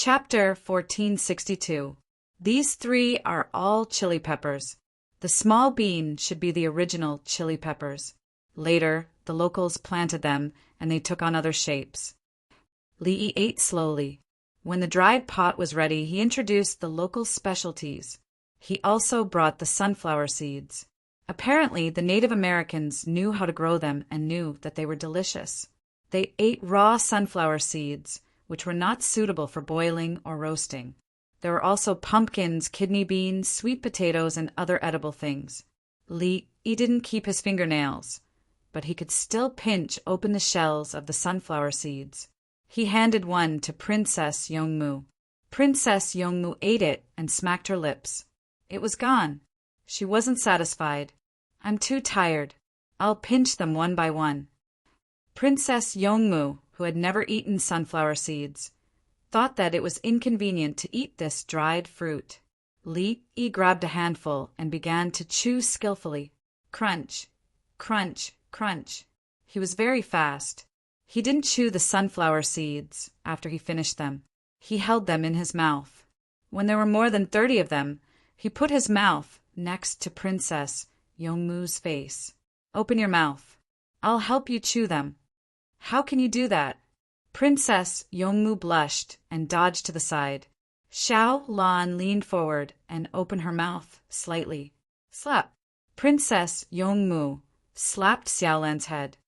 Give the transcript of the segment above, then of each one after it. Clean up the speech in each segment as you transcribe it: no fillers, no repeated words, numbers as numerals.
Chapter 1462. These three are all chili peppers. The small bean should be the original chili peppers. Later, the locals planted them, and they took on other shapes. Li ate slowly. When the dried pot was ready, he introduced the local specialties. He also brought the sunflower seeds. Apparently, the Native Americans knew how to grow them and knew that they were delicious. They ate raw sunflower seeds, which were not suitable for boiling or roasting. There were also pumpkins, kidney beans, sweet potatoes, and other edible things. Li didn't keep his fingernails, but he could still pinch open the shells of the sunflower seeds. He handed one to Princess Yongmu. Princess Yongmu ate it and smacked her lips. It was gone. She wasn't satisfied. "I'm too tired. I'll pinch them one by one." Princess Yongmu, who had never eaten sunflower seeds, thought that it was inconvenient to eat this dried fruit. Li grabbed a handful and began to chew skillfully. Crunch, crunch, crunch. He was very fast. He didn't chew the sunflower seeds after he finished them. He held them in his mouth. When there were more than 30 of them, he put his mouth next to Princess Yongmu's face. "Open your mouth. I'll help you chew them." "How can you do that?" Princess Yongmu blushed and dodged to the side. Xiao Lan leaned forward and opened her mouth slightly. Slap. Princess Yongmu slapped Xiao Lan's head.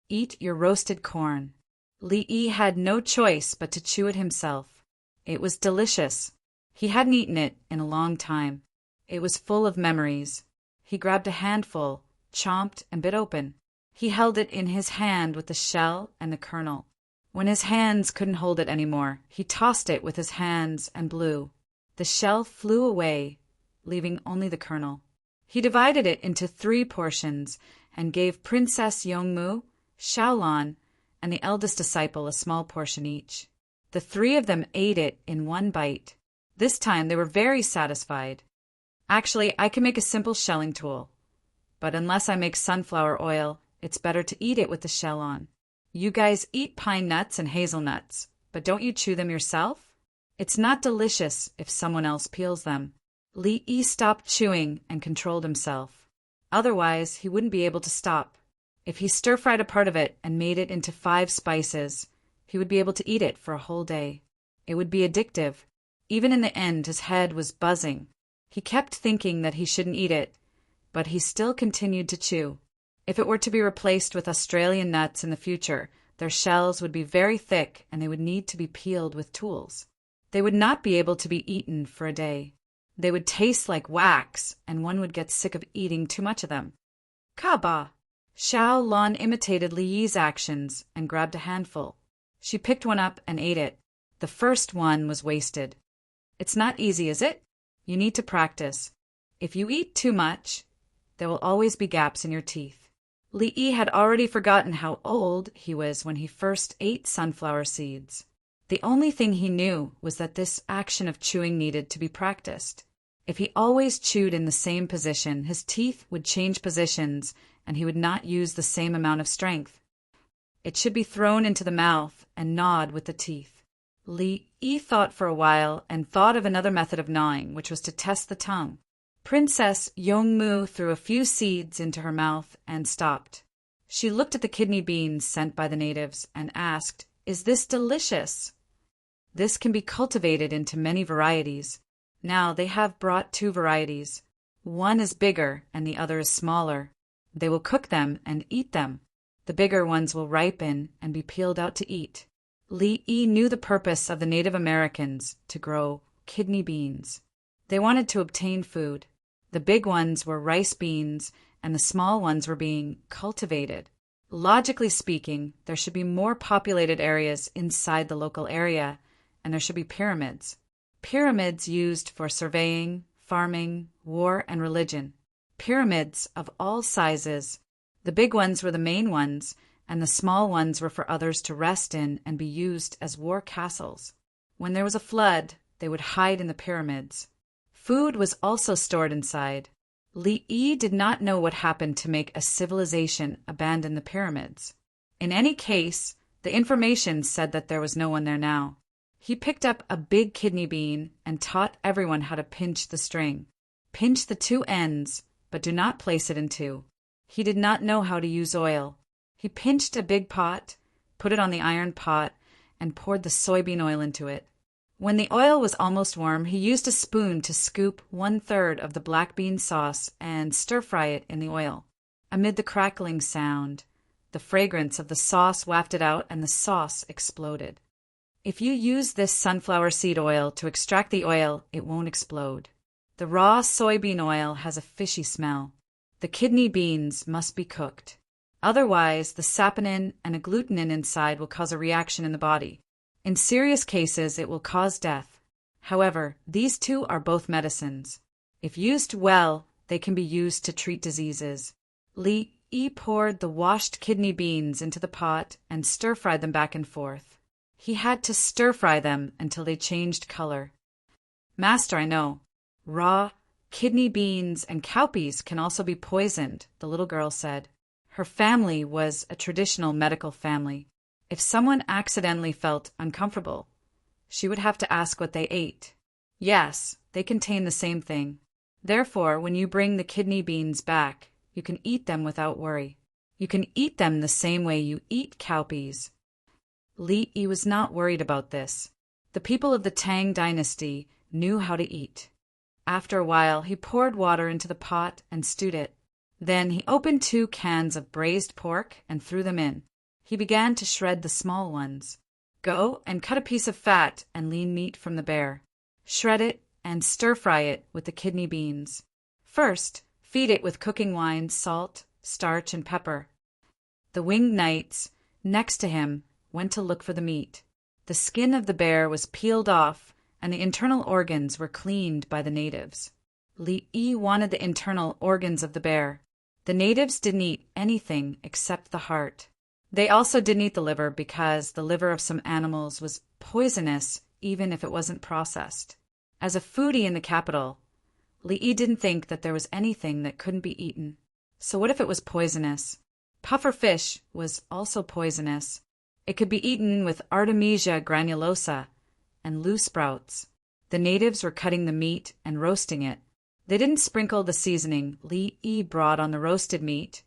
"Eat your roasted corn." Li had no choice but to chew it himself. It was delicious. He hadn't eaten it in a long time. It was full of memories. He grabbed a handful, chomped, and bit open. He held it in his hand with the shell and the kernel. When his hands couldn't hold it anymore, he tossed it with his hands and blew. The shell flew away, leaving only the kernel. He divided it into 3 portions and gave Princess Yongmu, Xiaolan, and the eldest disciple a small portion each. The 3 of them ate it in one bite. This time they were very satisfied. "Actually, I can make a simple shelling tool. But unless I make sunflower oil, it's better to eat it with the shell on. You guys eat pine nuts and hazelnuts, but don't you chew them yourself? It's not delicious if someone else peels them." Li stopped chewing and controlled himself. Otherwise, he wouldn't be able to stop. If he stir-fried a part of it and made it into 5 spices, he would be able to eat it for a whole day. It would be addictive. Even in the end, his head was buzzing. He kept thinking that he shouldn't eat it, but he still continued to chew. If it were to be replaced with Australian nuts in the future, their shells would be very thick and they would need to be peeled with tools. They would not be able to be eaten for a day. They would taste like wax, and one would get sick of eating too much of them. "Kaba!" Xiao Lan imitated Li Yi's actions and grabbed a handful. She picked one up and ate it. The first one was wasted. "It's not easy, is it? You need to practice. If you eat too much, there will always be gaps in your teeth." Li had already forgotten how old he was when he first ate sunflower seeds. The only thing he knew was that this action of chewing needed to be practiced. If he always chewed in the same position, his teeth would change positions and he would not use the same amount of strength. It should be thrown into the mouth and gnawed with the teeth. Li thought for a while and thought of another method of gnawing, which was to test the tongue. Princess Yongmu threw a few seeds into her mouth and stopped. She looked at the kidney beans sent by the natives and asked, "Is this delicious?" This can be cultivated into many varieties. Now they have brought 2 varieties. One is bigger and the other is smaller. They will cook them and eat them. The bigger ones will ripen and be peeled out to eat. Li knew the purpose of the Native Americans to grow kidney beans. They wanted to obtain food. The big ones were rice beans and the small ones were being cultivated. Logically speaking, there should be more populated areas inside the local area, and there should be pyramids. Pyramids used for surveying, farming, war, and religion. Pyramids of all sizes. The big ones were the main ones, and the small ones were for others to rest in and be used as war castles. When there was a flood, they would hide in the pyramids. Food was also stored inside. Li did not know what happened to make a civilization abandon the pyramids. In any case, the information said that there was no one there now. He picked up a big kidney bean and taught everyone how to pinch the string. Pinch the two ends, but do not place it in two. He did not know how to use oil. He pinched a big pot, put it on the iron pot, and poured the soybean oil into it. When the oil was almost warm, he used a spoon to scoop 1/3 of the black bean sauce and stir-fry it in the oil. Amid the crackling sound, the fragrance of the sauce wafted out and the sauce exploded. If you use this sunflower seed oil to extract the oil, it won't explode. The raw soybean oil has a fishy smell. The kidney beans must be cooked. Otherwise, the saponin and agglutinin inside will cause a reaction in the body. In serious cases, it will cause death. However, these two are both medicines. If used well, they can be used to treat diseases. Li Yi poured the washed kidney beans into the pot and stir-fried them back and forth. He had to stir-fry them until they changed color. "Master, I know. Raw kidney beans and cowpeas can also be poisoned," the little girl said. Her family was a traditional medical family. If someone accidentally felt uncomfortable, she would have to ask what they ate. Yes, they contain the same thing. Therefore, when you bring the kidney beans back, you can eat them without worry. You can eat them the same way you eat cowpeas. Li Yi was not worried about this. The people of the Tang dynasty knew how to eat. After a while, he poured water into the pot and stewed it. Then he opened 2 cans of braised pork and threw them in. He began to shred the small ones. Go and cut a piece of fat and lean meat from the bear. Shred it and stir-fry it with the kidney beans. First, feed it with cooking wine, salt, starch, and pepper. The winged knights, next to him, went to look for the meat. The skin of the bear was peeled off, and the internal organs were cleaned by the natives. Li Yi wanted the internal organs of the bear. The natives didn't eat anything except the heart. They also didn't eat the liver because the liver of some animals was poisonous even if it wasn't processed. As a foodie in the capital, Li Yi didn't think that there was anything that couldn't be eaten. So what if it was poisonous? Puffer fish was also poisonous. It could be eaten with Artemisia granulosa and loose sprouts. The natives were cutting the meat and roasting it. They didn't sprinkle the seasoning Li Yi brought on the roasted meat,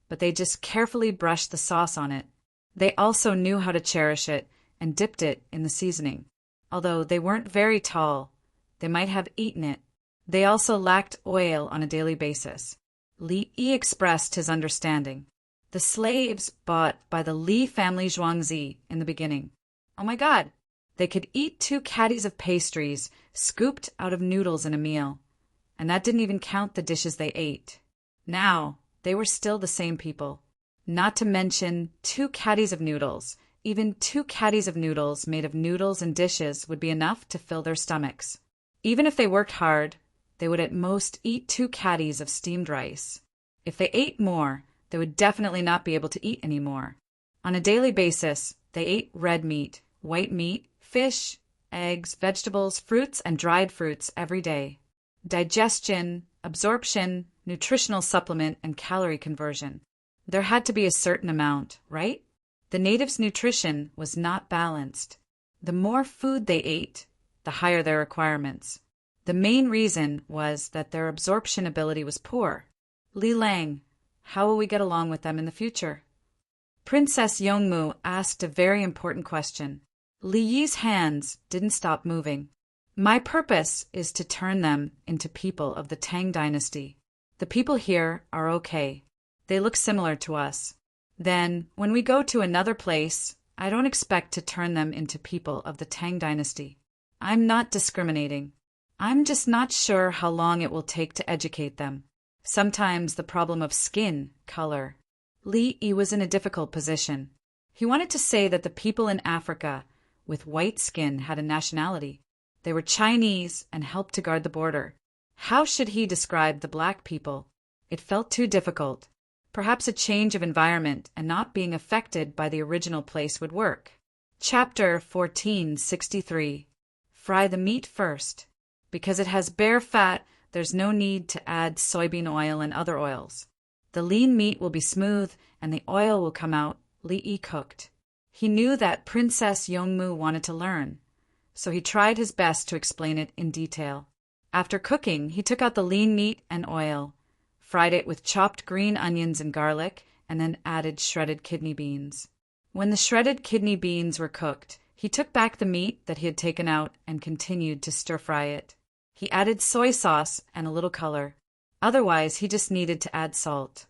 but they just carefully brushed the sauce on it. They also knew how to cherish it and dipped it in the seasoning. Although they weren't very tall, they might have eaten it. They also lacked oil on a daily basis. Li Yi expressed his understanding. The slaves bought by the Li family Zhuangzi in the beginning. Oh my God! They could eat 2 caddies of pastries scooped out of noodles in a meal. And that didn't even count the dishes they ate. Now, they were still the same people. Not to mention 2 caddies of noodles. Even 2 caddies of noodles made of noodles and dishes would be enough to fill their stomachs. Even if they worked hard, they would at most eat 2 caddies of steamed rice. If they ate more, they would definitely not be able to eat any more. On a daily basis, they ate red meat, white meat, fish, eggs, vegetables, fruits, and dried fruits every day. Digestion, absorption, nutritional supplement, and calorie conversion. There had to be a certain amount, right? The natives' nutrition was not balanced. The more food they ate, the higher their requirements. The main reason was that their absorption ability was poor. Li Lang, how will we get along with them in the future? Princess Yongmu asked a very important question. Li Yi's hands didn't stop moving. My purpose is to turn them into people of the Tang dynasty. The people here are okay. They look similar to us. Then, when we go to another place, I don't expect to turn them into people of the Tang dynasty. I'm not discriminating. I'm just not sure how long it will take to educate them. Sometimes the problem of skin color. Li Yi was in a difficult position. He wanted to say that the people in Africa with white skin had a nationality. They were Chinese and helped to guard the border. How should he describe the black people? It felt too difficult. Perhaps a change of environment and not being affected by the original place would work. Chapter 1463. Fry the meat first. Because it has bare fat, there's no need to add soybean oil and other oils. The lean meat will be smooth and the oil will come out. Li Yi cooked. He knew that Princess Yongmu wanted to learn. so he tried his best to explain it in detail. After cooking, he took out the lean meat and oil, fried it with chopped green onions and garlic, and then added shredded kidney beans. When the shredded kidney beans were cooked, he took back the meat that he had taken out and continued to stir-fry it. He added soy sauce and a little color. Otherwise, he just needed to add salt.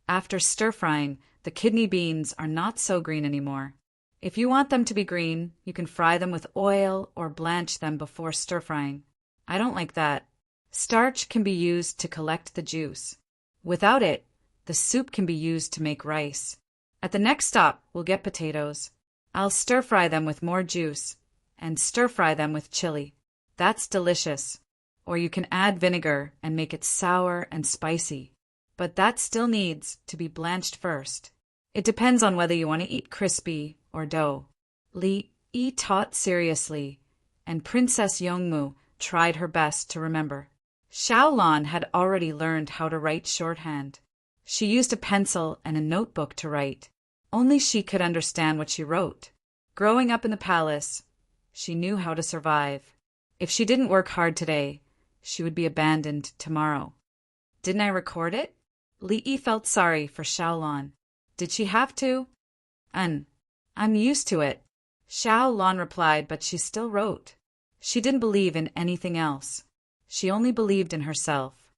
After stir-frying, the kidney beans are not so green anymore. If you want them to be green, you can fry them with oil or blanch them before stir-frying. I don't like that. Starch can be used to collect the juice. Without it, the soup can be used to make rice. At the next stop, we'll get potatoes. I'll stir-fry them with more juice, and stir-fry them with chili. That's delicious. Or you can add vinegar and make it sour and spicy. But that still needs to be blanched first. It depends on whether you want to eat crispy or dough. Li Yi taught seriously, and Princess Yongmu tried her best to remember. Xiaolan had already learned how to write shorthand. She used a pencil and a notebook to write. Only she could understand what she wrote. Growing up in the palace, she knew how to survive. If she didn't work hard today, she would be abandoned tomorrow. Didn't I record it? Li Yi felt sorry for Xiaolan. Did she have to? I'm used to it. Xiaolan replied, but she still wrote. She didn't believe in anything else. She only believed in herself.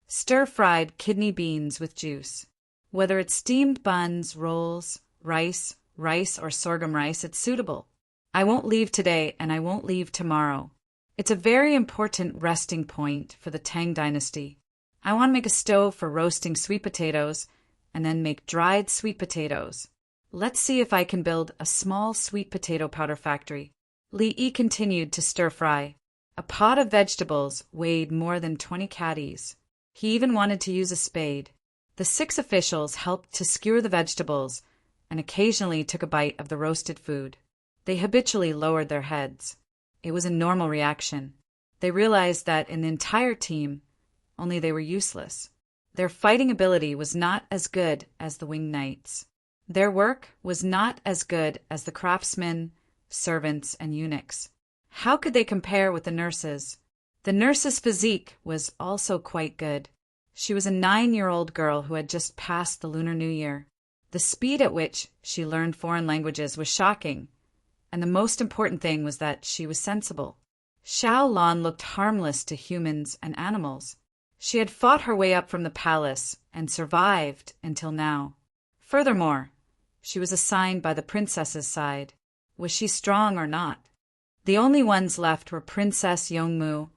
Stir-fried kidney beans with juice. Whether it's steamed buns, rolls, rice, or sorghum rice, it's suitable. I won't leave today and I won't leave tomorrow. It's a very important resting point for the Tang dynasty. I want to make a stove for roasting sweet potatoes and then make dried sweet potatoes. Let's see if I can build a small sweet potato powder factory. Li Yi continued to stir-fry. A pot of vegetables weighed more than 20 caddies. He even wanted to use a spade. The 6 officials helped to skewer the vegetables and occasionally took a bite of the roasted food. They habitually lowered their heads. It was a normal reaction. They realized that in the entire team, only they were useless. Their fighting ability was not as good as the winged knights. Their work was not as good as the craftsmen, servants, and eunuchs. How could they compare with the nurses? The nurse's physique was also quite good. She was a 9-year-old girl who had just passed the Lunar New Year. The speed at which she learned foreign languages was shocking, and the most important thing was that she was sensible. Xiaolan looked harmless to humans and animals. She had fought her way up from the palace and survived until now. Furthermore, she was assigned by the princess's side. Was she strong or not? The only ones left were Princess Yongmu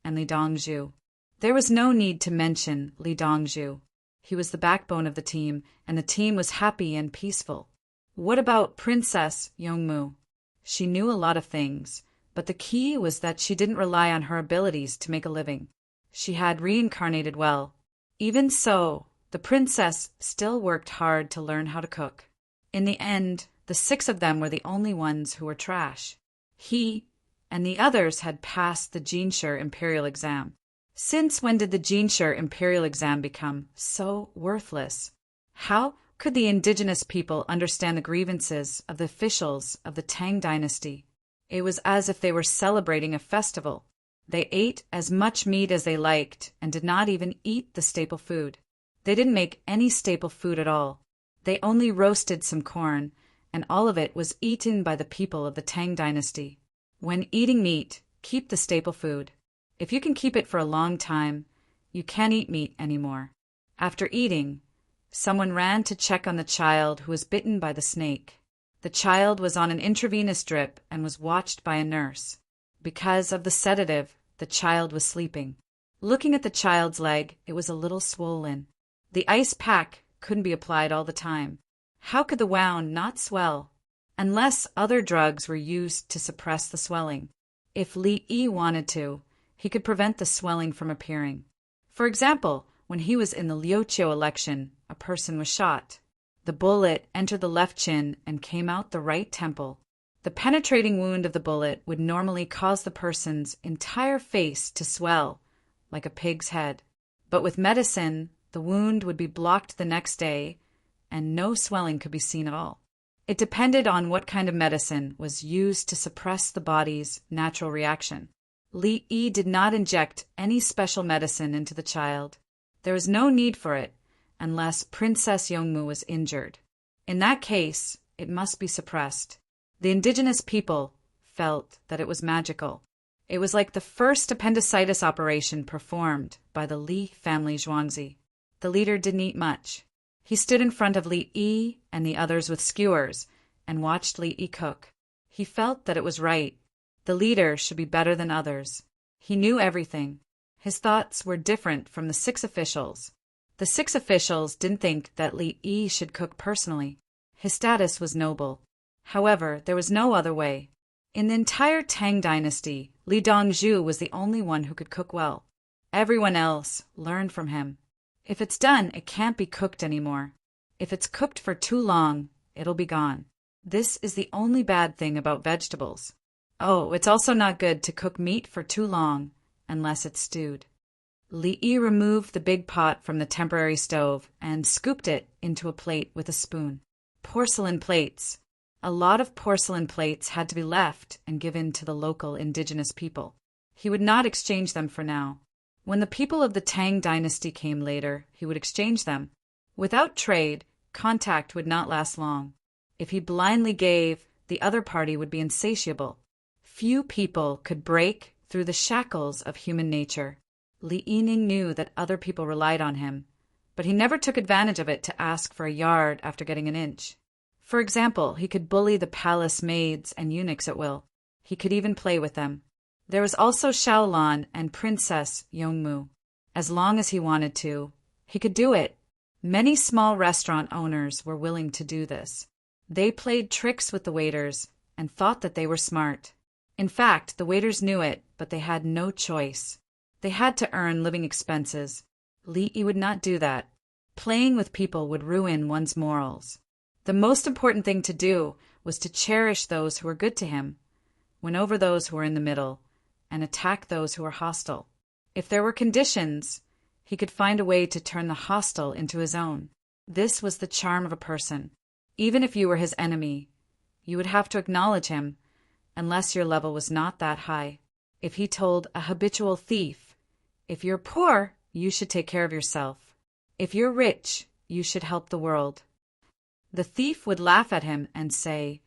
and Li Dongzhu. There was no need to mention Li Dongzhu. He was the backbone of the team, and the team was happy and peaceful. What about Princess Yongmu? She knew a lot of things, but the key was that she didn't rely on her abilities to make a living. She had reincarnated well. Even so, the princess still worked hard to learn how to cook. In the end, the 6 of them were the only ones who were trash. He and the others had passed the Jinshi Imperial exam. Since when did the Jinshi Imperial exam become so worthless? How could the indigenous people understand the grievances of the officials of the Tang dynasty? It was as if they were celebrating a festival. They ate as much meat as they liked and did not even eat the staple food. They didn't make any staple food at all. They only roasted some corn, and all of it was eaten by the people of the Tang dynasty. When eating meat, keep the staple food. If you can keep it for a long time, you can't eat meat anymore. After eating, someone ran to check on the child who was bitten by the snake. The child was on an intravenous drip and was watched by a nurse. Because of the sedative, the child was sleeping. Looking at the child's leg, it was a little swollen. The ice pack couldn't be applied all the time. How could the wound not swell? Unless other drugs were used to suppress the swelling. If Li Yi wanted to, he could prevent the swelling from appearing. For example, when he was in the Liuqiu election, a person was shot. The bullet entered the left chin and came out the right temple. The penetrating wound of the bullet would normally cause the person's entire face to swell, like a pig's head. But with medicine, the wound would be blocked the next day, and no swelling could be seen at all. It depended on what kind of medicine was used to suppress the body's natural reaction. Li Yi did not inject any special medicine into the child. There was no need for it unless Princess Yongmu was injured. In that case, it must be suppressed. The indigenous people felt that it was magical. It was like the first appendicitis operation performed by the Li family Zhuangzi. The leader didn't eat much. He stood in front of Li Yi and the others with skewers and watched Li Yi cook. He felt that it was right. The leader should be better than others. He knew everything. His thoughts were different from the 6 officials. The 6 officials didn't think that Li Yi should cook personally. His status was noble. However, there was no other way. In the entire Tang dynasty, Li Dongzhu was the only one who could cook well. Everyone else learned from him. If it's done, it can't be cooked anymore. If it's cooked for too long, it'll be gone. This is the only bad thing about vegetables. Oh, it's also not good to cook meat for too long, unless it's stewed. Li Yi removed the big pot from the temporary stove and scooped it into a plate with a spoon. Porcelain plates. A lot of porcelain plates had to be left and given to the local indigenous people. He would not exchange them for now. When the people of the Tang dynasty came later, he would exchange them. Without trade, contact would not last long. If he blindly gave, the other party would be insatiable. Few people could break through the shackles of human nature. Li Yining knew that other people relied on him, but he never took advantage of it to ask for a yard after getting an inch. For example, he could bully the palace maids and eunuchs at will. He could even play with them. There was also Shaolan and Princess Yongmu. As long as he wanted to, he could do it. Many small restaurant owners were willing to do this. They played tricks with the waiters and thought that they were smart. In fact, the waiters knew it, but they had no choice. They had to earn living expenses. Li Yi would not do that. Playing with people would ruin one's morals. The most important thing to do was to cherish those who were good to him, win over those who were in the middle, and attack those who were hostile. If there were conditions, he could find a way to turn the hostile into his own. This was the charm of a person. Even if you were his enemy, you would have to acknowledge him, unless your level was not that high. If he told a habitual thief, "If you're poor, you should take care of yourself. If you're rich, you should help the world," the thief would laugh at him and say,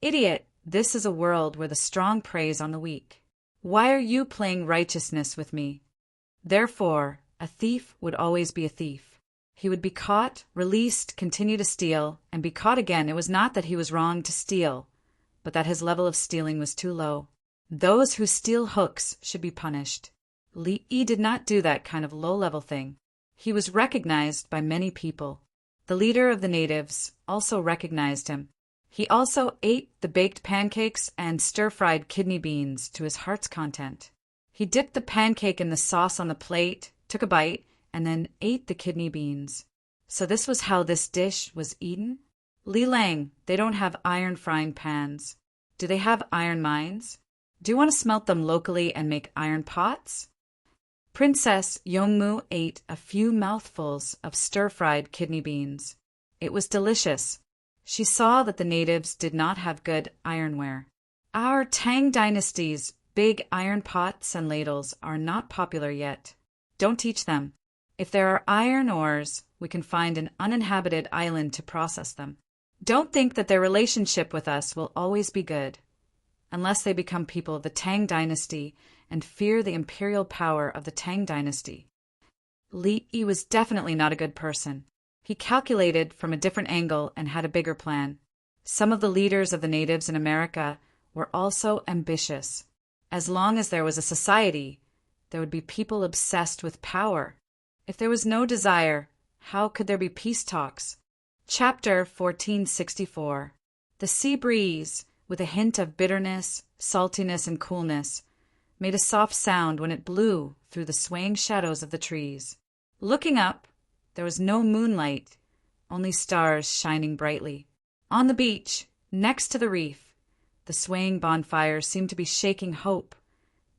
"Idiot, this is a world where the strong preys on the weak. Why are you playing righteousness with me?" Therefore, a thief would always be a thief. He would be caught, released, continue to steal, and be caught again. It was not that he was wrong to steal, but that his level of stealing was too low. Those who steal hooks should be punished. Li Yi did not do that kind of low-level thing. He was recognized by many people. The leader of the natives also recognized him. He also ate the baked pancakes and stir-fried kidney beans to his heart's content. He dipped the pancake in the sauce on the plate, took a bite, and then ate the kidney beans. So this was how this dish was eaten? Li Lang, they don't have iron frying pans. Do they have iron mines? Do you want to smelt them locally and make iron pots? Princess Yongmu ate a few mouthfuls of stir-fried kidney beans. It was delicious. She saw that the natives did not have good ironware. Our Tang dynasty's big iron pots and ladles are not popular yet. Don't teach them. If there are iron ores, we can find an uninhabited island to process them. Don't think that their relationship with us will always be good, unless they become people of the Tang dynasty and fear the imperial power of the Tang dynasty. Li Yi was definitely not a good person. He calculated from a different angle and had a bigger plan. Some of the leaders of the natives in America were also ambitious. As long as there was a society, there would be people obsessed with power. If there was no desire, how could there be peace talks? Chapter 1464. The sea breeze, with a hint of bitterness, saltiness, and coolness, made a soft sound when it blew through the swaying shadows of the trees. Looking up, there was no moonlight, only stars shining brightly. On the beach, next to the reef, the swaying bonfires seemed to be shaking hope,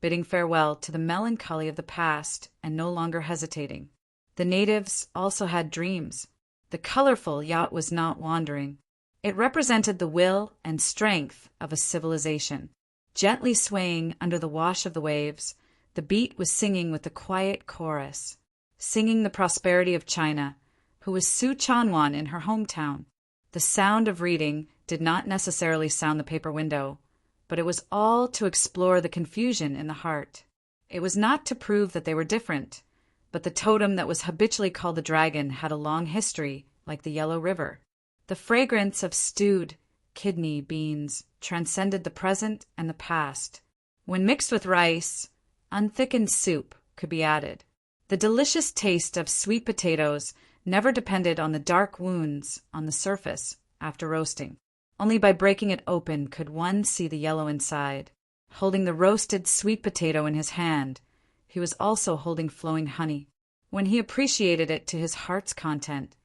bidding farewell to the melancholy of the past and no longer hesitating. The natives also had dreams. The colorful yacht was not wandering. It represented the will and strength of a civilization. Gently swaying under the wash of the waves, the beat was singing with the quiet chorus, singing the prosperity of China, who was Su Chanwan in her hometown. The sound of reading did not necessarily sound the paper window, but it was all to explore the confusion in the heart. It was not to prove that they were different, but the totem that was habitually called the dragon had a long history, like the Yellow River. The fragrance of stewed kidney beans transcended the present and the past. When mixed with rice, unthickened soup could be added. The delicious taste of sweet potatoes never depended on the dark wounds on the surface after roasting. Only by breaking it open could one see the yellow inside. Holding the roasted sweet potato in his hand, he was also holding flowing honey. When he appreciated it to his heart's content,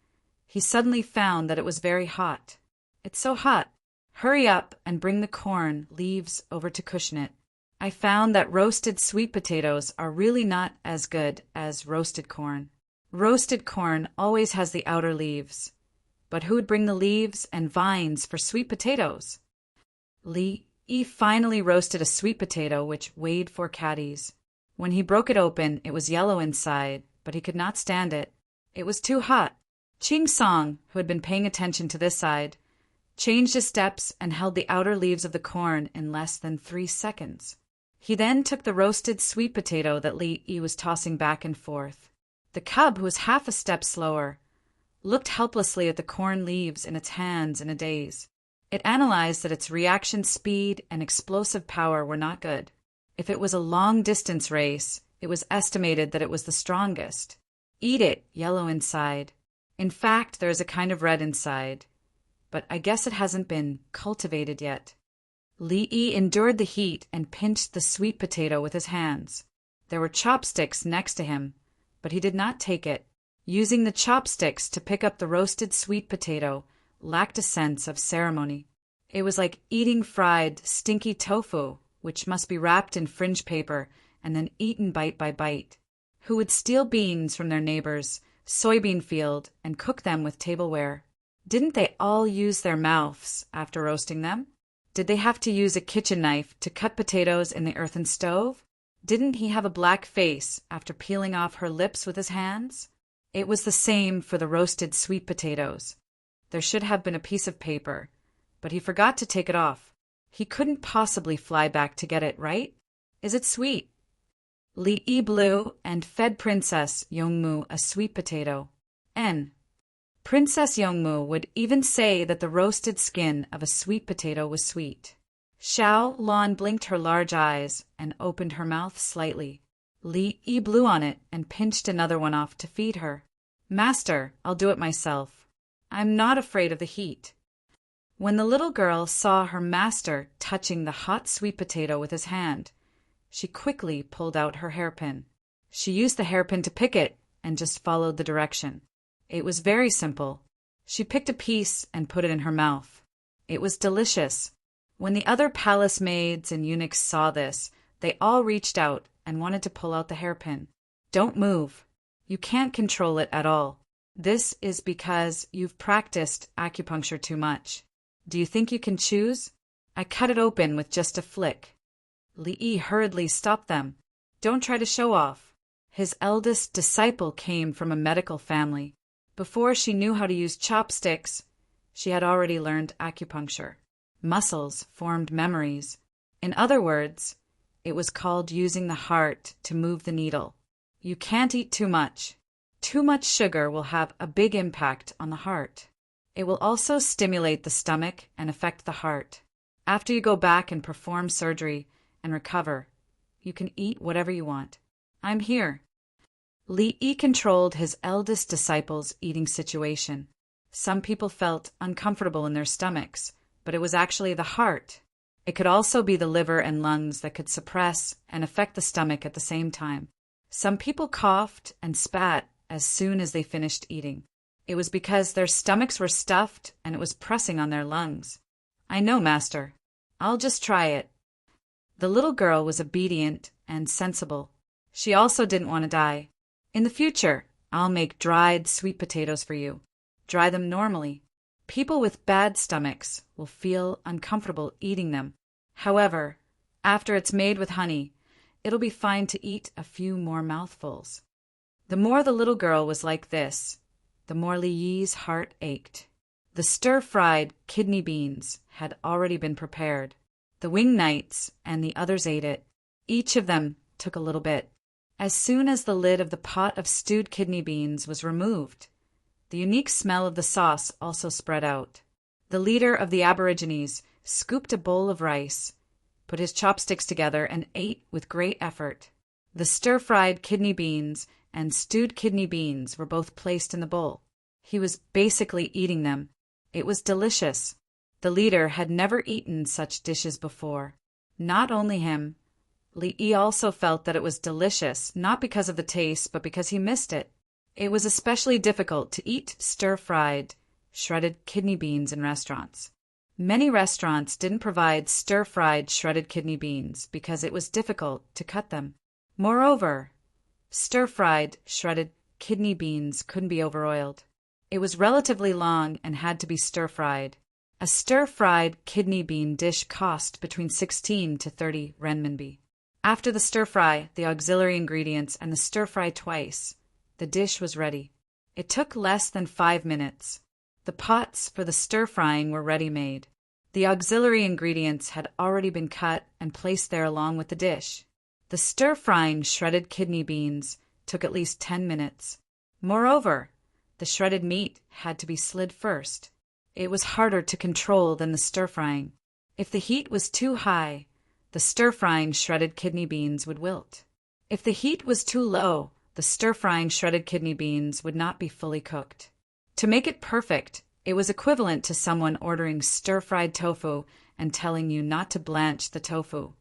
he suddenly found that it was very hot. "It's so hot. Hurry up and bring the corn leaves over to cushion it." I found that roasted sweet potatoes are really not as good as roasted corn. Roasted corn always has the outer leaves. But who would bring the leaves and vines for sweet potatoes? Li finally roasted a sweet potato which weighed 4 caddies. When he broke it open, it was yellow inside, but he could not stand it. It was too hot. Ching Song, who had been paying attention to this side, changed his steps and held the outer leaves of the corn in less than 3 seconds. He then took the roasted sweet potato that Li was tossing back and forth. The cub, who was half a step slower, looked helplessly at the corn leaves in its hands in a daze. It analyzed that its reaction speed and explosive power were not good. If it was a long-distance race, it was estimated that it was the strongest. Eat it, yellow inside. In fact, there is a kind of red inside, but I guess it hasn't been cultivated yet. Li endured the heat and pinched the sweet potato with his hands. There were chopsticks next to him, but he did not take it. Using the chopsticks to pick up the roasted sweet potato lacked a sense of ceremony. It was like eating fried, stinky tofu, which must be wrapped in fringe paper and then eaten bite by bite. Who would steal beans from their neighbor's soybean field and cook them with tableware? Didn't they all use their mouths after roasting them? Did they have to use a kitchen knife to cut potatoes in the earthen stove? Didn't he have a black face after peeling off her lips with his hands? It was the same for the roasted sweet potatoes. There should have been a piece of paper, but he forgot to take it off. He couldn't possibly fly back to get it, right? Is it sweet? Li blew and fed Princess Yongmu a sweet potato. Princess Yongmu would even say that the roasted skin of a sweet potato was sweet. Xiao Lan blinked her large eyes and opened her mouth slightly. Li blew on it and pinched another one off to feed her. "Master, I'll do it myself. I'm not afraid of the heat." When the little girl saw her master touching the hot sweet potato with his hand, she quickly pulled out her hairpin. She used the hairpin to pick it and just followed the direction. It was very simple. She picked a piece and put it in her mouth. It was delicious. When the other palace maids and eunuchs saw this, they all reached out and wanted to pull out the hairpin. "Don't move. You can't control it at all. This is because you've practiced acupuncture too much. Do you think you can choose? I cut it open with just a flick." Li hurriedly stopped them. "Don't try to show off." His eldest disciple came from a medical family. Before she knew how to use chopsticks, she had already learned acupuncture. Muscles formed memories. In other words, it was called using the heart to move the needle. You can't eat too much. Too much sugar will have a big impact on the heart. It will also stimulate the stomach and affect the heart. After you go back and perform surgery and recover, you can eat whatever you want. I'm here. Li controlled his eldest disciple's eating situation. Some people felt uncomfortable in their stomachs, but it was actually the heart. It could also be the liver and lungs that could suppress and affect the stomach at the same time. Some people coughed and spat as soon as they finished eating. It was because their stomachs were stuffed and it was pressing on their lungs. "I know, Master. I'll just try it." The little girl was obedient and sensible. She also didn't want to die. "In the future, I'll make dried sweet potatoes for you. Dry them normally. People with bad stomachs will feel uncomfortable eating them. However, after it's made with honey, it'll be fine to eat a few more mouthfuls. The more the little girl was like this, the more Li Yi's heart ached. The stir-fried kidney beans had already been prepared. The winged knights and the others ate it. Each of them took a little bit. As soon as the lid of the pot of stewed kidney beans was removed, the unique smell of the sauce also spread out. The leader of the Aborigines scooped a bowl of rice, put his chopsticks together, and ate with great effort. The stir-fried kidney beans and stewed kidney beans were both placed in the bowl. He was basically eating them. It was delicious. The leader had never eaten such dishes before. Not only him, Li Yi also felt that it was delicious, not because of the taste, but because he missed it. It was especially difficult to eat stir-fried, shredded kidney beans in restaurants. Many restaurants didn't provide stir-fried shredded kidney beans because it was difficult to cut them. Moreover, stir-fried shredded kidney beans couldn't be overoiled. It was relatively long and had to be stir-fried. A stir-fried kidney bean dish cost between 16 to 30 renminbi. After the stir-fry, the auxiliary ingredients, and the stir-fry twice, the dish was ready. It took less than 5 minutes. The pots for the stir-frying were ready-made. The auxiliary ingredients had already been cut and placed there along with the dish. The stir-frying shredded kidney beans took at least 10 minutes. Moreover, the shredded meat had to be slid first. It was harder to control than the stir-frying. If the heat was too high, the stir-frying shredded kidney beans would wilt. If the heat was too low, the stir-frying shredded kidney beans would not be fully cooked. To make it perfect, it was equivalent to someone ordering stir-fried tofu and telling you not to blanch the tofu.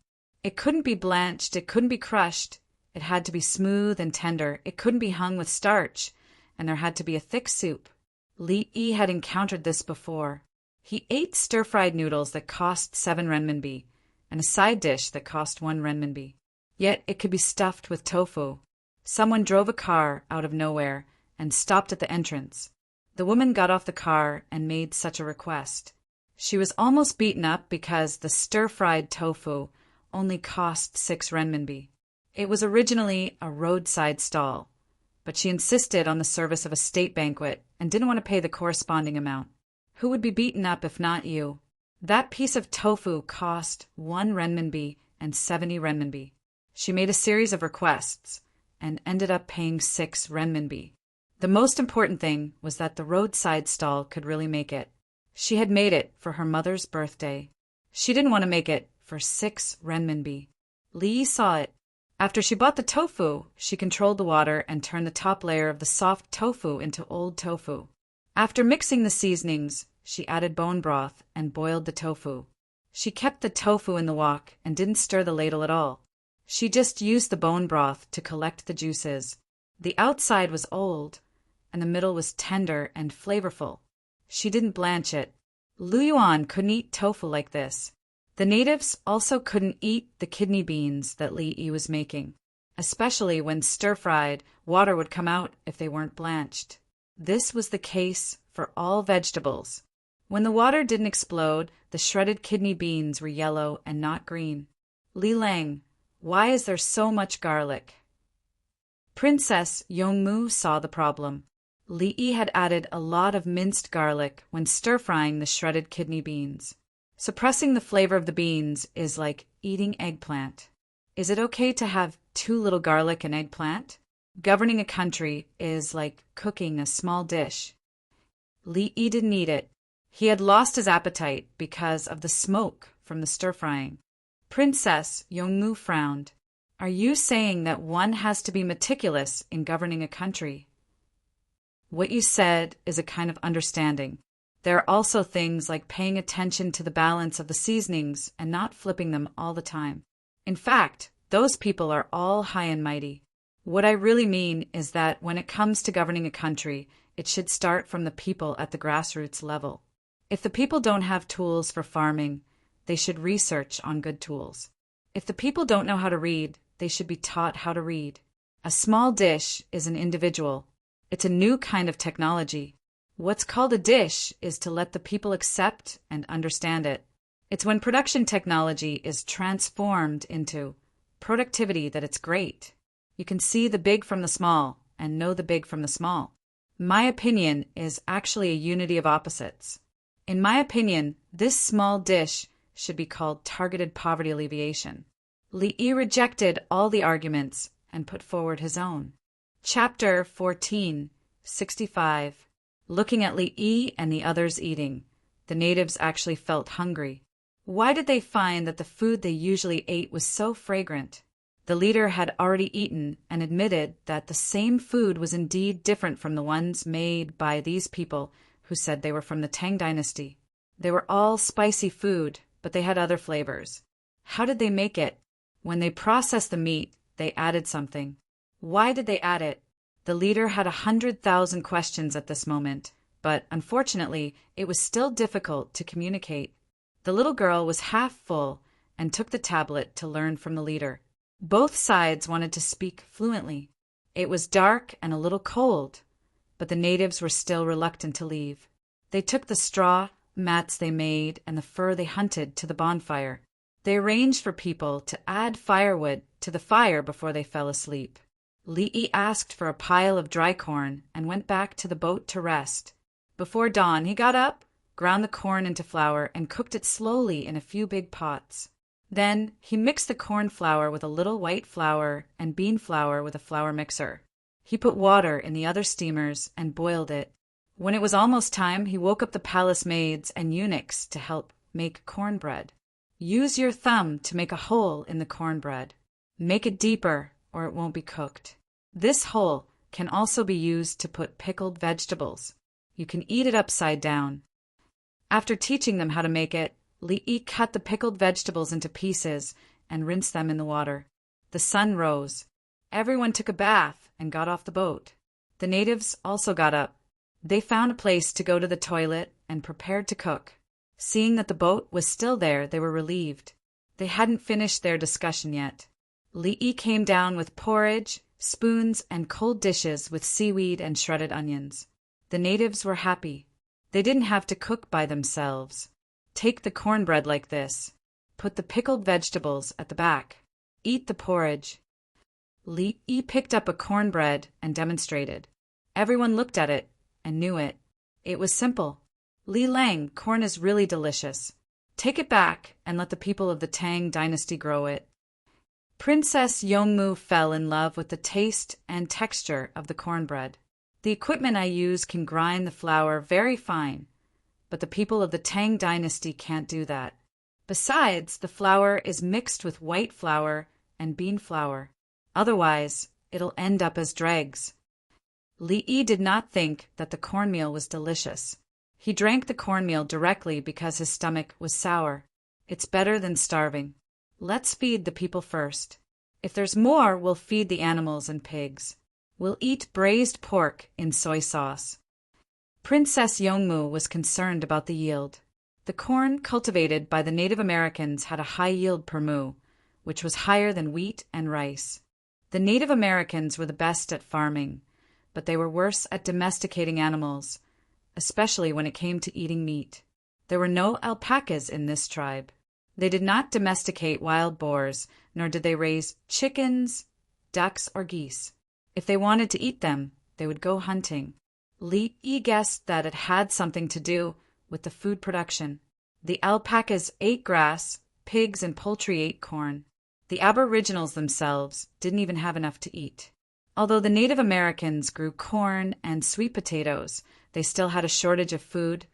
It couldn't be blanched, it couldn't be crushed, it had to be smooth and tender, it couldn't be hung with starch, and there had to be a thick soup. Li Yi had encountered this before. He ate stir-fried noodles that cost 7 renminbi, and a side dish that cost 1 renminbi. Yet it could be stuffed with tofu. Someone drove a car out of nowhere and stopped at the entrance. The woman got off the car and made such a request. She was almost beaten up because the stir-fried tofu only cost 6 renminbi. It was originally a roadside stall, but she insisted on the service of a state banquet and didn't want to pay the corresponding amount. Who would be beaten up if not you? That piece of tofu cost 1 renminbi and 70 renminbi. She made a series of requests and ended up paying 6 renminbi. The most important thing was that the roadside stall could really make it. She had made it for her mother's birthday. She didn't want to make it for 6 renminbi. Li Yi saw it. After she bought the tofu, she controlled the water and turned the top layer of the soft tofu into old tofu. After mixing the seasonings, she added bone broth and boiled the tofu. She kept the tofu in the wok and didn't stir the ladle at all. She just used the bone broth to collect the juices. The outside was old, and the middle was tender and flavorful. She didn't blanch it. Lu Yuan couldn't eat tofu like this. The natives also couldn't eat the kidney beans that Li Yi was making. Especially when stir-fried, water would come out if they weren't blanched. This was the case for all vegetables. When the water didn't explode, the shredded kidney beans were yellow and not green. Li Lang, why is there so much garlic? Princess Yongmu saw the problem. Li Yi had added a lot of minced garlic when stir-frying the shredded kidney beans. Suppressing the flavor of the beans is like eating eggplant. Is it okay to have too little garlic and eggplant? Governing a country is like cooking a small dish. Li Yi didn't eat it. He had lost his appetite because of the smoke from the stir-frying. Princess Yongmu frowned. Are you saying that one has to be meticulous in governing a country? What you said is a kind of understanding. There are also things like paying attention to the balance of the seasonings and not flipping them all the time. In fact, those people are all high and mighty. What I really mean is that when it comes to governing a country, it should start from the people at the grassroots level. If the people don't have tools for farming, they should research on good tools. If the people don't know how to read, they should be taught how to read. A small dish is an individual. It's a new kind of technology. What's called a dish is to let the people accept and understand it. It's when production technology is transformed into productivity that it's great. You can see the big from the small and know the big from the small. My opinion is actually a unity of opposites. In my opinion, this small dish should be called targeted poverty alleviation. Li Yi rejected all the arguments and put forward his own. Chapter 14, 65. Looking at Li Yi and the others eating, the natives actually felt hungry. Why did they find that the food they usually ate was so fragrant? The leader had already eaten and admitted that the same food was indeed different from the ones made by these people who said they were from the Tang dynasty. They were all spicy food, but they had other flavors. How did they make it? When they processed the meat, they added something. Why did they add it? The leader had 100,000 questions at this moment, but unfortunately, it was still difficult to communicate. The little girl was half full and took the tablet to learn from the leader. Both sides wanted to speak fluently. It was dark and a little cold, but the natives were still reluctant to leave. They took the straw mats they made and the fur they hunted to the bonfire. They arranged for people to add firewood to the fire before they fell asleep. Li Yi asked for a pile of dry corn and went back to the boat to rest. Before dawn, he got up, ground the corn into flour, and cooked it slowly in a few big pots. Then he mixed the corn flour with a little white flour and bean flour with a flour mixer. He put water in the other steamers and boiled it. When it was almost time, he woke up the palace maids and eunuchs to help make cornbread. Use your thumb to make a hole in the cornbread. Make it deeper or it won't be cooked. This hole can also be used to put pickled vegetables. You can eat it upside down. After teaching them how to make it, Li Yi cut the pickled vegetables into pieces and rinsed them in the water. The sun rose. Everyone took a bath and got off the boat. The natives also got up. They found a place to go to the toilet and prepared to cook. Seeing that the boat was still there, they were relieved. They hadn't finished their discussion yet. Li Yi came down with porridge, spoons, and cold dishes with seaweed and shredded onions. The natives were happy. They didn't have to cook by themselves. Take the cornbread like this. Put the pickled vegetables at the back. Eat the porridge. Li Yi picked up a cornbread and demonstrated. Everyone looked at it and knew it. It was simple. Li Lang, corn is really delicious. Take it back and let the people of the Tang dynasty grow it. Princess Yongmu fell in love with the taste and texture of the cornbread. The equipment I use can grind the flour very fine, but the people of the Tang dynasty can't do that. Besides, the flour is mixed with white flour and bean flour. Otherwise, it'll end up as dregs. Li Yi did not think that the cornmeal was delicious. He drank the cornmeal directly because his stomach was sour. It's better than starving. Let's feed the people first. If there's more, we'll feed the animals and pigs. We'll eat braised pork in soy sauce. Princess Yongmu was concerned about the yield. The corn cultivated by the Native Americans had a high yield per mu, which was higher than wheat and rice. The Native Americans were the best at farming, but they were worse at domesticating animals, especially when it came to eating meat. There were no alpacas in this tribe. They did not domesticate wild boars, nor did they raise chickens, ducks, or geese. If they wanted to eat them, they would go hunting. Li Yi guessed that it had something to do with the food production. The alpacas ate grass, pigs and poultry ate corn. The Aboriginals themselves didn't even have enough to eat. Although the Native Americans grew corn and sweet potatoes, they still had a shortage of food,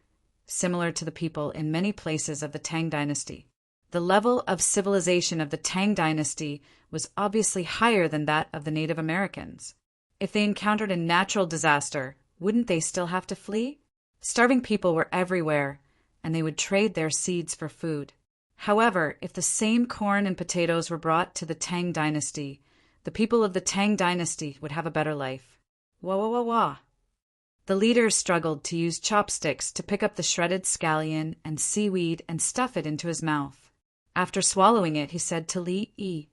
similar to the people in many places of the Tang dynasty. The level of civilization of the Tang dynasty was obviously higher than that of the Native Americans. If they encountered a natural disaster, wouldn't they still have to flee? Starving people were everywhere, and they would trade their seeds for food. However, if the same corn and potatoes were brought to the Tang dynasty, the people of the Tang dynasty would have a better life. Wah wah wah wah. The leader struggled to use chopsticks to pick up the shredded scallion and seaweed and stuff it into his mouth. After swallowing it, he said to Li Yi,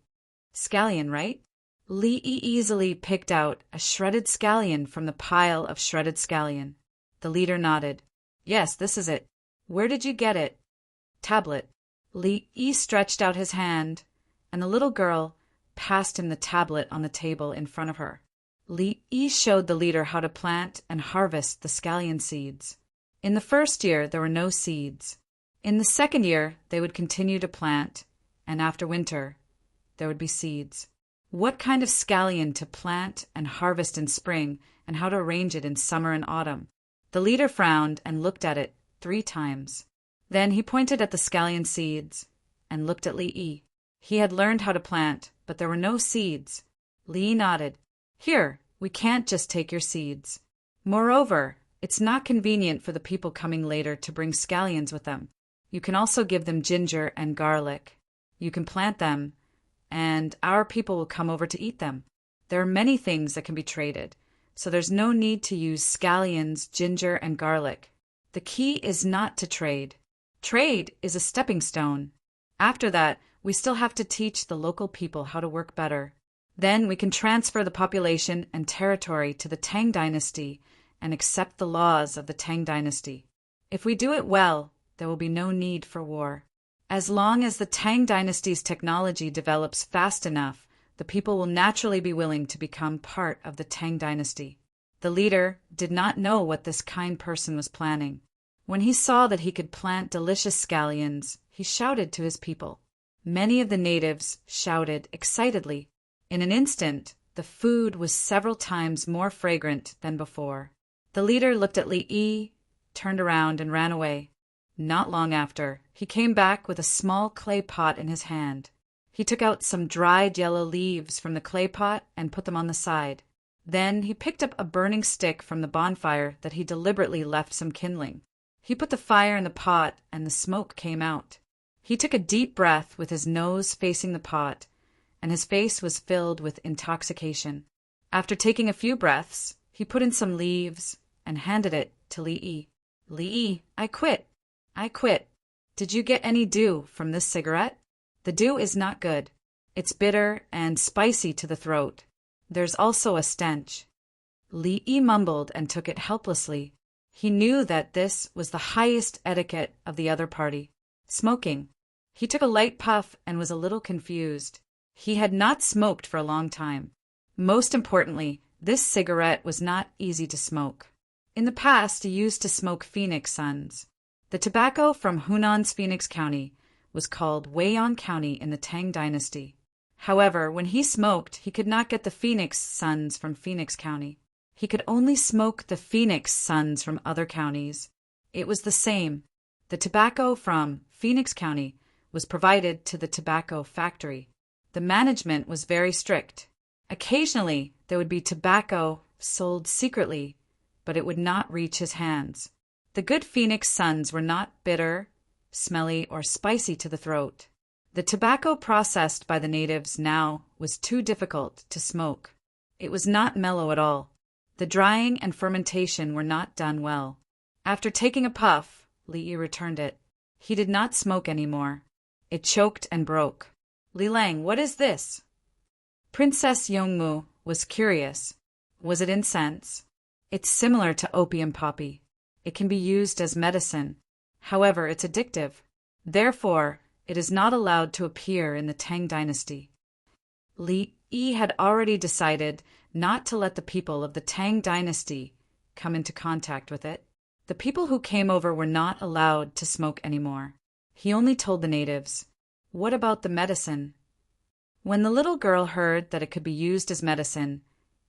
"Scallion, right?" Li Yi easily picked out a shredded scallion from the pile of shredded scallion. The leader nodded. Yes, this is it. Where did you get it? Tablet. Li Yi stretched out his hand, and the little girl passed him the tablet on the table in front of her. Li Yi showed the leader how to plant and harvest the scallion seeds. In the first year, there were no seeds. In the second year, they would continue to plant, and after winter, there would be seeds. What kind of scallion to plant and harvest in spring, and how to arrange it in summer and autumn? The leader frowned and looked at it 3 times. Then he pointed at the scallion seeds and looked at Li Yi. He had learned how to plant, but there were no seeds. Li Yi nodded. Here, we can't just take your seeds. Moreover, it's not convenient for the people coming later to bring scallions with them. You can also give them ginger and garlic. You can plant them, and our people will come over to eat them. There are many things that can be traded, so there's no need to use scallions, ginger, and garlic. The key is not to trade. Trade is a stepping stone. After that, we still have to teach the local people how to work better. Then we can transfer the population and territory to the Tang dynasty and accept the laws of the Tang dynasty. If we do it well, there will be no need for war. As long as the Tang dynasty's technology develops fast enough, the people will naturally be willing to become part of the Tang dynasty. The leader did not know what this kind person was planning. When he saw that he could plant delicious scallions, he shouted to his people. Many of the natives shouted excitedly. In an instant, the food was several times more fragrant than before. The leader looked at Li Yi, turned around, and ran away. Not long after, he came back with a small clay pot in his hand. He took out some dried yellow leaves from the clay pot and put them on the side. Then he picked up a burning stick from the bonfire that he deliberately left some kindling. He put the fire in the pot and the smoke came out. He took a deep breath with his nose facing the pot, and his face was filled with intoxication. After taking a few breaths, he put in some leaves and handed it to Li Yi. Li Yi, I quit. I quit. Did you get any dew from this cigarette? The dew is not good. It's bitter and spicy to the throat. There's also a stench. Li Yi mumbled and took it helplessly. He knew that this was the highest etiquette of the other party. Smoking. He took a light puff and was a little confused. He had not smoked for a long time. Most importantly, this cigarette was not easy to smoke. In the past, he used to smoke Phoenix Suns. The tobacco from Hunan's Phoenix County was called Weian County in the Tang dynasty. However, when he smoked, he could not get the Phoenix Suns from Phoenix County. He could only smoke the Phoenix Suns from other counties. It was the same. The tobacco from Phoenix County was provided to the tobacco factory. The management was very strict. Occasionally, there would be tobacco sold secretly, but it would not reach his hands. The good Phoenix Suns were not bitter, smelly, or spicy to the throat. The tobacco processed by the natives now was too difficult to smoke. It was not mellow at all. The drying and fermentation were not done well. After taking a puff, Li Yi returned it. He did not smoke anymore. It choked and broke. Li Lang, what is this? Princess Yongmu was curious. Was it incense? It's similar to opium poppy. It can be used as medicine. However, it's addictive. Therefore, it is not allowed to appear in the Tang dynasty. Li Yi had already decided not to let the people of the Tang dynasty come into contact with it. The people who came over were not allowed to smoke anymore. He only told the natives, "What about the medicine?" When the little girl heard that it could be used as medicine,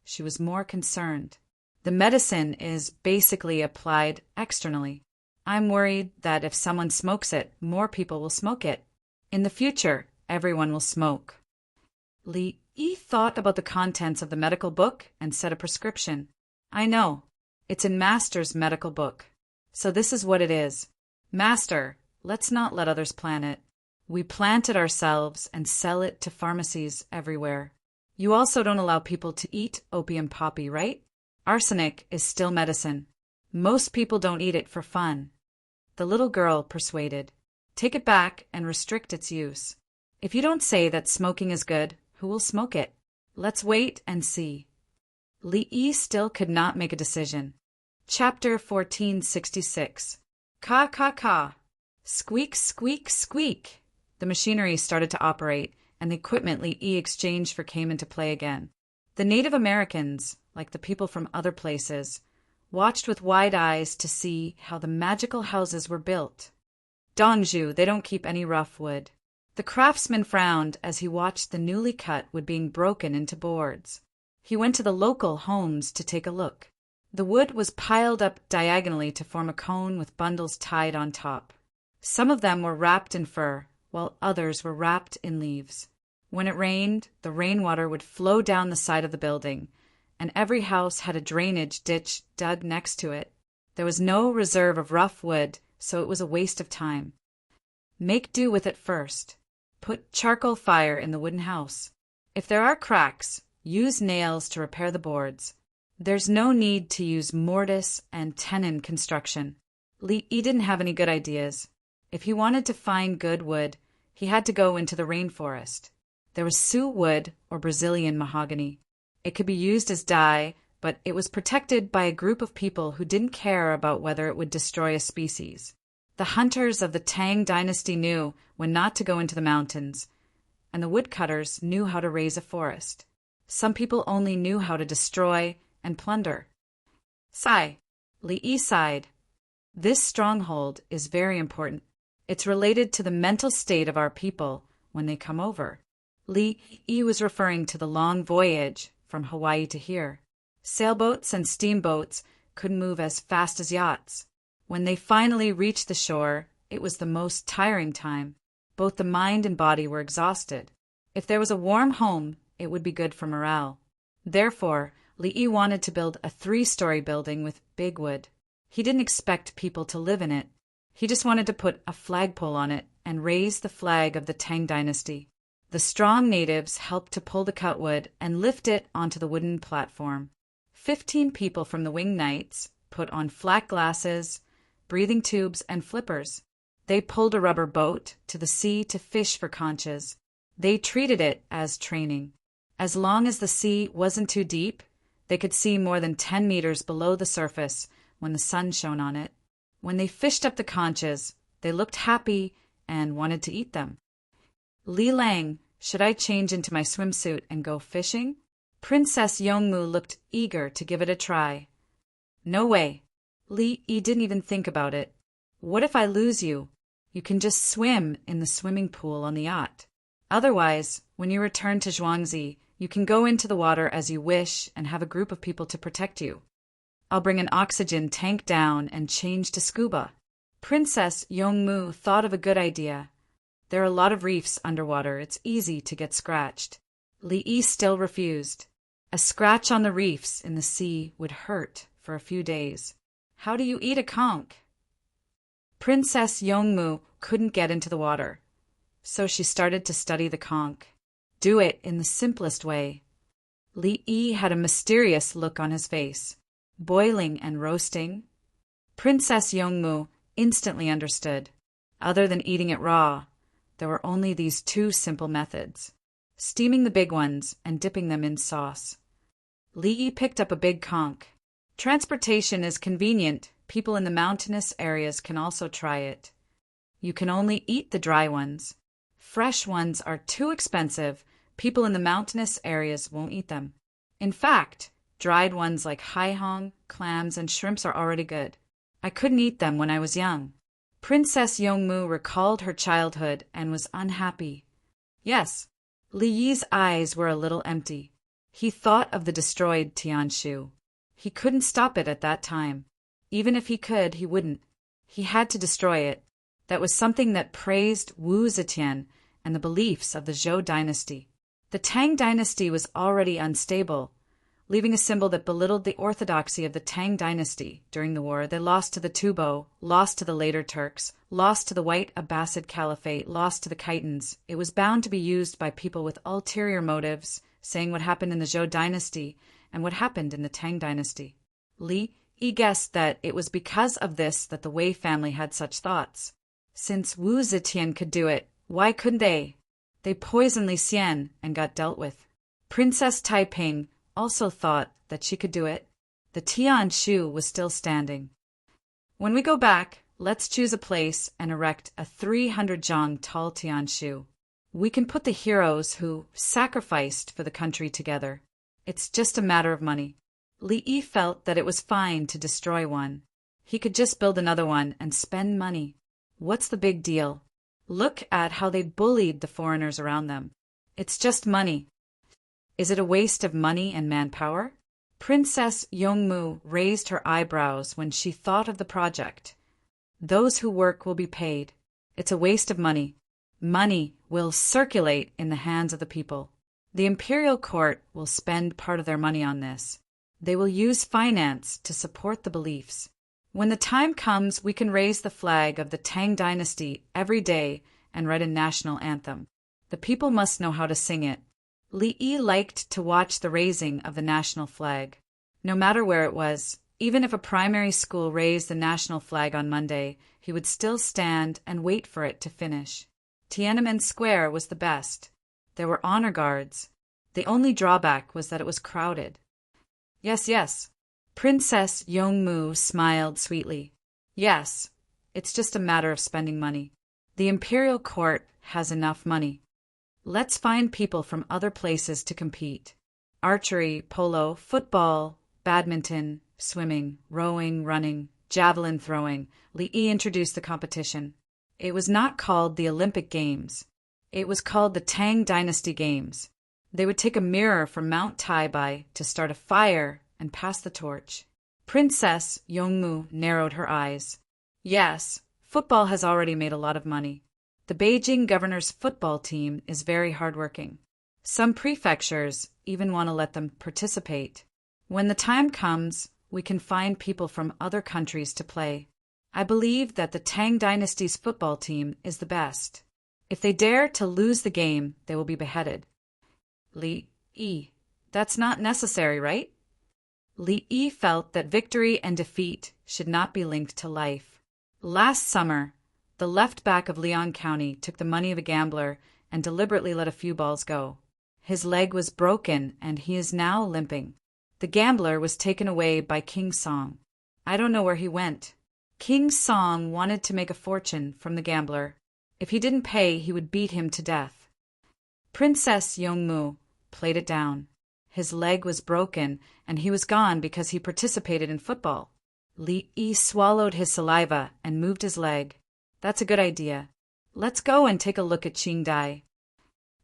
she was more concerned. The medicine is basically applied externally. I'm worried that if someone smokes it, more people will smoke it. In the future, everyone will smoke. Li Yi thought about the contents of the medical book and said a prescription. I know. It's in Master's medical book. So this is what it is. Master, let's not let others plant it. We plant it ourselves and sell it to pharmacies everywhere. You also don't allow people to eat opium poppy, right? Arsenic is still medicine. Most people don't eat it for fun. The little girl persuaded. Take it back and restrict its use. If you don't say that smoking is good, who will smoke it? Let's wait and see. Li Yi still could not make a decision. Chapter 1466. Ka ka ka. Squeak, squeak, squeak. The machinery started to operate, and the equipment Li exchanged for came into play again. The Native Americans, like the people from other places, watched with wide eyes to see how the magical houses were built. Dongju, they don't keep any rough wood. The craftsman frowned as he watched the newly cut wood being broken into boards. He went to the local homes to take a look. The wood was piled up diagonally to form a cone with bundles tied on top. Some of them were wrapped in fur, while others were wrapped in leaves. When it rained, the rainwater would flow down the side of the building, and every house had a drainage ditch dug next to it. There was no reserve of rough wood, so it was a waste of time. Make do with it first. Put charcoal fire in the wooden house. If there are cracks, use nails to repair the boards. There's no need to use mortise and tenon construction. Li didn't have any good ideas. If he wanted to find good wood, he had to go into the rainforest. There was Sioux wood or Brazilian mahogany. It could be used as dye, but it was protected by a group of people who didn't care about whether it would destroy a species. The hunters of the Tang dynasty knew when not to go into the mountains, and the woodcutters knew how to raise a forest. Some people only knew how to destroy and plunder. Sigh. Li sighed. This stronghold is very important. It's related to the mental state of our people when they come over. Li was referring to the long voyage from Hawaii to here. Sailboats and steamboats could move as fast as yachts. When they finally reached the shore, it was the most tiring time. Both the mind and body were exhausted. If there was a warm home, it would be good for morale. Therefore, Li wanted to build a 3-story building with big wood. He didn't expect people to live in it. He just wanted to put a flagpole on it and raise the flag of the Tang dynasty. The strong natives helped to pull the cut wood and lift it onto the wooden platform. 15 people from the wing knights put on flat glasses, breathing tubes, and flippers. They pulled a rubber boat to the sea to fish for conches. They treated it as training. As long as the sea wasn't too deep, they could see more than 10 meters below the surface when the sun shone on it. When they fished up the conches, they looked happy and wanted to eat them. Li Lang, should I change into my swimsuit and go fishing? Princess Yongmu looked eager to give it a try. No way. Li didn't even think about it. What if I lose you? You can just swim in the swimming pool on the yacht. Otherwise, when you return to Zhuangzi, you can go into the water as you wish and have a group of people to protect you. I'll bring an oxygen tank down and change to scuba. Princess Yongmu thought of a good idea. There are a lot of reefs underwater. It's easy to get scratched. Li still refused. A scratch on the reefs in the sea would hurt for a few days. How do you eat a conch? Princess Yongmu couldn't get into the water, so she started to study the conch. Do it in the simplest way. Li had a mysterious look on his face. Boiling and roasting? Princess Yongmu instantly understood. Other than eating it raw, there were only these 2 simple methods: steaming the big ones and dipping them in sauce. Li picked up a big conch. Transportation is convenient. People in the mountainous areas can also try it. You can only eat the dry ones. Fresh ones are too expensive. People in the mountainous areas won't eat them. In fact, dried ones like haihong, clams, and shrimps are already good. I couldn't eat them when I was young. Princess Yongmu recalled her childhood and was unhappy. Yes, Li's eyes were a little empty. He thought of the destroyed Tianshu. He couldn't stop it at that time. Even if he could, he wouldn't. He had to destroy it. That was something that praised Wu Zetian and the beliefs of the Zhou dynasty. The Tang dynasty was already unstable, leaving a symbol that belittled the orthodoxy of the Tang dynasty. During the war, they lost to the Tubo, lost to the later Turks, lost to the White Abbasid Caliphate, lost to the Khitans. It was bound to be used by people with ulterior motives, saying what happened in the Zhou dynasty and what happened in the Tang dynasty. Li guessed that it was because of this that the Wei family had such thoughts. Since Wu Zetian could do it, why couldn't they? They poisoned Li Xian and got dealt with. Princess Taiping also thought that she could do it. The Tian Shu was still standing. When we go back, let's choose a place and erect a 300 zhang tall Tian Shu. We can put the heroes who sacrificed for the country together. It's just a matter of money. Li Yi felt that it was fine to destroy one. He could just build another one and spend money. What's the big deal? Look at how they bullied the foreigners around them. It's just money. Is it a waste of money and manpower? Princess Yongmu raised her eyebrows when she thought of the project. Those who work will be paid. It's a waste of money. Money will circulate in the hands of the people. The imperial court will spend part of their money on this. They will use finance to support the beliefs. When the time comes, we can raise the flag of the Tang dynasty every day and write a national anthem. The people must know how to sing it. Li Yi liked to watch the raising of the national flag. No matter where it was, even if a primary school raised the national flag on Monday, he would still stand and wait for it to finish. Tiananmen Square was the best. There were honor guards. The only drawback was that it was crowded. Yes. Princess Yongmu smiled sweetly. Yes, it's just a matter of spending money. The imperial court has enough money. Let's find people from other places to compete. Archery, polo, football, badminton, swimming, rowing, running, javelin throwing. Li Yi introduced the competition. It was not called the Olympic Games. It was called the Tang Dynasty Games. They would take a mirror from Mount Taibai to start a fire and pass the torch. Princess Yongmu narrowed her eyes. Yes, football has already made a lot of money. The Beijing governor's football team is very hardworking. Some prefectures even want to let them participate. When the time comes, we can find people from other countries to play. I believe that the Tang Dynasty's football team is the best. If they dare to lose the game, they will be beheaded. Li Yi, that's not necessary, right? Li Yi felt that victory and defeat should not be linked to life. Last summer, the left back of Liang County took the money of a gambler and deliberately let a few balls go. His leg was broken and he is now limping. The gambler was taken away by King Song. I don't know where he went. King Song wanted to make a fortune from the gambler. If he didn't pay, he would beat him to death. Princess Yongmu played it down. His leg was broken, and he was gone because he participated in football. Li Yi swallowed his saliva and moved his leg. That's a good idea. Let's go and take a look at Qingdai.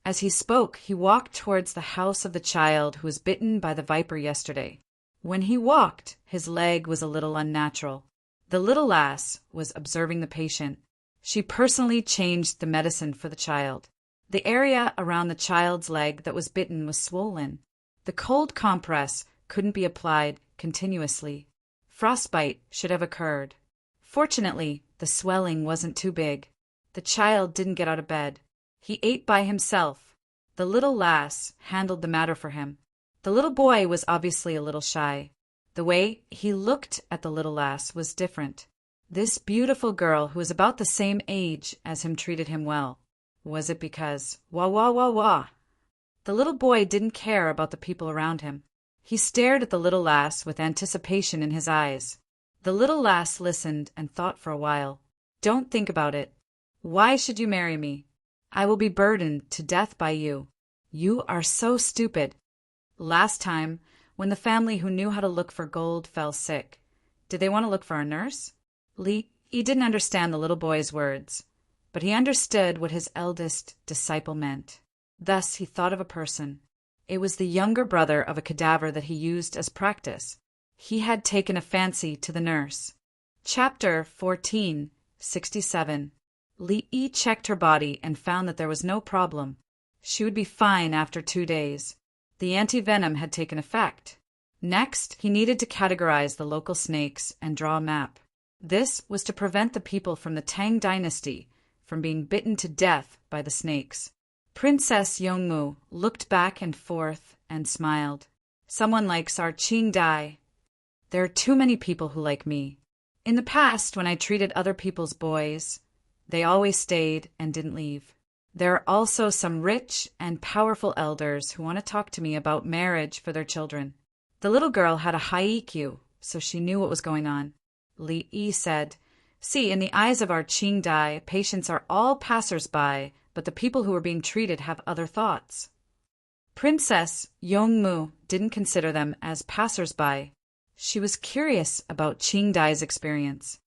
As he spoke, he walked towards the house of the child who was bitten by the viper yesterday. When he walked, his leg was a little unnatural. The little lass was observing the patient. She personally changed the medicine for the child. The area around the child's leg that was bitten was swollen. The cold compress couldn't be applied continuously. Frostbite should have occurred. Fortunately, the swelling wasn't too big. The child didn't get out of bed. He ate by himself. The little lass handled the matter for him. The little boy was obviously a little shy. The way he looked at the little lass was different. This beautiful girl who was about the same age as him treated him well. Was it because wah wah wah wah? The little boy didn't care about the people around him. He stared at the little lass with anticipation in his eyes. The little lass listened and thought for a while. Don't think about it. Why should you marry me? I will be burdened to death by you. You are so stupid. Last time, when the family who knew how to look for gold fell sick, did they want to look for a nurse? He didn't understand the little boy's words, but he understood what his eldest disciple meant. Thus he thought of a person. It was the younger brother of a cadaver that he used as practice. He had taken a fancy to the nurse. Chapter 14:67. Li Yi checked her body and found that there was no problem. She would be fine after 2 days. The anti-venom had taken effect. Next, he needed to categorize the local snakes and draw a map. This was to prevent the people from the Tang dynasty from being bitten to death by the snakes. Princess Yongmu looked back and forth and smiled. Someone likes our Qingdai. There are too many people who like me. In the past, when I treated other people's boys, they always stayed and didn't leave. There are also some rich and powerful elders who want to talk to me about marriage for their children. The little girl had a high EQ, so she knew what was going on. Li Yi said, "See, in the eyes of our Qing Dai, patients are all passers-by, but the people who are being treated have other thoughts." Princess Yongmu didn't consider them as passers-by. She was curious about Qing Dai's experience.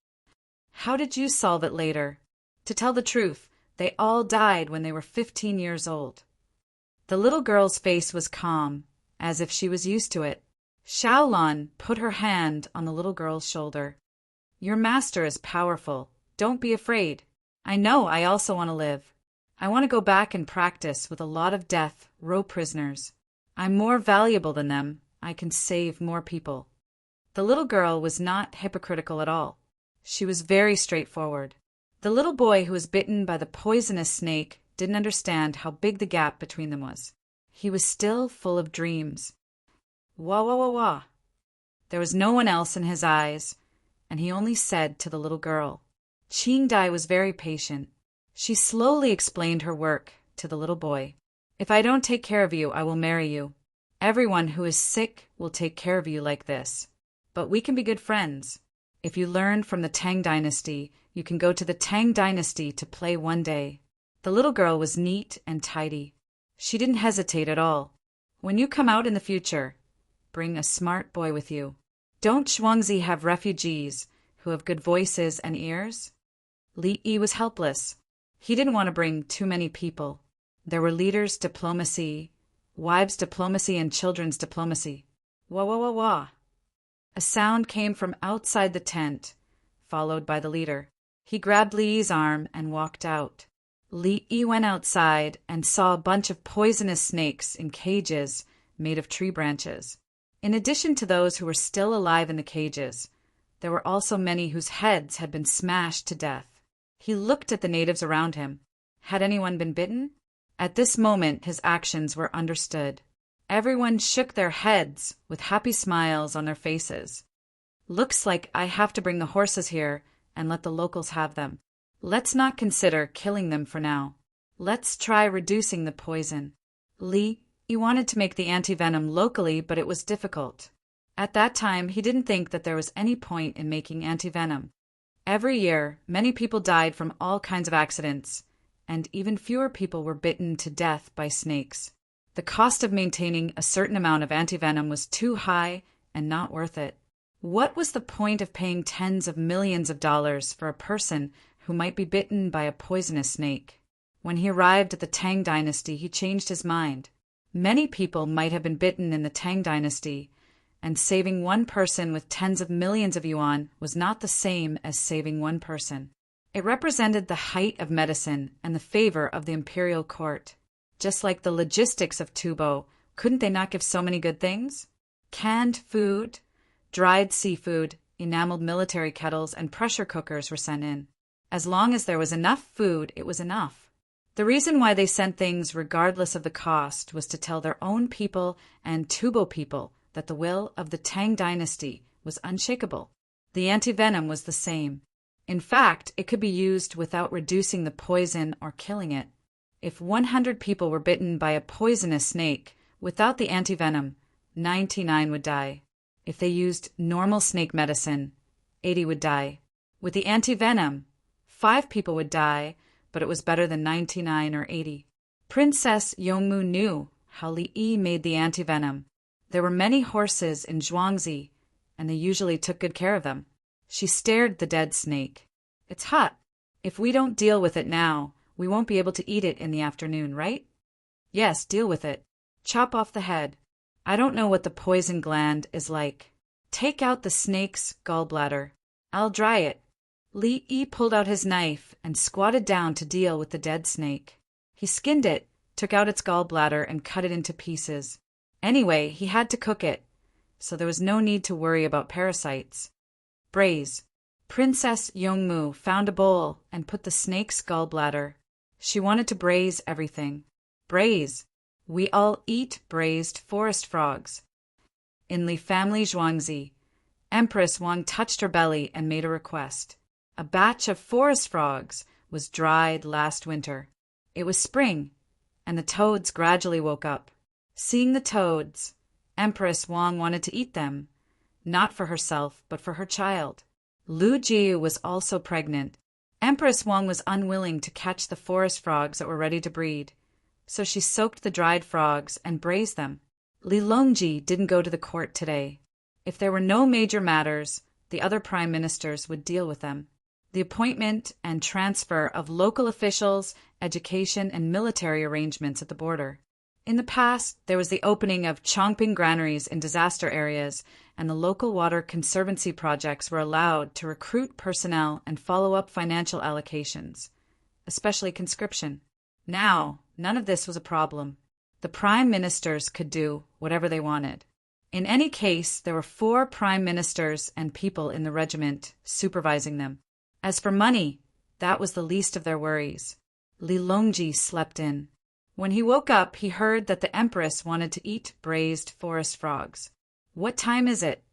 "How did you solve it later?" "To tell the truth, they all died when they were 15 years old." The little girl's face was calm, as if she was used to it. Xiaolon put her hand on the little girl's shoulder. "Your master is powerful. Don't be afraid. I know I also want to live. I want to go back and practice with a lot of death row prisoners. I'm more valuable than them. I can save more people." The little girl was not hypocritical at all. She was very straightforward. The little boy who was bitten by the poisonous snake didn't understand how big the gap between them was. He was still full of dreams. Wah wah wah wah. There was no one else in his eyes, and he only said to the little girl. Qing Dai was very patient. She slowly explained her work to the little boy. "If I don't take care of you, I will marry you. Everyone who is sick will take care of you like this. But we can be good friends. If you learn from the Tang dynasty, you can go to the Tang dynasty to play one day." The little girl was neat and tidy. She didn't hesitate at all. "When you come out in the future, bring a smart boy with you. Don't Zhuangzi have refugees who have good voices and ears?" Li Yi was helpless. He didn't want to bring too many people. There were leaders' diplomacy, wives' diplomacy, and children's diplomacy. Wah wah wah wah. A sound came from outside the tent, followed by the leader. He grabbed Li Yi's arm and walked out. Li Yi went outside and saw a bunch of poisonous snakes in cages made of tree branches. In addition to those who were still alive in the cages, there were also many whose heads had been smashed to death. He looked at the natives around him. Had anyone been bitten? At this moment, his actions were understood. Everyone shook their heads with happy smiles on their faces. "Looks like I have to bring the horses here and let the locals have them. Let's not consider killing them for now. Let's try reducing the poison." Li Yi wanted to make the antivenom locally, but it was difficult. At that time, he didn't think that there was any point in making antivenom. Every year, many people died from all kinds of accidents, and even fewer people were bitten to death by snakes. The cost of maintaining a certain amount of antivenom was too high and not worth it. What was the point of paying tens of millions of dollars for a person who might be bitten by a poisonous snake? When he arrived at the Tang dynasty, he changed his mind. Many people might have been bitten in the Tang dynasty, and saving one person with tens of millions of yuan was not the same as saving one person. It represented the height of medicine and the favor of the imperial court. Just like the logistics of Tubo, couldn't they not give so many good things? Canned food, dried seafood, enameled military kettles, and pressure cookers were sent in. As long as there was enough food, it was enough. The reason why they sent things regardless of the cost was to tell their own people and Tubo people that the will of the Tang dynasty was unshakable. The antivenom was the same. In fact, it could be used without reducing the poison or killing it. If 100 people were bitten by a poisonous snake, without the antivenom, 99 would die. If they used normal snake medicine, 80 would die. With the antivenom, 5 people would die, but it was better than 99 or 80. Princess Yongmu knew how Li Yi made the antivenom. There were many horses in Zhuangzi, and they usually took good care of them. She stared the dead snake. "It's hot. If we don't deal with it now, we won't be able to eat it in the afternoon, right?" "Yes, deal with it. Chop off the head. I don't know what the poison gland is like. Take out the snake's gallbladder. I'll dry it." Li Yi pulled out his knife and squatted down to deal with the dead snake. He skinned it, took out its gallbladder, and cut it into pieces. Anyway, he had to cook it, so there was no need to worry about parasites. Braise. Princess Yongmu found a bowl and put the snake's gallbladder. She wanted to braise everything. Braise. We all eat braised forest frogs. In the family Zhuangzi, Empress Wang touched her belly and made a request. A batch of forest frogs was dried last winter. It was spring, and the toads gradually woke up. Seeing the toads, Empress Wang wanted to eat them, not for herself, but for her child. Lu Jiu was also pregnant. Empress Wang was unwilling to catch the forest frogs that were ready to breed, so she soaked the dried frogs and braised them. Li Longji didn't go to the court today. If there were no major matters, the other prime ministers would deal with them. The appointment and transfer of local officials, education, and military arrangements at the border. In the past, there was the opening of Chongping granaries in disaster areas, and the local water conservancy projects were allowed to recruit personnel and follow up financial allocations, especially conscription. Now, none of this was a problem. The prime ministers could do whatever they wanted. In any case, there were 4 prime ministers and people in the regiment supervising them. As for money, that was the least of their worries. Li Longji slept in. When he woke up, he heard that the empress wanted to eat braised forest frogs. What time is it?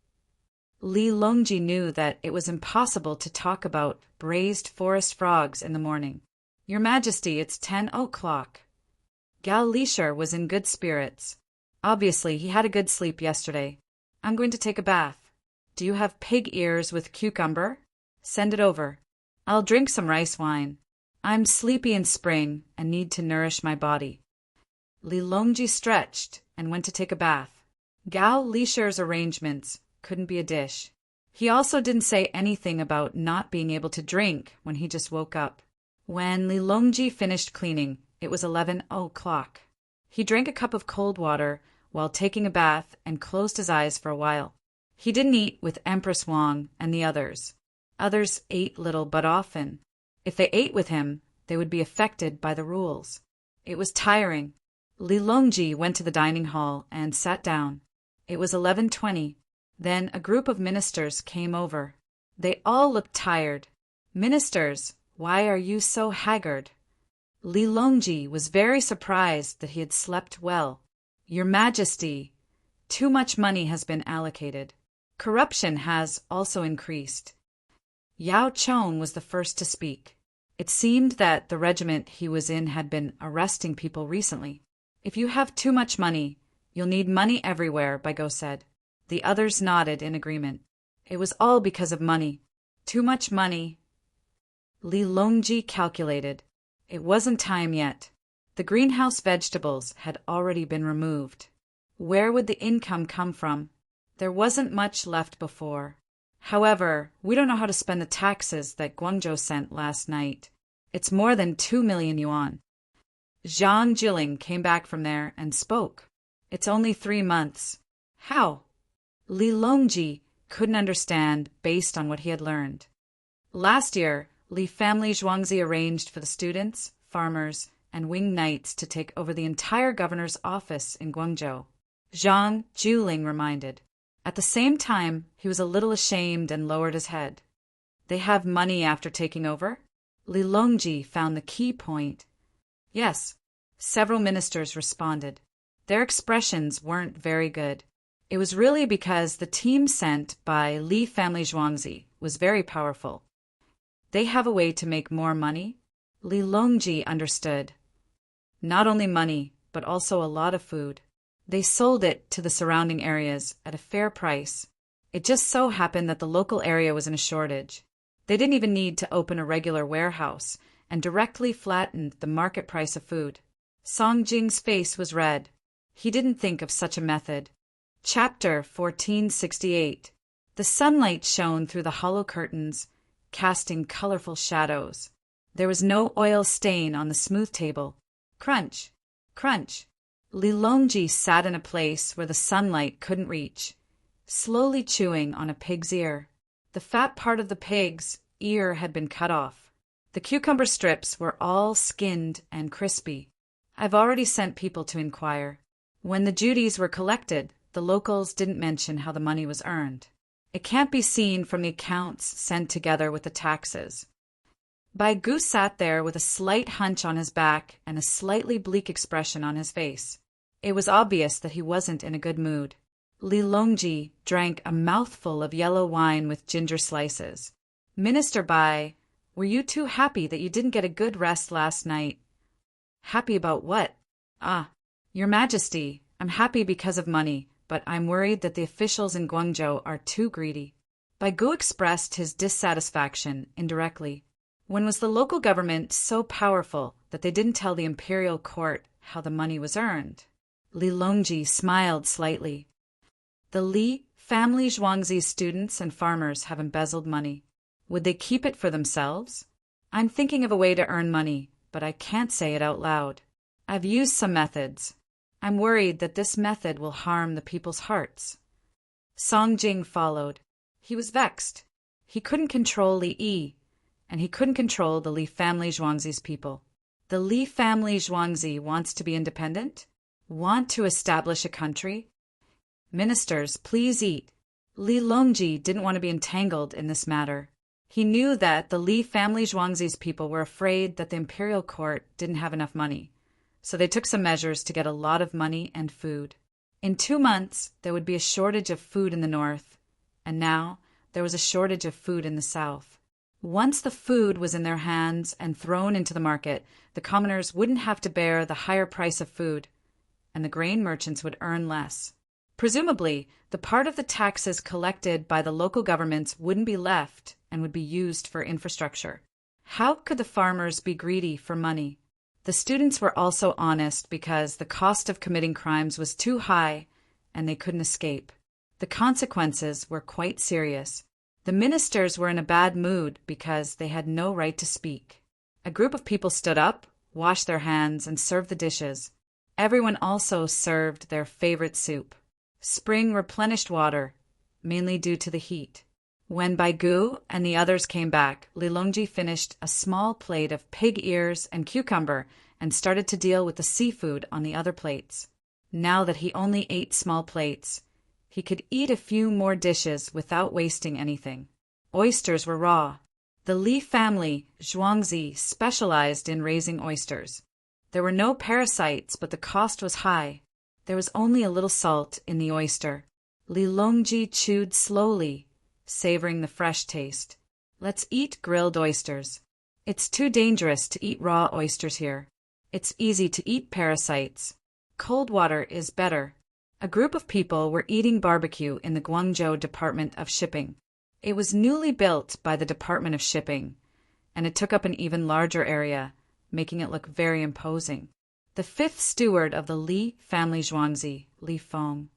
Li Longji knew that it was impossible to talk about braised forest frogs in the morning. Your Majesty, it's 10 o'clock. Gal Lisher was in good spirits. Obviously, he had a good sleep yesterday. I'm going to take a bath. Do you have pig ears with cucumber? Send it over. I'll drink some rice wine. I'm sleepy in spring and need to nourish my body. Li Longji stretched and went to take a bath. Gao Lisher's arrangements couldn't be a dish. He also didn't say anything about not being able to drink when he just woke up. When Li Longji finished cleaning, it was 11 o'clock. He drank a cup of cold water while taking a bath and closed his eyes for a while. He didn't eat with Empress Wang and the others. Others ate little but often. If they ate with him, they would be affected by the rules. It was tiring. Li Longji went to the dining hall and sat down. It was 11:20. Then a group of ministers came over. They all looked tired. Ministers, why are you so haggard? Li Longji was very surprised that he had slept well. Your Majesty, too much money has been allocated. Corruption has also increased. Yao Chong was the first to speak. It seemed that the regiment he was in had been arresting people recently. If you have too much money, you'll need money everywhere, Baigo said. The others nodded in agreement. It was all because of money. Too much money. Li Longji calculated. It wasn't time yet. The greenhouse vegetables had already been removed. Where would the income come from? There wasn't much left before. However, we don't know how to spend the taxes that Guangzhou sent last night. It's more than 2 million yuan. Zhang Jiling came back from there and spoke. It's only 3 months. How? Li Longji couldn't understand based on what he had learned. Last year, Li family Zhuangzi arranged for the students, farmers, and winged knights to take over the entire governor's office in Guangzhou. Zhang Jiling reminded. At the same time, he was a little ashamed and lowered his head. They have money after taking over? Li Longji found the key point. Yes, several ministers responded. Their expressions weren't very good. It was really because the team sent by Li family Zhuangzi was very powerful. They have a way to make more money? Li Longji understood. Not only money, but also a lot of food. They sold it to the surrounding areas at a fair price. It just so happened that the local area was in a shortage. They didn't even need to open a regular warehouse and directly flattened the market price of food. Song Jing's face was red. He didn't think of such a method. Chapter 1468. The sunlight shone through the hollow curtains, casting colorful shadows. There was no oil stain on the smooth table. Crunch, crunch. Li Longji sat in a place where the sunlight couldn't reach, slowly chewing on a pig's ear. The fat part of the pig's ear had been cut off. The cucumber strips were all skinned and crispy. I've already sent people to inquire. When the duties were collected, the locals didn't mention how the money was earned. It can't be seen from the accounts sent together with the taxes. Baigu sat there with a slight hunch on his back and a slightly bleak expression on his face. It was obvious that he wasn't in a good mood. Li Longji drank a mouthful of yellow wine with ginger slices. Minister Bai, were you too happy that you didn't get a good rest last night? Happy about what? Ah, Your Majesty, I'm happy because of money, but I'm worried that the officials in Guangzhou are too greedy. Bai Gu expressed his dissatisfaction indirectly. When was the local government so powerful that they didn't tell the imperial court how the money was earned? Li Longji smiled slightly. The Li family Zhuangzi students and farmers have embezzled money. Would they keep it for themselves? I'm thinking of a way to earn money, but I can't say it out loud. I've used some methods. I'm worried that this method will harm the people's hearts. Song Jing followed. He was vexed. He couldn't control Li Yi, and he couldn't control the Li family Zhuangzi's people. The Li family Zhuangzi wants to be independent? Want to establish a country? Ministers, please eat. Li Longji didn't want to be entangled in this matter. He knew that the Li family Zhuangzi's people were afraid that the imperial court didn't have enough money, so they took some measures to get a lot of money and food. In 2 months, there would be a shortage of food in the north, and now there was a shortage of food in the south. Once the food was in their hands and thrown into the market, the commoners wouldn't have to bear the higher price of food, and the grain merchants would earn less. Presumably, the part of the taxes collected by the local governments wouldn't be left and would be used for infrastructure. How could the farmers be greedy for money? The students were also honest because the cost of committing crimes was too high and they couldn't escape. The consequences were quite serious. The ministers were in a bad mood because they had no right to speak. A group of people stood up, washed their hands, and served the dishes. Everyone also served their favorite soup. Spring replenished water, mainly due to the heat. When Bai Gu and the others came back, Li Longji finished a small plate of pig ears and cucumber and started to deal with the seafood on the other plates. Now that he only ate small plates, he could eat a few more dishes without wasting anything. Oysters were raw. The Li family, Zhuangzi, specialized in raising oysters. There were no parasites, but the cost was high. There was only a little salt in the oyster. Li Longji chewed slowly, savoring the fresh taste. Let's eat grilled oysters. It's too dangerous to eat raw oysters here. It's easy to eat parasites. Cold water is better. A group of people were eating barbecue in the Guangzhou Department of Shipping. It was newly built by the Department of Shipping, and it took up an even larger area, making it look very imposing. The fifth steward of the Li family Zhuangzi, Li Feng,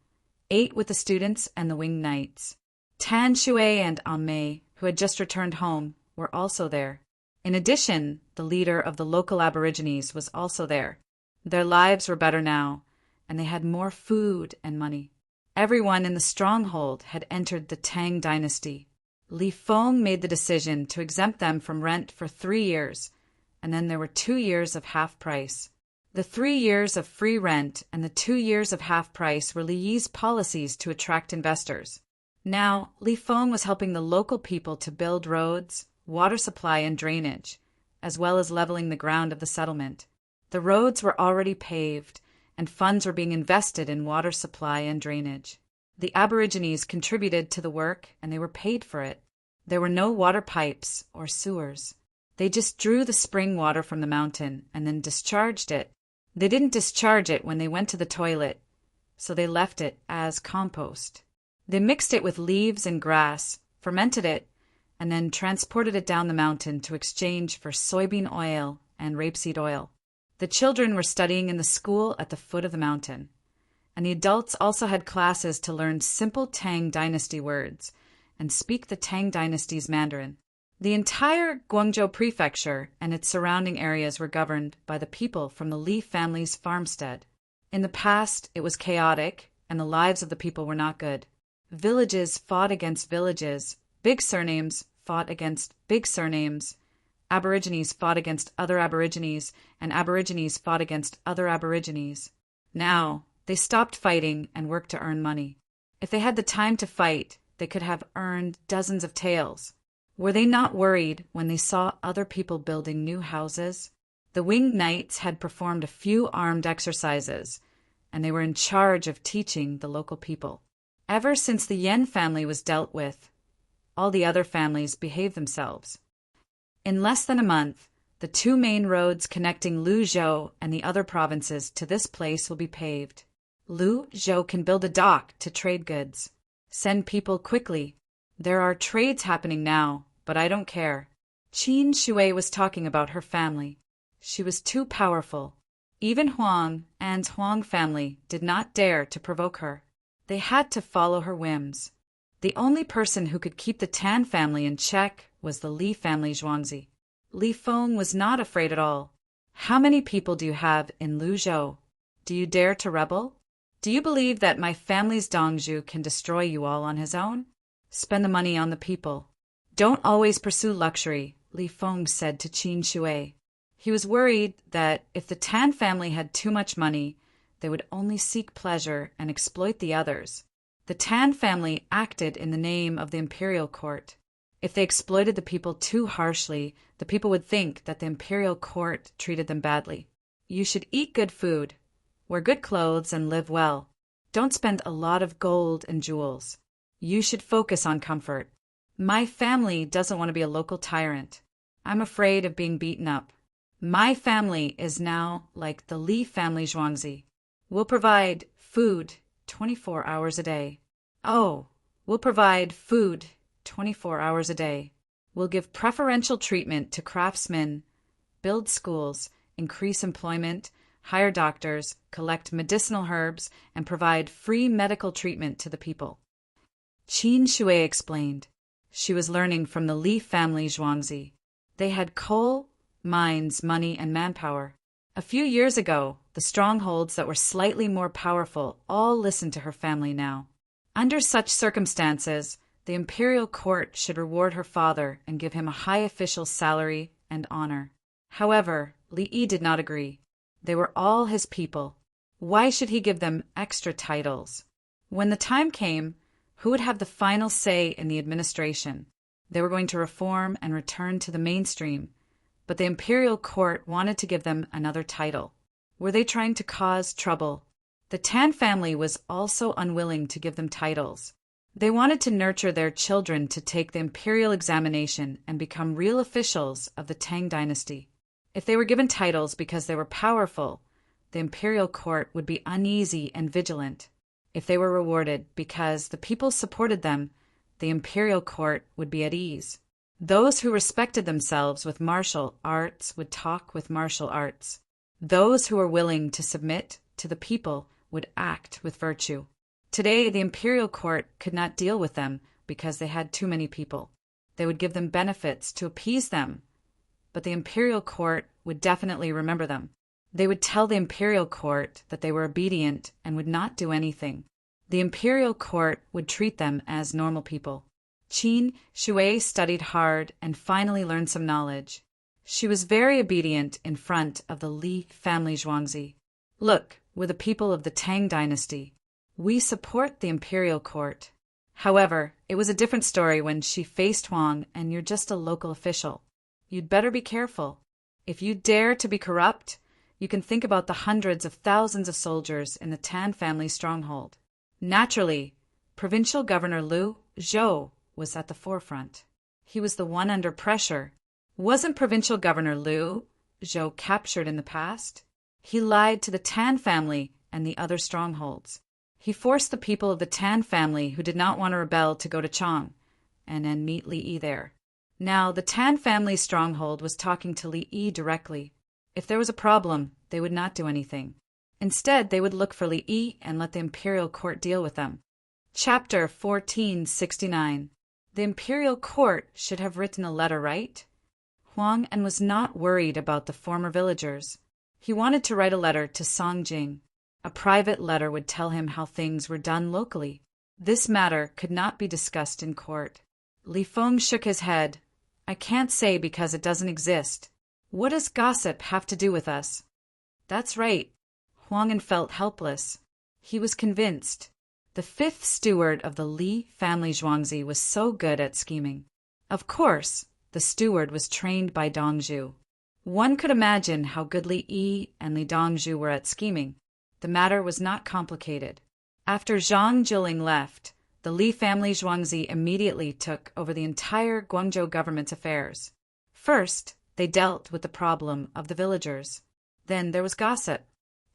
ate with the students and the winged knights. Tan Shui and Mei, who had just returned home, were also there. In addition, the leader of the local aborigines was also there. Their lives were better now, and they had more food and money. Everyone in the stronghold had entered the Tang dynasty. Li Feng made the decision to exempt them from rent for 3 years, and then there were 2 years of half price. The 3 years of free rent and the 2 years of half price were Li Yi's policies to attract investors. Now, Li Feng was helping the local people to build roads, water supply and drainage, as well as leveling the ground of the settlement. The roads were already paved, and funds were being invested in water supply and drainage. The Aborigines contributed to the work, and they were paid for it. There were no water pipes or sewers. They just drew the spring water from the mountain and then discharged it. They didn't discharge it when they went to the toilet, so they left it as compost. They mixed it with leaves and grass, fermented it, and then transported it down the mountain to exchange for soybean oil and rapeseed oil. The children were studying in the school at the foot of the mountain, and the adults also had classes to learn simple Tang dynasty words and speak the Tang dynasty's Mandarin. The entire Guangzhou prefecture and its surrounding areas were governed by the people from the Li family's farmstead. In the past, it was chaotic, and the lives of the people were not good. Villages fought against villages, big surnames fought against big surnames, Aborigines fought against other Aborigines, and Aborigines fought against other Aborigines. Now, they stopped fighting and worked to earn money. If they had the time to fight, they could have earned dozens of taels. Were they not worried when they saw other people building new houses? The winged knights had performed a few armed exercises, and they were in charge of teaching the local people. Ever since the Yan family was dealt with, all the other families behaved themselves. In less than a month, the 2 main roads connecting Luzhou and the other provinces to this place will be paved. Lu Zhou can build a dock to trade goods. Send people quickly. There are trades happening now, but I don't care. Qin Shui was talking about her family. She was too powerful. Even Huang and Huang family did not dare to provoke her. They had to follow her whims. The only person who could keep the Tan family in check was the Li family Zhuangzi. Li Feng was not afraid at all. How many people do you have in Luzhou? Do you dare to rebel? Do you believe that my family's Dongzhu can destroy you all on his own? Spend the money on the people. Don't always pursue luxury, Li Feng said to Qin Shui. He was worried that if the Tan family had too much money, they would only seek pleasure and exploit the others. The Tan family acted in the name of the imperial court. If they exploited the people too harshly, the people would think that the imperial court treated them badly. You should eat good food, wear good clothes, and live well. Don't spend a lot of gold and jewels. You should focus on comfort. My family doesn't want to be a local tyrant. I'm afraid of being beaten up. My family is now like the Li family Zhuangzi. We'll provide food 24 hours a day. Oh, we'll provide food 24 hours a day. We'll give preferential treatment to craftsmen, build schools, increase employment, hire doctors, collect medicinal herbs, and provide free medical treatment to the people. Qin Shui explained. She was learning from the Li family Zhuangzi. They had coal, mines, money, and manpower. A few years ago, the strongholds that were slightly more powerful all listened to her family now. Under such circumstances, the imperial court should reward her father and give him a high official salary and honor. However, Li Yi did not agree. They were all his people. Why should he give them extra titles? When the time came, who would have the final say in the administration? They were going to reform and return to the mainstream, but the imperial court wanted to give them another title. Were they trying to cause trouble? The Tan family was also unwilling to give them titles. They wanted to nurture their children to take the imperial examination and become real officials of the Tang dynasty. If they were given titles because they were powerful, the imperial court would be uneasy and vigilant. If they were rewarded because the people supported them, the imperial court would be at ease. Those who respected themselves with martial arts would talk with martial arts. Those who were willing to submit to the people would act with virtue. Today, the imperial court could not deal with them because they had too many people. They would give them benefits to appease them, but the imperial court would definitely remember them. They would tell the imperial court that they were obedient and would not do anything. The imperial court would treat them as normal people. Qin Shui studied hard and finally learned some knowledge. She was very obedient in front of the Li family Zhuangzi. Look, we're the people of the Tang dynasty. We support the imperial court. However, it was a different story when she faced Huang and you're just a local official. You'd better be careful. If you dare to be corrupt, you can think about the hundreds of thousands of soldiers in the Tan family stronghold. Naturally, Provincial Governor Lu Zhou was at the forefront. He was the one under pressure. Wasn't Provincial Governor Lu Zhou captured in the past? He lied to the Tan family and the other strongholds. He forced the people of the Tan family who did not want to rebel to go to Chang, and then meet Li Yi there. Now, the Tan family stronghold was talking to Li Yi directly. If there was a problem, they would not do anything. Instead, they would look for Li Yi and let the imperial court deal with them. Chapter 1469. The imperial court should have written a letter, right? Huang and was not worried about the former villagers. He wanted to write a letter to Songjing. A private letter would tell him how things were done locally. This matter could not be discussed in court. Li Feng shook his head. I can't say because it doesn't exist. What does gossip have to do with us? That's right. Huang felt helpless. He was convinced. The fifth steward of the Li family Zhuangzi was so good at scheming. Of course, the steward was trained by Dongzhu. One could imagine how good Li Yi and Li Dongzhu were at scheming. The matter was not complicated. After Zhang Jiling left, the Li family Zhuangzi immediately took over the entire Guangzhou government's affairs. First, they dealt with the problem of the villagers. Then there was gossip.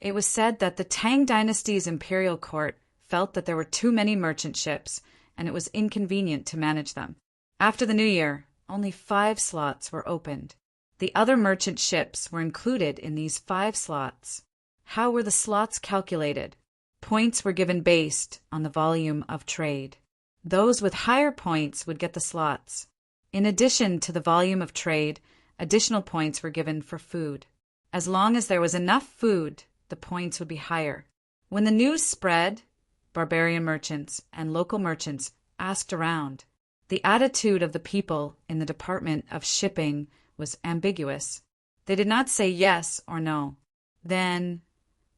It was said that the Tang dynasty's imperial court felt that there were too many merchant ships, and it was inconvenient to manage them. After the new year, only 5 slots were opened. The other merchant ships were included in these 5 slots. How were the slots calculated? Points were given based on the volume of trade. Those with higher points would get the slots. In addition to the volume of trade, additional points were given for food. As long as there was enough food, the points would be higher. When the news spread, barbarian merchants and local merchants asked around. The attitude of the people in the Department of Shipping was ambiguous. They did not say yes or no. Then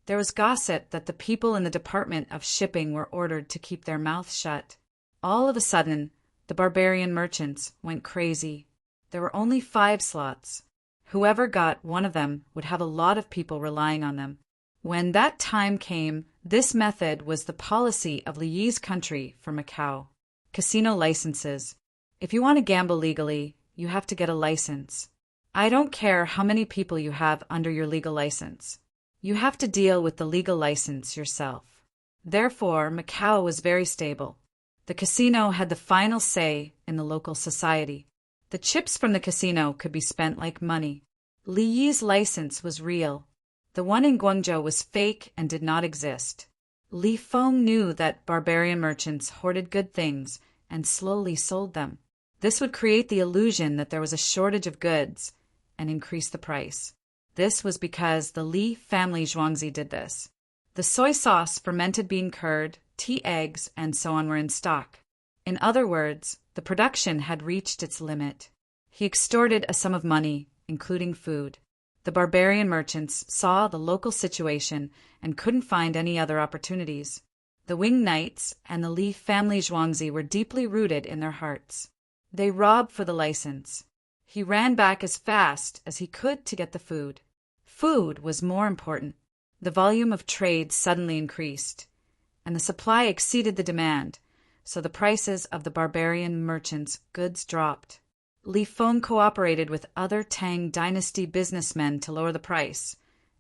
there was gossip that the people in the Department of Shipping were ordered to keep their mouths shut. All of a sudden, the barbarian merchants went crazy. There were only 5 slots. Whoever got one of them would have a lot of people relying on them. When that time came, this method was the policy of Liyi's country for Macau. Casino licenses. If you want to gamble legally, you have to get a license. I don't care how many people you have under your legal license. You have to deal with the legal license yourself. Therefore, Macau was very stable. The casino had the final say in the local society. The chips from the casino could be spent like money. Liyi's license was real. The one in Guangzhou was fake and did not exist. Li Feng knew that barbarian merchants hoarded good things and slowly sold them. This would create the illusion that there was a shortage of goods and increase the price. This was because the Li family Zhuangzi did this. The soy sauce, fermented bean curd, tea eggs, and so on were in stock. In other words, the production had reached its limit. He extorted a sum of money, including food. The barbarian merchants saw the local situation and couldn't find any other opportunities. The Wing Knights and the Li family Zhuangzi were deeply rooted in their hearts. They robbed for the license. He ran back as fast as he could to get the food. Food was more important. The volume of trade suddenly increased, and the supply exceeded the demand, so the prices of the barbarian merchants' goods dropped. Li Feng cooperated with other Tang dynasty businessmen to lower the price,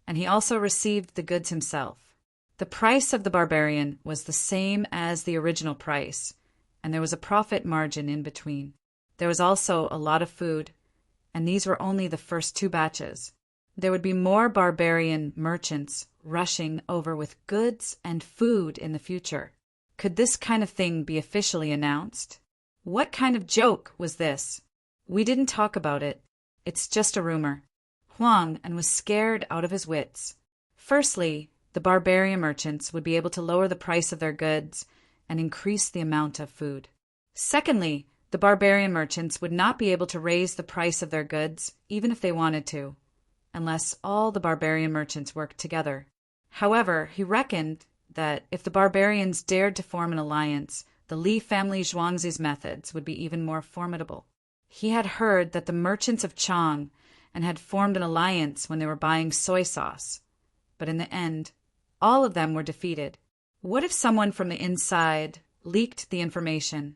and he also received the goods himself. The price of the barbarian was the same as the original price, and there was a profit margin in between. There was also a lot of food, and these were only the first 2 batches. There would be more barbarian merchants rushing over with goods and food in the future. Could this kind of thing be officially announced? What kind of joke was this? We didn't talk about it. It's just a rumor. Huang and was scared out of his wits. Firstly, the barbarian merchants would be able to lower the price of their goods and increase the amount of food. Secondly, the barbarian merchants would not be able to raise the price of their goods even if they wanted to, unless all the barbarian merchants worked together. However, he reckoned that if the barbarians dared to form an alliance, the Li family Zhuangzi's methods would be even more formidable. He had heard that the merchants of Chang and had formed an alliance when they were buying soy sauce, but in the end, all of them were defeated. What if someone from the inside leaked the information?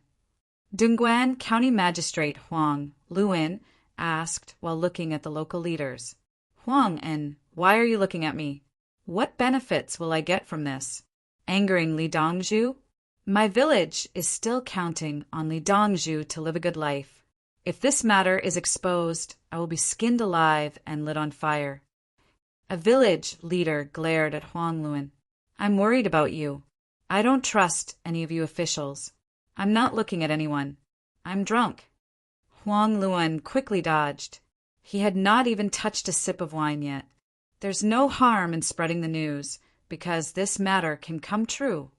Dongguan County Magistrate Huang Luin asked while looking at the local leaders. Huang, why are you looking at me? What benefits will I get from this? Angering Li Dongzhu? My village is still counting on Li Dongzhu to live a good life. If this matter is exposed, I will be skinned alive and lit on fire. A village leader glared at Huang Luin. I'm worried about you. I don't trust any of you officials. I'm not looking at anyone. I'm drunk. Huang Luin quickly dodged. He had not even touched a sip of wine yet. There's no harm in spreading the news, because this matter can come true.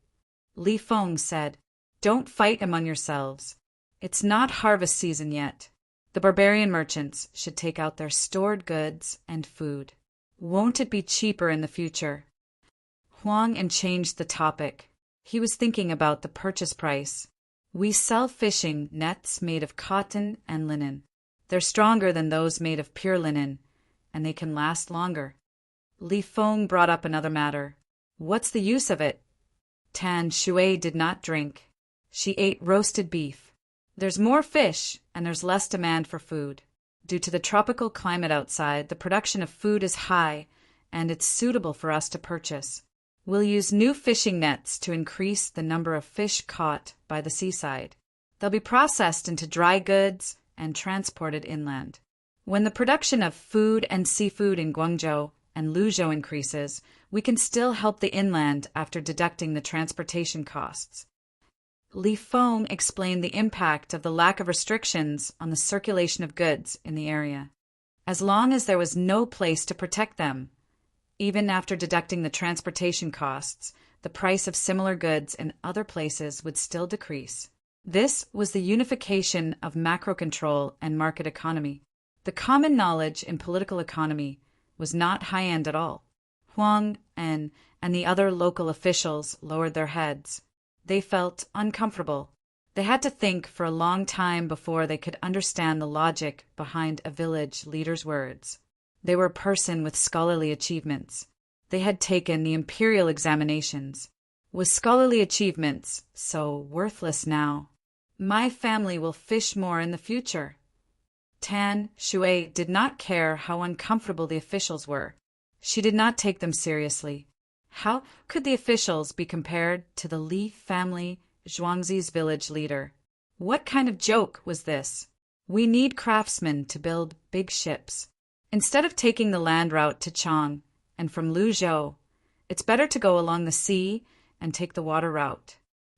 Li Feng said, Don't fight among yourselves. It's not harvest season yet. The barbarian merchants should take out their stored goods and food. Won't it be cheaper in the future? Huang changed the topic. He was thinking about the purchase price. We sell fishing nets made of cotton and linen. They're stronger than those made of pure linen, and they can last longer. Li Feng brought up another matter. What's the use of it? Tan Shui did not drink. She ate roasted beef. There's more fish, and there's less demand for food. Due to the tropical climate outside, the production of food is high, and it's suitable for us to purchase. We'll use new fishing nets to increase the number of fish caught by the seaside. They'll be processed into dry goods and transported inland. When the production of food and seafood in Guangzhou and Luzhou increases, we can still help the inland after deducting the transportation costs. Li Feng explained the impact of the lack of restrictions on the circulation of goods in the area. As long as there was no place to protect them, even after deducting the transportation costs, the price of similar goods in other places would still decrease. This was the unification of macro control and market economy. The common knowledge in political economy was not high-end at all. Huang and the other local officials lowered their heads. They felt uncomfortable. They had to think for a long time before they could understand the logic behind a village leader's words. They were a person with scholarly achievements. They had taken the imperial examinations. Was scholarly achievements so worthless now? My family will fish more in the future. Tan Shui did not care how uncomfortable the officials were. She did not take them seriously. How could the officials be compared to the Li family, Zhuangzi's village leader? What kind of joke was this? We need craftsmen to build big ships. Instead of taking the land route to Chang and from Luzhou, it's better to go along the sea and take the water route.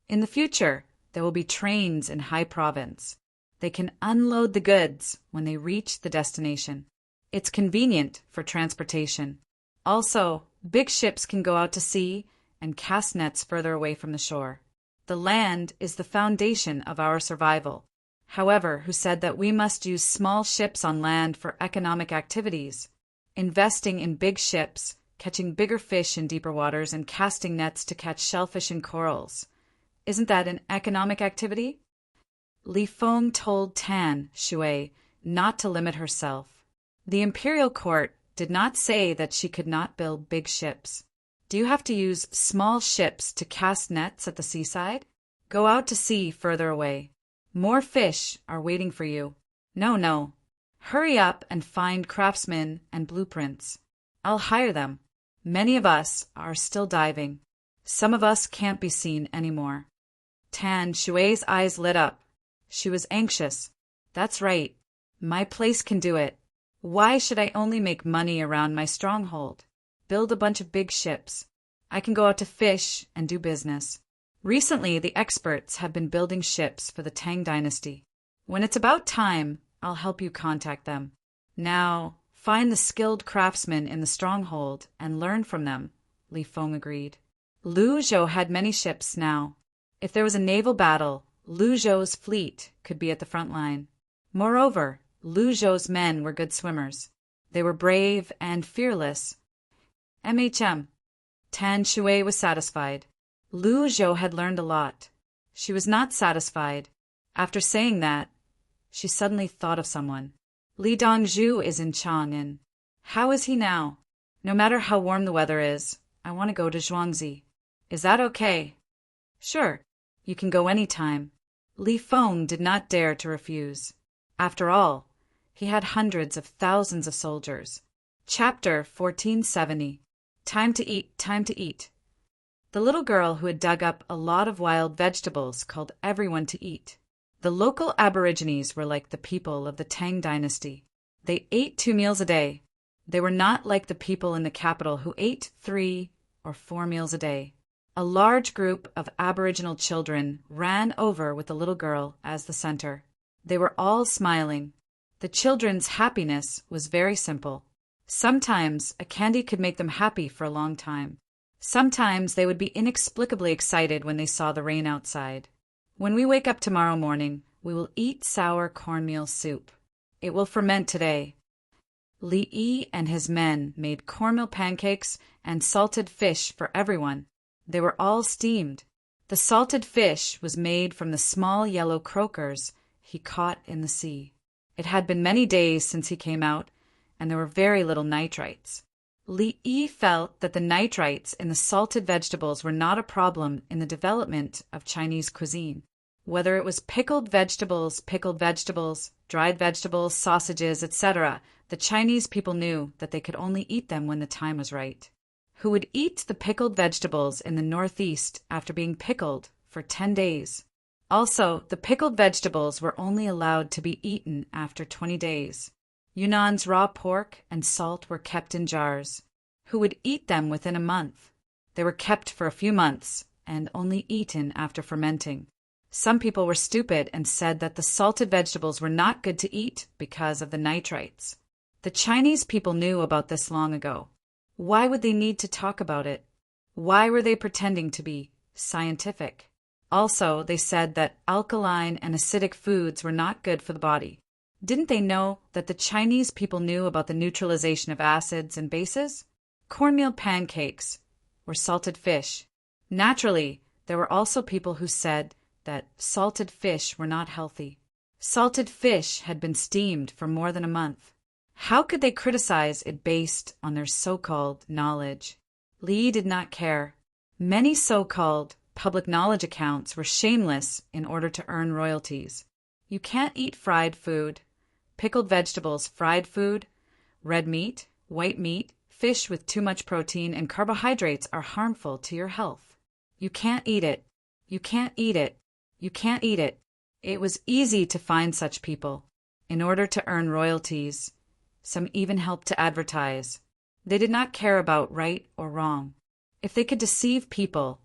In the future, there will be trains in High Province. They can unload the goods when they reach the destination. It's convenient for transportation. Also, big ships can go out to sea and cast nets further away from the shore. The land is the foundation of our survival. However, who said that we must use small ships on land for economic activities? Investing in big ships, catching bigger fish in deeper waters, and casting nets to catch shellfish and corals. Isn't that an economic activity? Li Feng told Tan Shui not to limit herself. The imperial court did not say that she could not build big ships. Do you have to use small ships to cast nets at the seaside? Go out to sea further away. More fish are waiting for you. No. Hurry up and find craftsmen and blueprints. I'll hire them. Many of us are still diving. Some of us can't be seen anymore. Tan Shui's eyes lit up. She was anxious. That's right. My place can do it. Why should I only make money around my stronghold? Build a bunch of big ships. I can go out to fish and do business. Recently, the experts have been building ships for the Tang dynasty. When it's about time, I'll help you contact them. Now, find the skilled craftsmen in the stronghold and learn from them, Li Feng agreed. Luzhou had many ships now. If there was a naval battle, Luzhou's fleet could be at the front line. Moreover, Luzhou's men were good swimmers. They were brave and fearless. Tan Shui was satisfied. Luzhou had learned a lot. She was not satisfied. After saying that, she suddenly thought of someone. Li Dongzhu is in Chang'an. How is he now? No matter how warm the weather is, I want to go to Zhuangzi. Is that okay? Sure, you can go any time. Li Feng did not dare to refuse. After all, he had hundreds of thousands of soldiers. Chapter 1470. Time to eat, time to eat. The little girl who had dug up a lot of wild vegetables called everyone to eat. The local aborigines were like the people of the Tang dynasty. They ate 2 meals a day. They were not like the people in the capital who ate 3 or 4 meals a day. A large group of Aboriginal children ran over with the little girl as the center. They were all smiling. The children's happiness was very simple. Sometimes a candy could make them happy for a long time. Sometimes they would be inexplicably excited when they saw the rain outside. When we wake up tomorrow morning, we will eat sour cornmeal soup. It will ferment today. Li Yi and his men made cornmeal pancakes and salted fish for everyone. They were all steamed. The salted fish was made from the small yellow croakers he caught in the sea. It had been many days since he came out, and there were very little nitrites. Li Yi felt that the nitrites in the salted vegetables were not a problem in the development of Chinese cuisine. Whether it was pickled vegetables, dried vegetables, sausages, etc., the Chinese people knew that they could only eat them when the time was right. Who would eat the pickled vegetables in the Northeast after being pickled for 10 days? Also, the pickled vegetables were only allowed to be eaten after 20 days. Yunnan's raw pork and salt were kept in jars. Who would eat them within a month? They were kept for a few months and only eaten after fermenting. Some people were stupid and said that the salted vegetables were not good to eat because of the nitrites. The Chinese people knew about this long ago. Why would they need to talk about it? Why were they pretending to be scientific? Also, they said that alkaline and acidic foods were not good for the body. Didn't they know that the Chinese people knew about the neutralization of acids and bases? Cornmeal pancakes were salted fish. Naturally, there were also people who said that salted fish were not healthy. Salted fish had been steamed for more than a month. How could they criticize it based on their so-called knowledge? Li did not care. Many so-called public knowledge accounts were shameless in order to earn royalties. You can't eat fried food, pickled vegetables, fried food, red meat, white meat, fish with too much protein and carbohydrates are harmful to your health. You can't eat it. You can't eat it. You can't eat it. It was easy to find such people. In order to earn royalties, some even helped to advertise. They did not care about right or wrong. If they could deceive people,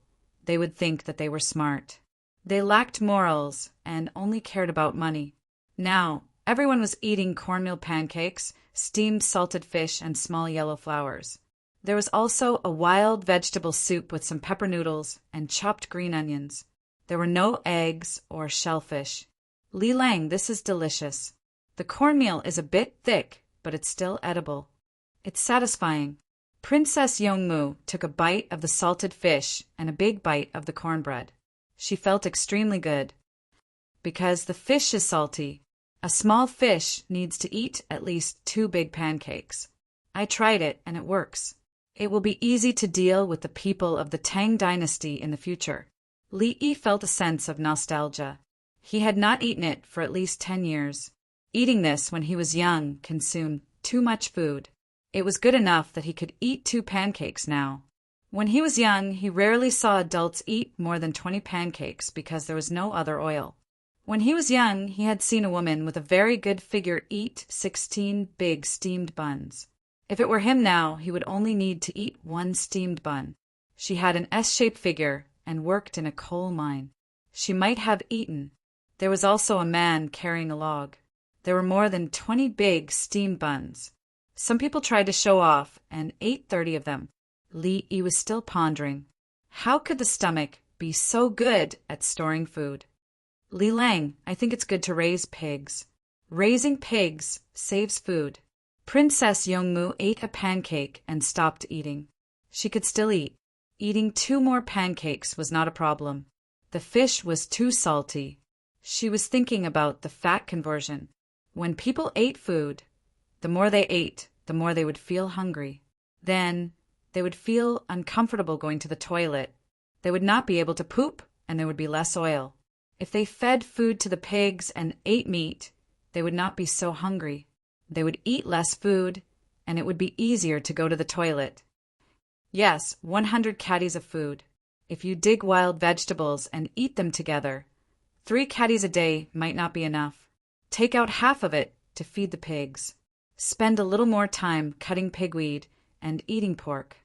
they would think that they were smart. They lacked morals and only cared about money. Now, everyone was eating cornmeal pancakes, steamed salted fish, and small yellow flowers. There was also a wild vegetable soup with some pepper noodles and chopped green onions. There were no eggs or shellfish. Li Lang, this is delicious. The cornmeal is a bit thick, but it's still edible. It's satisfying. Princess Yongmu took a bite of the salted fish and a big bite of the cornbread. She felt extremely good. Because the fish is salty, a small fish needs to eat at least 2 big pancakes. I tried it and it works. It will be easy to deal with the people of the Tang dynasty in the future. Li Yi felt a sense of nostalgia. He had not eaten it for at least 10 years. Eating this when he was young consumed too much food. It was good enough that he could eat 2 pancakes now. When he was young, he rarely saw adults eat more than 20 pancakes because there was no other oil. When he was young, he had seen a woman with a very good figure eat 16 big steamed buns. If it were him now, he would only need to eat 1 steamed bun. She had an S-shaped figure and worked in a coal mine. She might have eaten. There was also a man carrying a log. There were more than 20 big steamed buns. Some people tried to show off and ate 30 of them. Li Yi was still pondering. How could the stomach be so good at storing food? Li Lang, I think it's good to raise pigs. Raising pigs saves food. Princess Yongmu ate a pancake and stopped eating. She could still eat. Eating 2 more pancakes was not a problem. The fish was too salty. She was thinking about the fat conversion. When people ate food, the more they ate, the more they would feel hungry. Then they would feel uncomfortable going to the toilet. They would not be able to poop, and there would be less oil. If they fed food to the pigs and ate meat, they would not be so hungry. They would eat less food, and it would be easier to go to the toilet. Yes, 100 caddies of food. If you dig wild vegetables and eat them together, 3 caddies a day might not be enough. Take out half of it to feed the pigs. Spend a little more time cutting pigweed and eating pork.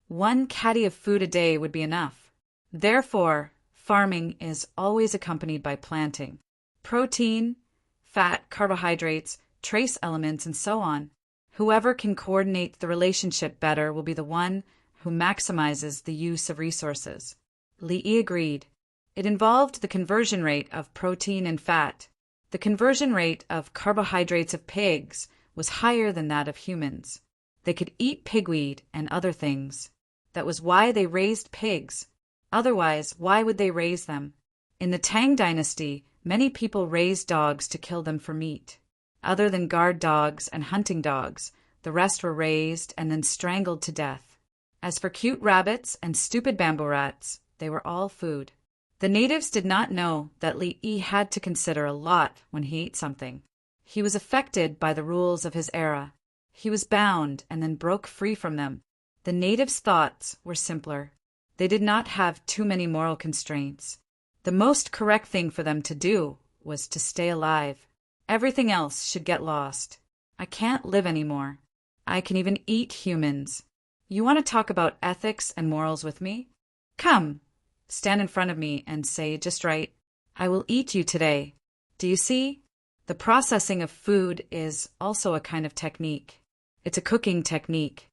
1 caddy of food a day would be enough. Therefore, farming is always accompanied by planting. Protein, fat, carbohydrates, trace elements, and so on. Whoever can coordinate the relationship better will be the one who maximizes the use of resources. Li Yi agreed. It involved the conversion rate of protein and fat. The conversion rate of carbohydrates of pigs was higher than that of humans. They could eat pigweed and other things. That was why they raised pigs. Otherwise, why would they raise them? In the Tang dynasty, many people raised dogs to kill them for meat. Other than guard dogs and hunting dogs, the rest were raised and then strangled to death. As for cute rabbits and stupid bamboo rats, they were all food. The natives did not know that Li Yi had to consider a lot when he ate something. He was affected by the rules of his era. He was bound and then broke free from them. The natives' thoughts were simpler. They did not have too many moral constraints. The most correct thing for them to do was to stay alive. Everything else should get lost. I can't live anymore. I can even eat humans. You want to talk about ethics and morals with me? Come, stand in front of me and say just right, I will eat you today. Do you see? The processing of food is also a kind of technique. It's a cooking technique.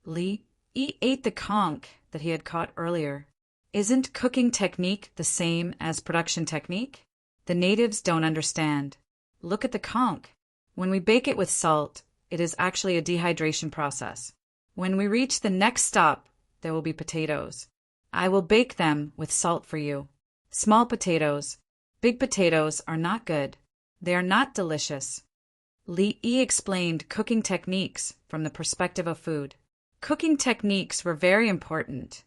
Li Yi ate the conch that he had caught earlier. Isn't cooking technique the same as production technique? The natives don't understand. Look at the conch. When we bake it with salt, it is actually a dehydration process. When we reach the next stop, there will be potatoes. I will bake them with salt for you. Small potatoes. Big potatoes are not good. They are not delicious. Li Yi explained cooking techniques from the perspective of food. Cooking techniques were very important,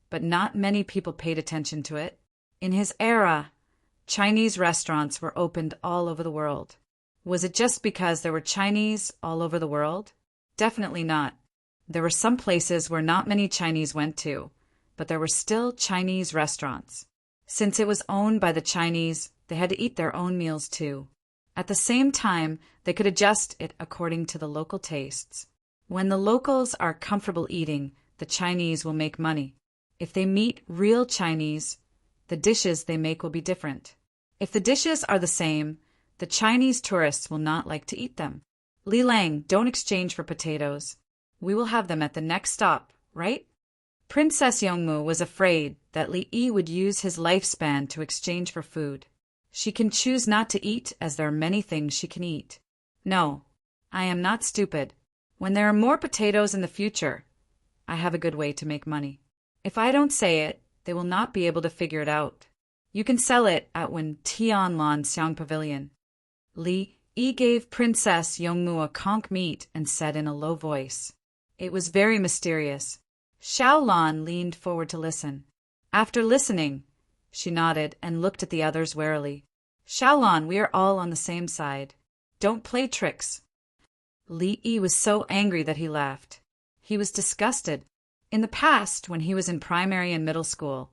but not many people paid attention to it. In his era, Chinese restaurants were opened all over the world. Was it just because there were Chinese all over the world? Definitely not. There were some places where not many Chinese went to, but there were still Chinese restaurants. Since it was owned by the Chinese, they had to eat their own meals too. At the same time, they could adjust it according to the local tastes. When the locals are comfortable eating, the Chinese will make money. If they meet real Chinese, the dishes they make will be different. If the dishes are the same, the Chinese tourists will not like to eat them. Li Lang, don't exchange for potatoes. We will have them at the next stop, right? Princess Yongmu was afraid that Li Yi would use his lifespan to exchange for food. She can choose not to eat as there are many things she can eat. No, I am not stupid. When there are more potatoes in the future, I have a good way to make money. If I don't say it, they will not be able to figure it out. You can sell it at Wen Tianlan Xiang Pavilion. Li Yi gave Princess Yongmu a conch meat and said in a low voice. It was very mysterious. Xiaolan leaned forward to listen. After listening, she nodded and looked at the others warily. Xiaolan, we are all on the same side. Don't play tricks. Li Yi was so angry that he laughed. He was disgusted. In the past, when he was in primary and middle school,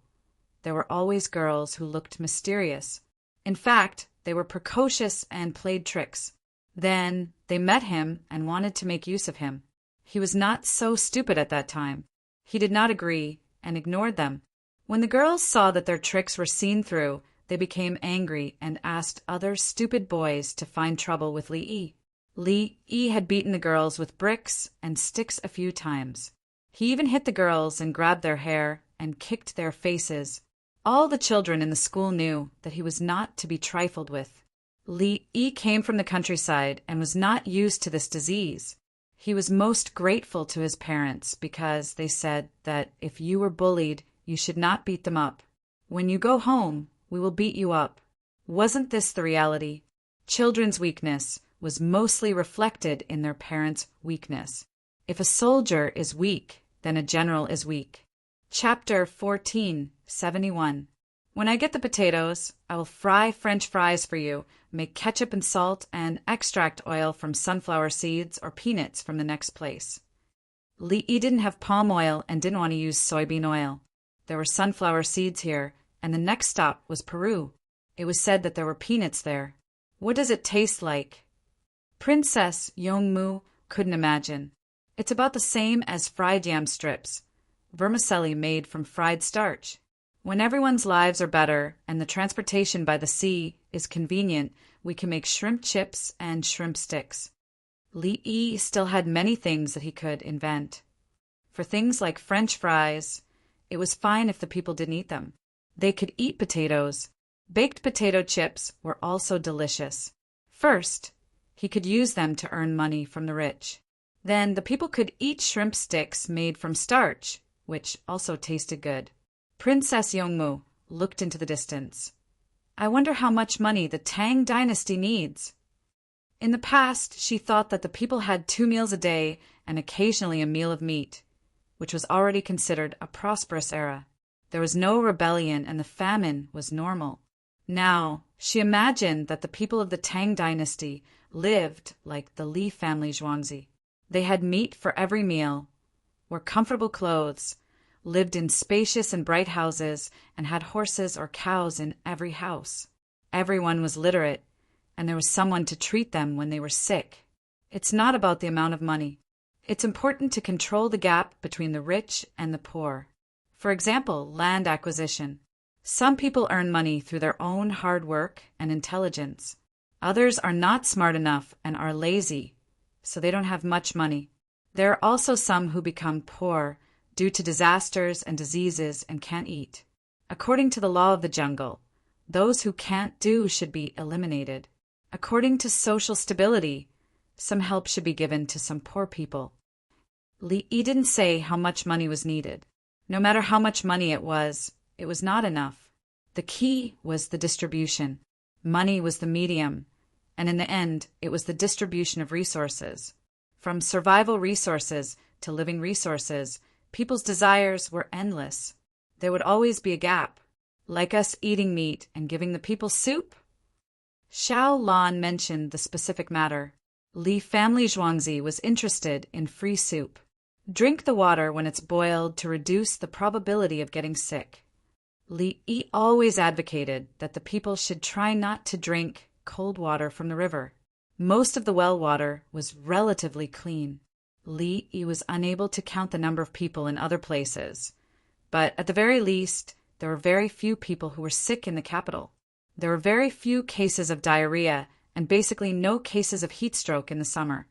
there were always girls who looked mysterious. In fact, they were precocious and played tricks. Then they met him and wanted to make use of him. He was not so stupid at that time. He did not agree and ignored them. When the girls saw that their tricks were seen through, they became angry and asked other stupid boys to find trouble with Li Yi. Li Yi had beaten the girls with bricks and sticks a few times. He even hit the girls and grabbed their hair and kicked their faces. All the children in the school knew that he was not to be trifled with. Li Yi came from the countryside and was not used to this disease. He was most grateful to his parents because they said that if you were bullied, you should not beat them up. When you go home, we will beat you up. Wasn't this the reality? Children's weakness was mostly reflected in their parents' weakness. If a soldier is weak, then a general is weak. Chapter 14:71. When I get the potatoes, I will fry French fries for you, make ketchup and salt, and extract oil from sunflower seeds or peanuts from the next place. Li Yi didn't have palm oil and didn't want to use soybean oil. There were sunflower seeds here, and the next stop was Peru. It was said that there were peanuts there. What does it taste like? Princess Yongmu couldn't imagine. It's about the same as fried yam strips, vermicelli made from fried starch. When everyone's lives are better and the transportation by the sea is convenient, we can make shrimp chips and shrimp sticks. Li Yi still had many things that he could invent. For things like French fries, it was fine if the people didn't eat them. They could eat potatoes. Baked potato chips were also delicious. First, he could use them to earn money from the rich. Then the people could eat shrimp sticks made from starch, which also tasted good. Princess Yongmu looked into the distance. I wonder how much money the Tang dynasty needs. In the past, she thought that the people had 2 meals a day and occasionally a meal of meat, which was already considered a prosperous era. There was no rebellion and the famine was normal. Now, she imagined that the people of the Tang dynasty lived like the Li family Zhuangzi. They had meat for every meal, wore comfortable clothes, lived in spacious and bright houses, and had horses or cows in every house. Everyone was literate, and there was someone to treat them when they were sick. It's not about the amount of money. It's important to control the gap between the rich and the poor. For example, land acquisition. Some people earn money through their own hard work and intelligence. Others are not smart enough and are lazy, so they don't have much money. There are also some who become poor due to disasters and diseases and can't eat. According to the law of the jungle, those who can't do should be eliminated. According to social stability, some help should be given to some poor people. Li didn't say how much money was needed. No matter how much money it was not enough. The key was the distribution. Money was the medium, and in the end, it was the distribution of resources. From survival resources to living resources, people's desires were endless. There would always be a gap. Like us eating meat and giving the people soup? Xiao Lan mentioned the specific matter. Li family Zhuangzi was interested in free soup. Drink the water when it's boiled to reduce the probability of getting sick. Li always advocated that the people should try not to drink cold water from the river. Most of the well water was relatively clean. Li was unable to count the number of people in other places, but at the very least, there were very few people who were sick in the capital. There were very few cases of diarrhea and basically no cases of heat stroke in the summer.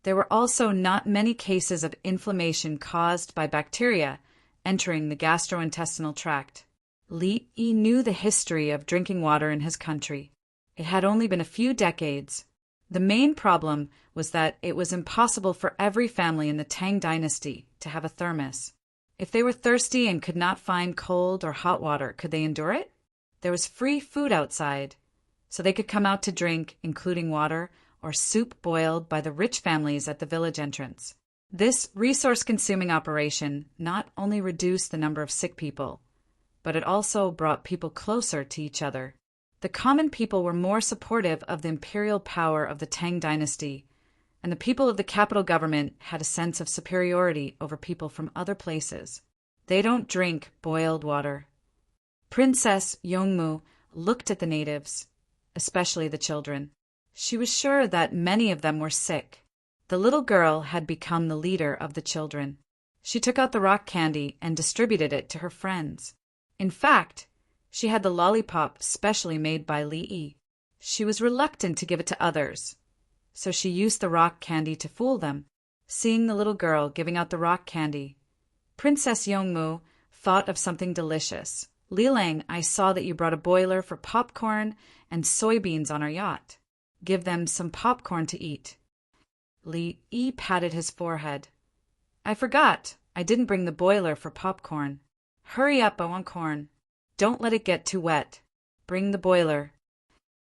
There were also not many cases of inflammation caused by bacteria entering the gastrointestinal tract. Li knew the history of drinking water in his country. It had only been a few decades. The main problem was that it was impossible for every family in the Tang dynasty to have a thermos. If they were thirsty and could not find cold or hot water, could they endure it? There was free food outside, so they could come out to drink, including water or soup boiled by the rich families at the village entrance. This resource-consuming operation not only reduced the number of sick people, but it also brought people closer to each other. The common people were more supportive of the imperial power of the Tang dynasty, and the people of the capital government had a sense of superiority over people from other places. They don't drink boiled water. Princess Yongmu looked at the natives, especially the children. She was sure that many of them were sick. The little girl had become the leader of the children. She took out the rock candy and distributed it to her friends. In fact, she had the lollipop specially made by Li. She was reluctant to give it to others, so she used the rock candy to fool them. Seeing the little girl giving out the rock candy, Princess Yongmu thought of something delicious. Lilang, I saw that you brought a boiler for popcorn and soybeans on our yacht. Give them some popcorn to eat. Li patted his forehead. I forgot. I didn't bring the boiler for popcorn. Hurry up, I want corn. Don't let it get too wet. Bring the boiler.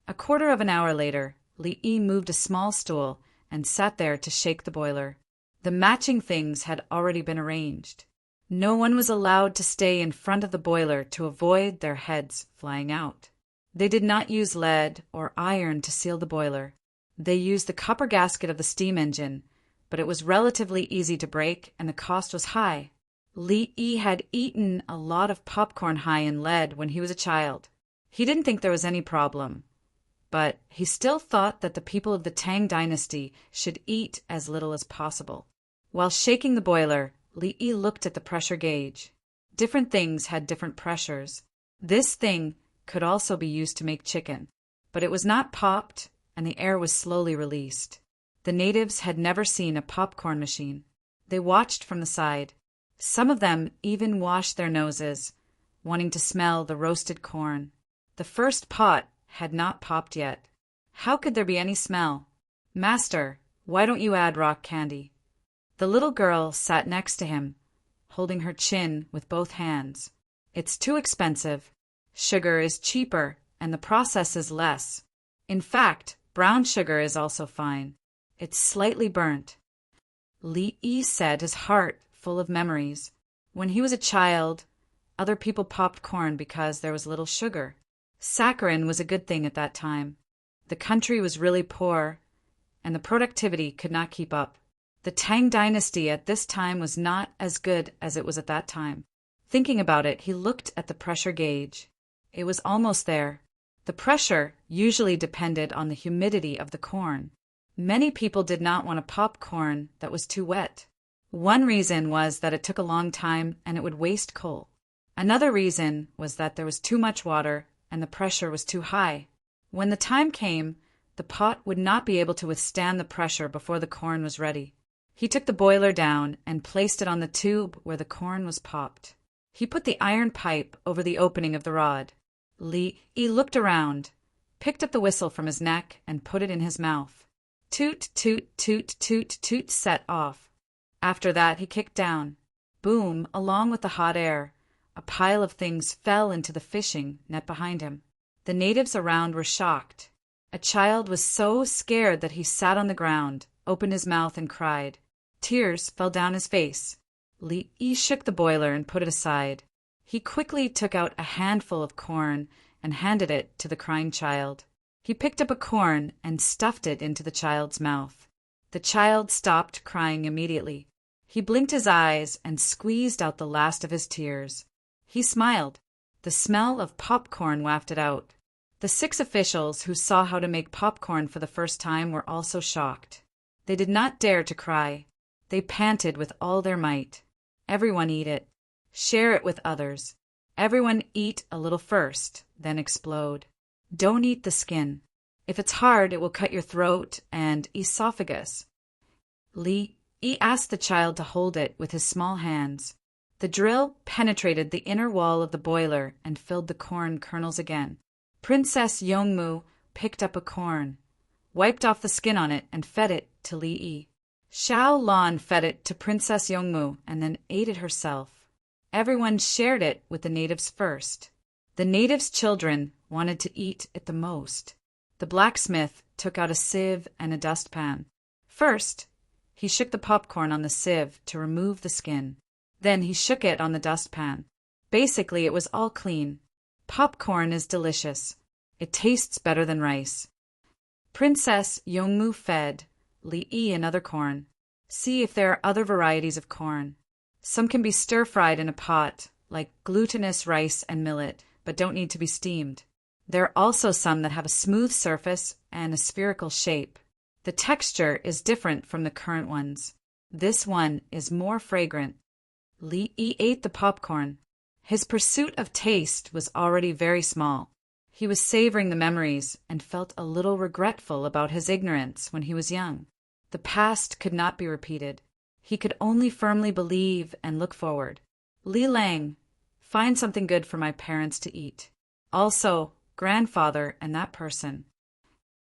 A quarter of an hour later, Li moved a small stool and sat there to shake the boiler. The matching things had already been arranged. No one was allowed to stay in front of the boiler to avoid their heads flying out. They did not use lead or iron to seal the boiler. They used the copper gasket of the steam engine, but it was relatively easy to break and the cost was high. Li had eaten a lot of popcorn high in lead when he was a child. He didn't think there was any problem, but he still thought that the people of the Tang dynasty should eat as little as possible. While shaking the boiler, Li looked at the pressure gauge. Different things had different pressures. This thing could also be used to make chicken, but it was not popped and the air was slowly released. The natives had never seen a popcorn machine. They watched from the side. Some of them even washed their noses, wanting to smell the roasted corn. The first pot had not popped yet. How could there be any smell? Master, why don't you add rock candy? The little girl sat next to him, holding her chin with both hands. It's too expensive. Sugar is cheaper, and the process is less. In fact, brown sugar is also fine. It's slightly burnt. Li said, his heart full of memories. When he was a child, Other people popped corn because there was little sugar. Saccharin was a good thing at that time. The country was really poor, and the productivity could not keep up. The Tang dynasty at this time was not as good as it was at that time. Thinking about it, he looked at the pressure gauge. It was almost there. The pressure usually depended on the humidity of the corn. Many people did not want to pop corn that was too wet. One reason was that it took a long time and it would waste coal. Another reason was that there was too much water and the pressure was too high. When the time came, the pot would not be able to withstand the pressure before the corn was ready. He took the boiler down and placed it on the tube where the corn was popped. He put the iron pipe over the opening of the rod. Li looked around, picked up the whistle from his neck, and put it in his mouth. Toot, toot, toot, toot, toot set off. After that he kicked down. Boom, along with the hot air. A pile of things fell into the fishing net behind him. The natives around were shocked. A child was so scared that he sat on the ground, opened his mouth, and cried. Tears fell down his face. Li shook the boiler and put it aside. He quickly took out a handful of corn and handed it to the crying child. He picked up a corn and stuffed it into the child's mouth. The child stopped crying immediately. He blinked his eyes and squeezed out the last of his tears. He smiled. The smell of popcorn wafted out. The 6 officials who saw how to make popcorn for the first time were also shocked. They did not dare to cry. They panted with all their might. Everyone eat it. Share it with others. Everyone eat a little first, then explode. Don't eat the skin. If it's hard, it will cut your throat and esophagus. Li asked the child to hold it with his small hands. The drill penetrated the inner wall of the boiler and filled the corn kernels again. Princess Yongmu picked up a corn, wiped off the skin on it, and fed it to Li. Xiao Lan fed it to Princess Yongmu and then ate it herself. Everyone shared it with the natives first. The natives' children wanted to eat it the most. The blacksmith took out a sieve and a dustpan. First, he shook the popcorn on the sieve to remove the skin. Then he shook it on the dustpan. Basically, it was all clean. Popcorn is delicious. It tastes better than rice. Princess Yongmu fed Li another corn. See if there are other varieties of corn. Some can be stir-fried in a pot, like glutinous rice and millet, but don't need to be steamed. There are also some that have a smooth surface and a spherical shape. The texture is different from the current ones. This one is more fragrant. Li ate the popcorn. His pursuit of taste was already very small. He was savoring the memories and felt a little regretful about his ignorance when he was young. The past could not be repeated. He could only firmly believe and look forward. Li Lang, find something good for my parents to eat. Also, grandfather and that person.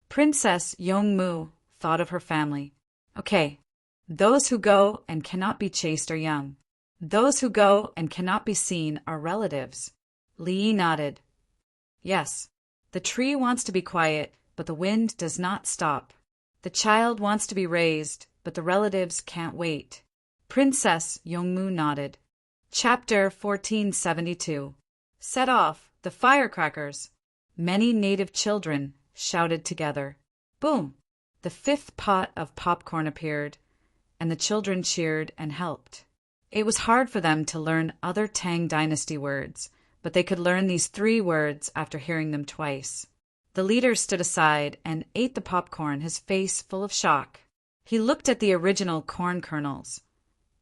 Princess Yongmu thought of her family. Okay, those who go and cannot be chased are young. Those who go and cannot be seen are relatives. Li nodded. Yes, the tree wants to be quiet, but the wind does not stop. The child wants to be raised, but the relatives can't wait. Princess Yongmu nodded. Chapter 1472. Set off the firecrackers. Many native children shouted together. Boom! The 5th pot of popcorn appeared, and the children cheered and helped. It was hard for them to learn other Tang dynasty words, but they could learn these 3 words after hearing them twice. The leader stood aside and ate the popcorn, his face full of shock. He looked at the original corn kernels,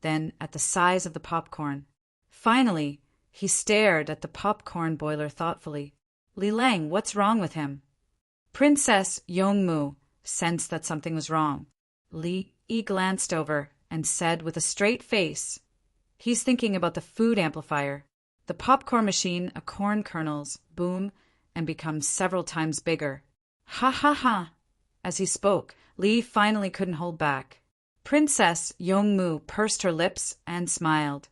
then at the size of the popcorn. Finally, he stared at the popcorn boiler thoughtfully. Li Lang, what's wrong with him? Princess Yongmu sensed that something was wrong. Li glanced over and said with a straight face, he's thinking about the food amplifier. The popcorn machine, a corn kernels, boom, and become several times bigger. Ha ha ha! As he spoke, Li finally couldn't hold back. Princess Yongmu pursed her lips and smiled.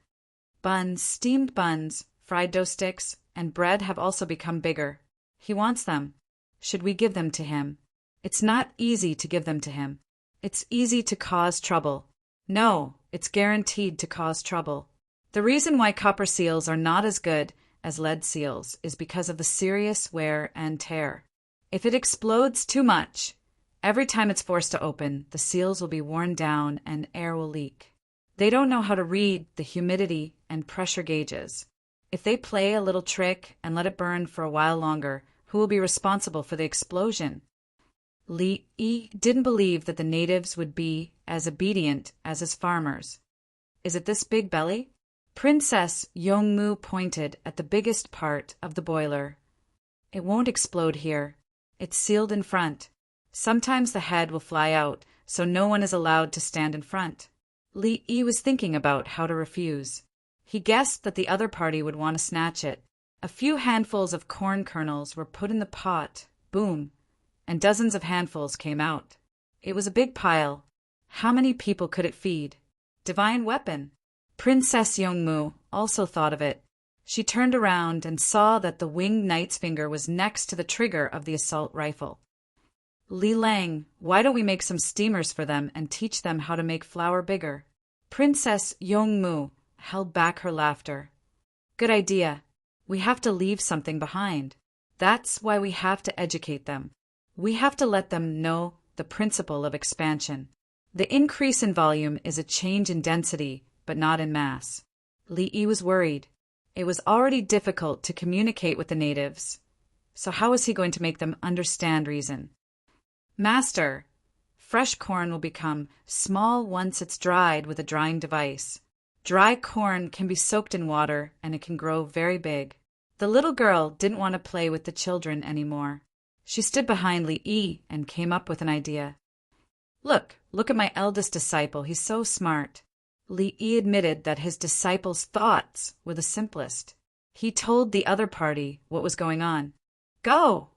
Buns, steamed buns, fried dough sticks, and bread have also become bigger. He wants them. Should we give them to him? It's not easy to give them to him. It's easy to cause trouble. No, it's guaranteed to cause trouble. The reason why copper seals are not as good as lead seals is because of the serious wear and tear. If it explodes too much, every time it's forced to open, the seals will be worn down and air will leak. They don't know how to read the humidity and pressure gauges. If they play a little trick and let it burn for a while longer, who will be responsible for the explosion? Li Yi didn't believe that the natives would be as obedient as his farmers. Is it this big belly? Princess Yongmu pointed at the biggest part of the boiler. It won't explode here. It's sealed in front. Sometimes the head will fly out, so no one is allowed to stand in front. Li Yi was thinking about how to refuse. He guessed that the other party would want to snatch it. A few handfuls of corn kernels were put in the pot, boom, and dozens of handfuls came out. It was a big pile. How many people could it feed? Divine weapon. Princess Yongmu also thought of it. She turned around and saw that the winged knight's finger was next to the trigger of the assault rifle. Li Lang, why don't we make some steamers for them and teach them how to make flour bigger? Princess Yongmu held back her laughter. Good idea. We have to leave something behind. That's why we have to educate them. We have to let them know the principle of expansion. The increase in volume is a change in density, but not in mass. Li Yi was worried. It was already difficult to communicate with the natives. So how was he going to make them understand reason? Master, fresh corn will become small once it's dried with a drying device. Dry corn can be soaked in water and it can grow very big. The little girl didn't want to play with the children anymore. She stood behind Li Yi and came up with an idea. Look at my eldest disciple. He's so smart. Li Yi admitted that his disciple's thoughts were the simplest. He told the other party what was going on. Go!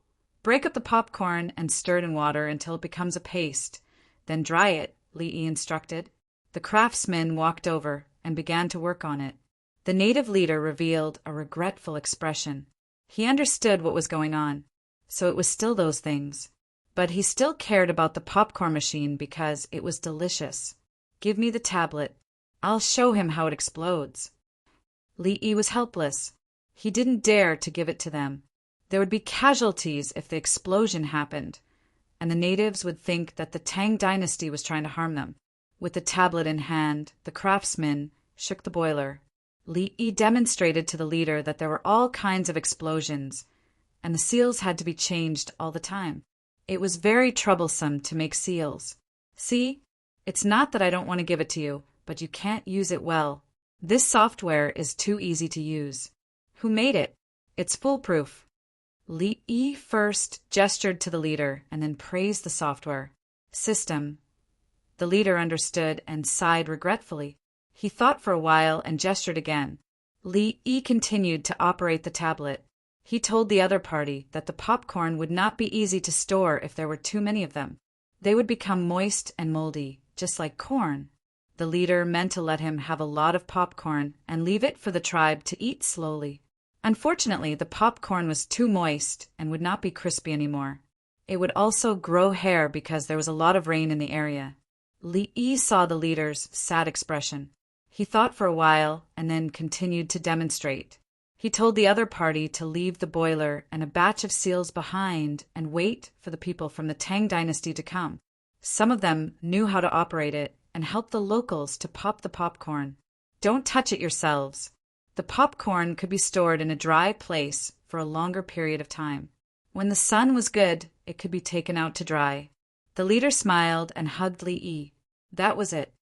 Break up the popcorn and stir it in water until it becomes a paste. Then dry it, Li Yi instructed. The craftsman walked over and began to work on it. The native leader revealed a regretful expression. He understood what was going on, so it was still those things. But he still cared about the popcorn machine because it was delicious. Give me the tablet. I'll show him how it explodes. Li Yi was helpless. He didn't dare to give it to them. There would be casualties if the explosion happened, and the natives would think that the Tang dynasty was trying to harm them. With the tablet in hand, the craftsman shook the boiler. Li Yi demonstrated to the leader that there were all kinds of explosions, and the seals had to be changed all the time. It was very troublesome to make seals. See, it's not that I don't want to give it to you, but you can't use it well. This software is too easy to use. Who made it? It's foolproof. Li Yi first gestured to the leader and then praised the software. System. The leader understood and sighed regretfully. He thought for a while and gestured again. Li Yi continued to operate the tablet. He told the other party that the popcorn would not be easy to store if there were too many of them. They would become moist and moldy, just like corn. The leader meant to let him have a lot of popcorn and leave it for the tribe to eat slowly. Unfortunately, the popcorn was too moist and would not be crispy anymore. It would also grow hair because there was a lot of rain in the area. Li Yi saw the leader's sad expression. He thought for a while and then continued to demonstrate. He told the other party to leave the boiler and a batch of seals behind and wait for the people from the Tang dynasty to come. Some of them knew how to operate it and helped the locals to pop the popcorn. Don't touch it yourselves. The popcorn could be stored in a dry place for a longer period of time. When the sun was good, it could be taken out to dry. The leader smiled and hugged Li Yi. That was it.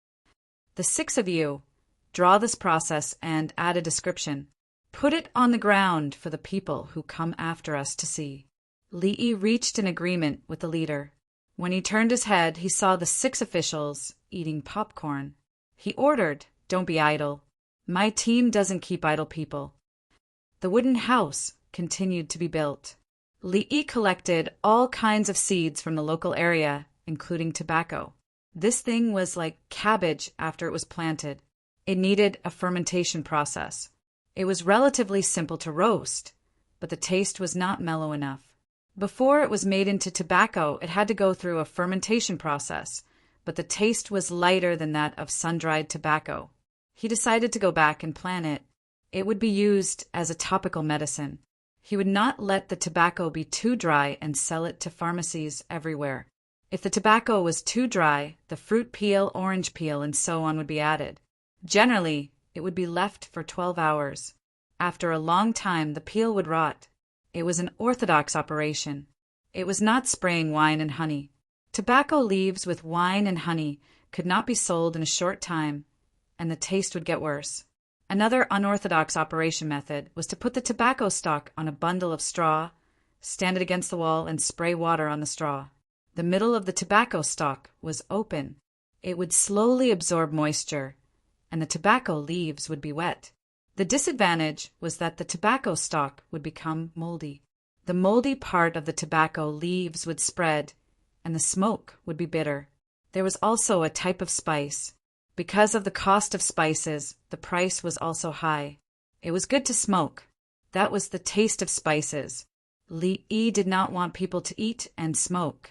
The 6 of you, draw this process and add a description. Put it on the ground for the people who come after us to see. Li Yi reached an agreement with the leader. When he turned his head, he saw the 6 officials eating popcorn. He ordered, "Don't be idle. My team doesn't keep idle people." The wooden house continued to be built. Li Yi collected all kinds of seeds from the local area, including tobacco. This thing was like cabbage after it was planted. It needed a fermentation process. It was relatively simple to roast, but the taste was not mellow enough. Before it was made into tobacco, it had to go through a fermentation process, but the taste was lighter than that of sun-dried tobacco. He decided to go back and plant it. It would be used as a topical medicine. He would not let the tobacco be too dry and sell it to pharmacies everywhere. If the tobacco was too dry, the fruit peel, orange peel, and so on would be added. Generally, it would be left for 12 hours. After a long time, the peel would rot. It was an orthodox operation. It was not spraying wine and honey. Tobacco leaves with wine and honey could not be sold in a short time, and the taste would get worse. Another unorthodox operation method was to put the tobacco stalk on a bundle of straw, stand it against the wall, and spray water on the straw. The middle of the tobacco stalk was open. It would slowly absorb moisture, and the tobacco leaves would be wet. The disadvantage was that the tobacco stalk would become moldy. The moldy part of the tobacco leaves would spread, and the smoke would be bitter. There was also a type of spice. Because of the cost of spices, the price was also high. It was good to smoke. That was the taste of spices. Li Yi did not want people to eat and smoke,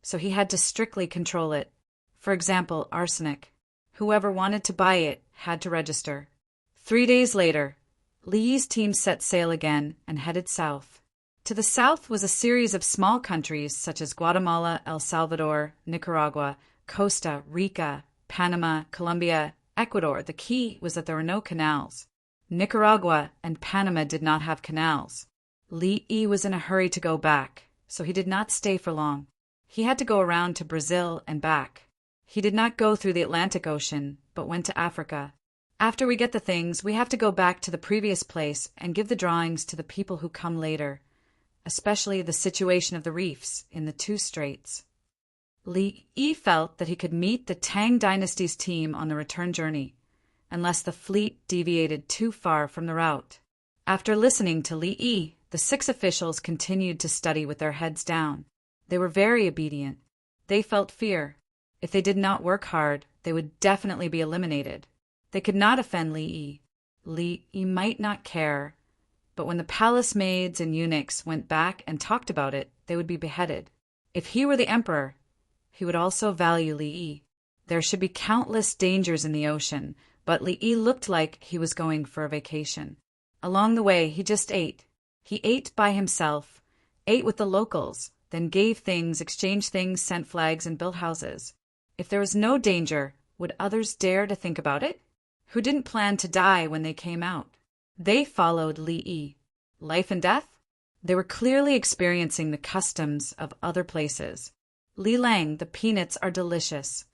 so he had to strictly control it. For example, arsenic. Whoever wanted to buy it had to register. 3 days later, Li Yi's team set sail again and headed south. To the south was a series of small countries such as Guatemala, El Salvador, Nicaragua, Costa Rica, Panama, Colombia, Ecuador. The key was that there were no canals. Nicaragua and Panama did not have canals. Li Yi was in a hurry to go back, so he did not stay for long. He had to go around to Brazil and back. He did not go through the Atlantic Ocean, but went to Africa. After we get the things, we have to go back to the previous place and give the drawings to the people who come later, especially the situation of the reefs in the two straits. Li Yi felt that he could meet the Tang dynasty's team on the return journey, unless the fleet deviated too far from the route. After listening to Li Yi, the 6 officials continued to study with their heads down. They were very obedient. They felt fear. If they did not work hard, they would definitely be eliminated. They could not offend Li Yi. Li Yi might not care, but when the palace maids and eunuchs went back and talked about it, they would be beheaded. If he were the emperor, he would also value Li Yi. There should be countless dangers in the ocean, but Li Yi looked like he was going for a vacation. Along the way, he just ate. He ate by himself, ate with the locals, then gave things, exchanged things, sent flags, and built houses. If there was no danger, would others dare to think about it? Who didn't plan to die when they came out? They followed Li Yi. Life and death? They were clearly experiencing the customs of other places. Li Lang, the peanuts are delicious.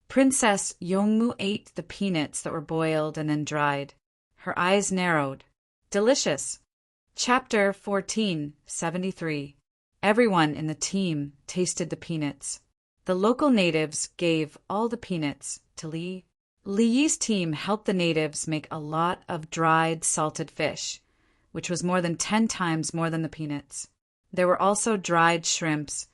Princess Yongmu ate the peanuts that were boiled and then dried. Her eyes narrowed. Delicious. Chapter 1473. Everyone in the team tasted the peanuts. The local natives gave all the peanuts to Li. Li Yi's team helped the natives make a lot of dried salted fish, which was more than 10 times more than the peanuts. There were also dried shrimps,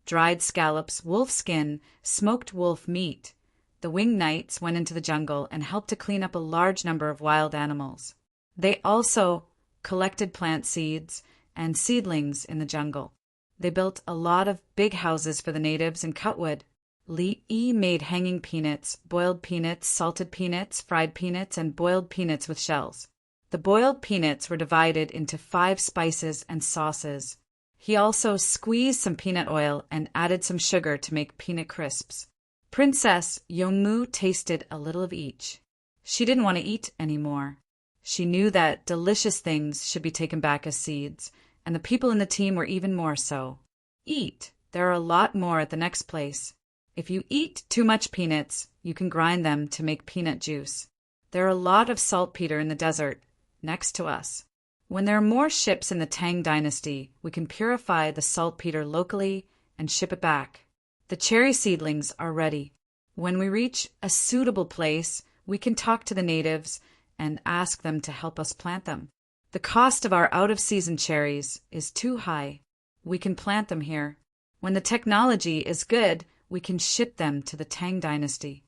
dried scallops, wolf skin, smoked wolf meat. The winged knights went into the jungle and helped to clean up a large number of wild animals. They also collected plant seeds and seedlings in the jungle. They built a lot of big houses for the natives and cut wood. Li Yi made hanging peanuts, boiled peanuts, salted peanuts, fried peanuts, and boiled peanuts with shells. The boiled peanuts were divided into 5 spices and sauces. He also squeezed some peanut oil and added some sugar to make peanut crisps. Princess Yongmu tasted a little of each. She didn't want to eat anymore. She knew that delicious things should be taken back as seeds, and the people in the team were even more so. Eat. There are a lot more at the next place. If you eat too much peanuts, you can grind them to make peanut juice. There are a lot of saltpeter in the desert, next to us. When there are more ships in the Tang dynasty, we can purify the saltpeter locally and ship it back. The cherry seedlings are ready. When we reach a suitable place, we can talk to the natives and ask them to help us plant them. The cost of our out-of-season cherries is too high. We can plant them here. When the technology is good, we can ship them to the Tang dynasty.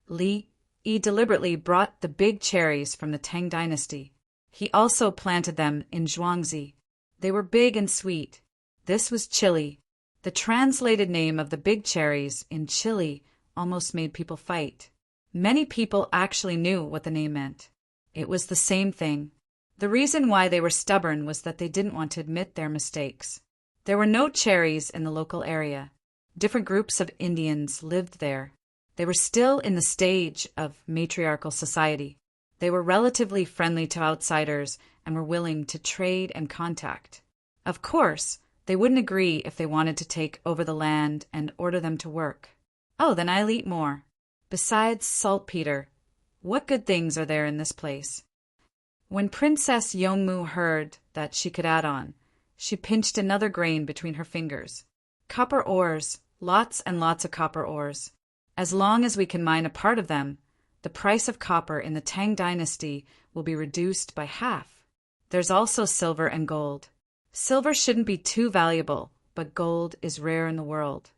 Li Yi deliberately brought the big cherries from the Tang dynasty. He also planted them in Zhuangzi. They were big and sweet. This was chili. The translated name of the big cherries in Chile almost made people fight. Many people actually knew what the name meant. It was the same thing. The reason why they were stubborn was that they didn't want to admit their mistakes. There were no cherries in the local area. Different groups of Indians lived there. They were still in the stage of matriarchal society. They were relatively friendly to outsiders and were willing to trade and contact. Of course, they wouldn't agree if they wanted to take over the land and order them to work. Oh, then I'll eat more. Besides saltpeter, what good things are there in this place? When Princess Yongmu heard that she could add on, she pinched another grain between her fingers. Copper ores, lots and lots of copper ores. As long as we can mine a part of them, the price of copper in the Tang dynasty will be reduced by half. There's also silver and gold. Silver shouldn't be too valuable, but gold is rare in the world.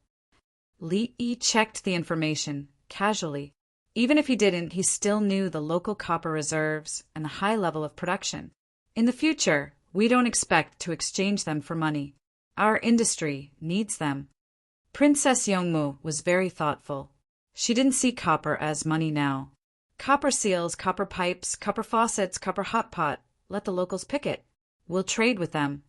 Li Yi checked the information, casually. Even if he didn't, he still knew the local copper reserves and the high level of production. In the future, we don't expect to exchange them for money. Our industry needs them. Princess Yongmu was very thoughtful. She didn't see copper as money now. Copper seals, copper pipes, copper faucets, copper hot pot. Let the locals pick it. We'll trade with them.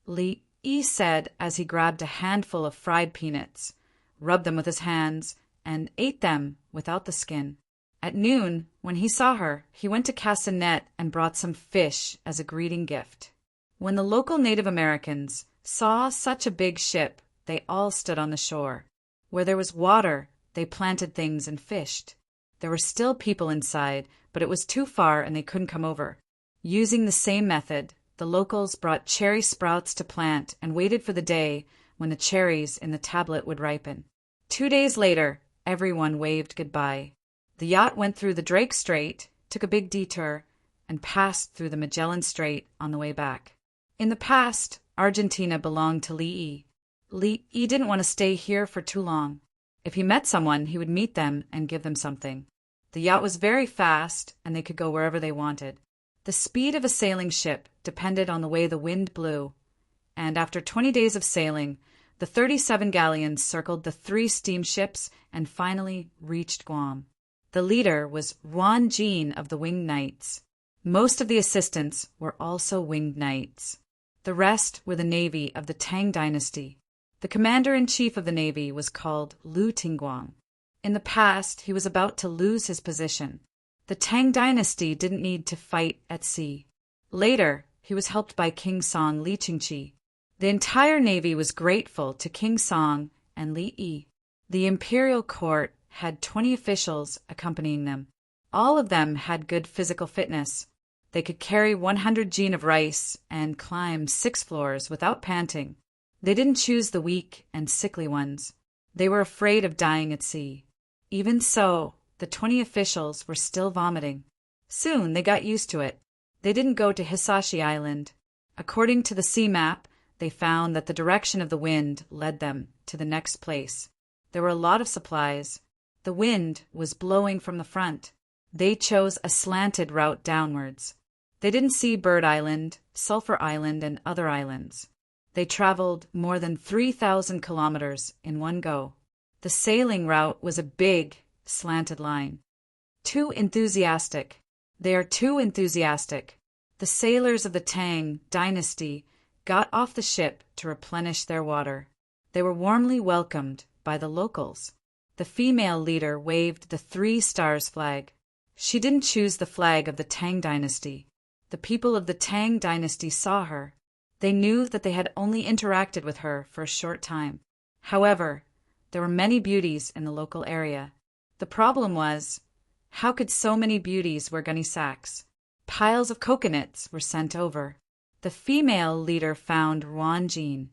Li Yi said as he grabbed a handful of fried peanuts, rubbed them with his hands, and ate them without the skin. At noon, when he saw her, he went to cast a net and brought some fish as a greeting gift. When the local Native Americans saw such a big ship, they all stood on the shore. Where there was water, they planted things and fished. There were still people inside, but it was too far and they couldn't come over. Using the same method, the locals brought cherry sprouts to plant and waited for the day when the cherries in the tablet would ripen. 2 days later, everyone waved goodbye. The yacht went through the Drake Strait, took a big detour, and passed through the Magellan Strait on the way back. In the past, Argentina belonged to Li Yi. Li Yi didn't want to stay here for too long. If he met someone, he would meet them and give them something. The yacht was very fast, and they could go wherever they wanted. The speed of a sailing ship depended on the way the wind blew, and after 20 days of sailing, the 37 galleons circled the 3 steamships and finally reached Guam. The leader was Ruan Jean of the Winged Knights. Most of the assistants were also Winged Knights. The rest were the navy of the Tang dynasty. The commander-in-chief of the navy was called Lu Tingguang. In the past, he was about to lose his position. The Tang dynasty didn't need to fight at sea. Later, he was helped by King Song Li Qingqi. The entire navy was grateful to King Song and Li Yi. The imperial court had 20 officials accompanying them. All of them had good physical fitness. They could carry 100 jin of rice and climb 6 floors without panting. They didn't choose the weak and sickly ones. They were afraid of dying at sea. Even so, the 20 officials were still vomiting. Soon they got used to it. They didn't go to Hisashi Island. According to the sea map, they found that the direction of the wind led them to the next place. There were a lot of supplies. The wind was blowing from the front. They chose a slanted route downwards. They didn't see Bird Island, Sulphur Island, and other islands. They traveled more than 3,000 kilometers in one go. The sailing route was a big, slanted line. Too enthusiastic. They are too enthusiastic. The sailors of the Tang dynasty got off the ship to replenish their water. They were warmly welcomed by the locals. The female leader waved the 3 stars flag. She didn't choose the flag of the Tang dynasty. The people of the Tang dynasty saw her. They knew that they had only interacted with her for a short time. However, there were many beauties in the local area. The problem was, how could so many beauties wear gunny sacks? Piles of coconuts were sent over. The female leader found Ruan Jean,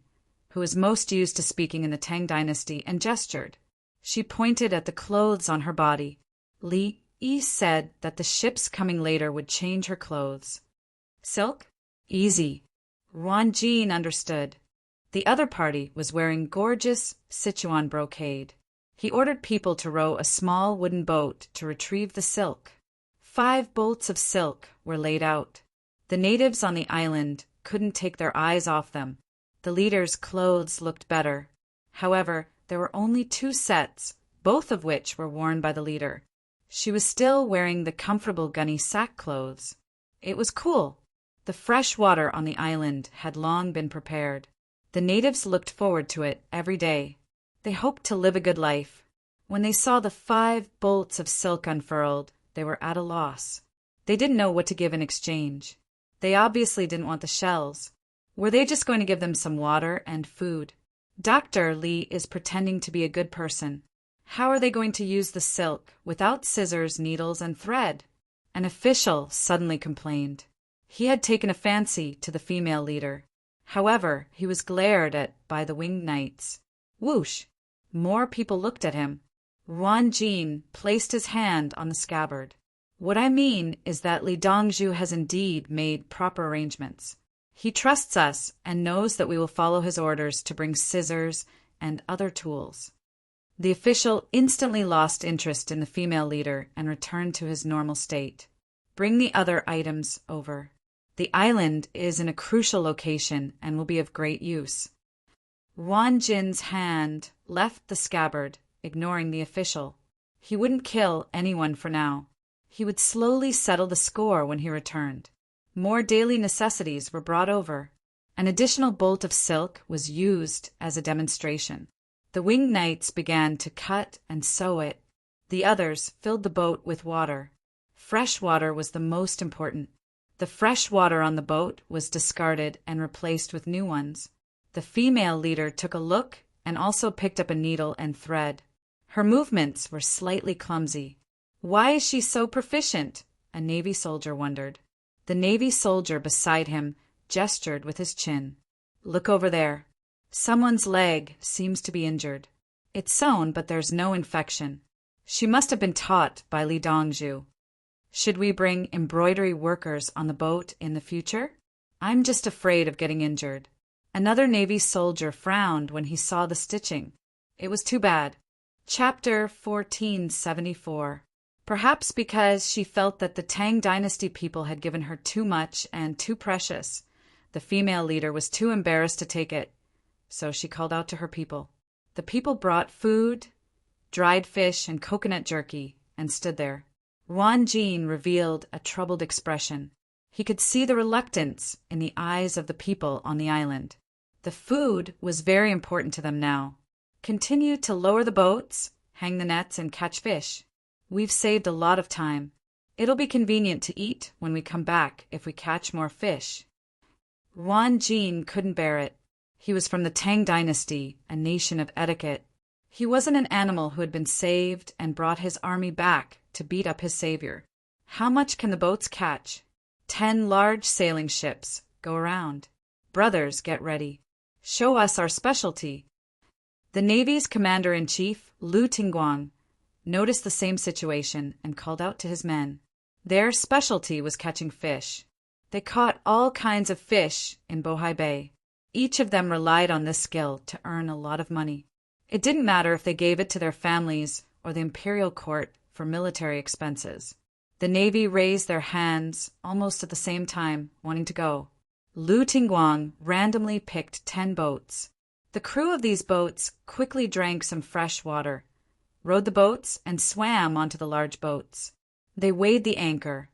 who was most used to speaking in the Tang dynasty, and gestured. She pointed at the clothes on her body. Li Yi said that the ships coming later would change her clothes. Silk? Easy. Ruan Jean understood. The other party was wearing gorgeous Sichuan brocade. He ordered people to row a small wooden boat to retrieve the silk. 5 bolts of silk were laid out. The natives on the island couldn't take their eyes off them. The leader's clothes looked better. However, there were only 2 sets, both of which were worn by the leader. She was still wearing the comfortable gunny sack clothes. It was cool. The fresh water on the island had long been prepared. The natives looked forward to it every day. They hoped to live a good life. When they saw the 5 bolts of silk unfurled, they were at a loss. They didn't know what to give in exchange. They obviously didn't want the shells. Were they just going to give them some water and food? Dr. Lee is pretending to be a good person. How are they going to use the silk without scissors, needles, and thread? An official suddenly complained. He had taken a fancy to the female leader. However, he was glared at by the winged knights. Whoosh! More people looked at him. Yuan Jin placed his hand on the scabbard. What I mean is that Li Dongzhu has indeed made proper arrangements. He trusts us and knows that we will follow his orders to bring scissors and other tools. The official instantly lost interest in the female leader and returned to his normal state. Bring the other items over. The island is in a crucial location and will be of great use. Yuan Jin's hand left the scabbard, ignoring the official. He wouldn't kill anyone for now. He would slowly settle the score when he returned. More daily necessities were brought over. An additional bolt of silk was used as a demonstration. The winged knights began to cut and sew it. The others filled the boat with water. Fresh water was the most important. The fresh water on the boat was discarded and replaced with new ones. The female leader took a look and also picked up a needle and thread. Her movements were slightly clumsy. Why is she so proficient? A Navy soldier wondered. The Navy soldier beside him gestured with his chin. Look over there. Someone's leg seems to be injured. It's sewn, but there's no infection. She must have been taught by Li Dongzhu. Should we bring embroidery workers on the boat in the future? I'm just afraid of getting injured. Another Navy soldier frowned when he saw the stitching. It was too bad. Chapter 1474. Perhaps because she felt that the Tang dynasty people had given her too much and too precious, the female leader was too embarrassed to take it. So she called out to her people. The people brought food, dried fish, and coconut jerky, and stood there. Yuan Jin revealed a troubled expression. He could see the reluctance in the eyes of the people on the island. The food was very important to them now. Continue to lower the boats, hang the nets, and catch fish. We've saved a lot of time. It'll be convenient to eat when we come back if we catch more fish. Yuan Jin couldn't bear it. He was from the Tang dynasty, a nation of etiquette. He wasn't an animal who had been saved and brought his army back to beat up his savior. How much can the boats catch? 10 large sailing ships. Go around. Brothers, get ready. Show us our specialty. The Navy's commander-in-chief, Lu Tingguang, noticed the same situation and called out to his men. Their specialty was catching fish. They caught all kinds of fish in Bohai Bay. Each of them relied on this skill to earn a lot of money. It didn't matter if they gave it to their families or the imperial court for military expenses. The Navy raised their hands almost at the same time, wanting to go. Lu Tingguang randomly picked 10 boats. The crew of these boats quickly drank some fresh water, rowed the boats, and swam onto the large boats. They weighed the anchor,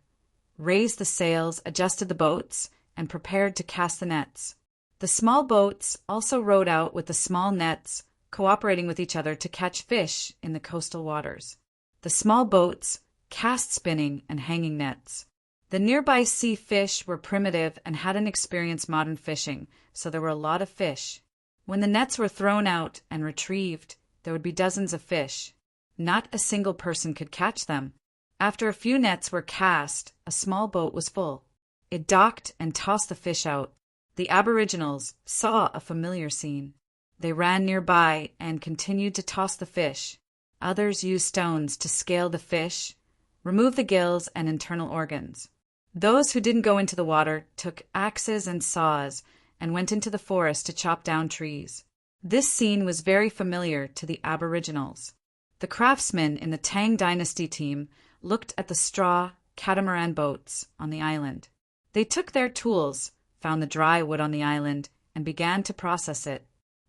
raised the sails, adjusted the boats, and prepared to cast the nets. The small boats also rowed out with the small nets, cooperating with each other to catch fish in the coastal waters. The small boats cast spinning and hanging nets. The nearby sea fish were primitive and hadn't experienced modern fishing, so there were a lot of fish. When the nets were thrown out and retrieved, there would be dozens of fish. Not a single person could catch them. After a few nets were cast, a small boat was full. It docked and tossed the fish out. The Aboriginals saw a familiar scene. They ran nearby and continued to toss the fish. Others used stones to scale the fish, remove the gills and internal organs. Those who didn't go into the water took axes and saws and went into the forest to chop down trees. This scene was very familiar to the Aboriginals. The craftsmen in the Tang dynasty team looked at the straw catamaran boats on the island. They took their tools, found the dry wood on the island, and began to process it.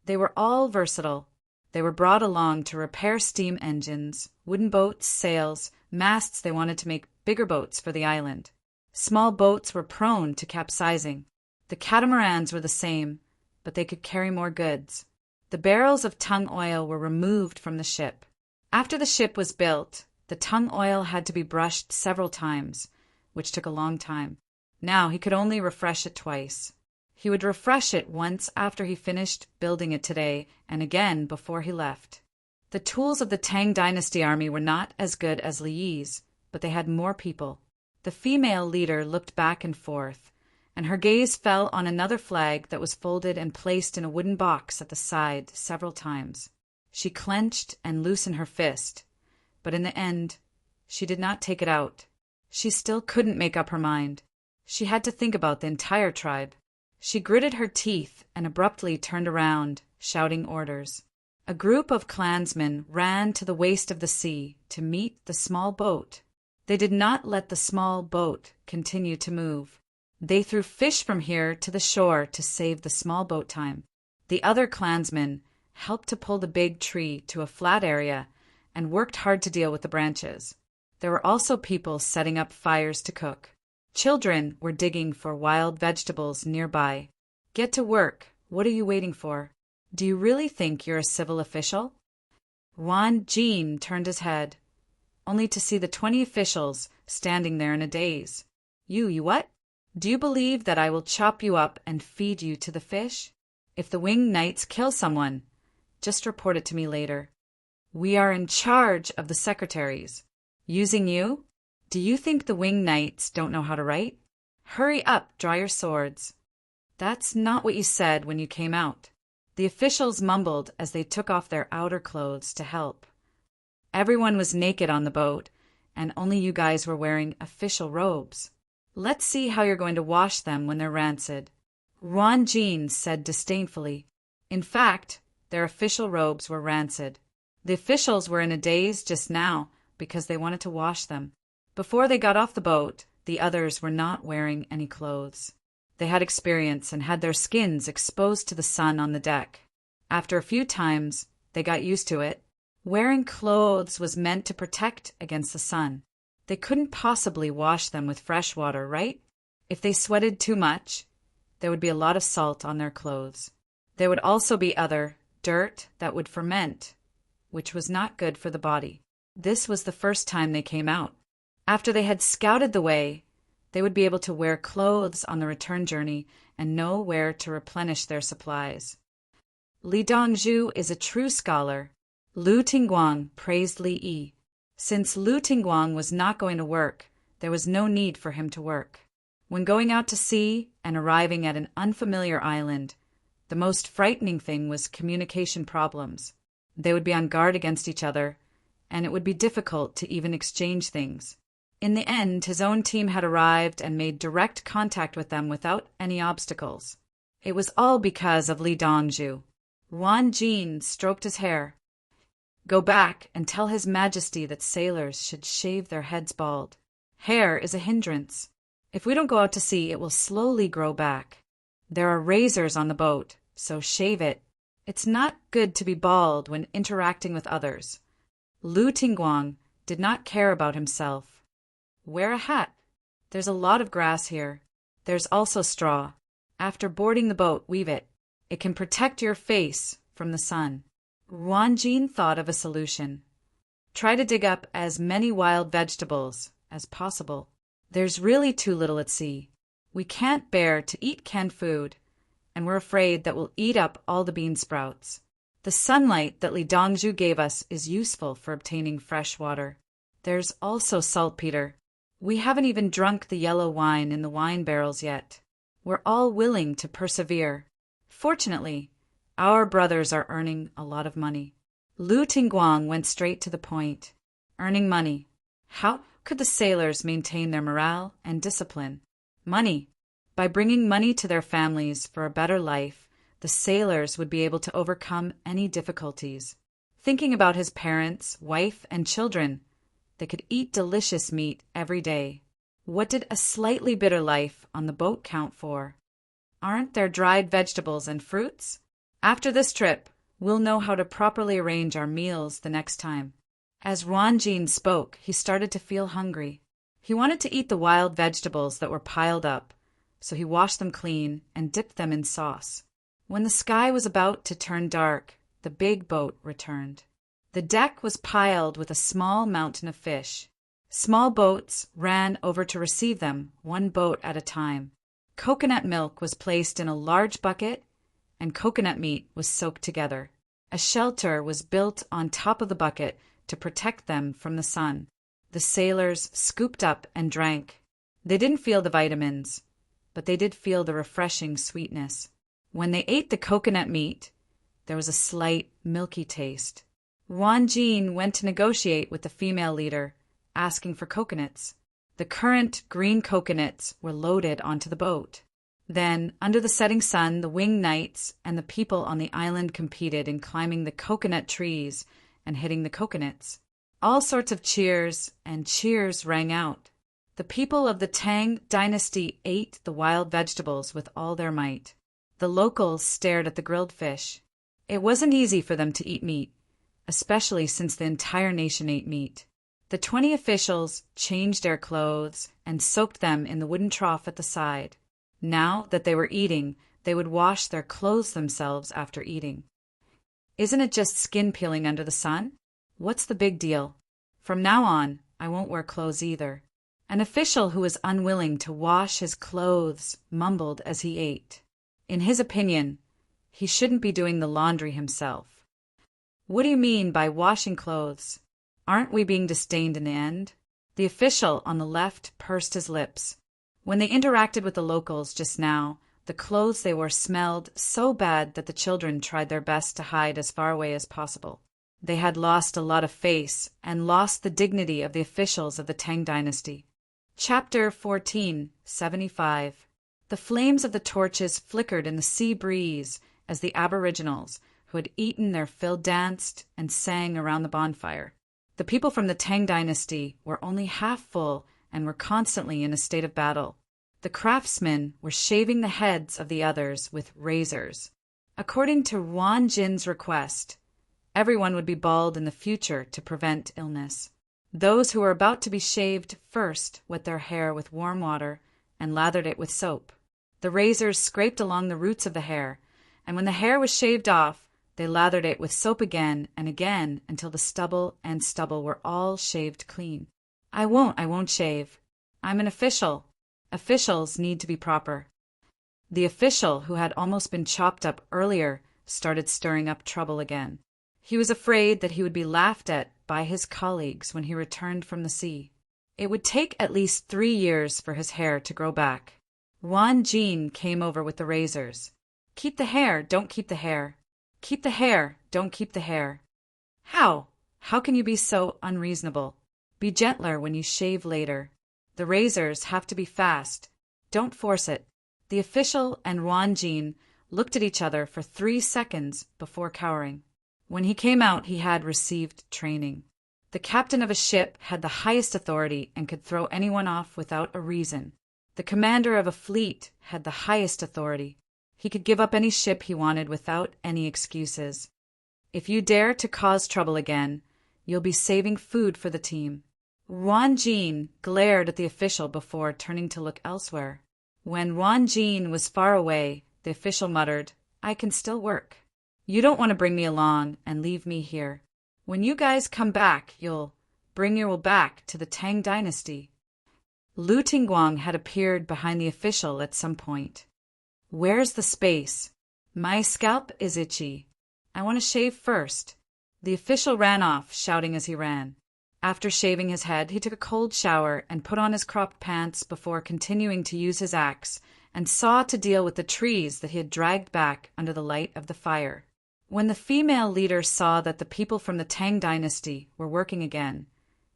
They were all versatile. They were brought along to repair steam engines, wooden boats, sails, Masts they wanted to make bigger boats for the island. Small boats were prone to capsizing. The catamarans were the same, but they could carry more goods. The barrels of Tang oil were removed from the ship. After the ship was built, the Tang oil had to be brushed several times, which took a long time. Now he could only refresh it twice. He would refresh it once after he finished building it today, and again before he left. The tools of the Tang dynasty army were not as good as Li Yi's, but they had more people. The female leader looked back and forth, and her gaze fell on another flag that was folded and placed in a wooden box at the side several times. She clenched and loosened her fist, but in the end, she did not take it out. She still couldn't make up her mind. She had to think about the entire tribe. She gritted her teeth and abruptly turned around, shouting orders. A group of clansmen ran to the waist of the sea to meet the small boat. They did not let the small boat continue to move. They threw fish from here to the shore to save the small boat time. The other clansmen helped to pull the big tree to a flat area and worked hard to deal with the branches. There were also people setting up fires to cook. Children were digging for wild vegetables nearby. Get to work. What are you waiting for? Do you really think you're a civil official? Wan Jin turned his head, only to see the 20 officials standing there in a daze. You what? Do you believe that I will chop you up and feed you to the fish? If the winged knights kill someone, just report it to me later. We are in charge of the secretaries. Using you? Do you think the winged knights don't know how to write? Hurry up, draw your swords. That's not what you said when you came out. The officials mumbled as they took off their outer clothes to help. Everyone was naked on the boat, and only you guys were wearing official robes. Let's see how you're going to wash them when they're rancid. Wan Jin said disdainfully. In fact, their official robes were rancid. The officials were in a daze just now because they wanted to wash them. Before they got off the boat, the others were not wearing any clothes. They had experience and had their skins exposed to the sun on the deck. After a few times, they got used to it. Wearing clothes was meant to protect against the sun. They couldn't possibly wash them with fresh water, right? If they sweated too much, there would be a lot of salt on their clothes. There would also be other dirt that would ferment, which was not good for the body. This was the first time they came out. After they had scouted the way, they would be able to wear clothes on the return journey and know where to replenish their supplies. Li Dongzhu is a true scholar. Lu Tingguang praised Li Yi. Since Lu Tingguang was not going to work, there was no need for him to work. When going out to sea and arriving at an unfamiliar island, the most frightening thing was communication problems. They would be on guard against each other, and it would be difficult to even exchange things. In the end, his own team had arrived and made direct contact with them without any obstacles. It was all because of Li Dongzhu. Wan Jin stroked his hair. Go back and tell His Majesty that sailors should shave their heads bald. Hair is a hindrance. If we don't go out to sea, it will slowly grow back. There are razors on the boat, so shave it. It's not good to be bald when interacting with others. Lu Tingguang did not care about himself. Wear a hat. There's a lot of grass here. There's also straw. After boarding the boat, weave it. It can protect your face from the sun. Wan Jin thought of a solution. Try to dig up as many wild vegetables as possible. There's really too little at sea. We can't bear to eat canned food, and we're afraid that we'll eat up all the bean sprouts. The sunlight that Li Dongzhu gave us is useful for obtaining fresh water. There's also saltpeter. We haven't even drunk the yellow wine in the wine barrels yet. We're all willing to persevere. Fortunately, our brothers are earning a lot of money. Lu Tingguang went straight to the point. Earning money. How could the sailors maintain their morale and discipline? Money. By bringing money to their families for a better life, the sailors would be able to overcome any difficulties. Thinking about his parents, wife, and children, they could eat delicious meat every day. What did a slightly bitter life on the boat count for? Aren't there dried vegetables and fruits? After this trip, we'll know how to properly arrange our meals the next time. As Wanjin spoke, he started to feel hungry. He wanted to eat the wild vegetables that were piled up, so he washed them clean and dipped them in sauce. When the sky was about to turn dark, the big boat returned. The deck was piled with a small mountain of fish. Small boats ran over to receive them, one boat at a time. Coconut milk was placed in a large bucket, and coconut meat was soaked together. A shelter was built on top of the bucket to protect them from the sun. The sailors scooped up and drank. They didn't feel the vitamins, but they did feel the refreshing sweetness. When they ate the coconut meat, there was a slight milky taste. Wanjin went to negotiate with the female leader, asking for coconuts. The current green coconuts were loaded onto the boat. Then, under the setting sun, the winged knights and the people on the island competed in climbing the coconut trees and hitting the coconuts. All sorts of cheers and cheers rang out. The people of the Tang dynasty ate the wild vegetables with all their might. The locals stared at the grilled fish. It wasn't easy for them to eat meat, especially since the entire nation ate meat. The 20 officials changed their clothes and soaked them in the wooden trough at the side. Now that they were eating, they would wash their clothes themselves after eating. Isn't it just skin peeling under the sun? What's the big deal? From now on, I won't wear clothes either. An official who was unwilling to wash his clothes mumbled as he ate. In his opinion, he shouldn't be doing the laundry himself. What do you mean by washing clothes? Aren't we being disdained in the end? The official on the left pursed his lips. When they interacted with the locals just now, the clothes they wore smelled so bad that the children tried their best to hide as far away as possible. They had lost a lot of face and lost the dignity of the officials of the Tang dynasty. Chapter 14, 75. The flames of the torches flickered in the sea breeze as the aboriginals, who had eaten their fill, danced and sang around the bonfire. The people from the Tang dynasty were only half full and were constantly in a state of battle. The craftsmen were shaving the heads of the others with razors. According to Wanjin's request, everyone would be bald in the future to prevent illness. Those who were about to be shaved first wet their hair with warm water and lathered it with soap. The razors scraped along the roots of the hair, and when the hair was shaved off, they lathered it with soap again and again until the stubble were all shaved clean. I won't shave. I'm an official. Officials need to be proper. The official, who had almost been chopped up earlier, started stirring up trouble again. He was afraid that he would be laughed at by his colleagues when he returned from the sea. It would take at least 3 years for his hair to grow back. Wanjin came over with the razors. Keep the hair, don't keep the hair. Keep the hair, don't keep the hair. How? How can you be so unreasonable? Be gentler when you shave later. The razors have to be fast. Don't force it. The official and Wanjin looked at each other for 3 seconds before cowering. When he came out, he had received training. The captain of a ship had the highest authority and could throw anyone off without a reason. The commander of a fleet had the highest authority. He could give up any ship he wanted without any excuses. If you dare to cause trouble again, you'll be saving food for the team. Wanjin glared at the official before turning to look elsewhere. When Wanjin was far away, the official muttered, I can still work. You don't want to bring me along and leave me here. When you guys come back, you'll bring your will back to the Tang dynasty. Lu Tingguang had appeared behind the official at some point. Where's the space? My scalp is itchy. I want to shave first. The official ran off, shouting as he ran. After shaving his head, he took a cold shower and put on his cropped pants before continuing to use his axe and saw to deal with the trees that he had dragged back under the light of the fire. When the female leader saw that the people from the Tang dynasty were working again,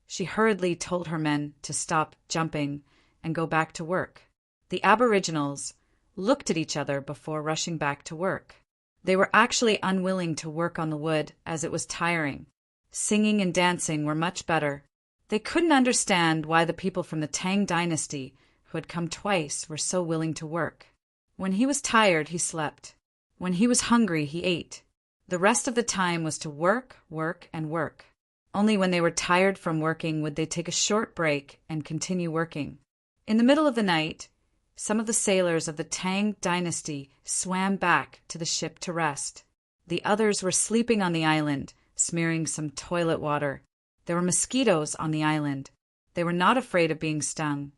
she hurriedly told her men to stop jumping and go back to work. The aboriginals looked at each other before rushing back to work. They were actually unwilling to work on the wood as it was tiring. Singing and dancing were much better. They couldn't understand why the people from the Tang dynasty, who had come twice, were so willing to work. When he was tired, he slept. When he was hungry, he ate. The rest of the time was to work, work, and work. Only when they were tired from working would they take a short break and continue working. In the middle of the night, some of the sailors of the Tang dynasty swam back to the ship to rest. The others were sleeping on the island, smearing some toilet water. There were mosquitoes on the island. They were not afraid of being stung,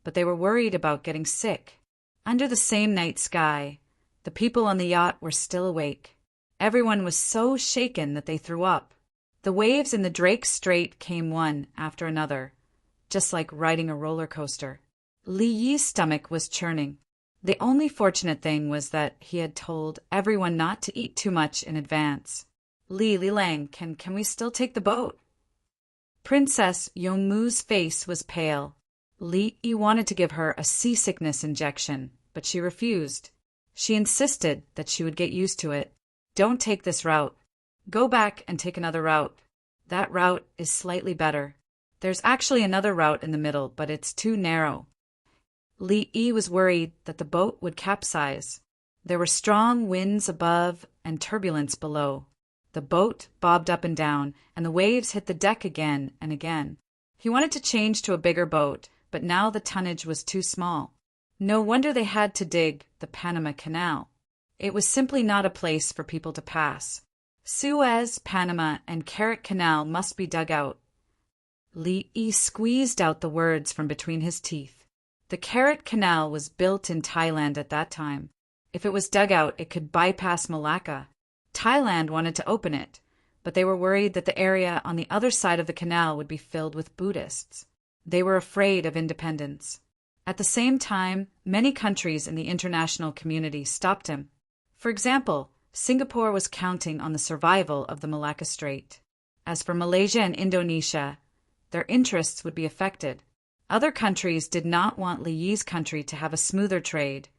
but they were worried about getting sick. Under the same night sky, the people on the yacht were still awake. Everyone was so shaken that they threw up. The waves in the Drake Strait came one after another, just like riding a roller coaster. Li Yi's stomach was churning. The only fortunate thing was that he had told everyone not to eat too much in advance. Li Lang, can we still take the boat? Princess Yongmu's face was pale. Li Yi wanted to give her a seasickness injection, but she refused. She insisted that she would get used to it. Don't take this route. Go back and take another route. That route is slightly better. There's actually another route in the middle, but it's too narrow. Li Yi was worried that the boat would capsize. There were strong winds above and turbulence below. The boat bobbed up and down, and the waves hit the deck again and again. He wanted to change to a bigger boat, but now the tonnage was too small. No wonder they had to dig the Panama Canal. It was simply not a place for people to pass. Suez, Panama, and Carrot Canal must be dug out. Li Yi squeezed out the words from between his teeth. The Carrot Canal was built in Thailand at that time. If it was dug out, it could bypass Malacca. Thailand wanted to open it, but they were worried that the area on the other side of the canal would be filled with Buddhists. They were afraid of independence. At the same time, many countries in the international community stopped him. For example, Singapore was counting on the survival of the Malacca Strait. As for Malaysia and Indonesia, their interests would be affected. Other countries did not want Li Yi's country to have a smoother trade,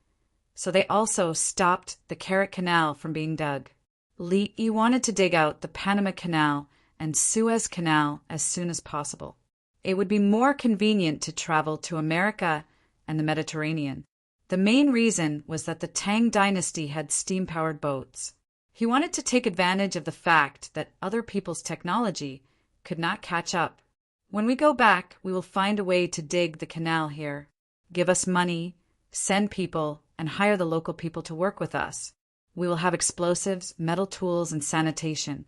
so they also stopped the Carrot Canal from being dug. Li Yi wanted to dig out the Panama Canal and Suez Canal as soon as possible. It would be more convenient to travel to America and the Mediterranean. The main reason was that the Tang dynasty had steam-powered boats. He wanted to take advantage of the fact that other people's technology could not catch up. When we go back, we will find a way to dig the canal here. Give us money, send people, and hire the local people to work with us. We will have explosives, metal tools, and sanitation.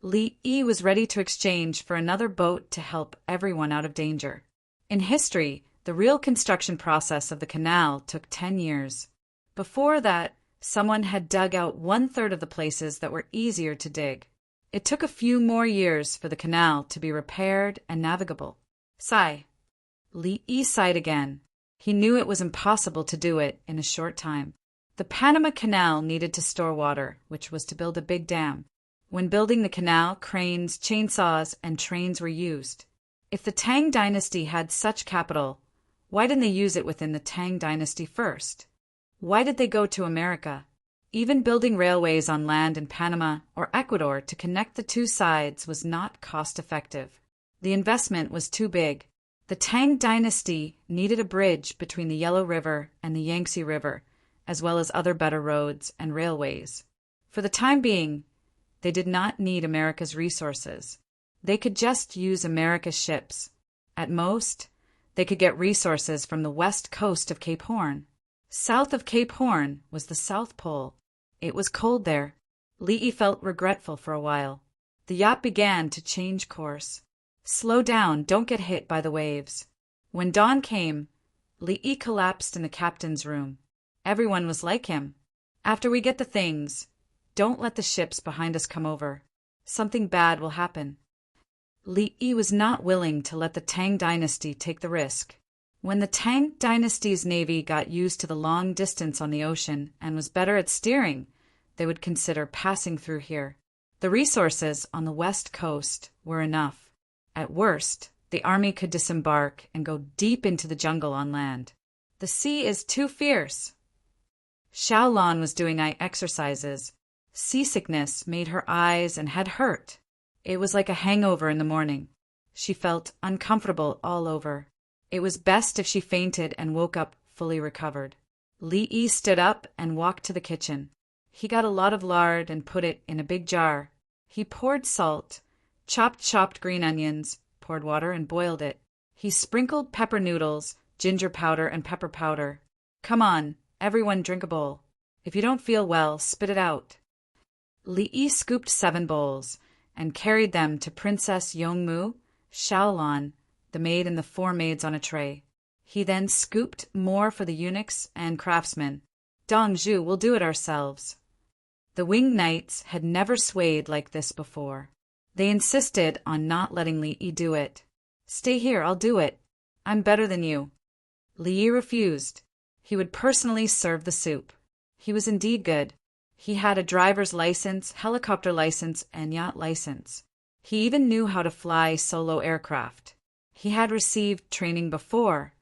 Li Yi was ready to exchange for another boat to help everyone out of danger. In history, the real construction process of the canal took 10 years. Before that, someone had dug out 1/3 of the places that were easier to dig. It took a few more years for the canal to be repaired and navigable. Sigh. Li Yi sighed again. He knew it was impossible to do it in a short time. The Panama Canal needed to store water, which was to build a big dam. When building the canal, cranes, chainsaws, and trains were used. If the Tang dynasty had such capital, why didn't they use it within the Tang dynasty first? Why did they go to America? Even building railways on land in Panama or Ecuador to connect the two sides was not cost-effective. The investment was too big. The Tang dynasty needed a bridge between the Yellow River and the Yangtze River, as well as other better roads and railways. For the time being, they did not need America's resources. They could just use America's ships. At most, they could get resources from the west coast of Cape Horn. South of Cape Horn was the South Pole. It was cold there. Li Yi felt regretful for a while. The yacht began to change course. Slow down, don't get hit by the waves. When dawn came, Li Yi collapsed in the captain's room. Everyone was like him. After we get the things, don't let the ships behind us come over. Something bad will happen. Li Yi was not willing to let the Tang dynasty take the risk. When the Tang dynasty's navy got used to the long distance on the ocean and was better at steering, they would consider passing through here. The resources on the west coast were enough. At worst, the army could disembark and go deep into the jungle on land. The sea is too fierce. Xiaolan was doing eye exercises. Seasickness made her eyes and head hurt. It was like a hangover in the morning. She felt uncomfortable all over. It was best if she fainted and woke up fully recovered. Li Yi stood up and walked to the kitchen. He got a lot of lard and put it in a big jar. He poured salt, chopped green onions, poured water and boiled it. He sprinkled pepper noodles, ginger powder, and pepper powder. Come on, everyone drink a bowl. If you don't feel well, spit it out. Li scooped 7 bowls and carried them to Princess Yongmu, Xiaolan, the maid, and the 4 maids on a tray. He then scooped more for the eunuchs and craftsmen. Dong Zhu, we'll do it ourselves. The winged knights had never swayed like this before. They insisted on not letting Li Yi do it. Stay here, I'll do it. I'm better than you. Li Yi refused. He would personally serve the soup. He was indeed good. He had a driver's license, helicopter license, and yacht license. He even knew how to fly solo aircraft. He had received training before,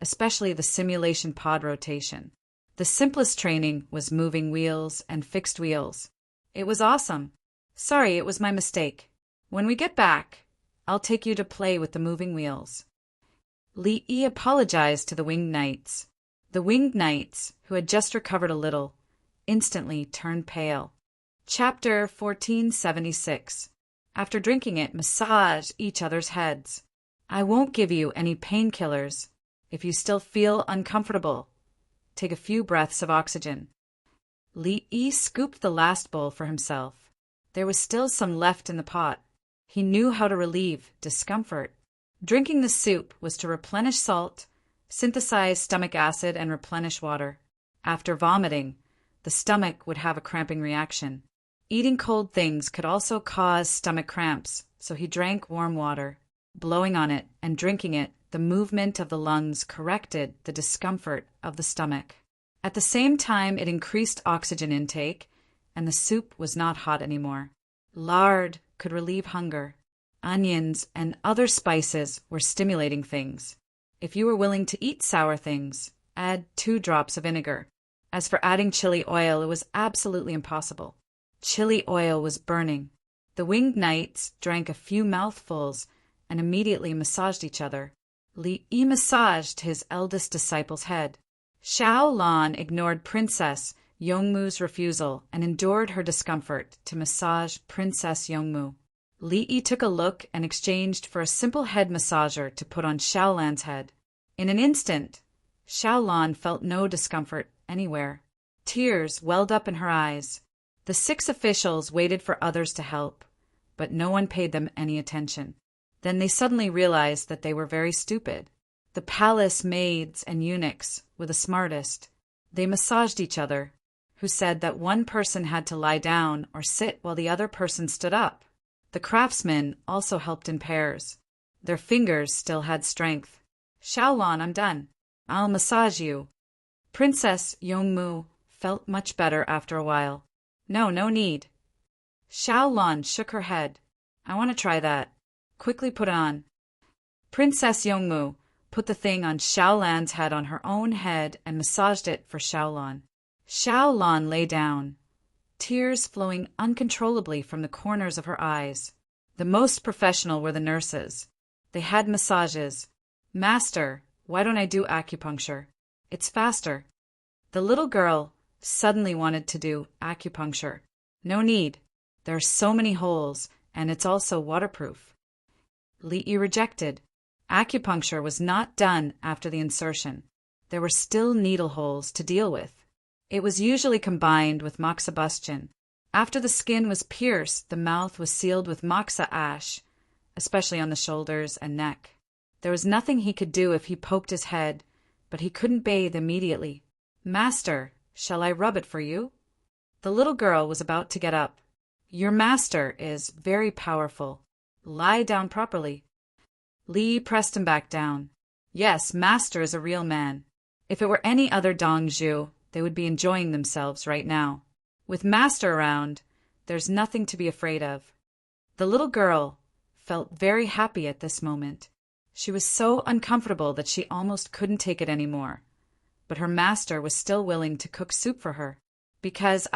especially the simulation pod rotation. The simplest training was moving wheels and fixed wheels. It was awesome. Sorry, it was my mistake. When we get back, I'll take you to play with the moving wheels. Li Yi apologized to the winged knights. The winged knights, who had just recovered a little, instantly turned pale. Chapter 1476. After drinking it, massage each other's heads. I won't give you any painkillers. If you still feel uncomfortable, take a few breaths of oxygen. Li Yi scooped the last bowl for himself. There was still some left in the pot. He knew how to relieve discomfort. Drinking the soup was to replenish salt, synthesize stomach acid, and replenish water. After vomiting, the stomach would have a cramping reaction. Eating cold things could also cause stomach cramps, so he drank warm water. Blowing on it and drinking it, the movement of the lungs corrected the discomfort of the stomach. At the same time, it increased oxygen intake, and the soup was not hot anymore. Lard could relieve hunger. Onions and other spices were stimulating things. If you were willing to eat sour things, add 2 drops of vinegar. As for adding chili oil, it was absolutely impossible. Chili oil was burning. The winged knights drank a few mouthfuls and immediately massaged each other. Li Yi massaged his eldest disciple's head. Xiao Lan ignored Princess Yongmu's refusal and endured her discomfort to massage Princess Yongmu. Li Yi took a look and exchanged for a simple head massager to put on Xiao Lan's head. In an instant, Xiao Lan felt no discomfort anywhere. Tears welled up in her eyes. The 6 officials waited for others to help, but no one paid them any attention. Then they suddenly realized that they were very stupid. The palace maids and eunuchs were the smartest. They massaged each other, who said that one person had to lie down or sit while the other person stood up. The craftsmen also helped in pairs. Their fingers still had strength. Xiaolan, I'm done. I'll massage you. Princess Yongmu felt much better after a while. No need. Xiaolan shook her head. I want to try that. Quickly put on. Princess Yongmu put the thing on Xiaolan's head on her own head and massaged it for Xiaolan. Xiaolan lay down, tears flowing uncontrollably from the corners of her eyes. The most professional were the nurses. They had massages. Master, why don't I do acupuncture? It's faster. The little girl suddenly wanted to do acupuncture. No need. There are so many holes, and it's also waterproof. Li Yi rejected. Acupuncture was not done after the insertion. There were still needle holes to deal with. It was usually combined with moxibustion. After the skin was pierced, the mouth was sealed with moxa ash, especially on the shoulders and neck. There was nothing he could do if he poked his head, but he couldn't bathe immediately. Master, shall I rub it for you? The little girl was about to get up. Your master is very powerful. Lie down properly. Li pressed him back down. Yes, master is a real man. If it were any other Dong Zhu, they would be enjoying themselves right now. With master around, there's nothing to be afraid of. The little girl felt very happy at this moment. She was so uncomfortable that she almost couldn't take it anymore. But her master was still willing to cook soup for her. Because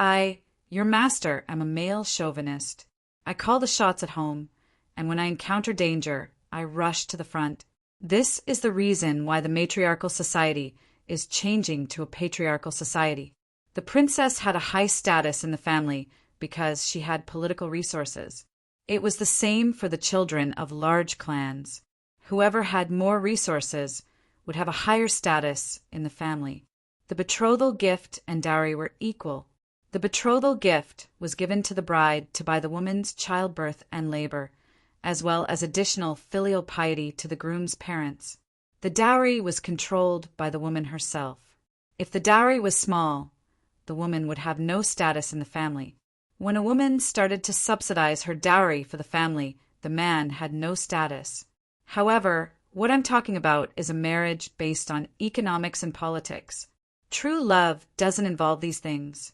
your master, am a male chauvinist. I call the shots at home, and when I encounter danger, I rush to the front. This is the reason why the matriarchal society is changing to a patriarchal society. The princess had a high status in the family because she had political resources. It was the same for the children of large clans. Whoever had more resources would have a higher status in the family. The betrothal gift and dowry were equal. The betrothal gift was given to the bride to buy the woman's childbirth and labor, as well as additional filial piety to the groom's parents. The dowry was controlled by the woman herself. If the dowry was small, the woman would have no status in the family. When a woman started to subsidize her dowry for the family, the man had no status. However, what I'm talking about is a marriage based on economics and politics. True love doesn't involve these things.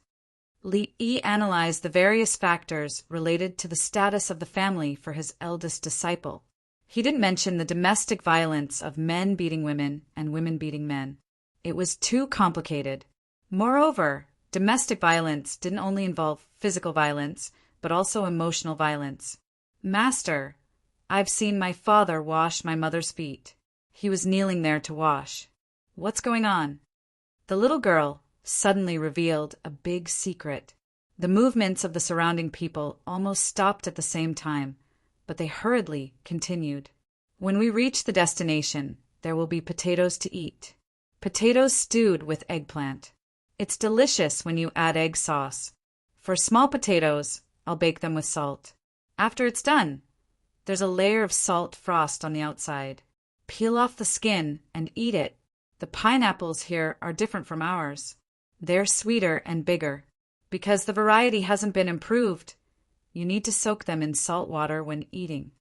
Li Yi analyzed the various factors related to the status of the family for his eldest disciple. He didn't mention the domestic violence of men beating women and women beating men. It was too complicated. Moreover, domestic violence didn't only involve physical violence, but also emotional violence. Master, I've seen my father wash my mother's feet. He was kneeling there to wash. What's going on? The little girl suddenly revealed a big secret. The movements of the surrounding people almost stopped at the same time, but they hurriedly continued. When we reach the destination, there will be potatoes to eat. Potatoes stewed with eggplant. It's delicious when you add egg sauce. For small potatoes, I'll bake them with salt. After it's done, there's a layer of salt frost on the outside. Peel off the skin and eat it. The pineapples here are different from ours. They're sweeter and bigger. Because the variety hasn't been improved, you need to soak them in salt water when eating.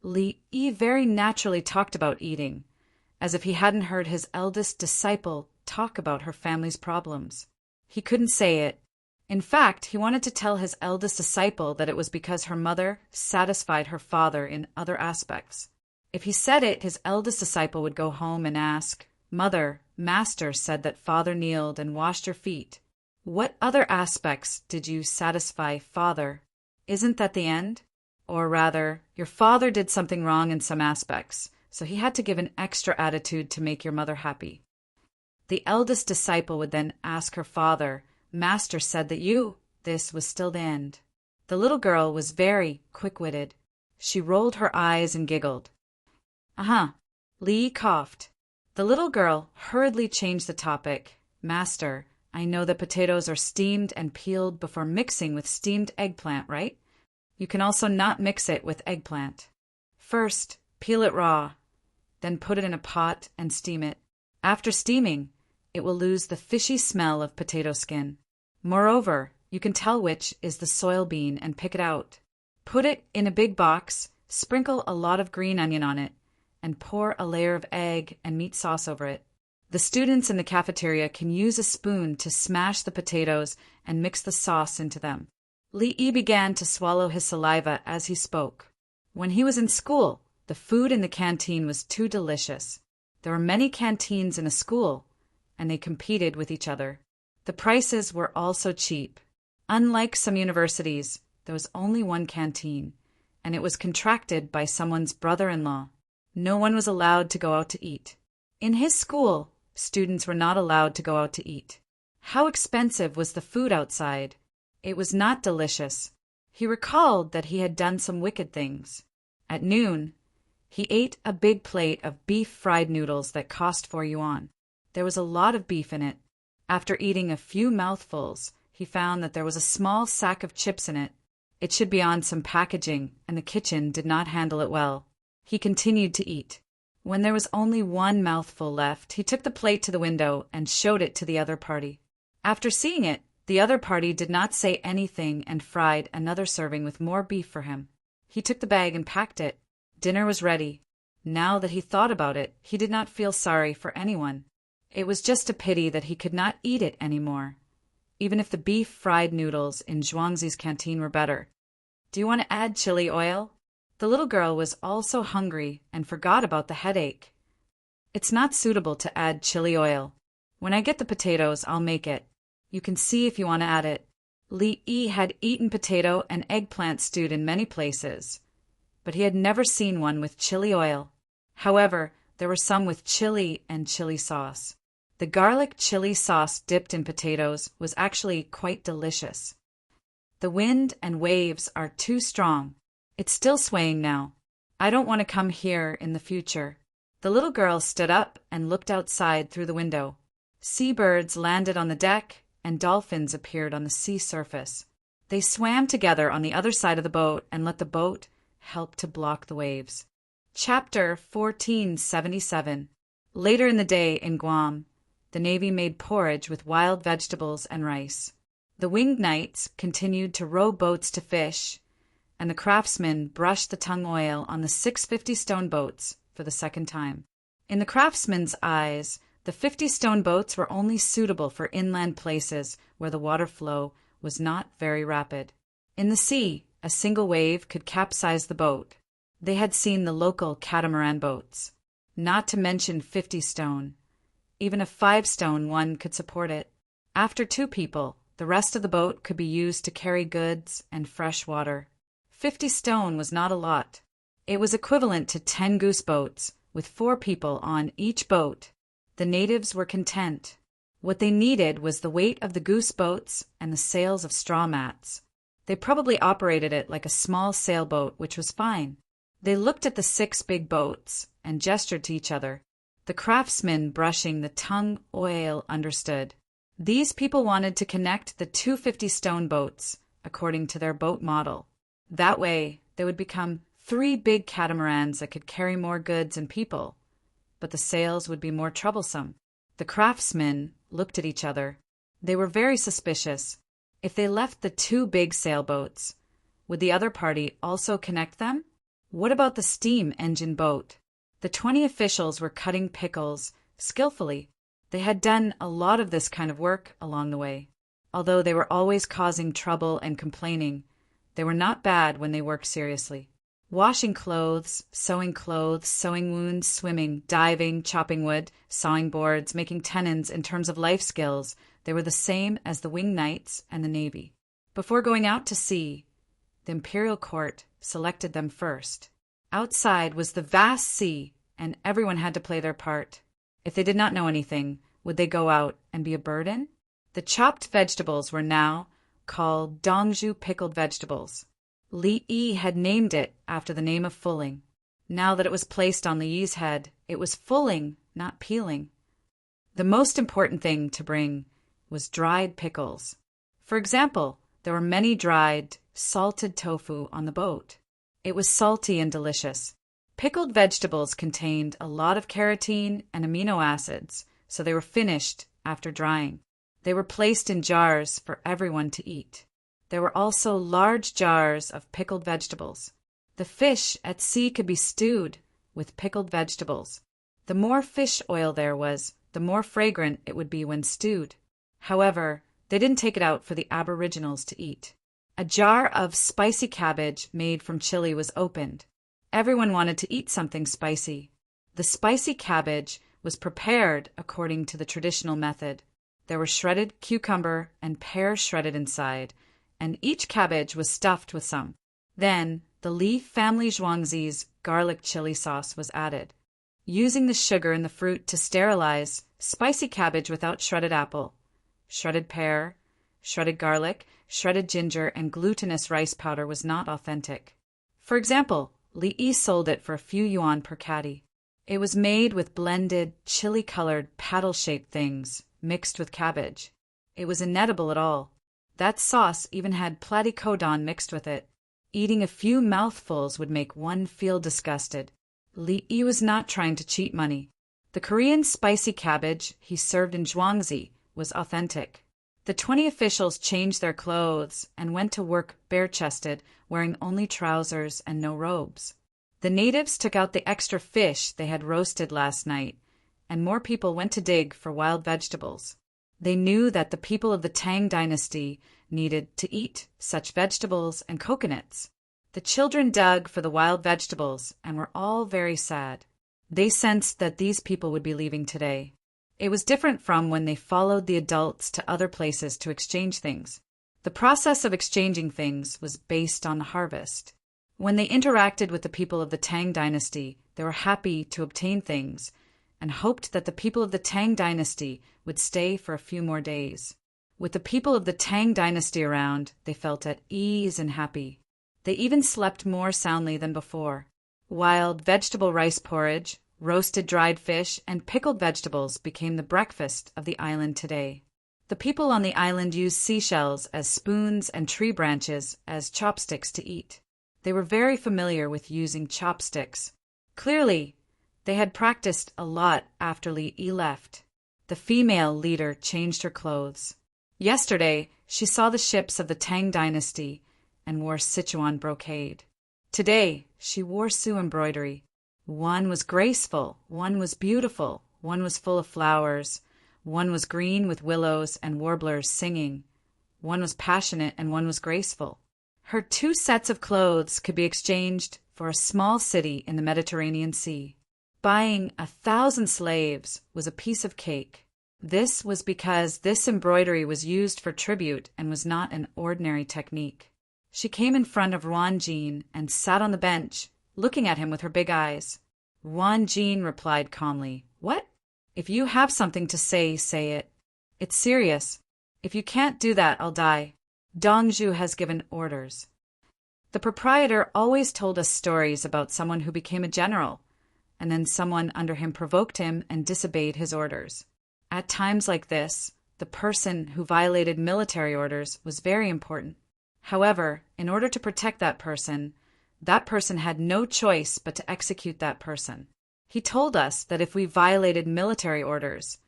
Li Yi very naturally talked about eating, as if he hadn't heard his eldest disciple talk about her family's problems. He couldn't say it. In fact, he wanted to tell his eldest disciple that it was because her mother satisfied her father in other aspects. If he said it, his eldest disciple would go home and ask, "Mother, Master said that father kneeled and washed your feet. What other aspects did you satisfy father? Isn't that the end? Or rather, your father did something wrong in some aspects, so he had to give an extra attitude to make your mother happy." The eldest disciple would then ask her father, "Master said that you..." This was still the end. The little girl was very quick-witted. She rolled her eyes and giggled. Li coughed. The little girl hurriedly changed the topic. "Master, I know that potatoes are steamed and peeled before mixing with steamed eggplant, right? You can also not mix it with eggplant. First, peel it raw, then put it in a pot and steam it. After steaming, it will lose the fishy smell of potato skin. Moreover, you can tell which is the soybean and pick it out. Put it in a big box, sprinkle a lot of green onion on it, and pour a layer of egg and meat sauce over it. The students in the cafeteria can use a spoon to smash the potatoes and mix the sauce into them." Li Yi began to swallow his saliva as he spoke. When he was in school, the food in the canteen was too delicious. There were many canteens in a school, and they competed with each other. The prices were also cheap. Unlike some universities, there was only one canteen, and it was contracted by someone's brother-in-law. No one was allowed to go out to eat. In his school, students were not allowed to go out to eat. How expensive was the food outside? It was not delicious. He recalled that he had done some wicked things. At noon, he ate a big plate of beef fried noodles that cost 4 yuan. There was a lot of beef in it. After eating a few mouthfuls, he found that there was a small sack of chips in it. It should be on some packaging, and the kitchen did not handle it well. He continued to eat. When there was only one mouthful left, he took the plate to the window and showed it to the other party. After seeing it, the other party did not say anything and fried another serving with more beef for him. He took the bag and packed it. Dinner was ready. Now that he thought about it, he did not feel sorry for anyone. It was just a pity that he could not eat it anymore, even if the beef fried noodles in Zhuangzi's canteen were better. "Do you want to add chili oil?" The little girl was also hungry and forgot about the headache. "It's not suitable to add chili oil. When I get the potatoes, I'll make it. You can see if you want to add it." Li Yi had eaten potato and eggplant stewed in many places, but he had never seen one with chili oil. However, there were some with chili and chili sauce. The garlic chili sauce dipped in potatoes was actually quite delicious. "The wind and waves are too strong. It's still swaying now. I don't want to come here in the future. The little girl stood up and looked outside through the window. Seabirds landed on the deck, and dolphins appeared on the sea surface. They swam together on the other side of the boat and let the boat help to block the waves. Chapter 1477. Later in the day in Guam, the Navy made porridge with wild vegetables and rice. The winged knights continued to row boats to fish, and the craftsmen brushed the tung oil on the 650 stone boats for the second time. In the craftsmen's eyes, the 50 stone boats were only suitable for inland places where the water flow was not very rapid. In the sea, a single wave could capsize the boat. They had seen the local catamaran boats, not to mention 50 stone. Even a 5-stone one could support it. After 2 people, the rest of the boat could be used to carry goods and fresh water. 50 stone was not a lot. It was equivalent to 10 goose boats, with 4 people on each boat. The natives were content. What they needed was the weight of the goose boats and the sails of straw mats. They probably operated it like a small sailboat, which was fine. They looked at the 6 big boats and gestured to each other. The craftsmen brushing the tung oil understood. These people wanted to connect the 250 stone boats according to their boat model. That way, they would become 3 big catamarans that could carry more goods and people, but the sails would be more troublesome. The craftsmen looked at each other. They were very suspicious. If they left the 2 big sailboats, would the other party also connect them? What about the steam engine boat? The 20 officials were cutting pickles skillfully. They had done a lot of this kind of work along the way. Although they were always causing trouble and complaining, they were not bad when they worked seriously. Washing clothes, sewing wounds, swimming, diving, chopping wood, sawing boards, making tenons in terms of life skills, they were the same as the winged knights and the Navy. Before going out to sea, the imperial court selected them first. Outside was the vast sea, and everyone had to play their part. If they did not know anything, would they go out and be a burden? The chopped vegetables were now called Dongju pickled vegetables. Li Yi had named it after the name of Fulling. Now that it was placed on Li Yi's head, it was fulling, not peeling. The most important thing to bring was dried pickles. For example, there were many dried, salted tofu on the boat. It was salty and delicious. Pickled vegetables contained a lot of carotene and amino acids, so they were finished after drying. They were placed in jars for everyone to eat. There were also large jars of pickled vegetables. The fish at sea could be stewed with pickled vegetables. The more fish oil there was, the more fragrant it would be when stewed. However, they didn't take it out for the aboriginals to eat. A jar of spicy cabbage made from chili was opened. Everyone wanted to eat something spicy. The spicy cabbage was prepared according to the traditional method. There were shredded cucumber and pear shredded inside, and each cabbage was stuffed with some. Then, the Li family Zhuangzi's garlic chili sauce was added. Using the sugar in the fruit to sterilize, spicy cabbage without shredded apple, shredded pear, shredded garlic, shredded ginger, and glutinous rice powder was not authentic. For example, Li Yi sold it for a few yuan per caddy. It was made with blended, chili-colored, paddle-shaped things mixed with cabbage. It was inedible at all. That sauce even had platycodon mixed with it. Eating a few mouthfuls would make one feel disgusted. Li Yi was not trying to cheat money. The Korean spicy cabbage he served in Zhuangzi was authentic. The 20 officials changed their clothes and went to work bare-chested, wearing only trousers and no robes. The natives took out the extra fish they had roasted last night, and more people went to dig for wild vegetables. They knew that the people of the Tang dynasty needed to eat such vegetables and coconuts. The children dug for the wild vegetables and were all very sad. They sensed that these people would be leaving today. It was different from when they followed the adults to other places to exchange things. The process of exchanging things was based on the harvest. When they interacted with the people of the Tang dynasty, they were happy to obtain things and hoped that the people of the Tang dynasty would stay for a few more days. With the people of the Tang dynasty around, they felt at ease and happy. They even slept more soundly than before. Wild vegetable rice porridge, roasted dried fish, and pickled vegetables became the breakfast of the island today. The people on the island used seashells as spoons and tree branches as chopsticks to eat. They were very familiar with using chopsticks. Clearly, they had practiced a lot after Li left. The female leader changed her clothes. Yesterday, she saw the ships of the Tang dynasty and wore Sichuan brocade. Today, she wore Sioux embroidery. One was graceful, one was beautiful, one was full of flowers, one was green with willows and warblers singing, one was passionate and one was graceful. Her 2 sets of clothes could be exchanged for a small city in the Mediterranean Sea. Buying 1,000 slaves was a piece of cake. This was because this embroidery was used for tribute and was not an ordinary technique. She came in front of Ruan Jean and sat on the bench, looking at him with her big eyes. Ruan Jean replied calmly, "What? If you have something to say, say it. It's serious. If you can't do that, I'll die. Dongzhu has given orders." The proprietor always told us stories about someone who became a general, and then someone under him provoked him and disobeyed his orders. At times like this, the person who violated military orders was very important. However, in order to protect that person had no choice but to execute that person. He told us that if we violated military orders,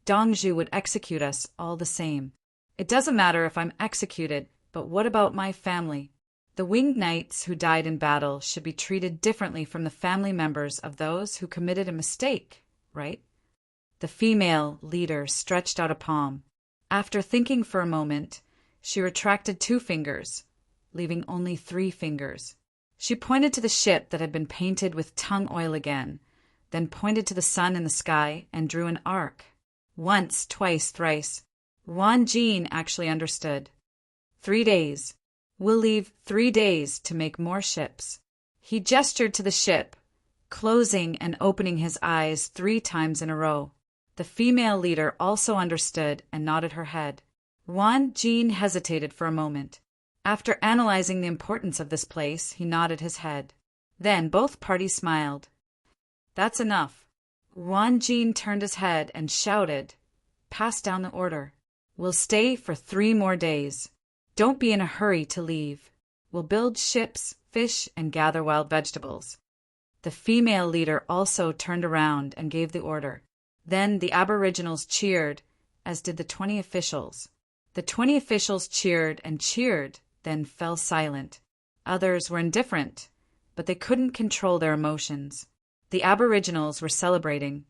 Dongzhu would execute us all the same. It doesn't matter if I'm executed, but what about my family? The winged knights who died in battle should be treated differently from the family members of those who committed a mistake, right? The female leader stretched out a palm. After thinking for a moment, she retracted 2 fingers, leaving only 3 fingers. She pointed to the ship that had been painted with Tang oil again, then pointed to the sun in the sky and drew an arc. Once, twice, thrice. Ruan Jean actually understood. 3 days. We'll leave 3 days to make more ships. He gestured to the ship, closing and opening his eyes 3 times in a row. The female leader also understood and nodded her head. Ruan Jean hesitated for a moment. After analyzing the importance of this place, he nodded his head. Then both parties smiled. "That's enough." Ruan Jean turned his head and shouted, "Pass down the order. We'll stay for 3 more days. Don't be in a hurry to leave. We'll build ships, fish, and gather wild vegetables." The female leader also turned around and gave the order. Then the aboriginals cheered, as did the 20 officials. The 20 officials cheered and cheered, then fell silent. Others were indifferent, but they couldn't control their emotions. The aboriginals were celebrating,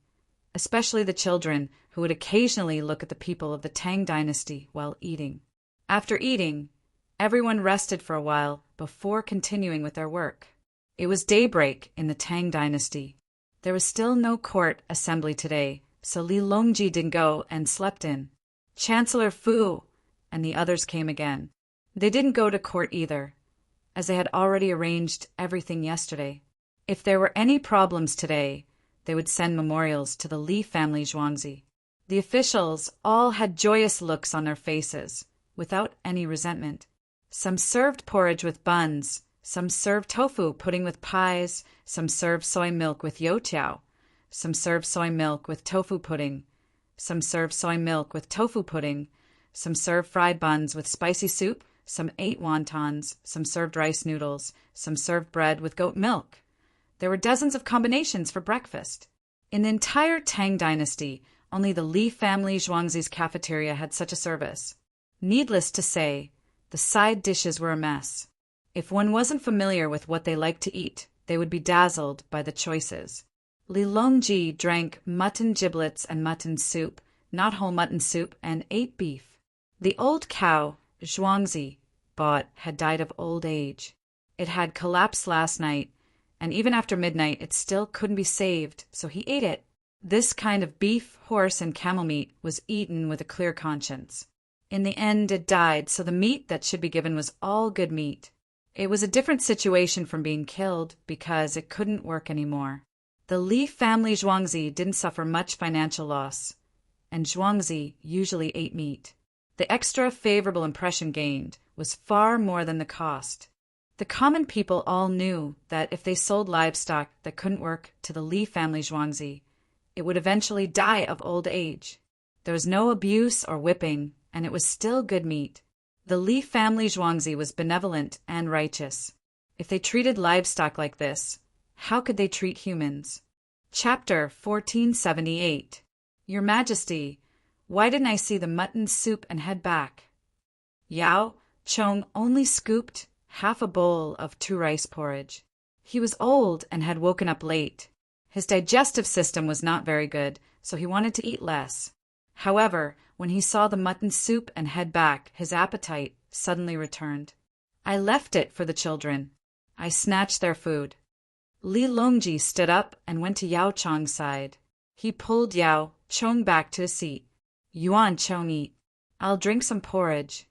especially the children who would occasionally look at the people of the Tang dynasty while eating. After eating, everyone rested for a while before continuing with their work. It was daybreak in the Tang dynasty. There was still no court assembly today, so Li Longji didn't go and slept in. Chancellor Fu and the others came again. They didn't go to court either, as they had already arranged everything yesterday. If there were any problems today, they would send memorials to the Li family Zhuangzi. The officials all had joyous looks on their faces, without any resentment. Some served porridge with buns, some served tofu pudding with pies, some served soy milk with youtiao, some served soy milk with tofu pudding, some served soy milk with tofu pudding, some served fried buns with spicy soup, some ate wontons, some served rice noodles, some served bread with goat milk. There were dozens of combinations for breakfast. In the entire Tang dynasty, only the Li family Zhuangzi's cafeteria had such a service. Needless to say, the side dishes were a mess. If one wasn't familiar with what they liked to eat, they would be dazzled by the choices. Li Longji drank mutton giblets and mutton soup, not whole mutton soup, and ate beef. The old cow Zhuangzi bought had died of old age. It had collapsed last night, and even after midnight it still couldn't be saved, so he ate it. This kind of beef, horse, and camel meat was eaten with a clear conscience. In the end it died, so the meat that should be given was all good meat. It was a different situation from being killed because it couldn't work anymore. The Li family Zhuangzi didn't suffer much financial loss, and Zhuangzi usually ate meat. The extra favorable impression gained was far more than the cost. The common people all knew that if they sold livestock that couldn't work to the Li family Zhuangzi, it would eventually die of old age. There was no abuse or whipping, and it was still good meat. The Li family Zhuangzi was benevolent and righteous. If they treated livestock like this, how could they treat humans? Chapter 1478. Your Majesty, why didn't I see the mutton soup and head back? Yao Chong only scooped half a bowl of 2 rice porridge. He was old and had woken up late. His digestive system was not very good, so he wanted to eat less. However, when he saw the mutton soup and head back, his appetite suddenly returned. I left it for the children. I snatched their food. Li Longji stood up and went to Yao Chong's side. He pulled Yao Chong back to his seat. Yuan Chong, eat. I'll drink some porridge.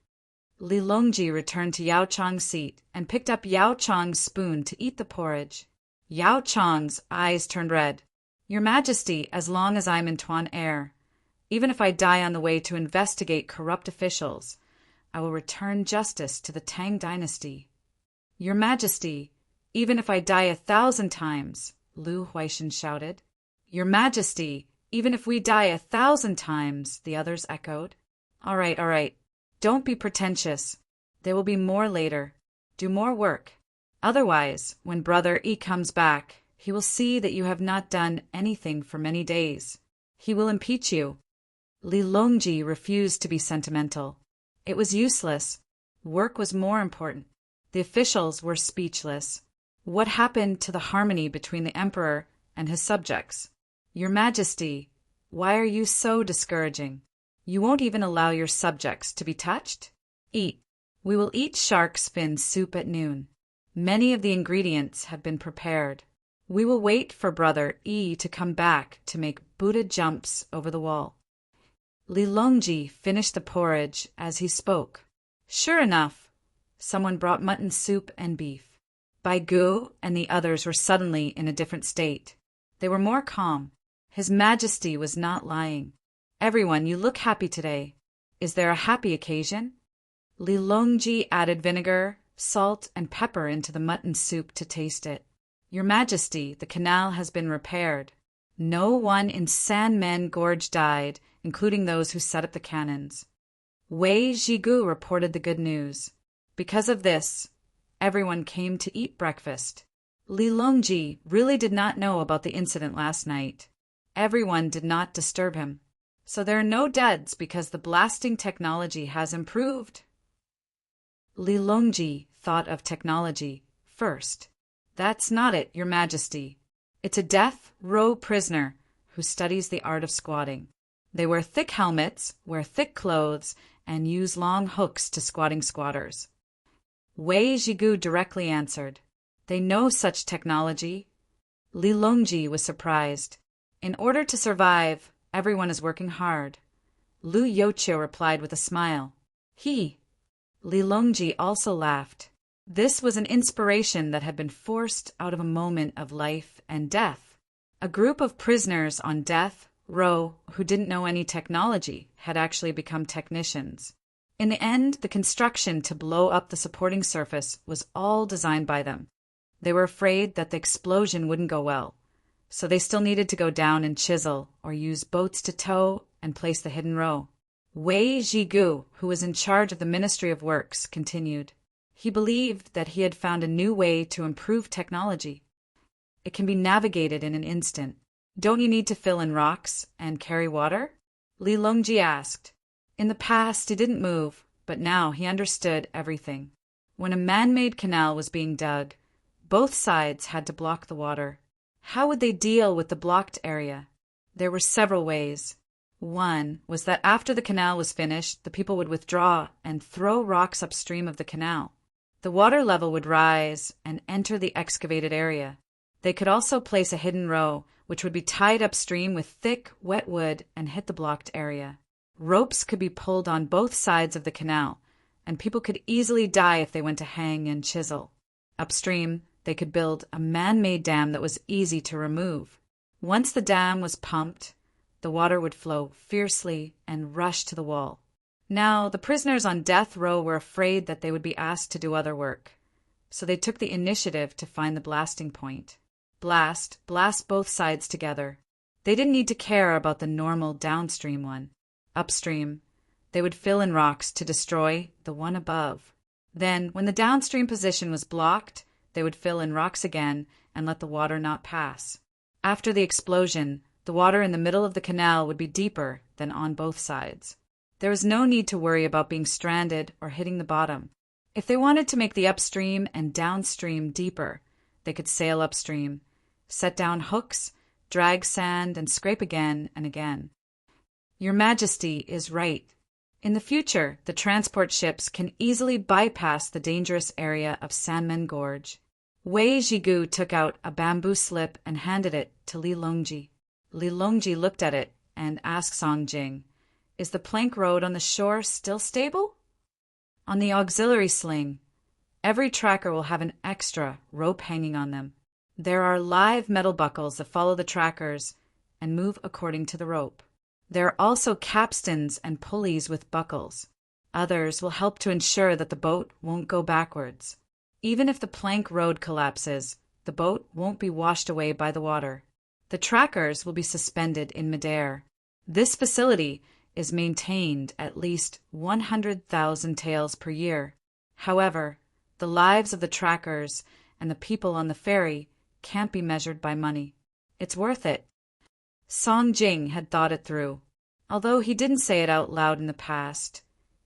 Li Longji returned to Yao Chong's seat and picked up Yao Chong's spoon to eat the porridge. Yao Chong's eyes turned red. Your Majesty, as long as I'm in Tuan Air, even if I die on the way to investigate corrupt officials, I will return justice to the Tang dynasty. Your Majesty, even if I die 1,000 times, Lu Huaishan shouted. Your Majesty, even if we die 1,000 times, the others echoed. All right. Don't be pretentious. There will be more later. Do more work. Otherwise, when Brother Yi comes back, he will see that you have not done anything for many days. He will impeach you. Li Longji refused to be sentimental. It was useless. Work was more important. The officials were speechless. What happened to the harmony between the emperor and his subjects? Your Majesty, why are you so discouraging? You won't even allow your subjects to be touched? Eat. We will eat shark's fin soup at noon. Many of the ingredients have been prepared. We will wait for Brother Yi to come back to make Buddha jumps over the wall. Li Longji finished the porridge as he spoke. Sure enough, someone brought mutton soup and beef. Bai Gu and the others were suddenly in a different state. They were more calm. His Majesty was not lying. Everyone, you look happy today. Is there a happy occasion? Li Longji added vinegar, salt, and pepper into the mutton soup to taste it. Your Majesty, the canal has been repaired. No one in Sanmen Gorge died, including those who set up the cannons. Wei Zhigu reported the good news. Because of this, everyone came to eat breakfast. Li Longji really did not know about the incident last night. Everyone did not disturb him. So there are no deaths because the blasting technology has improved. Li Longji thought of technology first. That's not it, Your Majesty. It's a death row prisoner who studies the art of squatting. They wear thick helmets, wear thick clothes, and use long hooks to squatting squatters. Wei Zhigu directly answered. They know such technology. Li Longji was surprised. In order to survive, everyone is working hard. Lu Youqiu replied with a smile. Li Longji also laughed. This was an inspiration that had been forced out of a moment of life and death. A group of prisoners on death row who didn't know any technology had actually become technicians. In the end, the construction to blow up the supporting surface was all designed by them. They were afraid that the explosion wouldn't go well, so they still needed to go down and chisel or use boats to tow and place the hidden row. Wei Zhigu, who was in charge of the Ministry of Works, continued. He believed that he had found a new way to improve technology. It can be navigated in an instant. Don't you need to fill in rocks and carry water? Li Longji asked. In the past, he didn't move, but now he understood everything. When a man-made canal was being dug, both sides had to block the water. How would they deal with the blocked area? There were several ways. One was that after the canal was finished, the people would withdraw and throw rocks upstream of the canal. The water level would rise and enter the excavated area. They could also place a hidden row, which would be tied upstream with thick, wet wood and hit the blocked area. Ropes could be pulled on both sides of the canal, and people could easily die if they went to hang and chisel. Upstream, they could build a man-made dam that was easy to remove. Once the dam was pumped, the water would flow fiercely and rush to the wall. Now, the prisoners on death row were afraid that they would be asked to do other work. so they took the initiative to find the blasting point. Blast both sides together. They didn't need to care about the normal downstream one. Upstream, they would fill in rocks to destroy the one above. Then, when the downstream position was blocked, they would fill in rocks again and let the water not pass. After the explosion, the water in the middle of the canal would be deeper than on both sides. There was no need to worry about being stranded or hitting the bottom. If they wanted to make the upstream and downstream deeper, they could sail upstream, set down hooks, drag sand, and scrape again and again. Your Majesty is right. In the future, the transport ships can easily bypass the dangerous area of Sanmen Gorge. Wei Jigu took out a bamboo slip and handed it to Li Longji. Li Longji looked at it and asked Song Jing, "Is the plank road on the shore still stable?" "On the auxiliary sling, every tracker will have an extra rope hanging on them. There are live metal buckles that follow the trackers and move according to the rope. There are also capstans and pulleys with buckles. Others will help to ensure that the boat won't go backwards. Even if the plank road collapses, the boat won't be washed away by the water. The trackers will be suspended in midair. This facility is maintained at least 100,000 taels per year. However, the lives of the trackers and the people on the ferry can't be measured by money. It's worth it." Song Jing had thought it through. Although he didn't say it out loud in the past,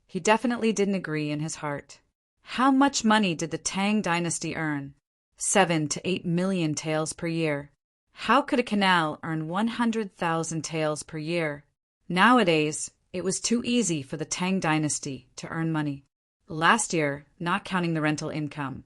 he definitely didn't agree in his heart. How much money did the Tang dynasty earn? 7 to 8 million taels per year. How could a canal earn 100,000 taels per year? Nowadays, it was too easy for the Tang dynasty to earn money. Last year, not counting the rental income,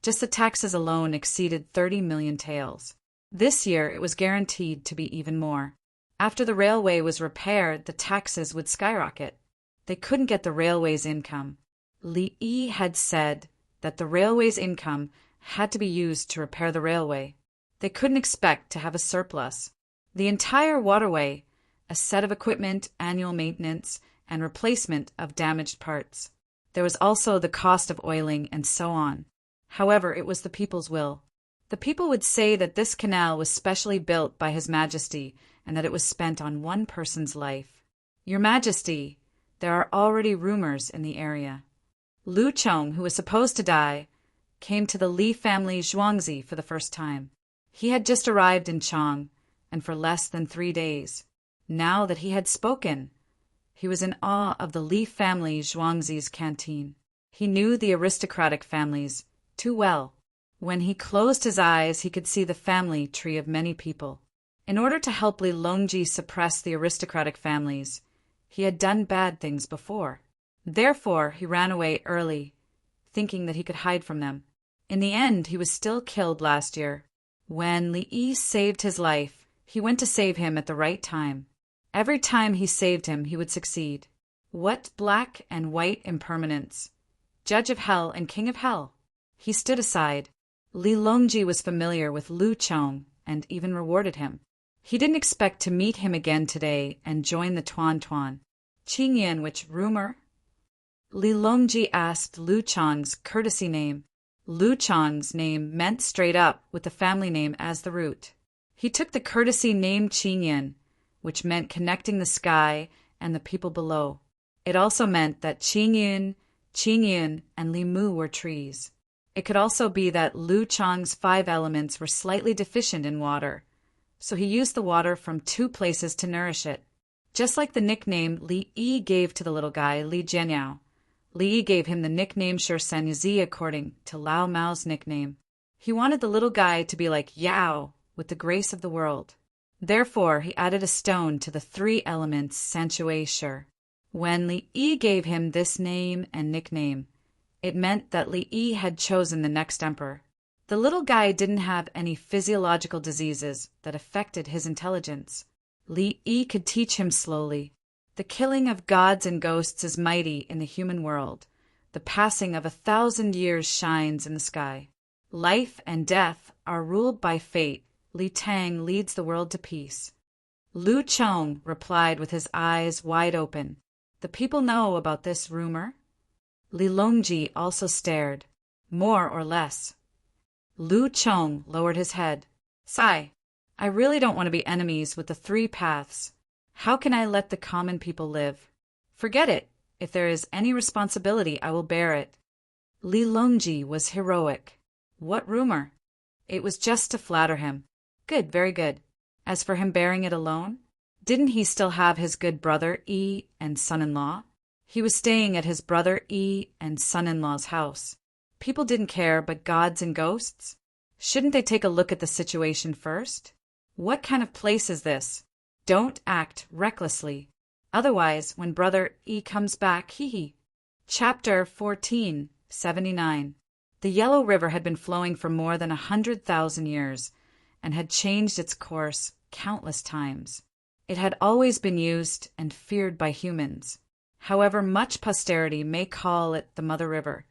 just the taxes alone exceeded 30 million taels. This year, it was guaranteed to be even more. After the railway was repaired, the taxes would skyrocket. They couldn't get the railway's income. Li Yi had said that the railway's income had to be used to repair the railway. They couldn't expect to have a surplus. The entire waterway, a set of equipment, annual maintenance, and replacement of damaged parts. There was also the cost of oiling and so on. However, it was the people's will. The people would say that this canal was specially built by His Majesty and that it was spent on one person's life. "Your Majesty, there are already rumors in the area." Lu Chong, who was supposed to die, came to the Li family Zhuangzi for the first time. He had just arrived in Chang, and for less than 3 days. Now that he had spoken, he was in awe of the Li family Zhuangzi's canteen. He knew the aristocratic families too well. When he closed his eyes, he could see the family tree of many people. In order to help Li Longji suppress the aristocratic families, he had done bad things before. Therefore, he ran away early, thinking that he could hide from them. In the end, he was still killed last year. When Li Yi saved his life, he went to save him at the right time. Every time he saved him, he would succeed. What black and white impermanence! Judge of hell and king of hell! He stood aside. Li Longji was familiar with Lu Chong and even rewarded him. He didn't expect to meet him again today and join the Tuan Tuan. Qingyan, which rumor? Li Longji asked Lu Chong's courtesy name. Lu Chong's name meant straight up with the family name as the root. He took the courtesy name Qingyan, which meant connecting the sky and the people below. It also meant that Qingyun, and Li Mu were trees. It could also be that Lu Chong's 5 elements were slightly deficient in water, so he used the water from 2 places to nourish it. Just like the nickname Li Yi gave to the little guy, Li Jianyao, Li Yi gave him the nickname Shirsanyazi according to Lao Mao's nickname. He wanted the little guy to be like Yao, with the grace of the world. Therefore, he added a stone to the 3 elements Sanshui Shir. When Li Yi gave him this name and nickname, it meant that Li Yi had chosen the next emperor. The little guy didn't have any physiological diseases that affected his intelligence. Li Yi could teach him slowly. The killing of gods and ghosts is mighty in the human world. The passing of 1,000 years shines in the sky. Life and death are ruled by fate. Li Tang leads the world to peace. Lu Chong replied with his eyes wide open. The people know about this rumor? Li Longji also stared. More or less. Lu Chong lowered his head. Sigh. I really don't want to be enemies with the three paths. How can I let the common people live? Forget it. If there is any responsibility, I will bear it. Li Longji was heroic. What rumor? It was just to flatter him. Good, very good. As for him bearing it alone, didn't he still have his good brother Yi and son-in-law? He was staying at his brother Yi and son-in-law's house. People didn't care, but gods and ghosts? Shouldn't they take a look at the situation first? What kind of place is this? Don't act recklessly. Otherwise, when brother E comes back, hee. Chapter 1479. The Yellow River had been flowing for more than 100,000 years, and had changed its course countless times. It had always been used and feared by humans. However much posterity may call it the Mother River,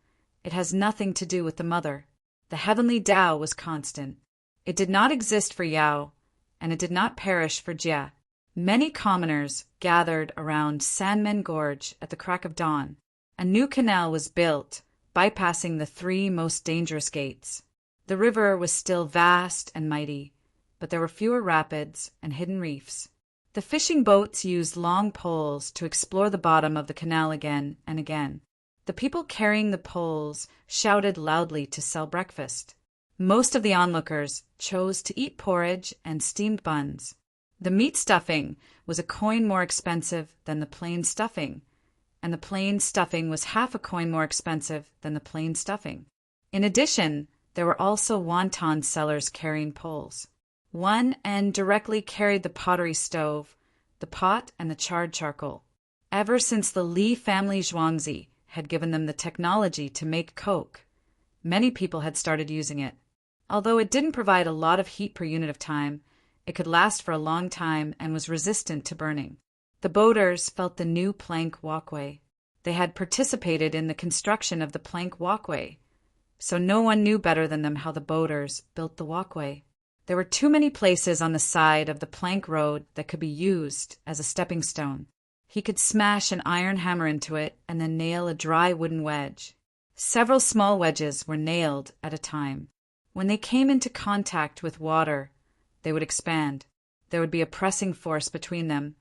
it has nothing to do with the Mother. The heavenly Tao was constant. It did not exist for Yao, and it did not perish for Jia. Many commoners gathered around Sanmen Gorge at the crack of dawn. A new canal was built, bypassing the three most dangerous gates. The river was still vast and mighty, but there were fewer rapids and hidden reefs. The fishing boats used long poles to explore the bottom of the canal again and again. The people carrying the poles shouted loudly to sell breakfast. Most of the onlookers chose to eat porridge and steamed buns. The meat stuffing was a coin more expensive than the plain stuffing, and the plain stuffing was half a coin more expensive than the plain stuffing. In addition, there were also wonton sellers carrying poles. One end directly carried the pottery stove, the pot, and the charred charcoal. Ever since the Li family Zhuangzi had given them the technology to make coke, many people had started using it. Although it didn't provide a lot of heat per unit of time, it could last for a long time and was resistant to burning. The boaters felt the new plank walkway. They had participated in the construction of the plank walkway, so no one knew better than them how the boaters built the walkway. There were too many places on the side of the plank road that could be used as a stepping stone. He could smash an iron hammer into it and then nail a dry wooden wedge. Several small wedges were nailed at a time. When they came into contact with water, they would expand. There would be a pressing force between them,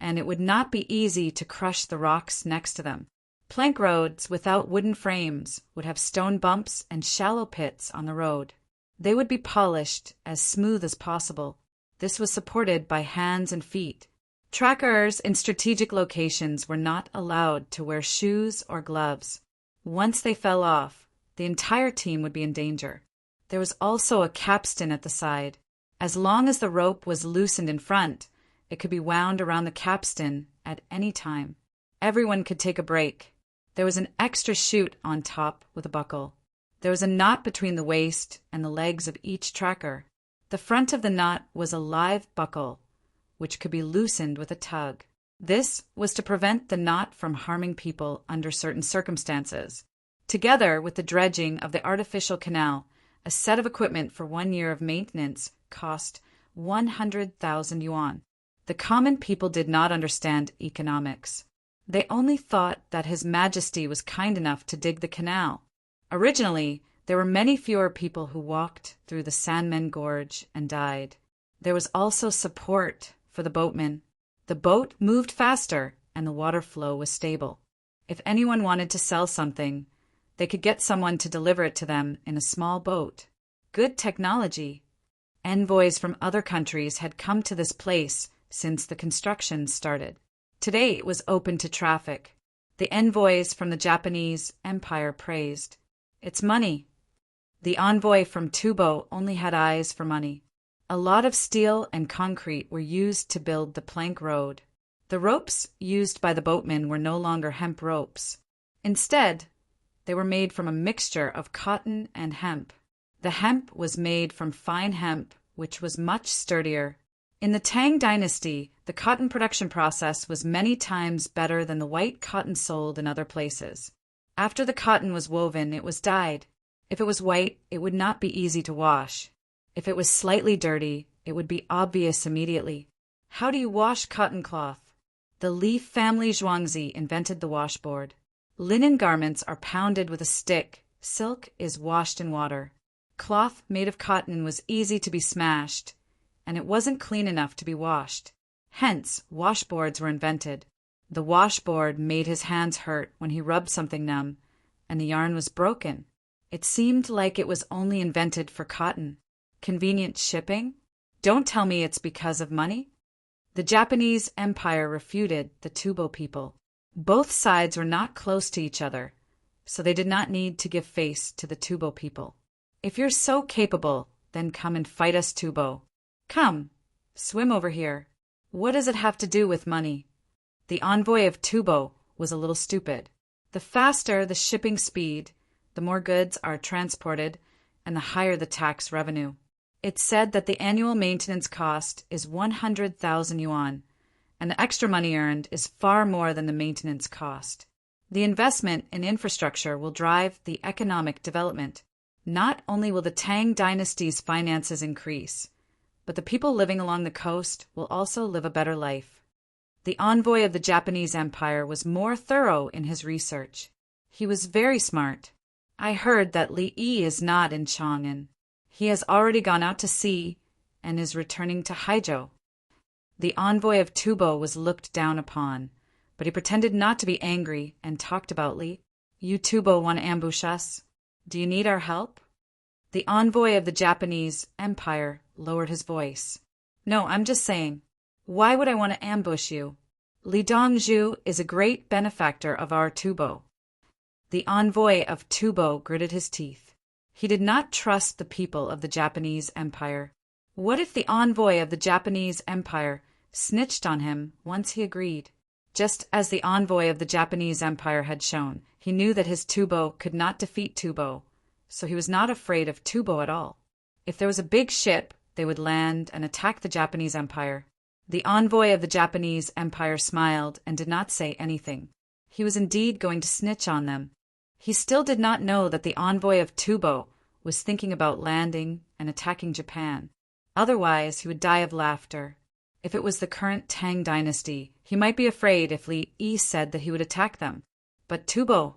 and it would not be easy to crush the rocks next to them. Plank roads without wooden frames would have stone bumps and shallow pits on the road. They would be polished as smooth as possible. This was supported by hands and feet. Trackers in strategic locations were not allowed to wear shoes or gloves. Once they fell off, the entire team would be in danger. There was also a capstan at the side. As long as the rope was loosened in front, it could be wound around the capstan at any time. Everyone could take a break. There was an extra chute on top with a buckle. There was a knot between the waist and the legs of each tracker. The front of the knot was a live buckle, which could be loosened with a tug. This was to prevent the knot from harming people under certain circumstances. Together with the dredging of the artificial canal, a set of equipment for 1 year of maintenance cost 100,000 yuan. The common people did not understand economics. They only thought that His Majesty was kind enough to dig the canal. Originally, there were many fewer people who walked through the Sanmen Gorge and died. There was also support for the boatmen. The boat moved faster and the water flow was stable. If anyone wanted to sell something, they could get someone to deliver it to them in a small boat. Good technology. Envoys from other countries had come to this place since the construction started. Today it was open to traffic. The envoys from the Japanese Empire praised. It's money. The envoy from Tubo only had eyes for money. A lot of steel and concrete were used to build the plank road. The ropes used by the boatmen were no longer hemp ropes. Instead, they were made from a mixture of cotton and hemp. The hemp was made from fine hemp, which was much sturdier. In the Tang dynasty, the cotton production process was many times better than the white cotton sold in other places. After the cotton was woven, it was dyed. If it was white, it would not be easy to wash. If it was slightly dirty, it would be obvious immediately. How do you wash cotton cloth? The Li family Zhuangzi invented the washboard. Linen garments are pounded with a stick Silk is washed in water. Cloth made of cotton was easy to be smashed, and it wasn't clean enough to be washed. Hence, washboards were invented. The washboard made his hands hurt when he rubbed something numb, and the yarn was broken. It seemed like it was only invented for cotton. Convenient shipping? Don't tell me it's because of money. The Japanese Empire refuted the Tubo people. Both sides were not close to each other, so they did not need to give face to the Tubo people. If you're so capable, then come and fight us, Tubo. Come, swim over here. What does it have to do with money? The envoy of Tubo was a little stupid. The faster the shipping speed, the more goods are transported, and the higher the tax revenue. It's said that the annual maintenance cost is 100,000 yuan, and the extra money earned is far more than the maintenance cost. The investment in infrastructure will drive the economic development. Not only will the Tang dynasty's finances increase, but the people living along the coast will also live a better life. The envoy of the Japanese Empire was more thorough in his research. He was very smart. I heard that Li Yi is not in Chang'an. He has already gone out to sea and is returning to Haizhou. The envoy of Tubo was looked down upon, but he pretended not to be angry and talked about Li. You Tubo want to ambush us? Do you need our help? The envoy of the Japanese Empire lowered his voice. No, I'm just saying. Why would I want to ambush you? Li Dongzhu is a great benefactor of our Tubo. The envoy of Tubo gritted his teeth. He did not trust the people of the Japanese Empire. What if the envoy of the Japanese Empire snitched on him once he agreed? Just as the envoy of the Japanese Empire had shown, he knew that his Tubo could not defeat Tubo, so he was not afraid of Tubo at all. If there was a big ship, they would land and attack the Japanese Empire. The envoy of the Japanese Empire smiled and did not say anything. He was indeed going to snitch on them. He still did not know that the envoy of Tubo was thinking about landing and attacking Japan. Otherwise, he would die of laughter. If it was the current Tang dynasty, he might be afraid if Li Yi said that he would attack them. But Tubo?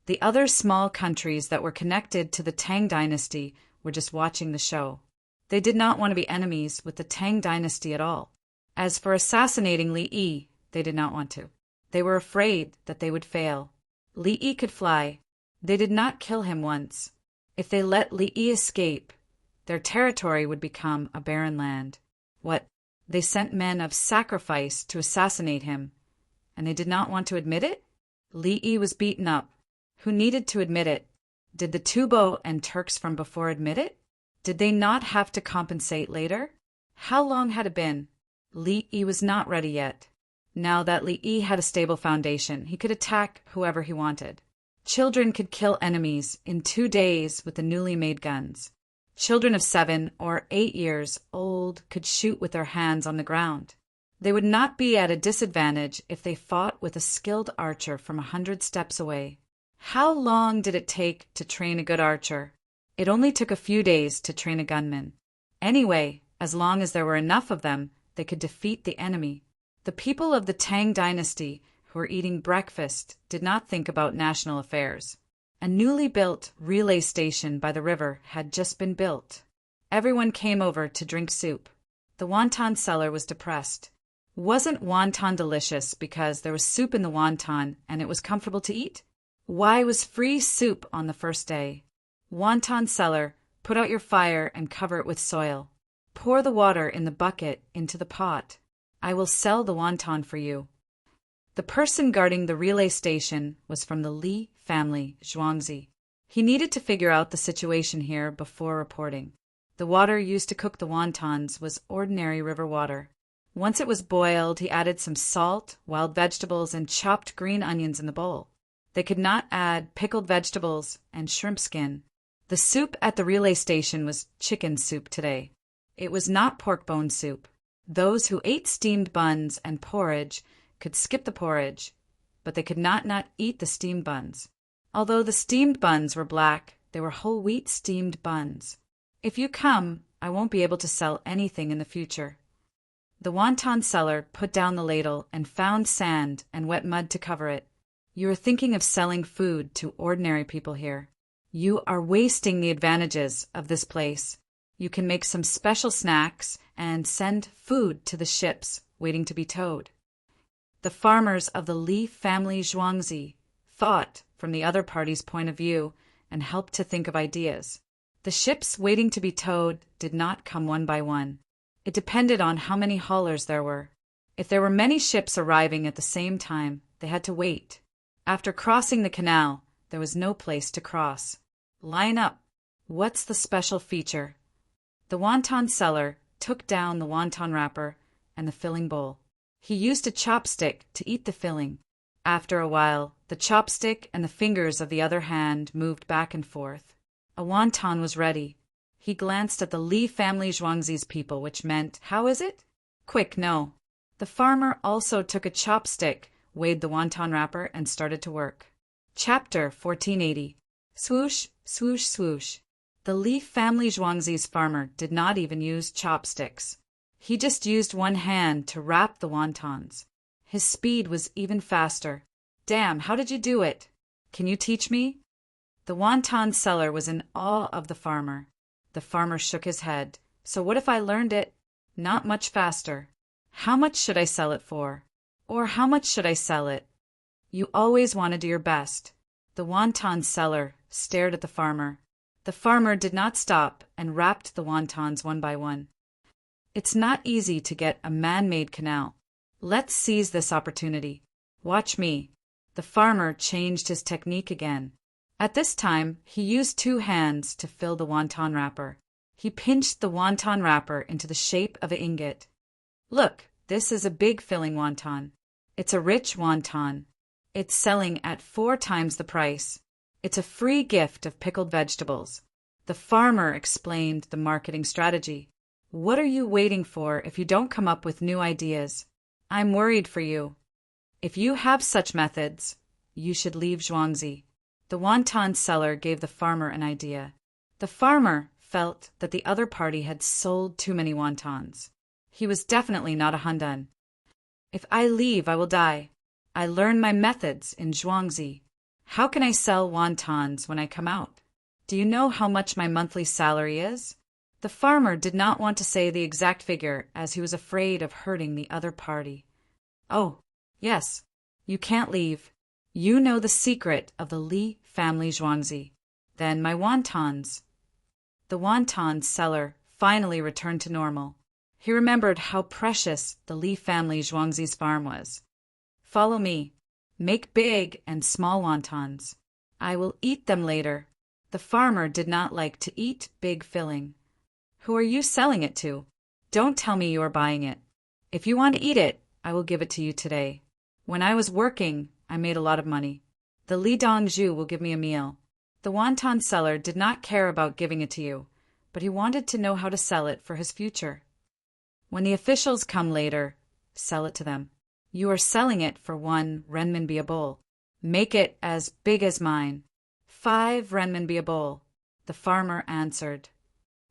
The other small countries that were connected to the Tang dynasty were just watching the show. They did not want to be enemies with the Tang dynasty at all. As for assassinating Li Yi, they did not want to. They were afraid that they would fail. Li Yi could fly. They did not kill him once. If they let Li Yi escape, their territory would become a barren land. What? They sent men of sacrifice to assassinate him, and they did not want to admit it? Li Yi was beaten up. Who needed to admit it? Did the Tubo and Turks from before admit it? Did they not have to compensate later? How long had it been? Li Yi was not ready yet. Now that Li Yi had a stable foundation, he could attack whoever he wanted. Children could kill enemies in 2 days with the newly made guns. Children of 7 or 8 years old could shoot with their hands on the ground. They would not be at a disadvantage if they fought with a skilled archer from 100 steps away. How long did it take to train a good archer? It only took a few days to train a gunman. Anyway, as long as there were enough of them, they could defeat the enemy. The people of the Tang dynasty who were eating breakfast did not think about national affairs. A newly built relay station by the river had just been built. Everyone came over to drink soup. The wonton seller was depressed. Wasn't wonton delicious because there was soup in the wonton and it was comfortable to eat? Why was free soup on the first day? Wonton seller, put out your fire and cover it with soil. Pour the water in the bucket into the pot. I will sell the wonton for you. The person guarding the relay station was from the Li family, Zhuangzi. He needed to figure out the situation here before reporting. The water used to cook the wontons was ordinary river water. Once it was boiled, he added some salt, wild vegetables, and chopped green onions in the bowl. They could not add pickled vegetables and shrimp skin. The soup at the relay station was chicken soup today. It was not pork bone soup. Those who ate steamed buns and porridge could skip the porridge, but they could not eat the steamed buns. Although the steamed buns were black, they were whole wheat steamed buns. If you come, I won't be able to sell anything in the future. The wonton seller put down the ladle and found sand and wet mud to cover it. You are thinking of selling food to ordinary people here. You are wasting the advantages of this place. You can make some special snacks and send food to the ships waiting to be towed. The farmers of the Li family Zhuangzi thought from the other party's point of view and helped to think of ideas. The ships waiting to be towed did not come one by one. It depended on how many haulers there were. If there were many ships arriving at the same time, they had to wait. After crossing the canal, there was no place to cross. Line up. What's the special feature? The wonton seller took down the wonton wrapper and the filling bowl. He used a chopstick to eat the filling. After a while, the chopstick and the fingers of the other hand moved back and forth. A wonton was ready. He glanced at the Li family Zhuangzi's people, which meant, "How is it?" "Quick, no." The farmer also took a chopstick, weighed the wonton wrapper, and started to work. Chapter 1480. Swoosh, swoosh, swoosh. The Li family Zhuangzi's farmer did not even use chopsticks. He just used one hand to wrap the wontons. His speed was even faster. "Damn, how did you do it? Can you teach me?" The wonton seller was in awe of the farmer. The farmer shook his head. "So what if I learned it? Not much faster. How much should I sell it for? Or how much should I sell it?" "You always want to do your best." The wonton seller stared at the farmer. The farmer did not stop and wrapped the wontons one by one. It's not easy to get a man-made canal. Let's seize this opportunity. Watch me. The farmer changed his technique again. At this time, he used two hands to fill the wonton wrapper. He pinched the wonton wrapper into the shape of an ingot. "Look, this is a big filling wonton. It's a rich wonton. It's selling at 4 times the price. It's a free gift of pickled vegetables." The farmer explained the marketing strategy. "What are you waiting for if you don't come up with new ideas? I'm worried for you. If you have such methods, you should leave Zhuangzi." The wonton seller gave the farmer an idea. The farmer felt that the other party had sold too many wontons. He was definitely not a Hundan. "If I leave, I will die. I learned my methods in Zhuangzi. How can I sell wontons when I come out? Do you know how much my monthly salary is?" The farmer did not want to say the exact figure as he was afraid of hurting the other party. "Oh, yes. You can't leave. You know the secret of the Li family Zhuangzi. Then my wontons." The wonton seller finally returned to normal. He remembered how precious the Li family Zhuangzi's farm was. "Follow me. Make big and small wontons. I will eat them later." The farmer did not like to eat big filling. "Who are you selling it to? Don't tell me you are buying it. If you want to eat it, I will give it to you today. When I was working, I made a lot of money. The Li Dongzhu will give me a meal." The wonton seller did not care about giving it to you, but he wanted to know how to sell it for his future. "When the officials come later, sell it to them. You are selling it for 1 renminbi a bowl. Make it as big as mine." 5 renminbi a bowl, the farmer answered.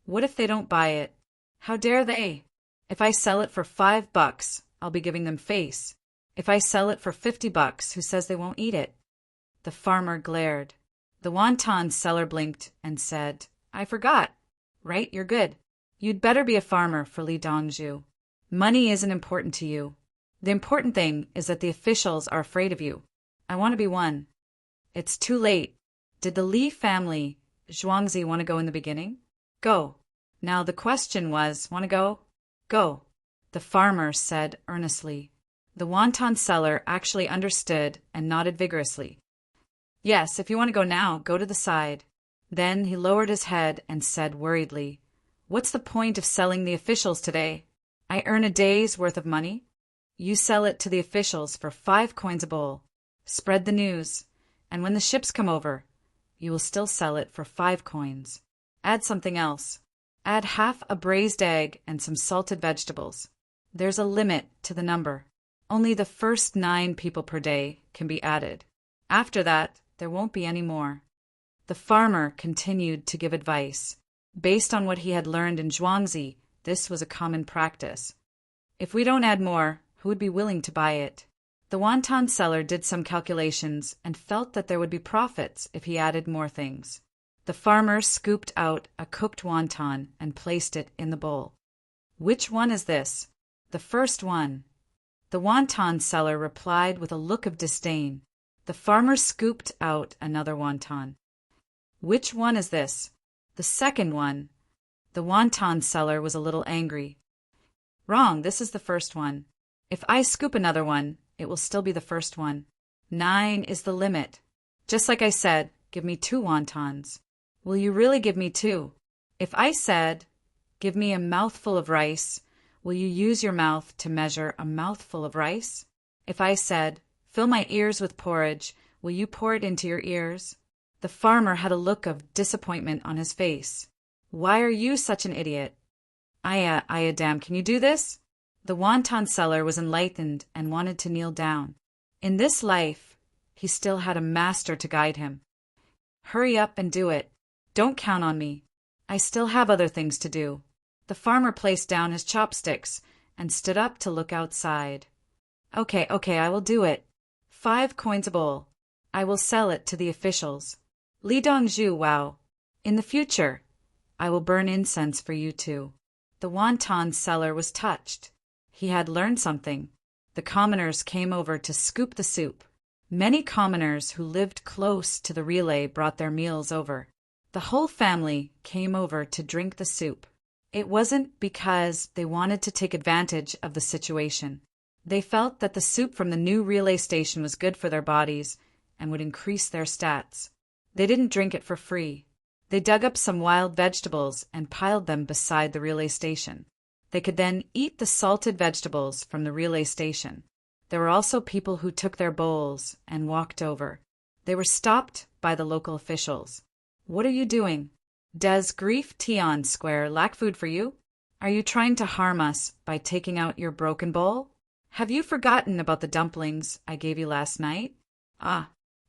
"What if they don't buy it? How dare they? If I sell it for $5, I'll be giving them face. If I sell it for $50, who says they won't eat it?" The farmer glared. The wonton seller blinked and said, "I forgot. Right, you're good. You'd better be a farmer for Li Dongzhu. Money isn't important to you. The important thing is that the officials are afraid of you. I want to be one." It's too late. Did the Li family Zhuangzi want to go in the beginning? Go. Now the question was, want to go? Go. The farmer said earnestly. The wonton seller actually understood and nodded vigorously. "Yes, if you want to go now, go to the side." Then he lowered his head and said worriedly, "What's the point of selling the officials today? I earn a day's worth of money. You sell it to the officials for 5 coins a bowl. Spread the news, and when the ships come over, you will still sell it for 5 coins. Add something else. Add half a braised egg and some salted vegetables. There's a limit to the number. Only the first 9 people per day can be added. After that, there won't be any more." The farmer continued to give advice. Based on what he had learned in Zhuangzi, this was a common practice. "If we don't add more, who would be willing to buy it?" The wonton seller did some calculations and felt that there would be profits if he added more things. The farmer scooped out a cooked wonton and placed it in the bowl. "Which one is this?" "The first one." The wonton seller replied with a look of disdain. The farmer scooped out another wonton. "Which one is this?" "The second one." The wonton seller was a little angry. "Wrong, this is the first one. If I scoop another one, it will still be the first one. 9 is the limit. Just like I said, give me 2 wontons." "Will you really give me 2? If I said, give me a mouthful of rice, will you use your mouth to measure a mouthful of rice? If I said, fill my ears with porridge, will you pour it into your ears?" The farmer had a look of disappointment on his face. "Why are you such an idiot?" Damn, can you do this?" The wonton seller was enlightened and wanted to kneel down. In this life, he still had a master to guide him. "Hurry up and do it. Don't count on me. I still have other things to do." The farmer placed down his chopsticks and stood up to look outside. Okay, I will do it. 5 coins a bowl. I will sell it to the officials. Li Dongzhu, wow. In the future, I will burn incense for you too." The wonton seller was touched. He had learned something. The commoners came over to scoop the soup. Many commoners who lived close to the relay brought their meals over. The whole family came over to drink the soup. It wasn't because they wanted to take advantage of the situation. They felt that the soup from the new relay station was good for their bodies and would increase their stats. They didn't drink it for free. They dug up some wild vegetables and piled them beside the relay station. They could then eat the salted vegetables from the relay station. There were also people who took their bowls and walked over. They were stopped by the local officials. "What are you doing? Does Grief Tian Square lack food for you? Are you trying to harm us by taking out your broken bowl? Have you forgotten about the dumplings I gave you last night?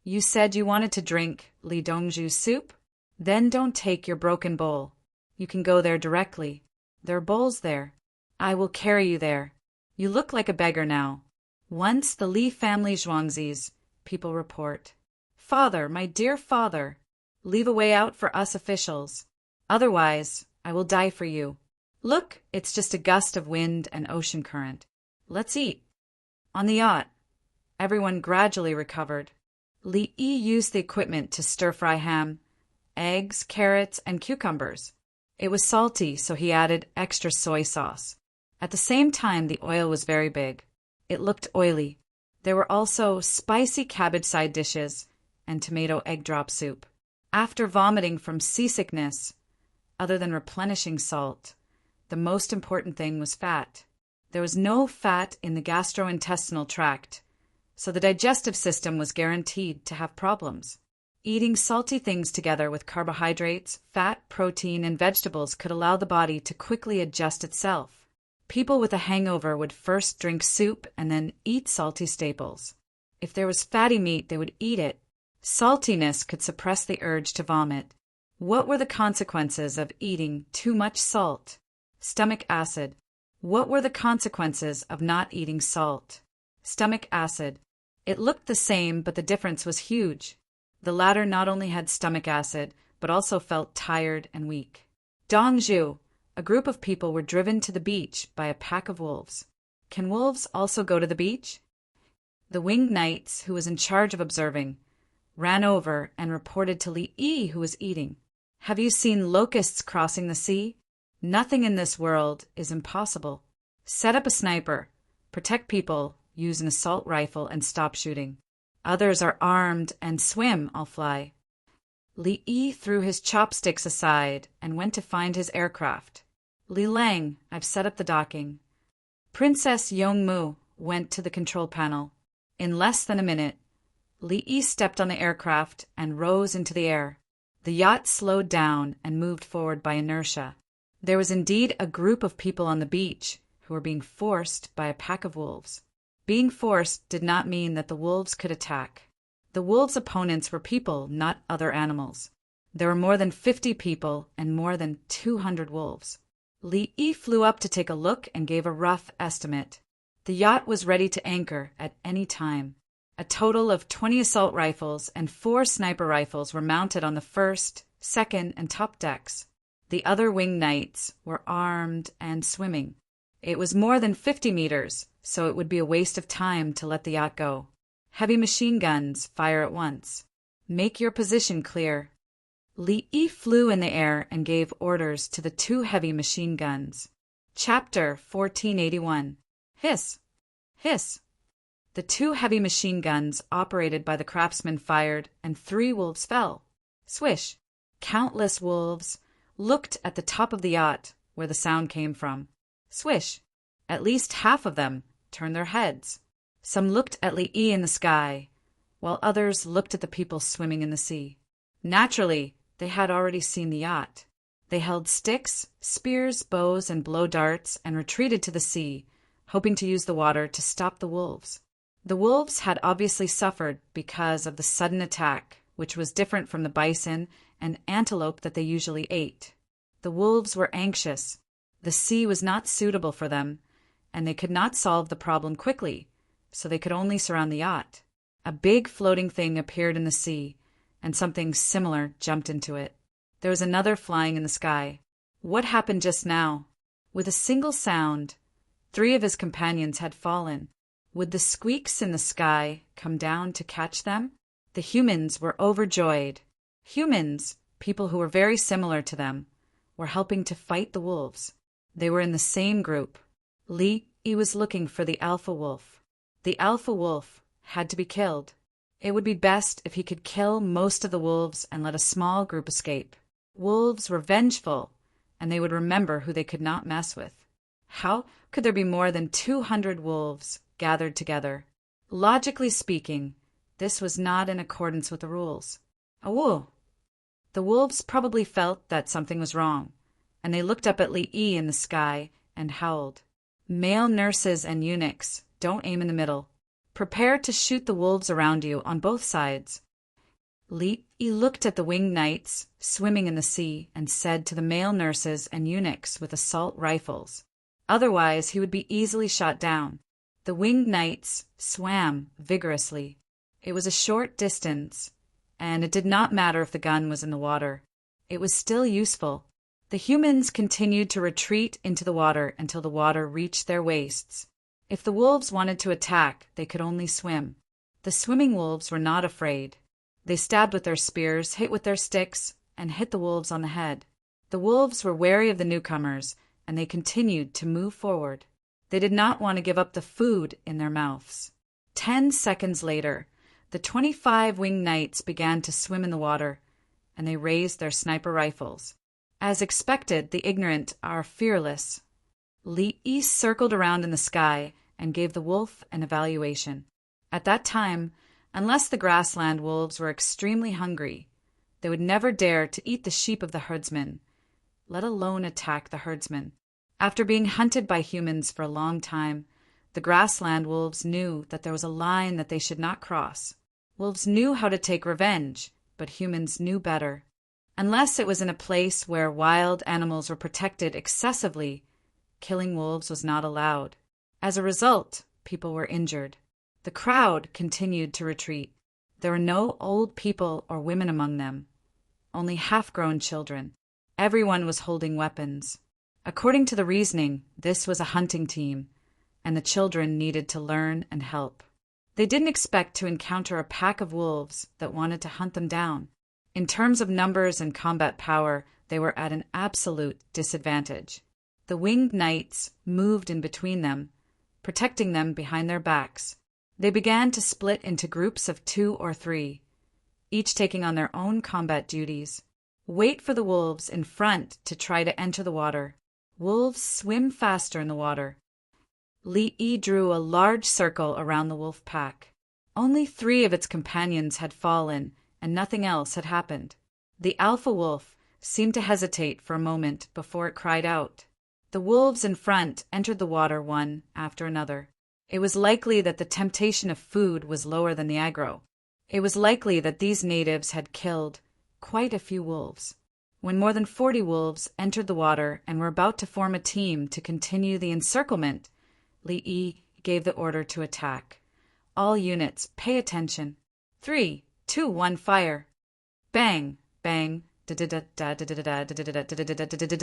You said you wanted to drink Li Dongzhu's soup? Then don't take your broken bowl. You can go there directly. There are bowls there. I will carry you there. You look like a beggar now. Once the Li family Zhuangzis, people report. Father, my dear father, leave a way out for us officials. Otherwise, I will die for you. Look, it's just a gust of wind and ocean current. Let's eat." On the yacht, everyone gradually recovered. Li Yi used the equipment to stir-fry ham, eggs, carrots, and cucumbers. It was salty, so he added extra soy sauce. At the same time, the oil was very big. It looked oily. There were also spicy cabbage side dishes and tomato egg drop soup. After vomiting from seasickness, other than replenishing salt, the most important thing was fat. There was no fat in the gastrointestinal tract, so the digestive system was guaranteed to have problems. Eating salty things together with carbohydrates, fat, protein, and vegetables could allow the body to quickly adjust itself. People with a hangover would first drink soup and then eat salty staples. If there was fatty meat, they would eat it. Saltiness could suppress the urge to vomit. What were the consequences of eating too much salt? Stomach acid. What were the consequences of not eating salt? Stomach acid. It looked the same, but the difference was huge. The latter not only had stomach acid, but also felt tired and weak. Dongzhu, a group of people were driven to the beach by a pack of wolves. Can wolves also go to the beach? The winged knights, who was in charge of observing, ran over and reported to Li Yi, who was eating. "Have you seen locusts crossing the sea? Nothing in this world is impossible. Set up a sniper, protect people, use an assault rifle, and stop shooting. Others are armed and swim, I'll fly." Li Yi threw his chopsticks aside and went to find his aircraft. "Li Lang, I've set up the docking." Princess Yongmu went to the control panel. In less than a minute, Li Yi stepped on the aircraft and rose into the air. The yacht slowed down and moved forward by inertia. There was indeed a group of people on the beach who were being forced by a pack of wolves. Being forced did not mean that the wolves could attack. The wolves' opponents were people, not other animals. There were more than 50 people and more than 200 wolves. Li Yi flew up to take a look and gave a rough estimate. The yacht was ready to anchor at any time. A total of 20 assault rifles and 4 sniper rifles were mounted on the first, second, and top decks. The other winged knights were armed and swimming. It was more than 50 meters, so it would be a waste of time to let the yacht go. Heavy machine guns fire at once. Make your position clear. Li Yi flew in the air and gave orders to the 2 heavy machine guns. Chapter 1481. Hiss! Hiss! The 2 heavy machine guns operated by the craftsmen fired, and 3 wolves fell. Swish! Countless wolves looked at the top of the yacht, where the sound came from. Swish! At least half of them turned their heads. Some looked at Li Yi in the sky, while others looked at the people swimming in the sea. Naturally, they had already seen the yacht. They held sticks, spears, bows, and blow darts and retreated to the sea, hoping to use the water to stop the wolves. The wolves had obviously suffered because of the sudden attack, which was different from the bison and antelope that they usually ate. The wolves were anxious. The sea was not suitable for them, and they could not solve the problem quickly, so they could only surround the yacht. A big floating thing appeared in the sea, and something similar jumped into it. There was another flying in the sky. What happened just now? With a single sound, 3 of his companions had fallen. Would the squeaks in the sky come down to catch them? The humans were overjoyed. Humans, people who were very similar to them, were helping to fight the wolves. They were in the same group. Li Yi was looking for the alpha wolf. The alpha wolf had to be killed. It would be best if he could kill most of the wolves and let a small group escape. Wolves were vengeful, and they would remember who they could not mess with. How could there be more than 200 wolves gathered together? Logically speaking, this was not in accordance with the rules. Awoo! The wolves probably felt that something was wrong, and they looked up at Li Yi in the sky and howled. Male nurses and eunuchs, don't aim in the middle. Prepare to shoot the wolves around you on both sides. Li Yi looked at the winged knights swimming in the sea and said to the male nurses and eunuchs with assault rifles. Otherwise, he would be easily shot down. The winged knights swam vigorously. It was a short distance, and it did not matter if the gun was in the water. It was still useful. The humans continued to retreat into the water until the water reached their waists. If the wolves wanted to attack, they could only swim. The swimming wolves were not afraid. They stabbed with their spears, hit with their sticks, and hit the wolves on the head. The wolves were wary of the newcomers, and they continued to move forward. They did not want to give up the food in their mouths. 10 seconds later, the 25 winged knights began to swim in the water, and they raised their sniper rifles. As expected, the ignorant are fearless. Li Yi circled around in the sky and gave the wolf an evaluation. At that time, unless the grassland wolves were extremely hungry, they would never dare to eat the sheep of the herdsmen, let alone attack the herdsmen. After being hunted by humans for a long time, the grassland wolves knew that there was a line that they should not cross. Wolves knew how to take revenge, but humans knew better. Unless it was in a place where wild animals were protected excessively, killing wolves was not allowed. As a result, people were injured. The crowd continued to retreat. There were no old people or women among them, only half-grown children. Everyone was holding weapons. According to the reasoning, this was a hunting team, and the children needed to learn and help. They didn't expect to encounter a pack of wolves that wanted to hunt them down. In terms of numbers and combat power, they were at an absolute disadvantage. The winged knights moved in between them, protecting them behind their backs. They began to split into groups of 2 or 3, each taking on their own combat duties. Wait for the wolves in front to try to enter the water. Wolves swim faster in the water. Li Yi drew a large circle around the wolf pack. Only 3 of its companions had fallen, and nothing else had happened. The alpha wolf seemed to hesitate for a moment before it cried out. The wolves in front entered the water one after another. It was likely that the temptation of food was lower than the aggro. It was likely that these natives had killed quite a few wolves. When more than 40 wolves entered the water and were about to form a team to continue the encirclement, Li Yi gave the order to attack. All units, pay attention. 3, 2, 1, fire. Bang, bang.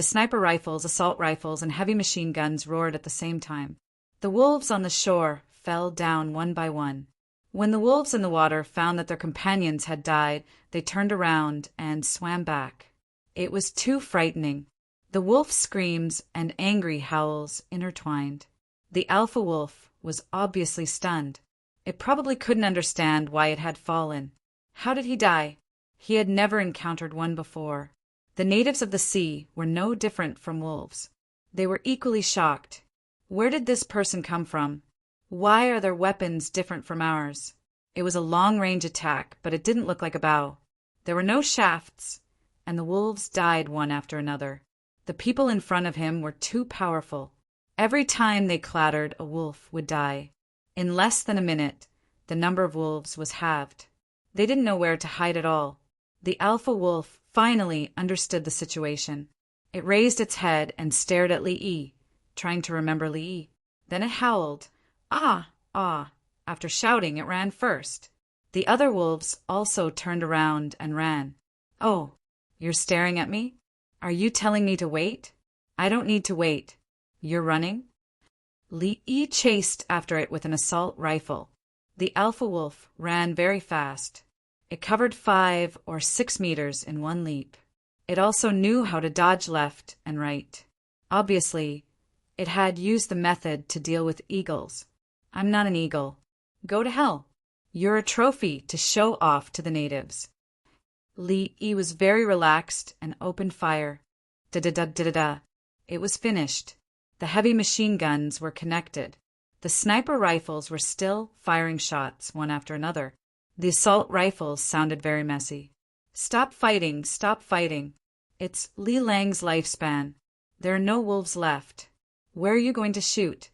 Sniper rifles, assault rifles, and heavy machine guns roared at the same time. The wolves on the shore fell down one by one. When the wolves in the water found that their companions had died, they turned around and swam back. It was too frightening. The wolf screams and angry howls intertwined. The alpha wolf was obviously stunned. It probably couldn't understand why it had fallen. How did he die? He had never encountered one before. The natives of the sea were no different from wolves. They were equally shocked. Where did this person come from? Why are their weapons different from ours? It was a long-range attack, but it didn't look like a bow. There were no shafts, and the wolves died one after another. The people in front of him were too powerful. Every time they clattered, a wolf would die. In less than a minute, the number of wolves was halved. They didn't know where to hide at all. The alpha wolf finally understood the situation. It raised its head and stared at Li, trying to remember Li. Then it howled, "Ah, ah." After shouting, it ran first. The other wolves also turned around and ran. "Oh, you're staring at me? Are you telling me to wait? I don't need to wait. You're running?" Li chased after it with an assault rifle. The alpha wolf ran very fast. It covered 5 or 6 meters in one leap. It also knew how to dodge left and right. Obviously, it had used the method to deal with eagles. "I'm not an eagle. Go to hell. You're a trophy to show off to the natives." Li was very relaxed and opened fire. Da-da-da-da-da-da. It was finished. The heavy machine guns were connected. The sniper rifles were still firing shots one after another. The assault rifles sounded very messy. "Stop fighting, stop fighting. It's Li Lang's lifespan. There are no wolves left. Where are you going to shoot?"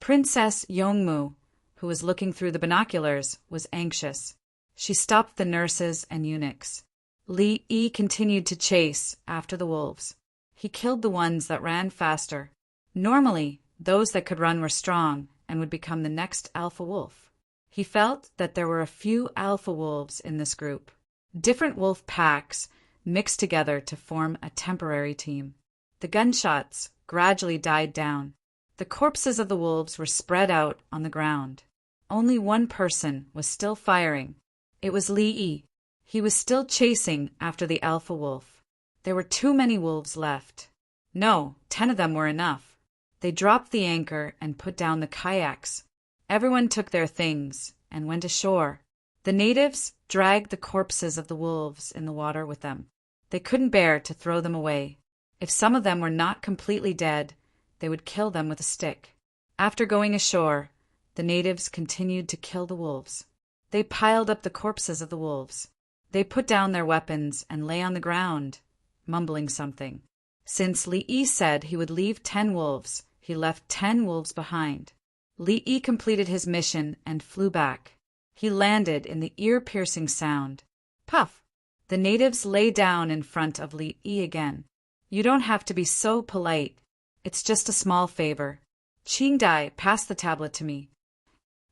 Princess Yongmu, who was looking through the binoculars, was anxious. She stopped the nurses and eunuchs. Li continued to chase after the wolves. He killed the ones that ran faster. Normally, those that could run were strong and would become the next alpha wolf. He felt that there were a few alpha wolves in this group. Different wolf packs mixed together to form a temporary team. The gunshots gradually died down. The corpses of the wolves were spread out on the ground. Only one person was still firing. It was Li. He was still chasing after the alpha wolf. There were too many wolves left. No, 10 of them were enough. They dropped the anchor and put down the kayaks. Everyone took their things and went ashore. The natives dragged the corpses of the wolves in the water with them. They couldn't bear to throw them away. If some of them were not completely dead, they would kill them with a stick. After going ashore, the natives continued to kill the wolves. They piled up the corpses of the wolves. They put down their weapons and lay on the ground, mumbling something. Since Li said he would leave 10 wolves, he left 10 wolves behind. Li completed his mission and flew back. He landed in the ear-piercing sound. Puff! The natives lay down in front of Li again. "You don't have to be so polite. It's just a small favor. Qingdai, pass the tablet to me."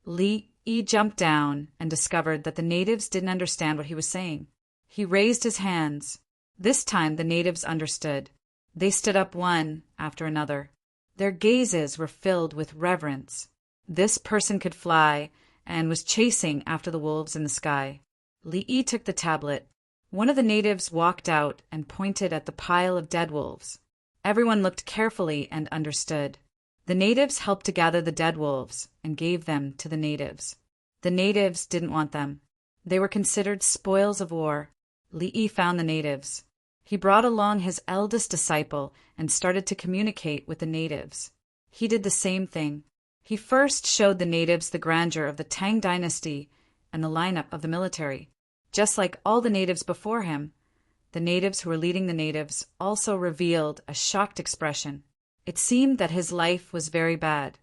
Li jumped down and discovered that the natives didn't understand what he was saying. He raised his hands. This time the natives understood. They stood up one after another. Their gazes were filled with reverence. This person could fly and was chasing after the wolves in the sky. Li took the tablet. One of the natives walked out and pointed at the pile of dead wolves. Everyone looked carefully and understood. The natives helped to gather the dead wolves and gave them to the natives. The natives didn't want them. They were considered spoils of war. Li found the natives. He brought along his eldest disciple and started to communicate with the natives. He did the same thing. He first showed the natives the grandeur of the Tang dynasty and the lineup of the military. Just like all the natives before him, the natives who were leading the natives also revealed a shocked expression. It seemed that his life was very bad.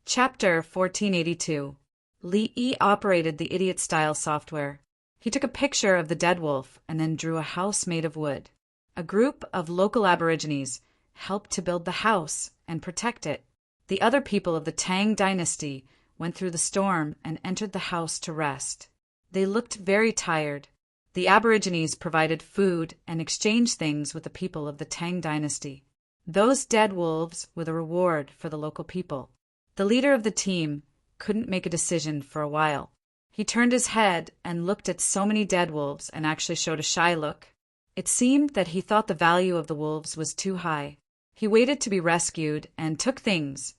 Chapter 1482. Li operated the idiot-style software. He took a picture of the dead wolf and then drew a house made of wood. A group of local aborigines helped to build the house and protect it. The other people of the Tang dynasty went through the storm and entered the house to rest. They looked very tired. The Aborigines provided food and exchanged things with the people of the Tang dynasty. Those dead wolves were the reward for the local people. The leader of the team couldn't make a decision for a while. He turned his head and looked at so many dead wolves and actually showed a shy look. It seemed that he thought the value of the wolves was too high. He waited to be rescued and took things,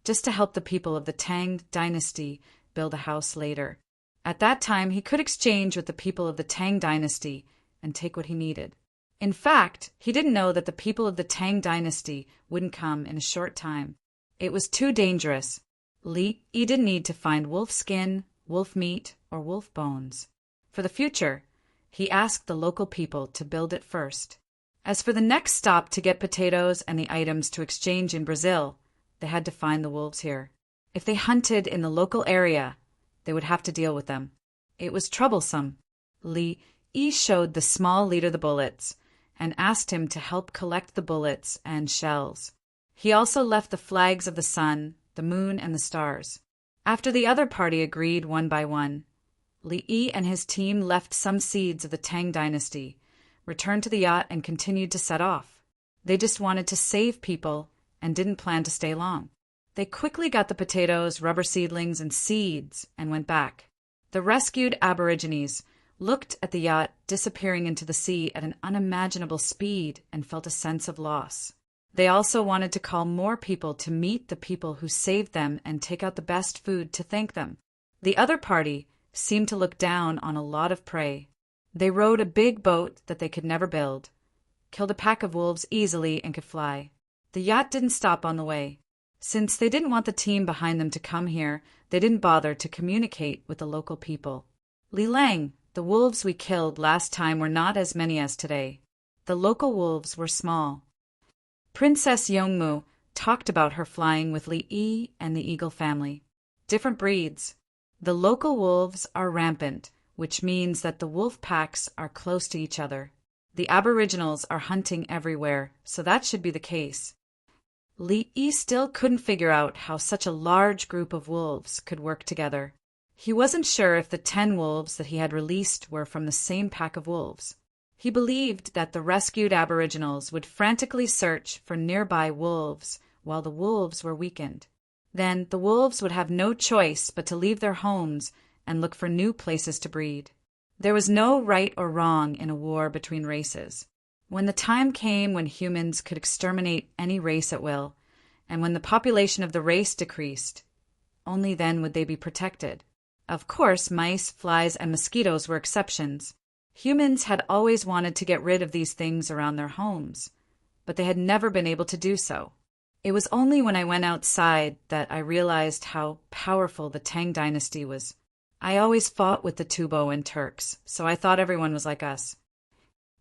just to help the people of the Tang dynasty build a house later. At that time, he could exchange with the people of the Tang dynasty and take what he needed. In fact, he didn't know that the people of the Tang dynasty wouldn't come in a short time. It was too dangerous. Li Yi didn't need to find wolf skin, wolf meat, or wolf bones. For the future, he asked the local people to build it first. As for the next stop to get potatoes and the items to exchange in Brazil, they had to find the wolves here. If they hunted in the local area, they would have to deal with them. It was troublesome. Li Yi showed the small leader the bullets and asked him to help collect the bullets and shells. He also left the flags of the sun, the moon, and the stars. After the other party agreed one by one, Li Yi and his team left some seeds of the Tang dynasty, returned to the yacht, and continued to set off. They just wanted to save people and didn't plan to stay long. They quickly got the potatoes, rubber seedlings, and seeds and went back. The rescued Aborigines looked at the yacht disappearing into the sea at an unimaginable speed and felt a sense of loss. They also wanted to call more people to meet the people who saved them and take out the best food to thank them. The other party seemed to look down on a lot of prey. They rowed a big boat that they could never build, killed a pack of wolves easily, and could fly. The yacht didn't stop on the way. Since they didn't want the team behind them to come here, they didn't bother to communicate with the local people. Li Lang, the wolves we killed last time were not as many as today. The local wolves were small. Princess Yongmu talked about her flying with Li Yi and the eagle family. Different breeds. The local wolves are rampant, which means that the wolf packs are close to each other. The aboriginals are hunting everywhere, so that should be the case. Li Yi still couldn't figure out how such a large group of wolves could work together. He wasn't sure if the 10 wolves that he had released were from the same pack of wolves. He believed that the rescued aboriginals would frantically search for nearby wolves while the wolves were weakened. Then the wolves would have no choice but to leave their homes and look for new places to breed. There was no right or wrong in a war between races. When the time came when humans could exterminate any race at will, and when the population of the race decreased, only then would they be protected. Of course, mice, flies, and mosquitoes were exceptions. Humans had always wanted to get rid of these things around their homes, but they had never been able to do so. It was only when I went outside that I realized how powerful the Tang dynasty was. I always fought with the Tubo and Turks, so I thought everyone was like us.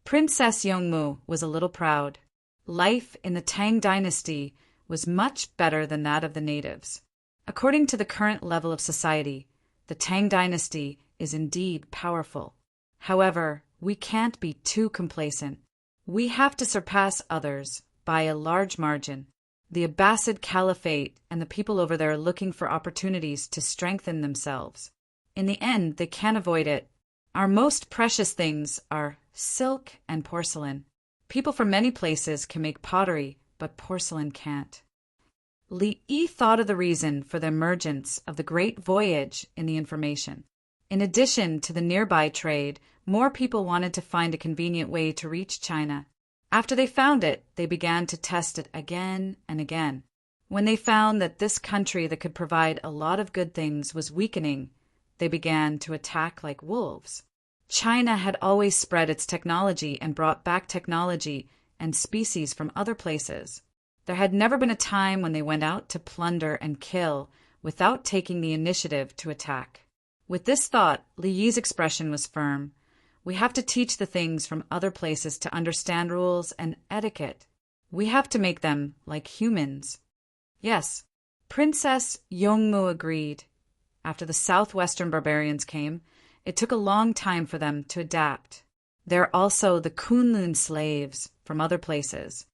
Princess Yongmu was a little proud. Life in the Tang dynasty was much better than that of the natives. According to the current level of society, the Tang dynasty is indeed powerful. However, we can't be too complacent. We have to surpass others by a large margin. The Abbasid Caliphate and the people over there are looking for opportunities to strengthen themselves. In the end, they can't avoid it. Our most precious things are silk and porcelain. People from many places can make pottery, but porcelain can't. Li Yi thought of the reason for the emergence of the Great Voyage in the information. In addition to the nearby trade, more people wanted to find a convenient way to reach China. After they found it, they began to test it again and again. When they found that this country that could provide a lot of good things was weakening, they began to attack like wolves. China had always spread its technology and brought back technology and species from other places. There had never been a time when they went out to plunder and kill without taking the initiative to attack. With this thought, Li Yi's expression was firm. We have to teach the things from other places to understand rules and etiquette. We have to make them like humans. Yes, Princess Yongmu agreed. After the southwestern barbarians came, it took a long time for them to adapt. There are also the Kunlun slaves from other places.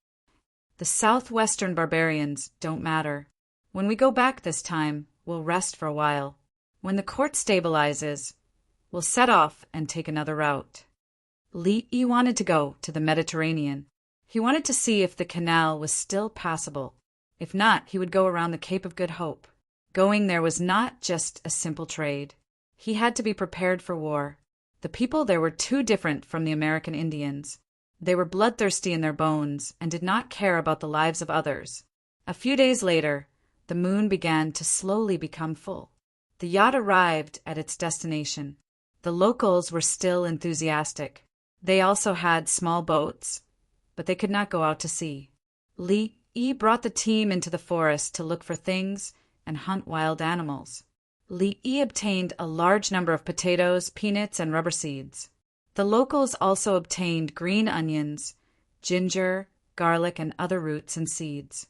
The southwestern barbarians don't matter. When we go back this time, we'll rest for a while. When the court stabilizes, we'll set off and take another route. Li Yi wanted to go to the Mediterranean. He wanted to see if the canal was still passable. If not, he would go around the Cape of Good Hope. Going there was not just a simple trade. He had to be prepared for war. The people there were too different from the American Indians. They were bloodthirsty in their bones and did not care about the lives of others. A few days later, the moon began to slowly become full. The yacht arrived at its destination. The locals were still enthusiastic. They also had small boats, but they could not go out to sea. Li Yi brought the team into the forest to look for things and hunt wild animals. Li Yi obtained a large number of potatoes, peanuts, and rubber seeds. The locals also obtained green onions, ginger, garlic, and other roots and seeds.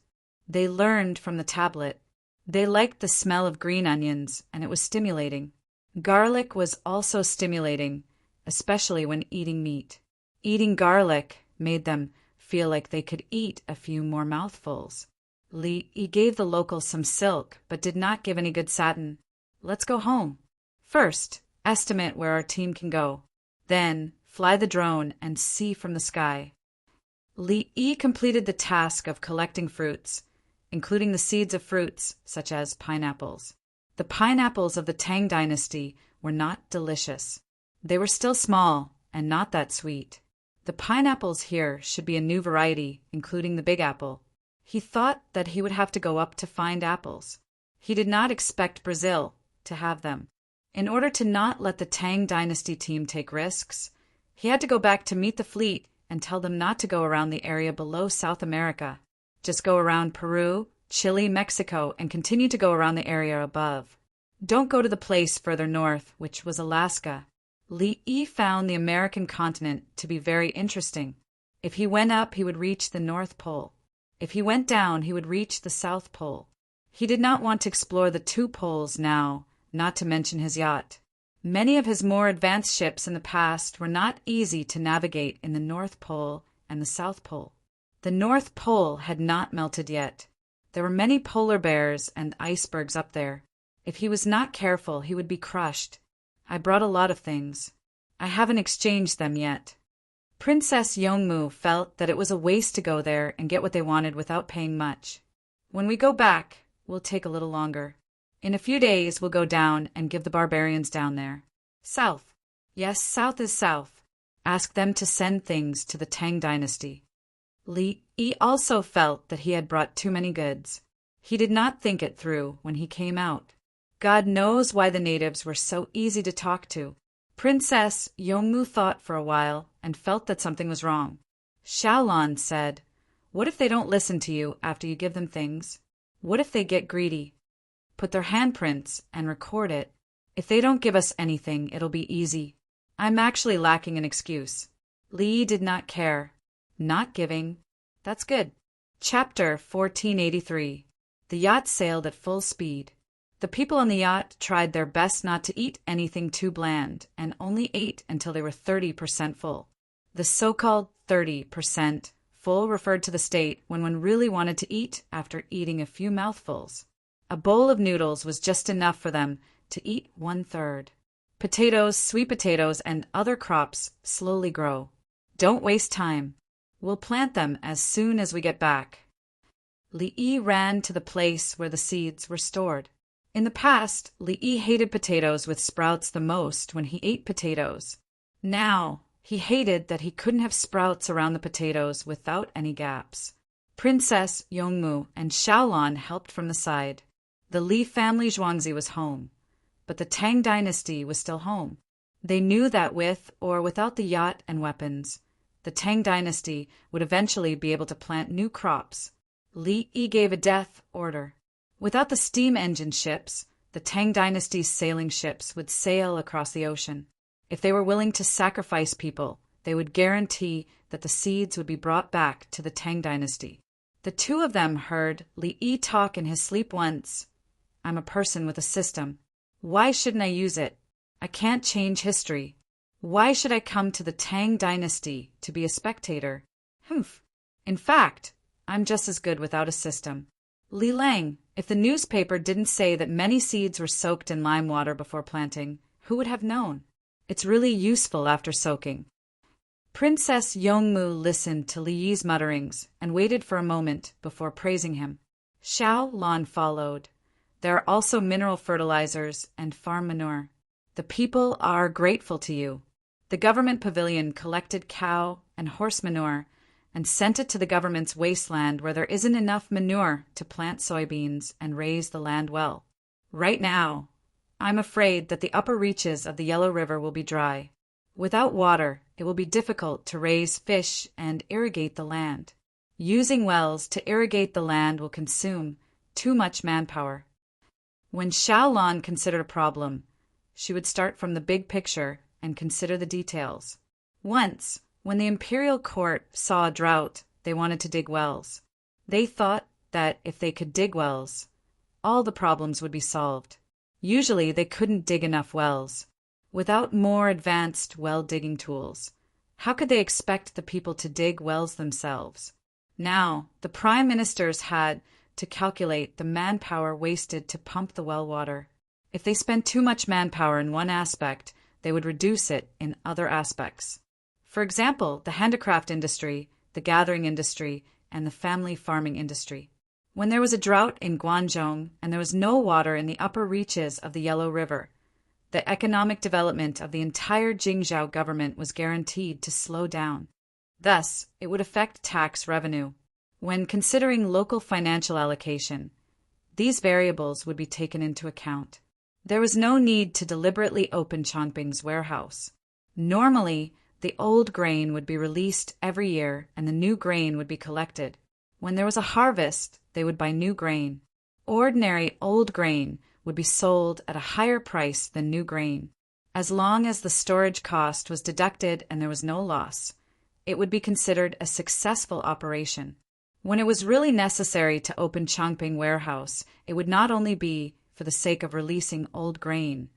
They learned from the tablet. They liked the smell of green onions, and it was stimulating. Garlic was also stimulating, especially when eating meat. Eating garlic made them feel like they could eat a few more mouthfuls. Li Yi gave the locals some silk, but did not give any good satin. Let's go home. First, estimate where our team can go. Then, fly the drone and see from the sky. Li Yi completed the task of collecting fruits, including the seeds of fruits such as pineapples. The pineapples of the Tang dynasty were not delicious. They were still small and not that sweet. The pineapples here should be a new variety, including the big apple. He thought that he would have to go up to find apples. He did not expect Brazil to have them. In order to not let the Tang dynasty team take risks, he had to go back to meet the fleet and tell them not to go around the area below South America. Just go around Peru, Chile, Mexico, and continue to go around the area above. Don't go to the place further north, which was Alaska. Li Yi found the American continent to be very interesting. If he went up, he would reach the North Pole. If he went down, he would reach the South Pole. He did not want to explore the two poles now, not to mention his yacht. Many of his more advanced ships in the past were not easy to navigate in the North Pole and the South Pole. The North Pole had not melted yet. There were many polar bears and icebergs up there. If he was not careful, he would be crushed. I brought a lot of things. I haven't exchanged them yet. Princess Yongmu felt that it was a waste to go there and get what they wanted without paying much. When we go back, we'll take a little longer. In a few days, we'll go down and give the barbarians down there. South. Yes, south is south. Ask them to send things to the Tang dynasty. Li Yi also felt that he had brought too many goods. He did not think it through when he came out. God knows why the natives were so easy to talk to. Princess Yongmu thought for a while and felt that something was wrong. Xiaolon said, "What if they don't listen to you after you give them things? What if they get greedy? Put their handprints and record it. If they don't give us anything, it'll be easy." I'm actually lacking an excuse. Li did not care. Not giving. That's good. Chapter 1483. The yacht sailed at full speed. The people on the yacht tried their best not to eat anything too bland and only ate until they were 30% full. The so-called 30% full referred to the state when one really wanted to eat after eating a few mouthfuls. A bowl of noodles was just enough for them to eat 1/3. Potatoes, sweet potatoes, and other crops slowly grow. Don't waste time. We'll plant them as soon as we get back. Li Yi ran to the place where the seeds were stored. In the past, Li Yi hated potatoes with sprouts the most when he ate potatoes. Now, he hated that he couldn't have sprouts around the potatoes without any gaps. Princess Yongmu and Xiaolon helped from the side. The Li family Zhuangzi was home, but the Tang dynasty was still home. They knew that with or without the yacht and weapons, the Tang dynasty would eventually be able to plant new crops. Li Yi gave a death order. Without the steam engine ships, the Tang dynasty's sailing ships would sail across the ocean. If they were willing to sacrifice people, they would guarantee that the seeds would be brought back to the Tang dynasty. The two of them heard Li Yi talk in his sleep once. I'm a person with a system. Why shouldn't I use it? I can't change history. Why should I come to the Tang dynasty to be a spectator? Humph. In fact, I'm just as good without a system. Li Lang, If the newspaper didn't say that many seeds were soaked in lime water before planting, who would have known? It's really useful after soaking. Princess Yongmu listened to Li Yi's mutterings and waited for a moment before praising him. Xiao Lan followed. There are also mineral fertilizers and farm manure. The people are grateful to you. The government pavilion collected cow and horse manure and sent it to the government's wasteland where there isn't enough manure to plant soybeans and raise the land well. Right now, I'm afraid that the upper reaches of the Yellow River will be dry. Without water, it will be difficult to raise fish and irrigate the land. Using wells to irrigate the land will consume too much manpower. When Xiaolan considered a problem, she would start from the big picture and consider the details. Once, when the imperial court saw a drought, they wanted to dig wells. They thought that if they could dig wells, all the problems would be solved. Usually, they couldn't dig enough wells. Without more advanced well-digging tools, how could they expect the people to dig wells themselves? Now, the prime ministers had to calculate the manpower wasted to pump the well water. If they spent too much manpower in one aspect, they would reduce it in other aspects. For example, the handicraft industry, the gathering industry, and the family farming industry. When there was a drought in Guangzhou and there was no water in the upper reaches of the Yellow River, the economic development of the entire Jingzhou government was guaranteed to slow down. Thus, it would affect tax revenue. When considering local financial allocation, these variables would be taken into account. There was no need to deliberately open Chongping's warehouse. Normally, the old grain would be released every year and the new grain would be collected. When there was a harvest, they would buy new grain. Ordinary old grain would be sold at a higher price than new grain. As long as the storage cost was deducted and there was no loss, it would be considered a successful operation. When it was really necessary to open Chongping warehouse, it would not only be for the sake of releasing old grain,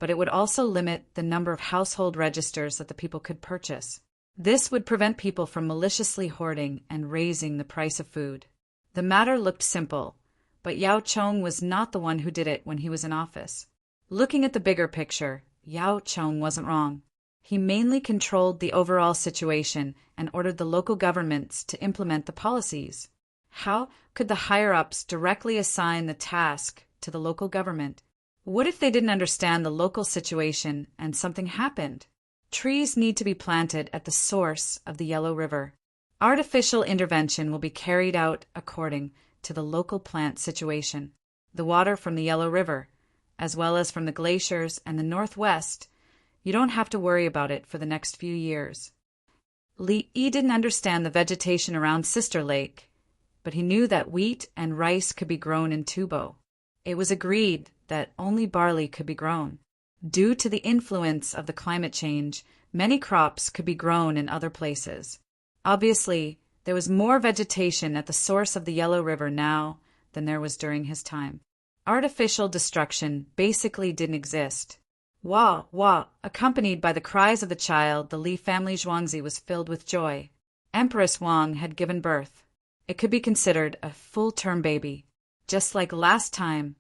but it would also limit the number of household registers that the people could purchase. This would prevent people from maliciously hoarding and raising the price of food. The matter looked simple, but Yao Chong was not the one who did it when he was in office. Looking at the bigger picture, Yao Chong wasn't wrong. He mainly controlled the overall situation and ordered the local governments to implement the policies. How could the higher-ups directly assign the task to the local government? What if they didn't understand the local situation and something happened? Trees need to be planted at the source of the Yellow River. Artificial intervention will be carried out according to the local plant situation. The water from the Yellow River, as well as from the glaciers and the northwest, you don't have to worry about it for the next few years. Li Yi didn't understand the vegetation around Sister Lake, but he knew that wheat and rice could be grown in Tubo. It was agreed that only barley could be grown. Due to the influence of the climate change, many crops could be grown in other places. Obviously, there was more vegetation at the source of the Yellow River now than there was during his time. Artificial destruction basically didn't exist. Wah, wah, accompanied by the cries of the child, the Li family Zhuangzi was filled with joy. Empress Wang had given birth. It could be considered a full-term baby. Just like last time,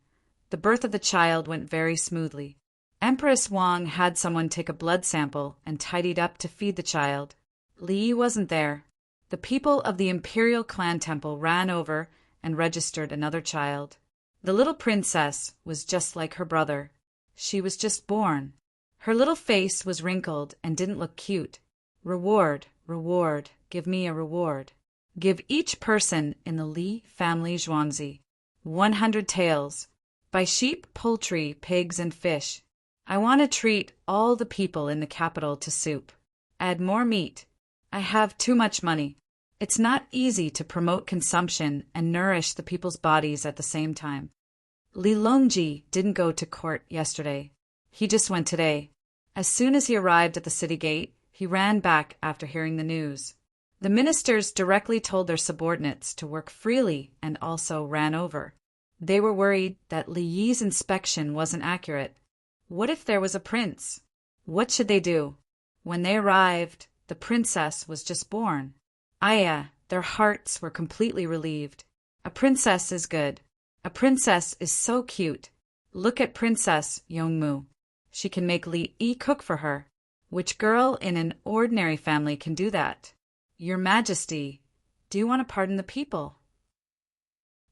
the birth of the child went very smoothly. Empress Wang had someone take a blood sample and tidied up to feed the child. Li wasn't there. The people of the imperial clan temple ran over and registered another child. The little princess was just like her brother. She was just born. Her little face was wrinkled and didn't look cute. Reward, reward, give me a reward. Give each person in the Li family Zhuangzi 100 taels. Buy sheep, poultry, pigs, and fish. I want to treat all the people in the capital to soup. Add more meat. I have too much money. It's not easy to promote consumption and nourish the people's bodies at the same time. Li Longji didn't go to court yesterday. He just went today. As soon as he arrived at the city gate, he ran back after hearing the news. The ministers directly told their subordinates to work freely and also ran over. They were worried that Li Yi's inspection wasn't accurate. What if there was a prince? What should they do? When they arrived, the princess was just born. Their hearts were completely relieved. A princess is good. A princess is so cute. Look at Princess Yongmu. She can make Li Yi cook for her. Which girl in an ordinary family can do that? Your Majesty, do you want to pardon the people?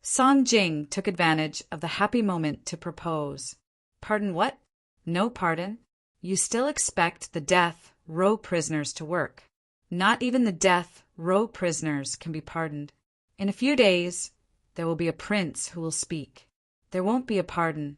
Song Jing took advantage of the happy moment to propose. Pardon what? No pardon. You still expect the death row prisoners to work. Not even the death row prisoners can be pardoned. In a few days, there will be a prince who will speak. There won't be a pardon.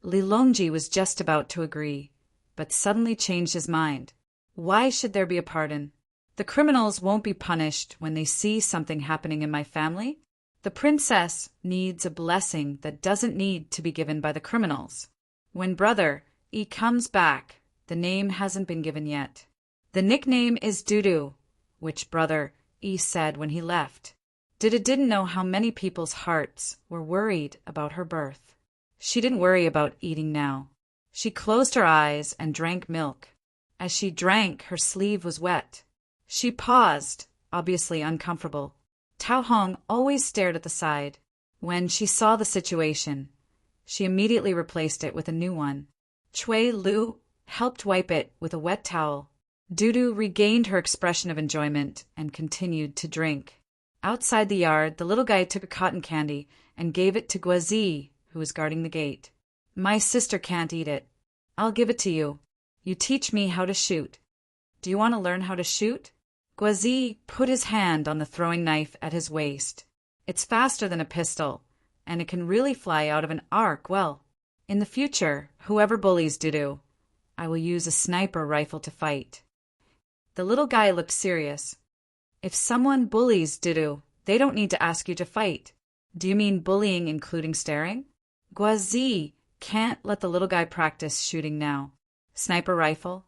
Li Longji was just about to agree, but suddenly changed his mind. Why should there be a pardon? The criminals won't be punished when they see something happening in my family. The princess needs a blessing that doesn't need to be given by the criminals. When Brother Yi comes back, the name hasn't been given yet. The nickname is Dudu, which Brother Yi said when he left. Dudu didn't know how many people's hearts were worried about her birth. She didn't worry about eating now. She closed her eyes and drank milk. As she drank, her sleeve was wet. She paused, obviously uncomfortable. Tao Hong always stared at the side. When she saw the situation, she immediately replaced it with a new one. Chui Lu helped wipe it with a wet towel. Dudu regained her expression of enjoyment and continued to drink. Outside the yard, the little guy took a cotton candy and gave it to Guazi, who was guarding the gate. My sister can't eat it. I'll give it to you. You teach me how to shoot. Do you want to learn how to shoot? Guazi put his hand on the throwing knife at his waist. It's faster than a pistol, and it can really fly out of an arc well. In the future, whoever bullies Dudu, I will use a sniper rifle to fight. The little guy looked serious. If someone bullies Dudu, they don't need to ask you to fight. Do you mean bullying including staring? Guazi can't let the little guy practice shooting now. Sniper rifle?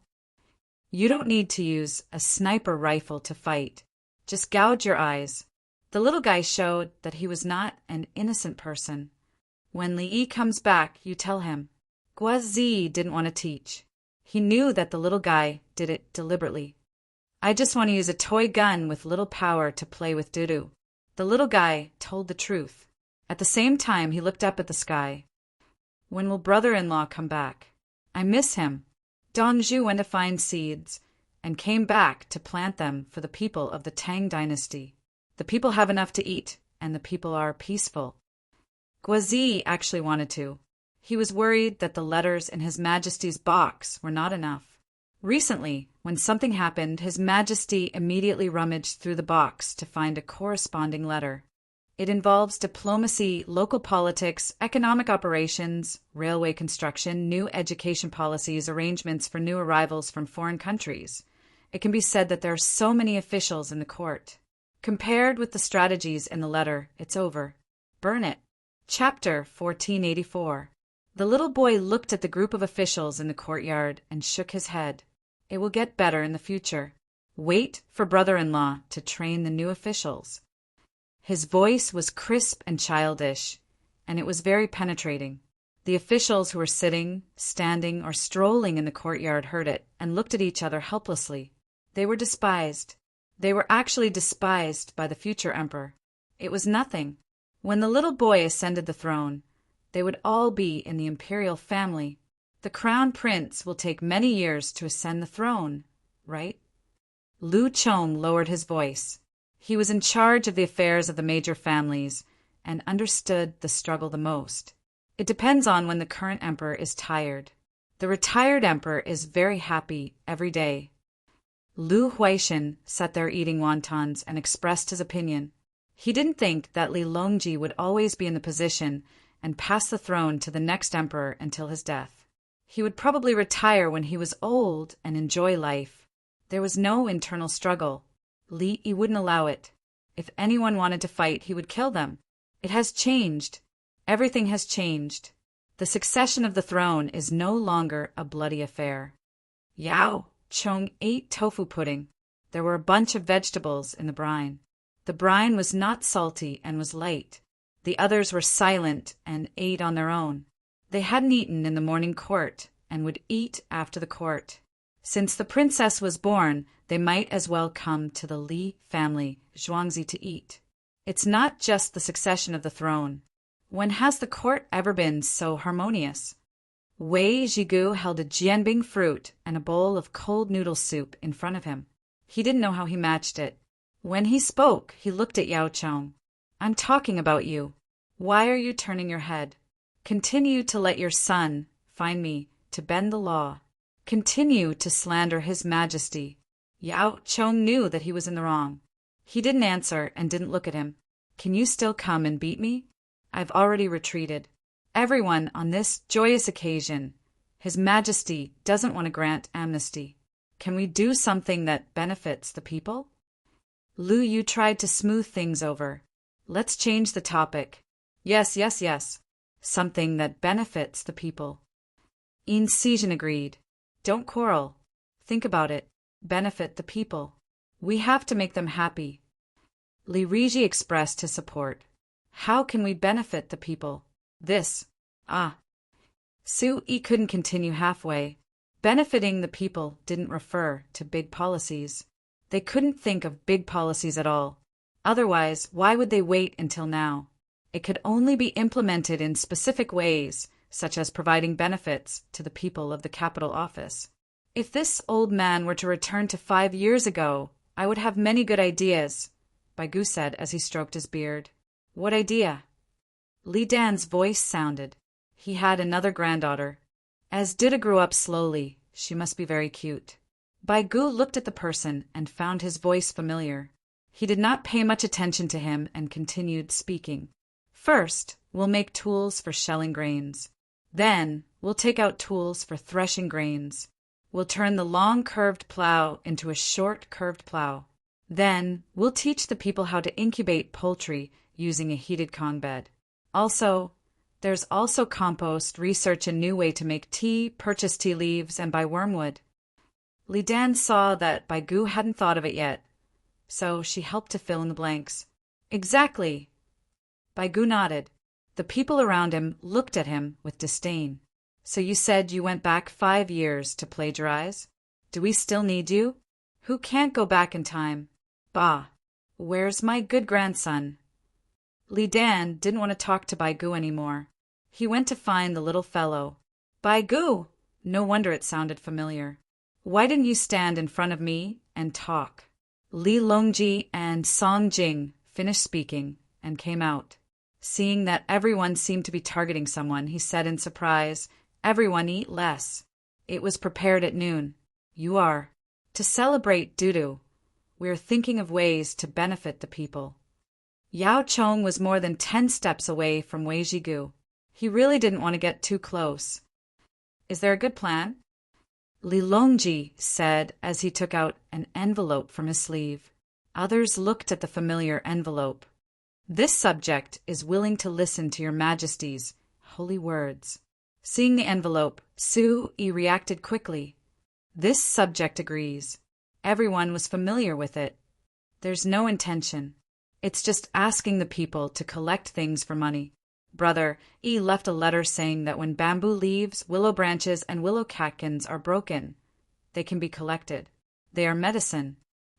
You don't need to use a sniper rifle to fight. Just gouge your eyes. The little guy showed that he was not an innocent person. When Li Yi comes back, you tell him. Guazi didn't want to teach. He knew that the little guy did it deliberately. I just want to use a toy gun with little power to play with Dudu. The little guy told the truth. At the same time, he looked up at the sky. When will brother-in-law come back? I miss him. Dongzhu went to find seeds and came back to plant them for the people of the Tang dynasty. The people have enough to eat, and the people are peaceful. Guazi actually wanted to. He was worried that the letters in His Majesty's box were not enough. Recently, when something happened, His Majesty immediately rummaged through the box to find a corresponding letter. It involves diplomacy, local politics, economic operations, railway construction, new education policies, arrangements for new arrivals from foreign countries. It can be said that there are so many officials in the court. Compared with the strategies in the letter, it's over. Burn it. Chapter 1484. The little boy looked at the group of officials in the courtyard and shook his head. It will get better in the future. Wait for brother-in-law to train the new officials. His voice was crisp and childish, and it was very penetrating. The officials who were sitting, standing, or strolling in the courtyard heard it and looked at each other helplessly. They were despised. They were actually despised by the future emperor. It was nothing. When the little boy ascended the throne, they would all be in the imperial family. The crown prince will take many years to ascend the throne, right? Lu Chong lowered his voice. He was in charge of the affairs of the major families and understood the struggle the most. It depends on when the current emperor is tired. The retired emperor is very happy every day. Lu Huaishan sat there eating wontons and expressed his opinion. He didn't think that Li Longji would always be in the position and pass the throne to the next emperor until his death. He would probably retire when he was old and enjoy life. There was no internal struggle. Li Yi wouldn't allow it. If anyone wanted to fight, he would kill them. It has changed. Everything has changed. The succession of the throne is no longer a bloody affair. Yao Chong ate tofu pudding. There were a bunch of vegetables in the brine. The brine was not salty and was light. The others were silent and ate on their own. They hadn't eaten in the morning court and would eat after the court. Since the princess was born, they might as well come to the Li family, Zhuangzi, to eat. It's not just the succession of the throne. When has the court ever been so harmonious? Wei Jigu held a jianbing fruit and a bowl of cold noodle soup in front of him. He didn't know how he matched it. When he spoke, he looked at Yao Chong. I'm talking about you. Why are you turning your head? Continue to let your son find me to bend the law. Continue to slander His Majesty. Yao Chong knew that he was in the wrong. He didn't answer and didn't look at him. Can you still come and beat me? I've already retreated. Everyone on this joyous occasion, His Majesty doesn't want to grant amnesty. Can we do something that benefits the people? Lu Yu tried to smooth things over. Let's change the topic. Yes. Something that benefits the people. In Sijin agreed. Don't quarrel. Think about it. Benefit the people. We have to make them happy. Li Riji expressed his support. How can we benefit the people? This. Su Yi couldn't continue halfway. Benefiting the people didn't refer to big policies. They couldn't think of big policies at all. Otherwise, why would they wait until now? It could only be implemented in specific ways, such as providing benefits to the people of the capital office. If this old man were to return to 5 years ago, I would have many good ideas, Baigu said as he stroked his beard. What idea? Li Dan's voice sounded. He had another granddaughter. As Dida grew up slowly, she must be very cute. Baigu looked at the person and found his voice familiar. He did not pay much attention to him and continued speaking. First, we'll make tools for shelling grains. Then, we'll take out tools for threshing grains. We'll turn the long curved plow into a short curved plow. Then, we'll teach the people how to incubate poultry using a heated Kong bed. There's also compost, research a new way to make tea, purchase tea leaves, and buy wormwood. Li Dan saw that Baigu hadn't thought of it yet, so she helped to fill in the blanks. Exactly. Baigu nodded. The people around him looked at him with disdain. So you said you went back 5 years to plagiarize? Do we still need you? Who can't go back in time? Bah! Where's my good grandson? Li Dan didn't want to talk to Baigu anymore. He went to find the little fellow. Baigu! No wonder it sounded familiar. Why didn't you stand in front of me and talk? Li Longji and Song Jing finished speaking and came out. Seeing that everyone seemed to be targeting someone, he said in surprise, Everyone eat less. It was prepared at noon. You are. To celebrate Dudu, we are thinking of ways to benefit the people. Yao Chong was more than 10 steps away from Wei Jigu. He really didn't want to get too close. Is there a good plan? Li Longji said as he took out an envelope from his sleeve. Others looked at the familiar envelope. This subject is willing to listen to your Majesty's holy words. Seeing the envelope, Su Yi reacted quickly. This subject agrees. Everyone was familiar with it. There's no intention. It's just asking the people to collect things for money. Brother Yi left a letter saying that when bamboo leaves, willow branches, and willow catkins are broken, they can be collected. They are medicine.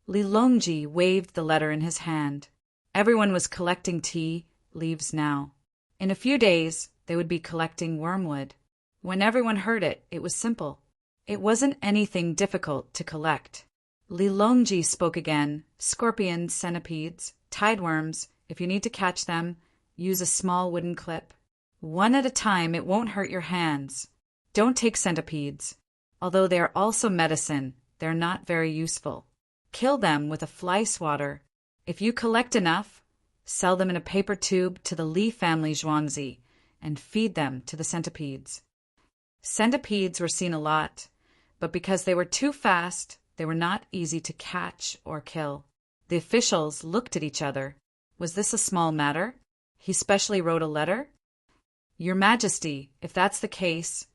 Li Longji waved the letter in his hand. Everyone was collecting tea leaves now. In a few days, they would be collecting wormwood. When everyone heard it, it was simple. It wasn't anything difficult to collect. Li Longji spoke again. Scorpions, centipedes, tideworms, if you need to catch them, use a small wooden clip. One at a time, it won't hurt your hands. Don't take centipedes. Although they are also medicine, they're not very useful. Kill them with a fly swatter. If you collect enough, sell them in a paper tube to the Li family Zhuangzi and feed them to the centipedes. Centipedes were seen a lot, but because they were too fast, they were not easy to catch or kill. The officials looked at each other. Was this a small matter? He specially wrote a letter? Your Majesty, if that's the case,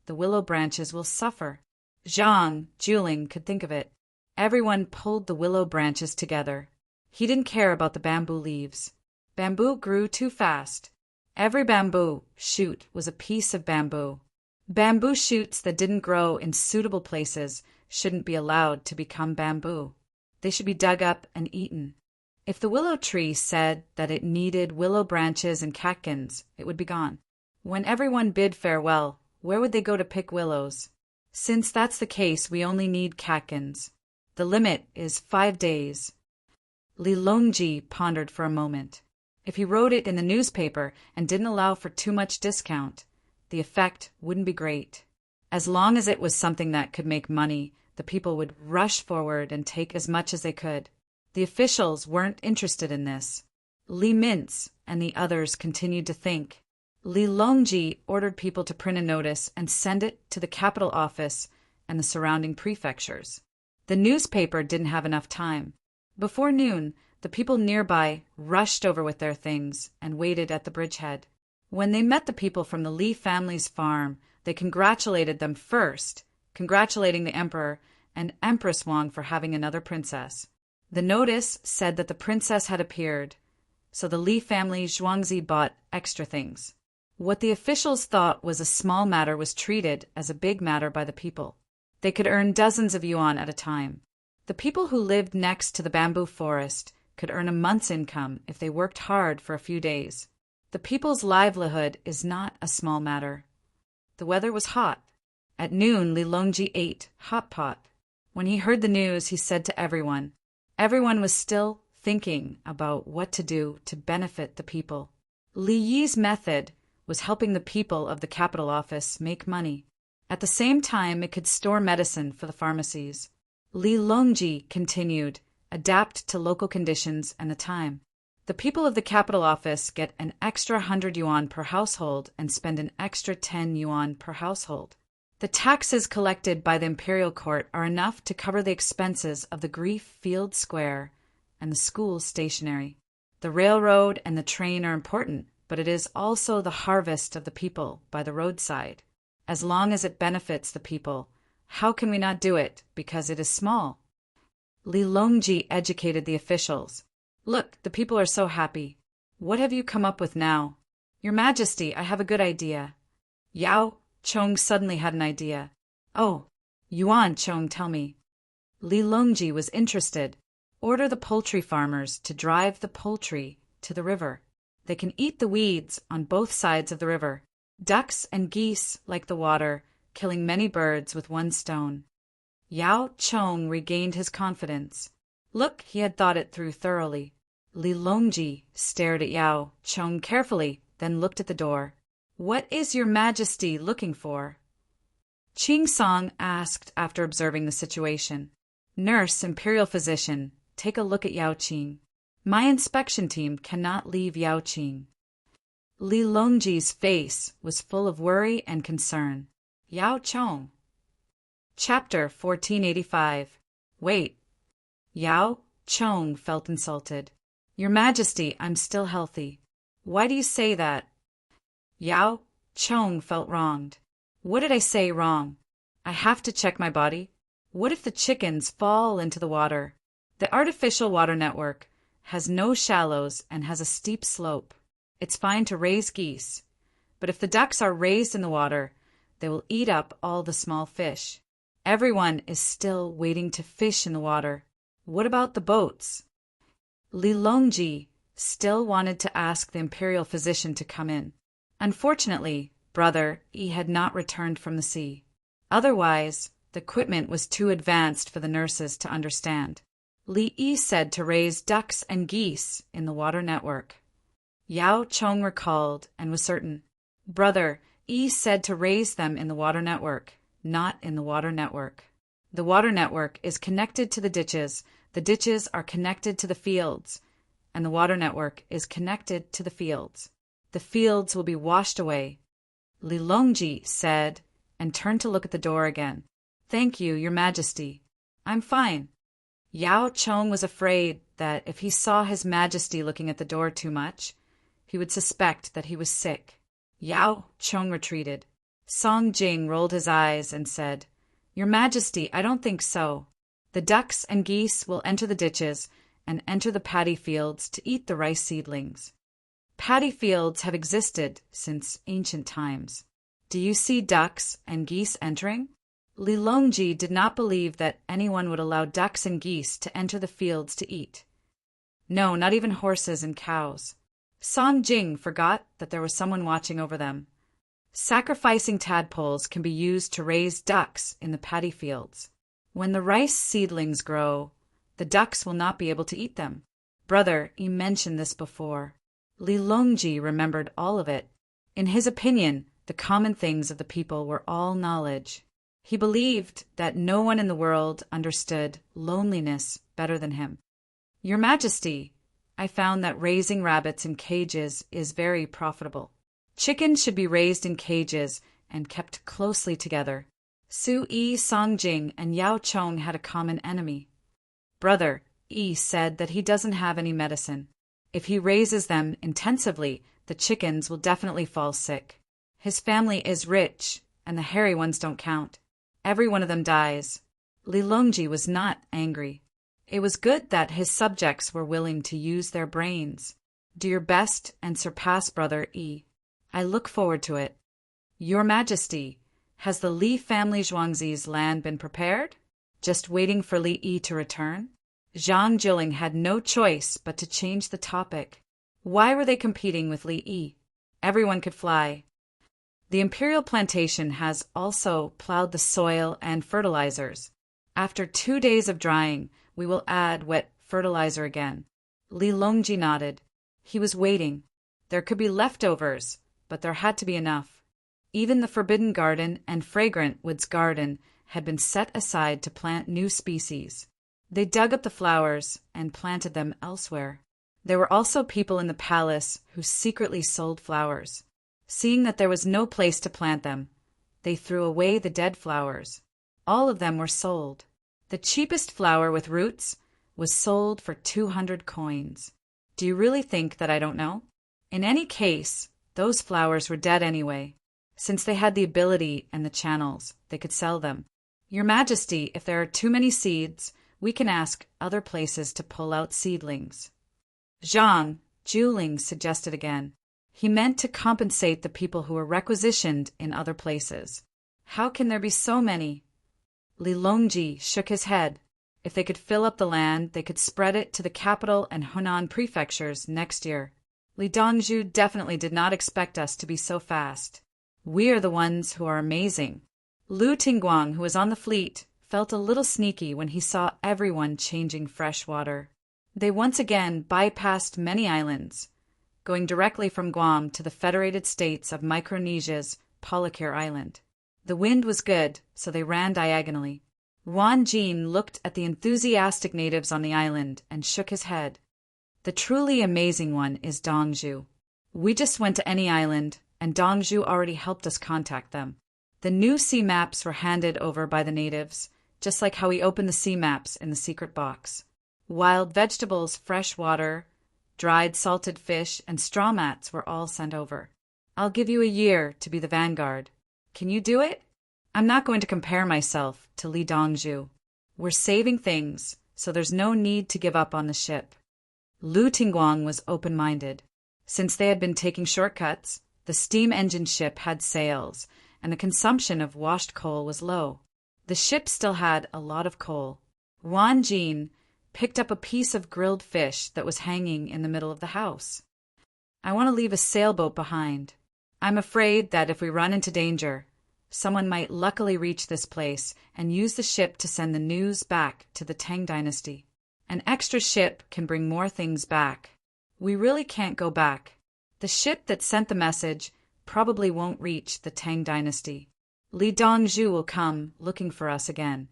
the willow branches will suffer. Zhang Juling could think of it. Everyone pulled the willow branches together. He didn't care about the bamboo leaves. Bamboo grew too fast. Every bamboo shoot was a piece of bamboo. Bamboo shoots that didn't grow in suitable places shouldn't be allowed to become bamboo. They should be dug up and eaten. If the willow tree said that it needed willow branches and catkins, it would be gone. When everyone bid farewell, where would they go to pick willows? Since that's the case, we only need catkins. The limit is 5 days. Li Longji pondered for a moment. If he wrote it in the newspaper and didn't allow for too much discount, the effect wouldn't be great. As long as it was something that could make money, the people would rush forward and take as much as they could. The officials weren't interested in this. Li Mintz and the others continued to think. Li Longji ordered people to print a notice and send it to the capital office and the surrounding prefectures. The newspaper didn't have enough time. Before noon, the people nearby rushed over with their things and waited at the bridgehead. When they met the people from the Li family's farm, they congratulated them first, congratulating the emperor and Empress Wang for having another princess. The notice said that the princess had appeared, so the Li family Zhuangzi bought extra things. What the officials thought was a small matter was treated as a big matter by the people. They could earn dozens of yuan at a time. The people who lived next to the bamboo forest could earn a month's income if they worked hard for a few days. The people's livelihood is not a small matter. The weather was hot. At noon, Li Longji ate hot pot. When he heard the news, he said to everyone. Everyone was still thinking about what to do to benefit the people. Li Yi's method was helping the people of the capital office make money. At the same time, it could store medicine for the pharmacies. Li Longji continued, adapt to local conditions and the time. The people of the capital office get an extra 100 yuan per household and spend an extra 10 yuan per household. The taxes collected by the imperial court are enough to cover the expenses of the Grief Field Square and the school stationery. The railroad and the train are important, but it is also the harvest of the people by the roadside. As long as it benefits the people, how can we not do it because it is small? Li Longji educated the officials. Look, the people are so happy. What have you come up with now? Your Majesty, I have a good idea. Yao Chong suddenly had an idea. Oh, Yuan Chong, tell me. Li Longji was interested. Order the poultry farmers to drive the poultry to the river. They can eat the weeds on both sides of the river. Ducks and geese like the water, killing many birds with one stone. Yao Chong regained his confidence. Look, he had thought it through thoroughly. Li Longji stared at Yao Chong carefully, then looked at the door. What is your Majesty looking for? Qing Song asked after observing the situation. Nurse, imperial physician, take a look at Yao Qing. My inspection team cannot leave Yao Qing. Li Longji's face was full of worry and concern. Yao Chong. Chapter 1485. Wait. Yao Chong felt insulted. Your Majesty, I'm still healthy. Why do you say that? Yao Chong felt wronged. What did I say wrong? I have to check my body. What if the chickens fall into the water? The artificial water network has no shallows and has a steep slope. It's fine to raise geese. But if the ducks are raised in the water, they will eat up all the small fish. Everyone is still waiting to fish in the water. What about the boats? Li Longji still wanted to ask the imperial physician to come in. Unfortunately, Brother Yi had not returned from the sea. Otherwise, the equipment was too advanced for the nurses to understand. Li Yi said to raise ducks and geese in the water network. Yao Chong recalled and was certain. Brother Yi said to raise them in the water network, not in the water network. The water network is connected to the ditches are connected to the fields, and the water network is connected to the fields. The fields will be washed away. Li Longji said, and turned to look at the door again. Thank you, Your Majesty. I'm fine. Yao Chong was afraid that if he saw His Majesty looking at the door too much, he would suspect that he was sick. Yao Chong retreated. Song Jing rolled his eyes and said, Your Majesty, I don't think so. The ducks and geese will enter the ditches and enter the paddy fields to eat the rice seedlings. Paddy fields have existed since ancient times. Do you see ducks and geese entering? Li Longji did not believe that anyone would allow ducks and geese to enter the fields to eat. No, not even horses and cows. Song Jing forgot that there was someone watching over them. Sacrificing tadpoles can be used to raise ducks in the paddy fields. When the rice seedlings grow, the ducks will not be able to eat them. Brother, he mentioned this before. Li Longji remembered all of it. In his opinion, the common things of the people were all knowledge. He believed that no one in the world understood loneliness better than him. Your Majesty, I found that raising rabbits in cages is very profitable. Chickens should be raised in cages and kept closely together. Su Yi, Songjing, and Yao Chong had a common enemy. Brother, Yi said that he doesn't have any medicine. If he raises them intensively, the chickens will definitely fall sick. His family is rich, and the hairy ones don't count. Every one of them dies. Li Longji was not angry. It was good that his subjects were willing to use their brains. Do your best and surpass Brother Yi. I look forward to it. Your Majesty, has the Li family Zhuangzi's land been prepared? Just waiting for Li Yi to return? Zhang Jiling had no choice but to change the topic. Why were they competing with Li Yi? Everyone could fly. The imperial plantation has also plowed the soil and fertilizers. After 2 days of drying, we will add wet fertilizer again. Li Longji nodded. He was waiting. There could be leftovers, but there had to be enough. Even the Forbidden Garden and Fragrant Woods Garden had been set aside to plant new species. They dug up the flowers and planted them elsewhere. There were also people in the palace who secretly sold flowers. Seeing that there was no place to plant them, they threw away the dead flowers. All of them were sold. The cheapest flower with roots was sold for 200 coins. Do you really think that I don't know? In any case, those flowers were dead anyway. Since they had the ability and the channels, they could sell them. Your Majesty, if there are too many seeds, we can ask other places to pull out seedlings. Zhang Jiling suggested again. He meant to compensate the people who were requisitioned in other places. How can there be so many? Li Longji shook his head. If they could fill up the land, they could spread it to the capital and Hunan prefectures next year. Li Dongzhu definitely did not expect us to be so fast. We are the ones who are amazing. Lu Tingguang, who was on the fleet, felt a little sneaky when he saw everyone changing fresh water. They once again bypassed many islands, going directly from Guam to the Federated States of Micronesia's Polakir Island. The wind was good, so they ran diagonally. Wan Jin looked at the enthusiastic natives on the island and shook his head. The truly amazing one is Dongzhu. We just went to any island, and Dongzhu already helped us contact them. The new sea maps were handed over by the natives, just like how we opened the sea maps in the secret box. Wild vegetables, fresh water, dried salted fish, and straw mats were all sent over. I'll give you a year to be the vanguard. Can you do it? I'm not going to compare myself to Li Dongzhu. We're saving things, so there's no need to give up on the ship. Lu Tingguang was open-minded. Since they had been taking shortcuts, the steam engine ship had sails, and the consumption of washed coal was low. The ship still had a lot of coal. Wan Jin picked up a piece of grilled fish that was hanging in the middle of the house. I want to leave a sailboat behind. I'm afraid that if we run into danger, someone might luckily reach this place and use the ship to send the news back to the Tang dynasty. An extra ship can bring more things back. We really can't go back. The ship that sent the message probably won't reach the Tang dynasty. Li Dongzhu will come looking for us again.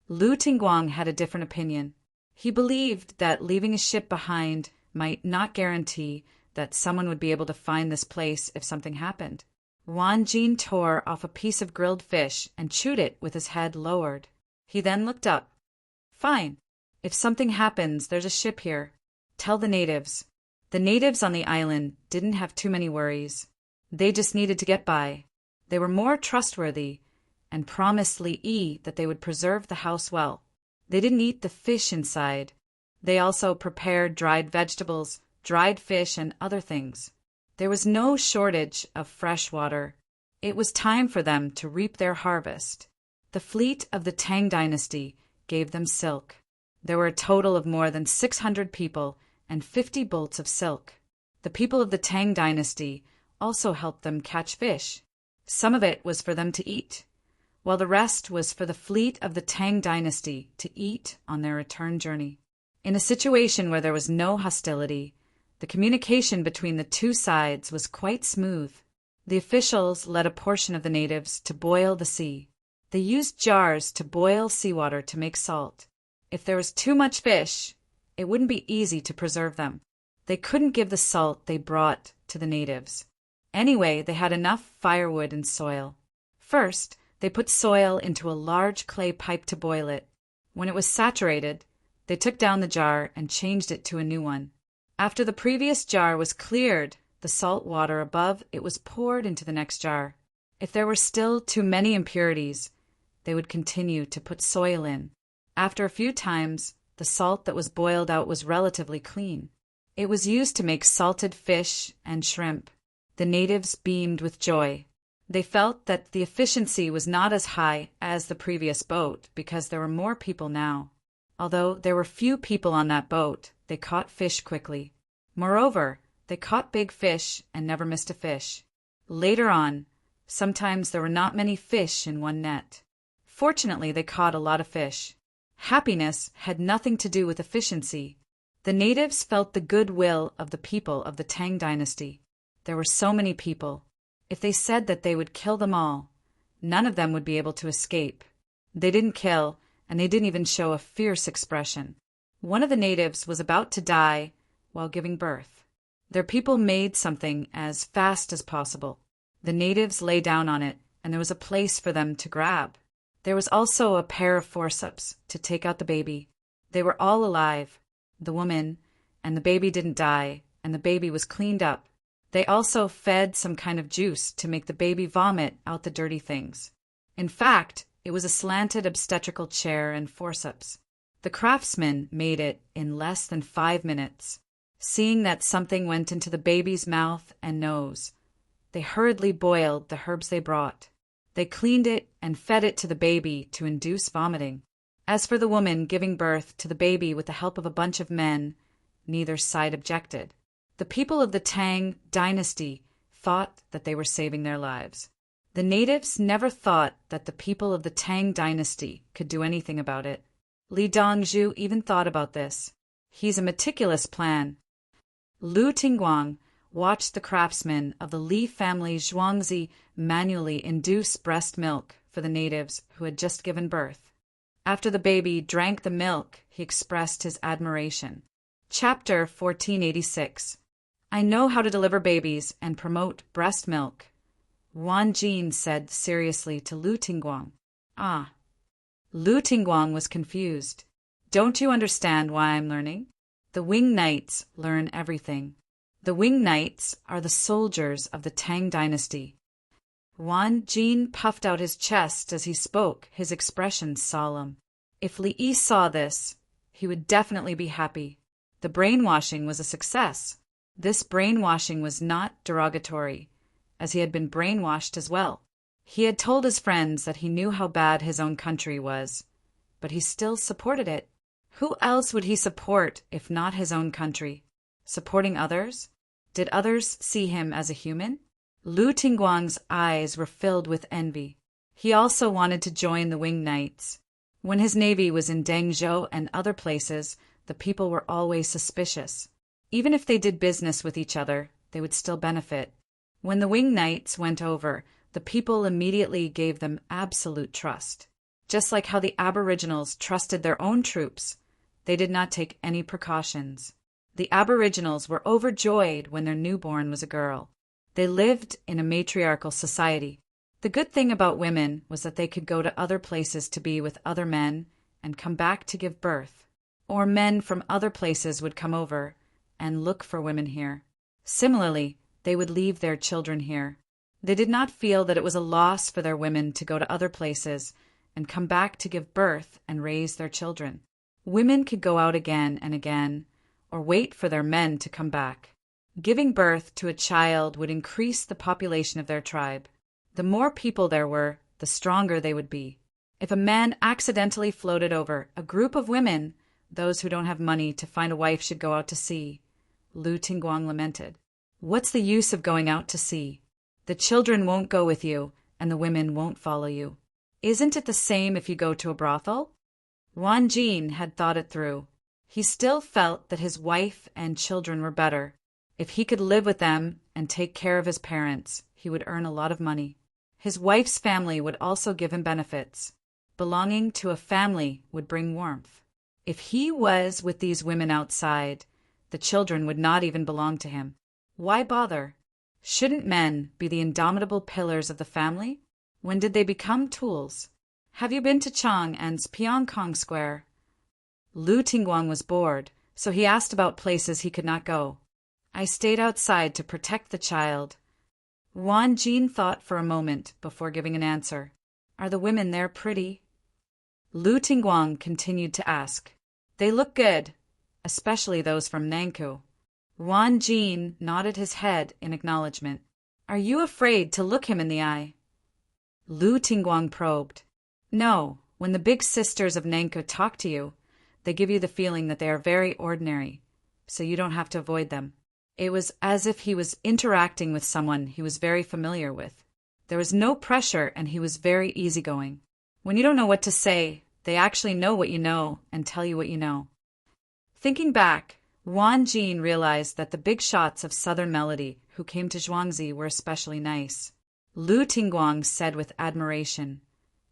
Lu Tingguang had a different opinion. He believed that leaving a ship behind might not guarantee that someone would be able to find this place if something happened. Wan Jin tore off a piece of grilled fish and chewed it with his head lowered. He then looked up. Fine. If something happens, there's a ship here. Tell the natives. The natives on the island didn't have too many worries. They just needed to get by. They were more trustworthy and promised Li Yi that they would preserve the house well. They didn't eat the fish inside. They also prepared dried vegetables, dried fish, and other things. There was no shortage of fresh water. It was time for them to reap their harvest. The fleet of the Tang dynasty gave them silk. There were a total of more than 600 people and 50 bolts of silk. The people of the Tang dynasty also helped them catch fish. Some of it was for them to eat, while the rest was for the fleet of the Tang dynasty to eat on their return journey. In a situation where there was no hostility, the communication between the two sides was quite smooth. The officials led a portion of the natives to boil the sea. They used jars to boil seawater to make salt. If there was too much fish, it wouldn't be easy to preserve them. They couldn't give the salt they brought to the natives. Anyway, they had enough firewood and soil. First, they put soil into a large clay pipe to boil it. When it was saturated, they took down the jar and changed it to a new one. After the previous jar was cleared, the salt water above it was poured into the next jar. If there were still too many impurities, they would continue to put soil in. After a few times, the salt that was boiled out was relatively clean. It was used to make salted fish and shrimp. The natives beamed with joy. They felt that the efficiency was not as high as the previous boat because there were more people now. Although there were few people on that boat, they caught fish quickly. Moreover, they caught big fish and never missed a fish. Later on, sometimes there were not many fish in one net. Fortunately, they caught a lot of fish. Happiness had nothing to do with efficiency. The natives felt the goodwill of the people of the Tang dynasty. There were so many people. If they said that they would kill them all, none of them would be able to escape. They didn't kill, and they didn't even show a fierce expression. One of the natives was about to die while giving birth. Their people made something as fast as possible. The natives lay down on it, and there was a place for them to grab. There was also a pair of forceps to take out the baby. They were all alive, the woman, and the baby didn't die, and the baby was cleaned up. They also fed some kind of juice to make the baby vomit out the dirty things. In fact, it was a slanted obstetrical chair and forceps. The craftsmen made it in less than 5 minutes. Seeing that something went into the baby's mouth and nose, they hurriedly boiled the herbs they brought. They cleaned it and fed it to the baby to induce vomiting. As for the woman giving birth to the baby with the help of a bunch of men, neither side objected. The people of the Tang dynasty thought that they were saving their lives. The natives never thought that the people of the Tang dynasty could do anything about it. Li Dongzhu even thought about this. He's a meticulous plan. Lu Tingguang watched the craftsmen of the Li family Zhuangzi manually induce breast milk for the natives who had just given birth. After the baby drank the milk, he expressed his admiration. Chapter 1486. I know how to deliver babies and promote breast milk, Wan Jin said seriously to Lu Tingguang. Ah. Lu Tingguang was confused. Don't you understand why I'm learning? The Wing Knights learn everything. The Wing Knights are the soldiers of the Tang dynasty. Wan Jin puffed out his chest as he spoke, his expression solemn. If Li Yi saw this, he would definitely be happy. The brainwashing was a success. This brainwashing was not derogatory, as he had been brainwashed as well. He had told his friends that he knew how bad his own country was, but he still supported it. Who else would he support if not his own country? Supporting others? Did others see him as a human? Lu Tingguang's eyes were filled with envy. He also wanted to join the Wing Knights. When his navy was in Dengzhou and other places, the people were always suspicious. Even if they did business with each other, they would still benefit. When the Wing Knights went over, the people immediately gave them absolute trust. Just like how the Aboriginals trusted their own troops, they did not take any precautions. The Aboriginals were overjoyed when their newborn was a girl. They lived in a matriarchal society. The good thing about women was that they could go to other places to be with other men and come back to give birth. Or men from other places would come over and look for women here. Similarly, they would leave their children here. They did not feel that it was a loss for their women to go to other places and come back to give birth and raise their children. Women could go out again and again, or wait for their men to come back. Giving birth to a child would increase the population of their tribe. The more people there were, the stronger they would be. If a man accidentally floated over a group of women, Those who don't have money to find a wife should go out to sea. Lu Tingguang lamented. What's the use of going out to sea? The children won't go with you, and the women won't follow you. Isn't it the same if you go to a brothel? Wan Jin had thought it through. He still felt that his wife and children were better. If he could live with them and take care of his parents, he would earn a lot of money. His wife's family would also give him benefits. Belonging to a family would bring warmth. If he was with these women outside, the children would not even belong to him. Why bother? Shouldn't men be the indomitable pillars of the family? When did they become tools? Have you been to Chang'an's Pyongkong Square? Lu Tingguang was bored, so he asked about places he could not go. I stayed outside to protect the child. Wan Jin thought for a moment before giving an answer. Are the women there pretty? Lu Tingguang continued to ask. They look good, especially those from Nankou. Wan Jin nodded his head in acknowledgement. Are you afraid to look him in the eye? Lu Tingguang probed. No, when the big sisters of Nankou talk to you, they give you the feeling that they are very ordinary, so you don't have to avoid them. It was as if he was interacting with someone he was very familiar with. There was no pressure and he was very easygoing. When you don't know what to say, they actually know what you know and tell you what you know. Thinking back, Wan Jin realized that the big shots of Southern Melody who came to Zhuangzi were especially nice. Lu Tingguang said with admiration,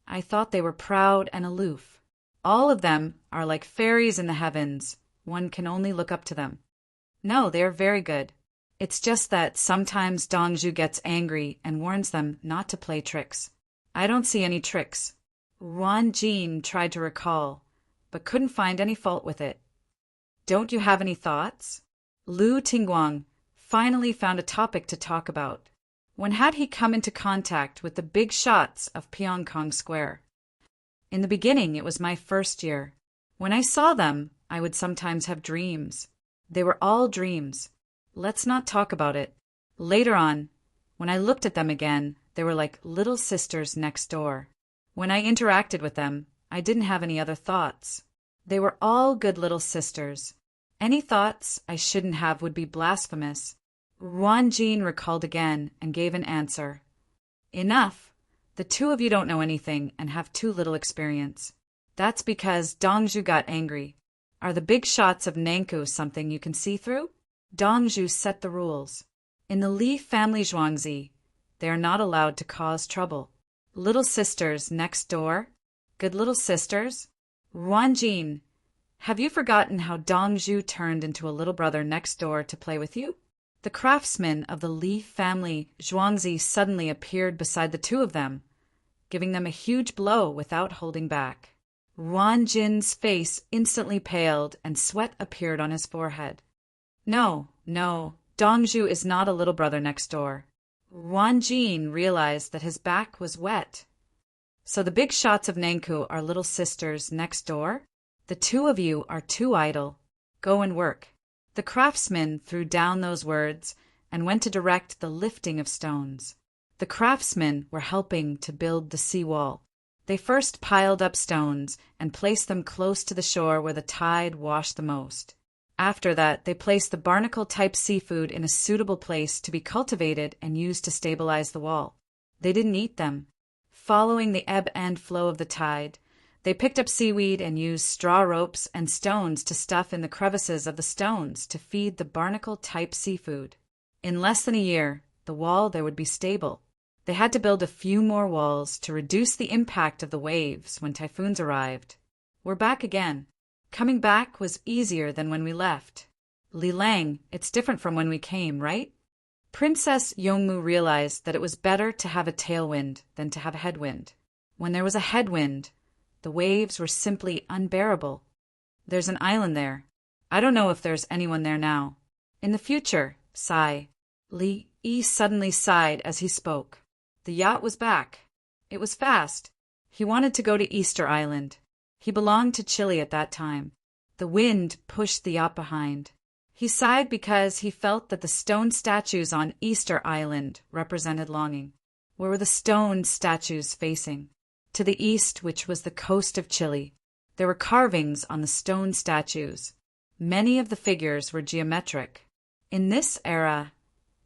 I thought they were proud and aloof. All of them are like fairies in the heavens. One can only look up to them. No, they are very good. It's just that sometimes Dongzhu gets angry and warns them not to play tricks. I don't see any tricks. Wan Jin tried to recall, but couldn't find any fault with it. Don't you have any thoughts? Lu Tingguang finally found a topic to talk about. When had he come into contact with the big shots of Pyongkong Square? In the beginning, it was my first year. When I saw them, I would sometimes have dreams. They were all dreams. Let's not talk about it. Later on, when I looked at them again, they were like little sisters next door. When I interacted with them, I didn't have any other thoughts. They were all good little sisters. Any thoughts I shouldn't have would be blasphemous. Wan Jin recalled again and gave an answer. Enough. The two of you don't know anything and have too little experience. That's because Dongzhu got angry. Are the big shots of Nankou something you can see through? Dongzhu set the rules. In the Li family Zhuangzi, they are not allowed to cause trouble. Little sisters next door? Good little sisters? Wan Jin, have you forgotten how Dongzhu turned into a little brother next door to play with you? The craftsman of the Li family Zhuangzi suddenly appeared beside the two of them, giving them a huge blow without holding back. Wan Jin's face instantly paled and sweat appeared on his forehead. No, Dongzhu is not a little brother next door. Wan Jin realized that his back was wet. So the big shots of Nankou are little sisters next door? The two of you are too idle. Go and work. The craftsman threw down those words and went to direct the lifting of stones. The craftsmen were helping to build the seawall. They first piled up stones and placed them close to the shore where the tide washed the most. After that, they placed the barnacle-type seafood in a suitable place to be cultivated and used to stabilize the wall. They didn't eat them. Following the ebb and flow of the tide, they picked up seaweed and used straw ropes and stones to stuff in the crevices of the stones to feed the barnacle-type seafood. In less than a year, the wall there would be stable. They had to build a few more walls to reduce the impact of the waves when typhoons arrived. We're back again. Coming back was easier than when we left. Li Lang, it's different from when we came, right? Princess Yongmu realized that it was better to have a tailwind than to have a headwind. When there was a headwind, the waves were simply unbearable. There's an island there. I don't know if there's anyone there now. In the future, sigh. Li Yi suddenly sighed as he spoke. The yacht was back. It was fast. He wanted to go to Easter Island. He belonged to Chile at that time. The wind pushed the yacht behind. He sighed because he felt that the stone statues on Easter Island represented longing. Where were the stone statues facing? To the east, which was the coast of Chile. There were carvings on the stone statues. Many of the figures were geometric. In this era,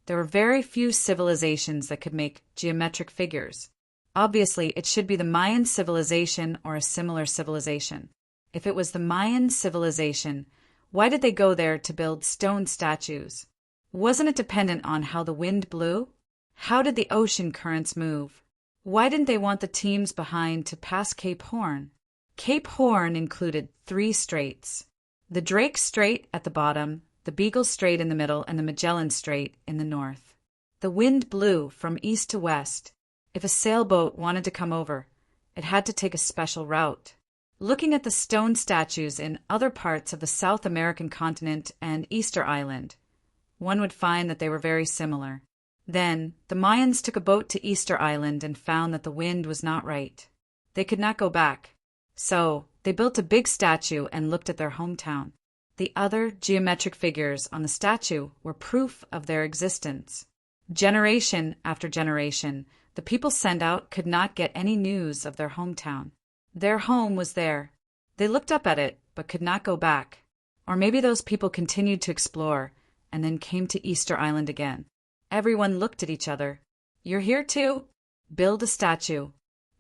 there were very few civilizations that could make geometric figures. Obviously, it should be the Mayan civilization or a similar civilization. If it was the Mayan civilization, why did they go there to build stone statues? Wasn't it dependent on how the wind blew? How did the ocean currents move? Why didn't they want the teams behind to pass Cape Horn? Cape Horn included 3 straits: the Drake Strait at the bottom, the Beagle Strait in the middle, and the Magellan Strait in the north. The wind blew from east to west. If a sailboat wanted to come over, it had to take a special route. Looking at the stone statues in other parts of the South American continent and Easter Island, one would find that they were very similar. Then, the Mayans took a boat to Easter Island and found that the wind was not right. They could not go back. So, they built a big statue and looked at their hometown. The other geometric figures on the statue were proof of their existence. Generation after generation, the people sent out could not get any news of their hometown. Their home was there. They looked up at it, but could not go back. Or maybe those people continued to explore, and then came to Easter Island again. Everyone looked at each other. You're here too? Build a statue.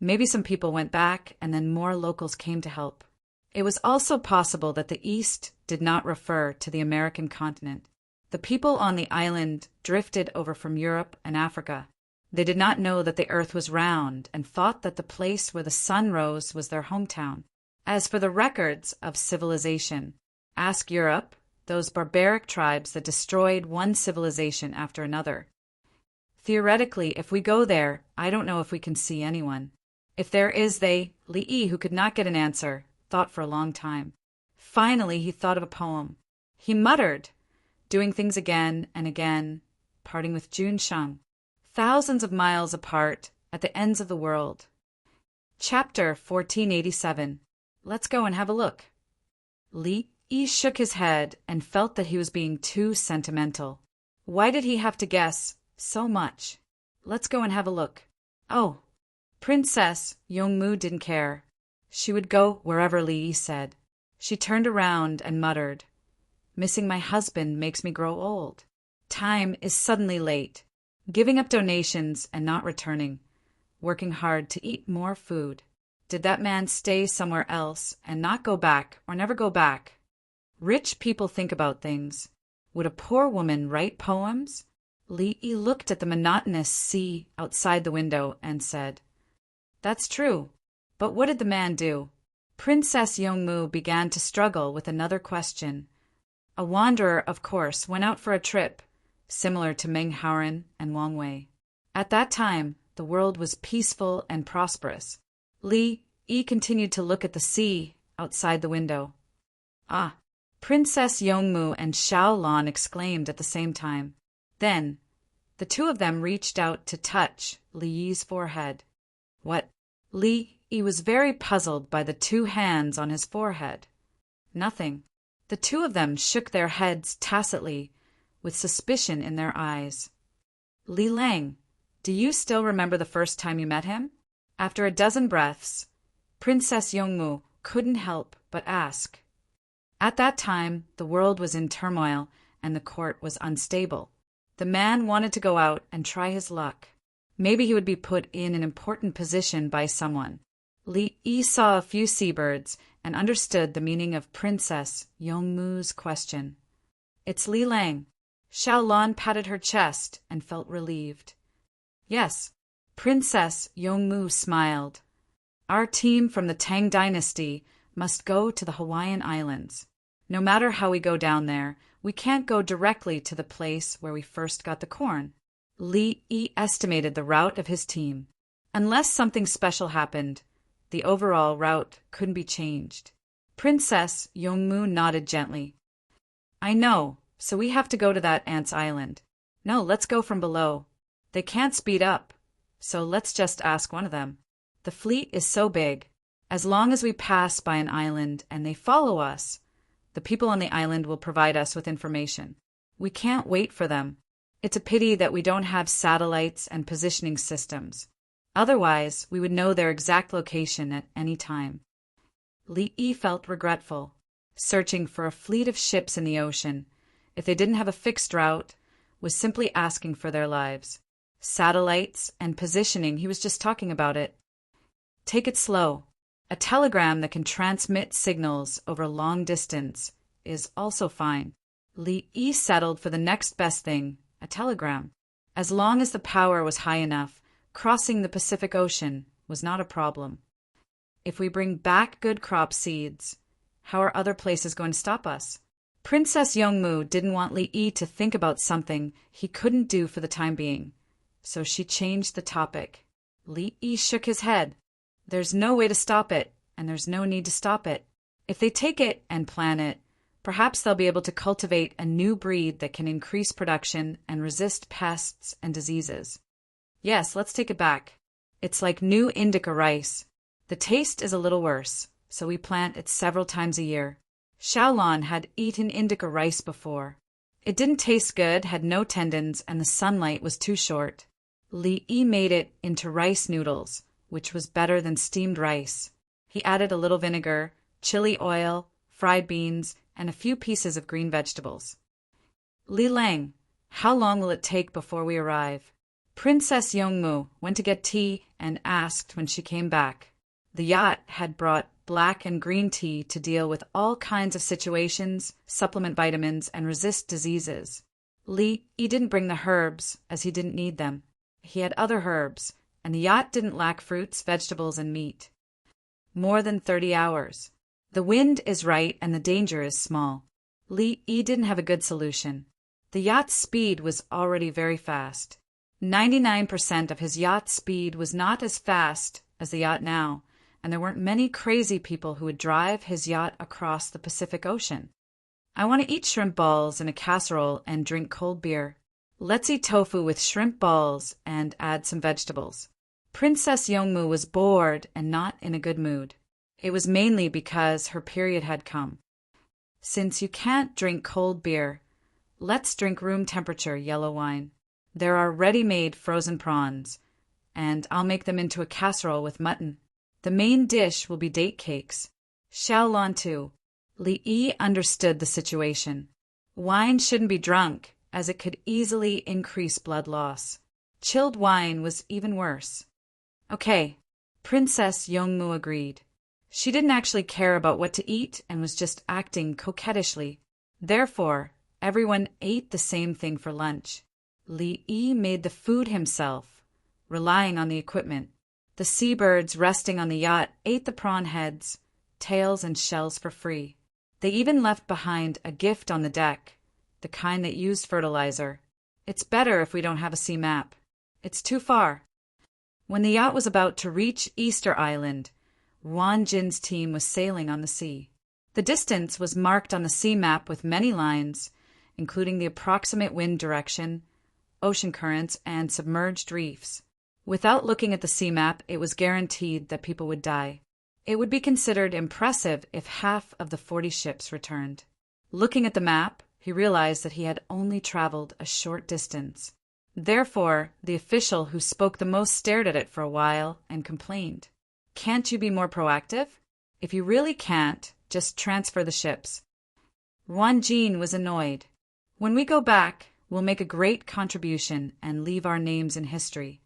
Maybe some people went back, and then more locals came to help. It was also possible that the East did not refer to the American continent. The people on the island drifted over from Europe and Africa. They did not know that the earth was round and thought that the place where the sun rose was their hometown. As for the records of civilization, ask Europe, those barbaric tribes that destroyed one civilization after another. Theoretically, if we go there, I don't know if we can see anyone. If there is, Li'i, who could not get an answer, thought for a long time. Finally, he thought of a poem. He muttered, doing things again and again, parting with Jun Sheng, thousands of miles apart at the ends of the world. Chapter 1487. Let's go and have a look. Li'i shook his head and felt that he was being too sentimental. Why did he have to guess so much? Let's go and have a look. Oh, Princess Yongmu didn't care. She would go wherever Li'i said. She turned around and muttered, "Missing my husband makes me grow old. Time is suddenly late. Giving up donations and not returning. Working hard to eat more food. Did that man stay somewhere else and not go back or never go back? Rich people think about things. Would a poor woman write poems?" Li'i looked at the monotonous sea outside the window and said, "That's true. But what did the man do?" Princess Yongmu began to struggle with another question. A wanderer, of course, went out for a trip, similar to Meng Haoren and Wang Wei. At that time, the world was peaceful and prosperous. Li'i continued to look at the sea outside the window. "Ah!" Princess Yongmu and Xiaolan exclaimed at the same time. Then, the two of them reached out to touch Li's forehead. What? Li'i was very puzzled by the two hands on his forehead. Nothing. The two of them shook their heads tacitly, with suspicion in their eyes. "Li Lang, do you still remember the first time you met him?" After a dozen breaths, Princess Yongmu couldn't help but ask. At that time, the world was in turmoil and the court was unstable. The man wanted to go out and try his luck. Maybe he would be put in an important position by someone. Li'i saw a few seabirds and understood the meaning of Princess Yongmu's question. "It's Li Lang." Xiaolan patted her chest and felt relieved. "Yes." Princess Yongmu smiled. "Our team from the Tang dynasty must go to the Hawaiian Islands. No matter how we go down there, we can't go directly to the place where we first got the corn." Li'i estimated the route of his team. Unless something special happened, the overall route couldn't be changed. Princess Yongmu nodded gently. "I know, so we have to go to that ant's island. No, let's go from below. They can't speed up, so let's just ask one of them. The fleet is so big. As long as we pass by an island and they follow us, the people on the island will provide us with information. We can't wait for them. It's a pity that we don't have satellites and positioning systems. Otherwise, we would know their exact location at any time." Li Yi felt regretful. Searching for a fleet of ships in the ocean, if they didn't have a fixed route, was simply asking for their lives. Satellites and positioning, he was just talking about it. Take it slow. A telegram that can transmit signals over long distance is also fine. Li Yi settled for the next best thing, a telegram. As long as the power was high enough, crossing the Pacific Ocean was not a problem. If we bring back good crop seeds, how are other places going to stop us? Princess Yongmu didn't want Li Yi to think about something he couldn't do for the time being, so she changed the topic. Li Yi shook his head. There's no way to stop it, and there's no need to stop it. If they take it and plan it, perhaps they'll be able to cultivate a new breed that can increase production and resist pests and diseases. Yes, let's take it back. It's like new indica rice. The taste is a little worse, so we plant it several times a year. Xiaolon had eaten indica rice before. It didn't taste good, had no tendons, and the sunlight was too short. Li Yi made it into rice noodles, which was better than steamed rice. He added a little vinegar, chili oil, fried beans, and a few pieces of green vegetables. Li Lang, how long will it take before we arrive? Princess Yongmu went to get tea and asked when she came back. The yacht had brought black and green tea to deal with all kinds of situations, supplement vitamins, and resist diseases. Li Yi didn't bring the herbs, as he didn't need them. He had other herbs, and the yacht didn't lack fruits, vegetables, and meat. More than 30 hours. The wind is right and the danger is small. Li Yi didn't have a good solution. The yacht's speed was already very fast. 99% of his yacht speed was not as fast as the yacht now, and there weren't many crazy people who would drive his yacht across the Pacific Ocean. I want to eat shrimp balls in a casserole and drink cold beer. Let's eat tofu with shrimp balls and add some vegetables. Princess Yongmu was bored and not in a good mood. It was mainly because her period had come. Since you can't drink cold beer, let's drink room temperature yellow wine. There are ready-made frozen prawns, and I'll make them into a casserole with mutton. The main dish will be date cakes. Xiaolon too. Li Yi understood the situation. Wine shouldn't be drunk, as it could easily increase blood loss. Chilled wine was even worse. Okay, Princess Yongmu agreed. She didn't actually care about what to eat and was just acting coquettishly. Therefore, everyone ate the same thing for lunch. Li Yi made the food himself, relying on the equipment. The seabirds resting on the yacht ate the prawn heads, tails, and shells for free. They even left behind a gift on the deck, the kind that used fertilizer. It's better if we don't have a sea map. It's too far. When the yacht was about to reach Easter Island, Wan Jin's team was sailing on the sea. The distance was marked on the sea map with many lines, including the approximate wind direction, ocean currents, and submerged reefs. Without looking at the sea map, it was guaranteed that people would die. It would be considered impressive if half of the 40 ships returned. Looking at the map, he realized that he had only traveled a short distance. Therefore, the official who spoke the most stared at it for a while and complained. Can't you be more proactive? If you really can't, just transfer the ships. Wan Jin was annoyed. When we go back, we'll make a great contribution and leave our names in history.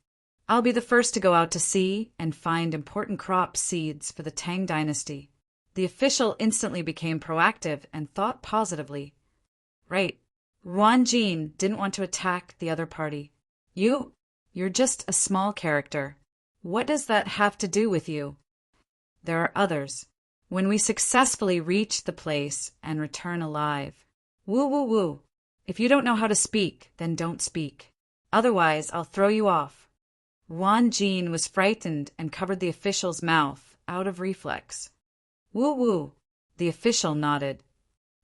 I'll be the first to go out to sea and find important crop seeds for the Tang dynasty. The official instantly became proactive and thought positively. Right. Wan Jin didn't want to attack the other party. You're just a small character. What does that have to do with you? There are others. When we successfully reach the place and return alive. Woo woo woo. If you don't know how to speak, then don't speak. Otherwise, I'll throw you off. Wan Jin was frightened and covered the official's mouth out of reflex. Woo woo. The official nodded.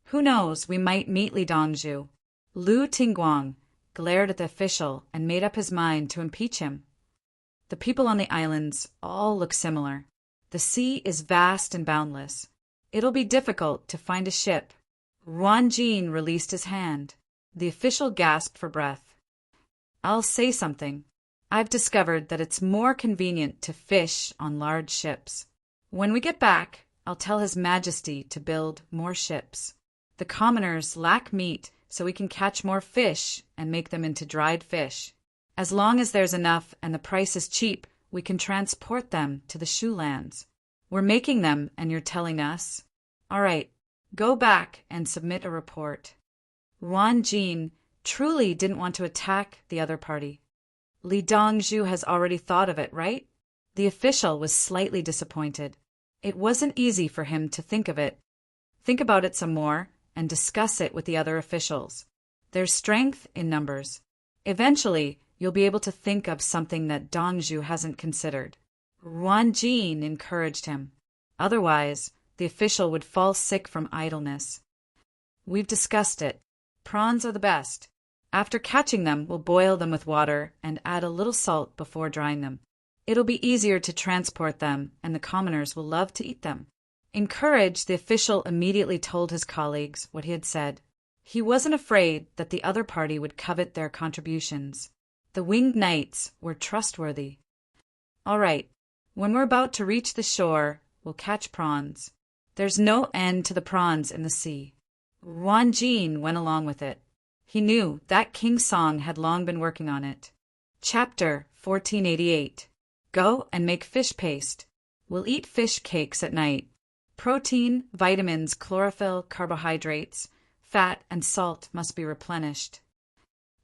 Who knows, we might meet Li Dongzhu. Lu Tingguang glared at the official and made up his mind to impeach him. The people on the islands all look similar. The sea is vast and boundless. It'll be difficult to find a ship. Wan Jin released his hand. The official gasped for breath. I'll say something. I've discovered that it's more convenient to fish on large ships. When we get back, I'll tell His Majesty to build more ships. The commoners lack meat, so we can catch more fish and make them into dried fish. As long as there's enough and the price is cheap, we can transport them to the Shu lands. We're making them, and you're telling us? All right, go back and submit a report. Yuan Jin truly didn't want to attack the other party. Li Dongzhu has already thought of it, right? The official was slightly disappointed. It wasn't easy for him to think of it. Think about it some more and discuss it with the other officials. There's strength in numbers. Eventually, you'll be able to think of something that Dongzhu hasn't considered. Yuan Jin encouraged him. Otherwise, the official would fall sick from idleness. We've discussed it. Prawns are the best. After catching them, we'll boil them with water and add a little salt before drying them. It'll be easier to transport them, and the commoners will love to eat them. Encouraged, the official immediately told his colleagues what he had said. He wasn't afraid that the other party would covet their contributions. The winged knights were trustworthy. All right, when we're about to reach the shore, we'll catch prawns. There's no end to the prawns in the sea. Yuan Jin went along with it. He knew that King Song had long been working on it. Chapter 1488. Go and make fish paste. We'll eat fish cakes at night. Protein, vitamins, chlorophyll, carbohydrates, fat, and salt must be replenished.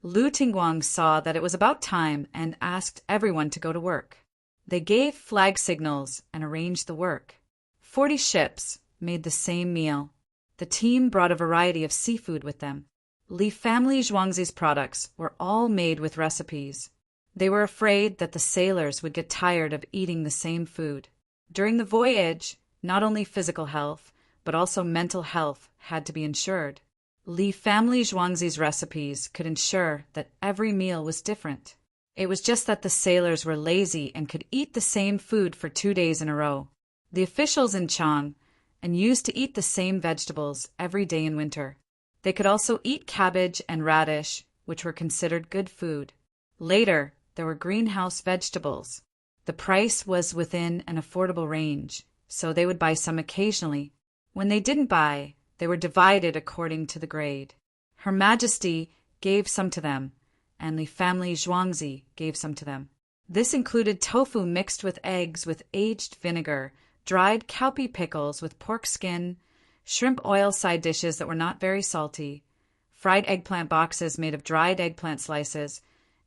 Lu Tingguang saw that it was about time and asked everyone to go to work. They gave flag signals and arranged the work. 40 ships made the same meal. The team brought a variety of seafood with them. Li family Zhuangzi's products were all made with recipes. They were afraid that the sailors would get tired of eating the same food. During the voyage, not only physical health, but also mental health had to be ensured. Li family Zhuangzi's recipes could ensure that every meal was different. It was just that the sailors were lazy and could eat the same food for 2 days in a row. The officials in Chang and used to eat the same vegetables every day in winter. They could also eat cabbage and radish, which were considered good food. Later, there were greenhouse vegetables. The price was within an affordable range, so they would buy some occasionally. When they didn't buy, they were divided according to the grade. Her Majesty gave some to them, and the family Zhuangzi gave some to them. This included tofu mixed with eggs with aged vinegar, dried cowpea pickles with pork skin, shrimp oil side dishes that were not very salty, fried eggplant boxes made of dried eggplant slices,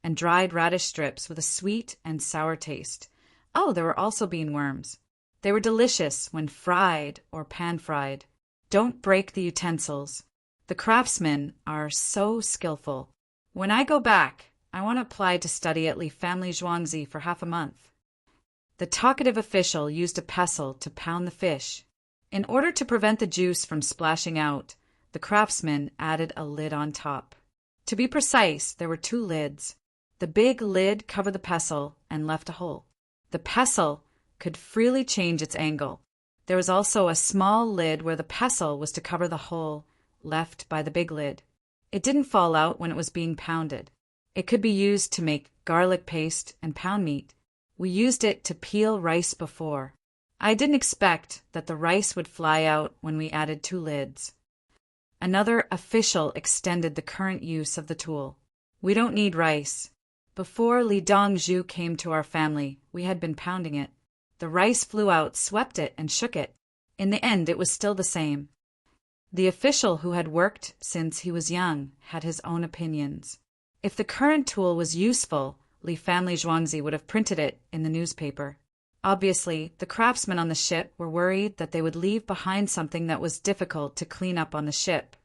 and dried radish strips with a sweet and sour taste. Oh, there were also bean worms. They were delicious when fried or pan-fried. Don't break the utensils. The craftsmen are so skillful. When I go back, I want to apply to study at Li family Zhuangzi for half a month. The talkative official used a pestle to pound the fish. In order to prevent the juice from splashing out, the craftsman added a lid on top. To be precise, there were 2 lids. The big lid covered the pestle and left a hole. The pestle could freely change its angle. There was also a small lid where the pestle was to cover the hole left by the big lid. It didn't fall out when it was being pounded. It could be used to make garlic paste and pound meat. We used it to peel rice before. I didn't expect that the rice would fly out when we added 2 lids. Another official extended the current use of the tool. We don't need rice. Before Li Dongzhu came to our family, we had been pounding it. The rice flew out, swept it, and shook it. In the end, it was still the same. The official who had worked since he was young had his own opinions. If the current tool was useful, Li family Zhuangzi would have printed it in the newspaper. Obviously, the craftsmen on the ship were worried that they would leave behind something that was difficult to clean up on the ship,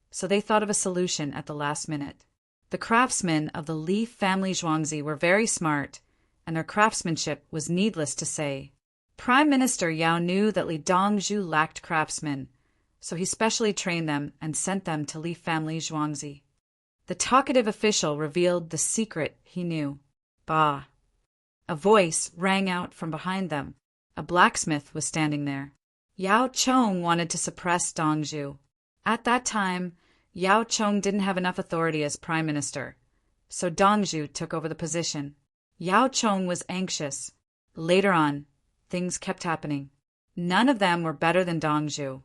so they thought of a solution at the last minute. The craftsmen of the Li family Zhuangzi were very smart, and their craftsmanship was needless to say. Prime Minister Yao knew that Li Dongzhu lacked craftsmen, so he specially trained them and sent them to Li family Zhuangzi. The talkative official revealed the secret he knew. Bah! A voice rang out from behind them. A blacksmith was standing there. Yao Chong wanted to suppress Dongzhu. At that time, Yao Chong didn't have enough authority as prime minister, so Dongzhu took over the position. Yao Chong was anxious. Later on, things kept happening. None of them were better than Dongzhu,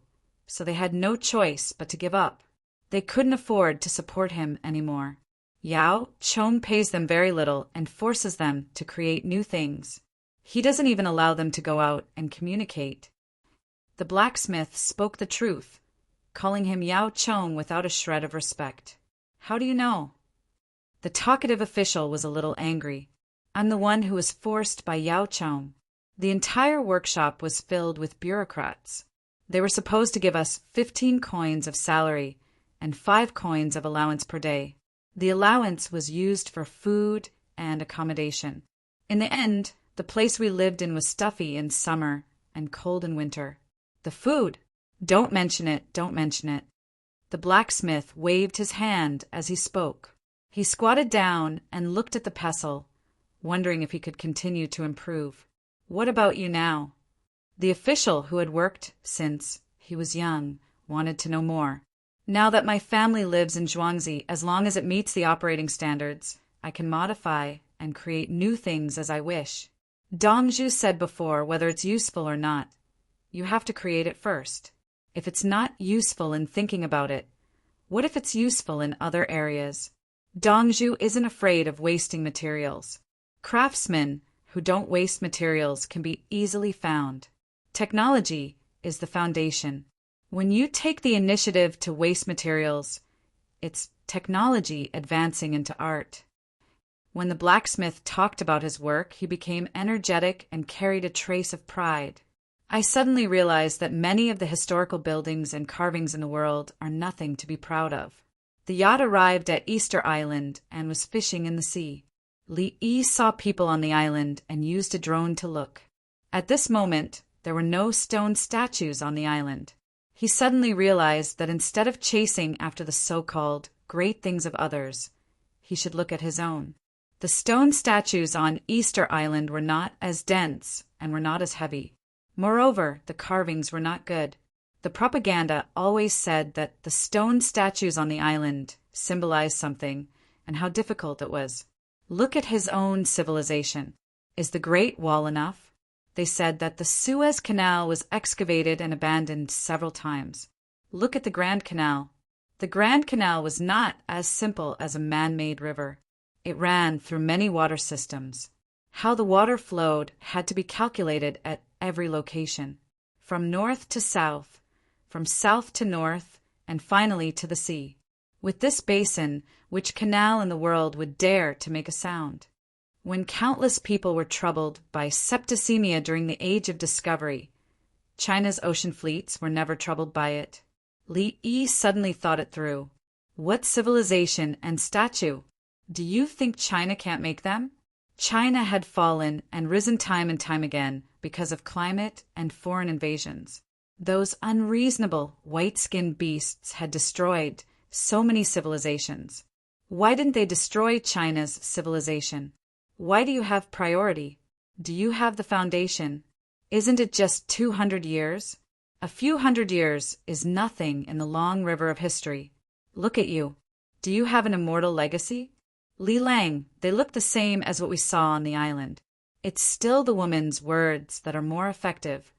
so they had no choice but to give up. They couldn't afford to support him anymore. Yao Chong pays them very little and forces them to create new things. He doesn't even allow them to go out and communicate. The blacksmith spoke the truth, calling him Yao Chong without a shred of respect. How do you know? The talkative official was a little angry. I'm the one who was forced by Yao Chong. The entire workshop was filled with bureaucrats. They were supposed to give us 15 coins of salary and 5 coins of allowance per day. The allowance was used for food and accommodation. In the end, the place we lived in was stuffy in summer and cold in winter. The food! Don't mention it, don't mention it. The blacksmith waved his hand as he spoke. He squatted down and looked at the pestle, wondering if he could continue to improve. What about you now? The official, who had worked since he was young, wanted to know more. Now that my family lives in Zhuangzi, as long as it meets the operating standards, I can modify and create new things as I wish. Dongzhu said before, whether it's useful or not, you have to create it first. If it's not useful in thinking about it, what if it's useful in other areas? Dongzhu isn't afraid of wasting materials. Craftsmen who don't waste materials can be easily found. Technology is the foundation. When you take the initiative to waste materials, it's technology advancing into art. When the blacksmith talked about his work, he became energetic and carried a trace of pride. I suddenly realized that many of the historical buildings and carvings in the world are nothing to be proud of. The yacht arrived at Easter Island and was fishing in the sea. Li Yi saw people on the island and used a drone to look. At this moment, there were no stone statues on the island. He suddenly realized that instead of chasing after the so-called great things of others, he should look at his own. The stone statues on Easter Island were not as dense and were not as heavy. Moreover, the carvings were not good. The propaganda always said that the stone statues on the island symbolized something and how difficult it was. Look at his own civilization. Is the Great Wall enough? They said that the Suez Canal was excavated and abandoned several times. Look at the Grand Canal. The Grand Canal was not as simple as a man-made river. It ran through many water systems. How the water flowed had to be calculated at every location, from north to south, from south to north, and finally to the sea. With this basin, which canal in the world would dare to make a sound? When countless people were troubled by septicemia during the Age of Discovery, China's ocean fleets were never troubled by it. Li Yi suddenly thought it through. What civilization and statue? Do you think China can't make them? China had fallen and risen time and time again because of climate and foreign invasions. Those unreasonable white-skinned beasts had destroyed so many civilizations. Why didn't they destroy China's civilization? Why do you have priority? Do you have the foundation? Isn't it just 200 years? A few hundred years is nothing in the long river of history. Look at you. Do you have an immortal legacy? Li Lang, they look the same as what we saw on the island. It's still the woman's words that are more effective.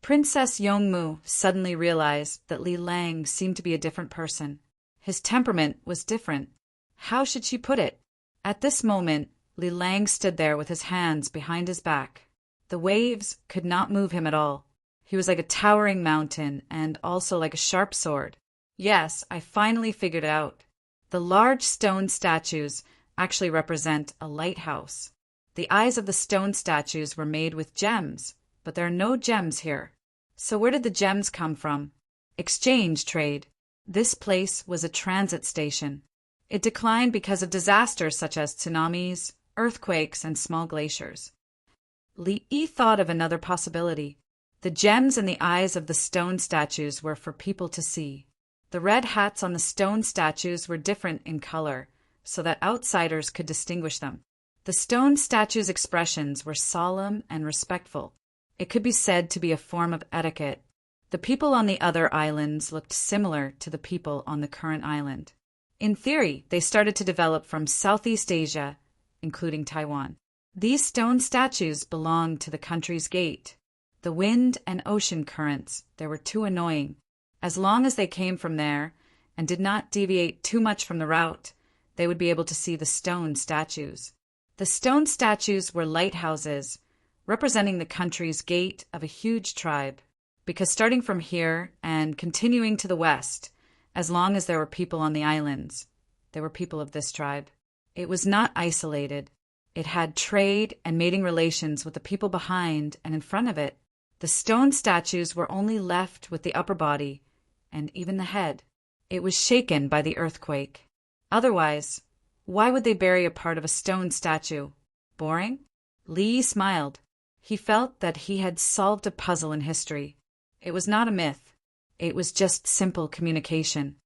Princess Yongmu suddenly realized that Li Lang seemed to be a different person. His temperament was different. How should she put it? At this moment, Li Lang stood there with his hands behind his back. The waves could not move him at all. He was like a towering mountain and also like a sharp sword. Yes, I finally figured it out. The large stone statues actually represent a lighthouse. The eyes of the stone statues were made with gems, but there are no gems here. So where did the gems come from? Exchange trade. This place was a transit station. It declined because of disasters such as tsunamis, earthquakes, and small glaciers. Li Yi thought of another possibility. The gems in the eyes of the stone statues were for people to see. The red hats on the stone statues were different in color, so that outsiders could distinguish them. The stone statues' expressions were solemn and respectful. It could be said to be a form of etiquette. The people on the other islands looked similar to the people on the current island. In theory, they started to develop from Southeast Asia, including Taiwan. These stone statues belonged to the country's gate. The wind and ocean currents, they were too annoying. As long as they came from there and did not deviate too much from the route, they would be able to see the stone statues. The stone statues were lighthouses, representing the country's gate of a huge tribe. Because starting from here and continuing to the west, as long as there were people on the islands, there were people of this tribe. It was not isolated. It had trade and mating relations with the people behind and in front of it. The stone statues were only left with the upper body and even the head. It was shaken by the earthquake. Otherwise, why would they bury a part of a stone statue? Boring? Lee smiled. He felt that he had solved a puzzle in history. It was not a myth. It was just simple communication.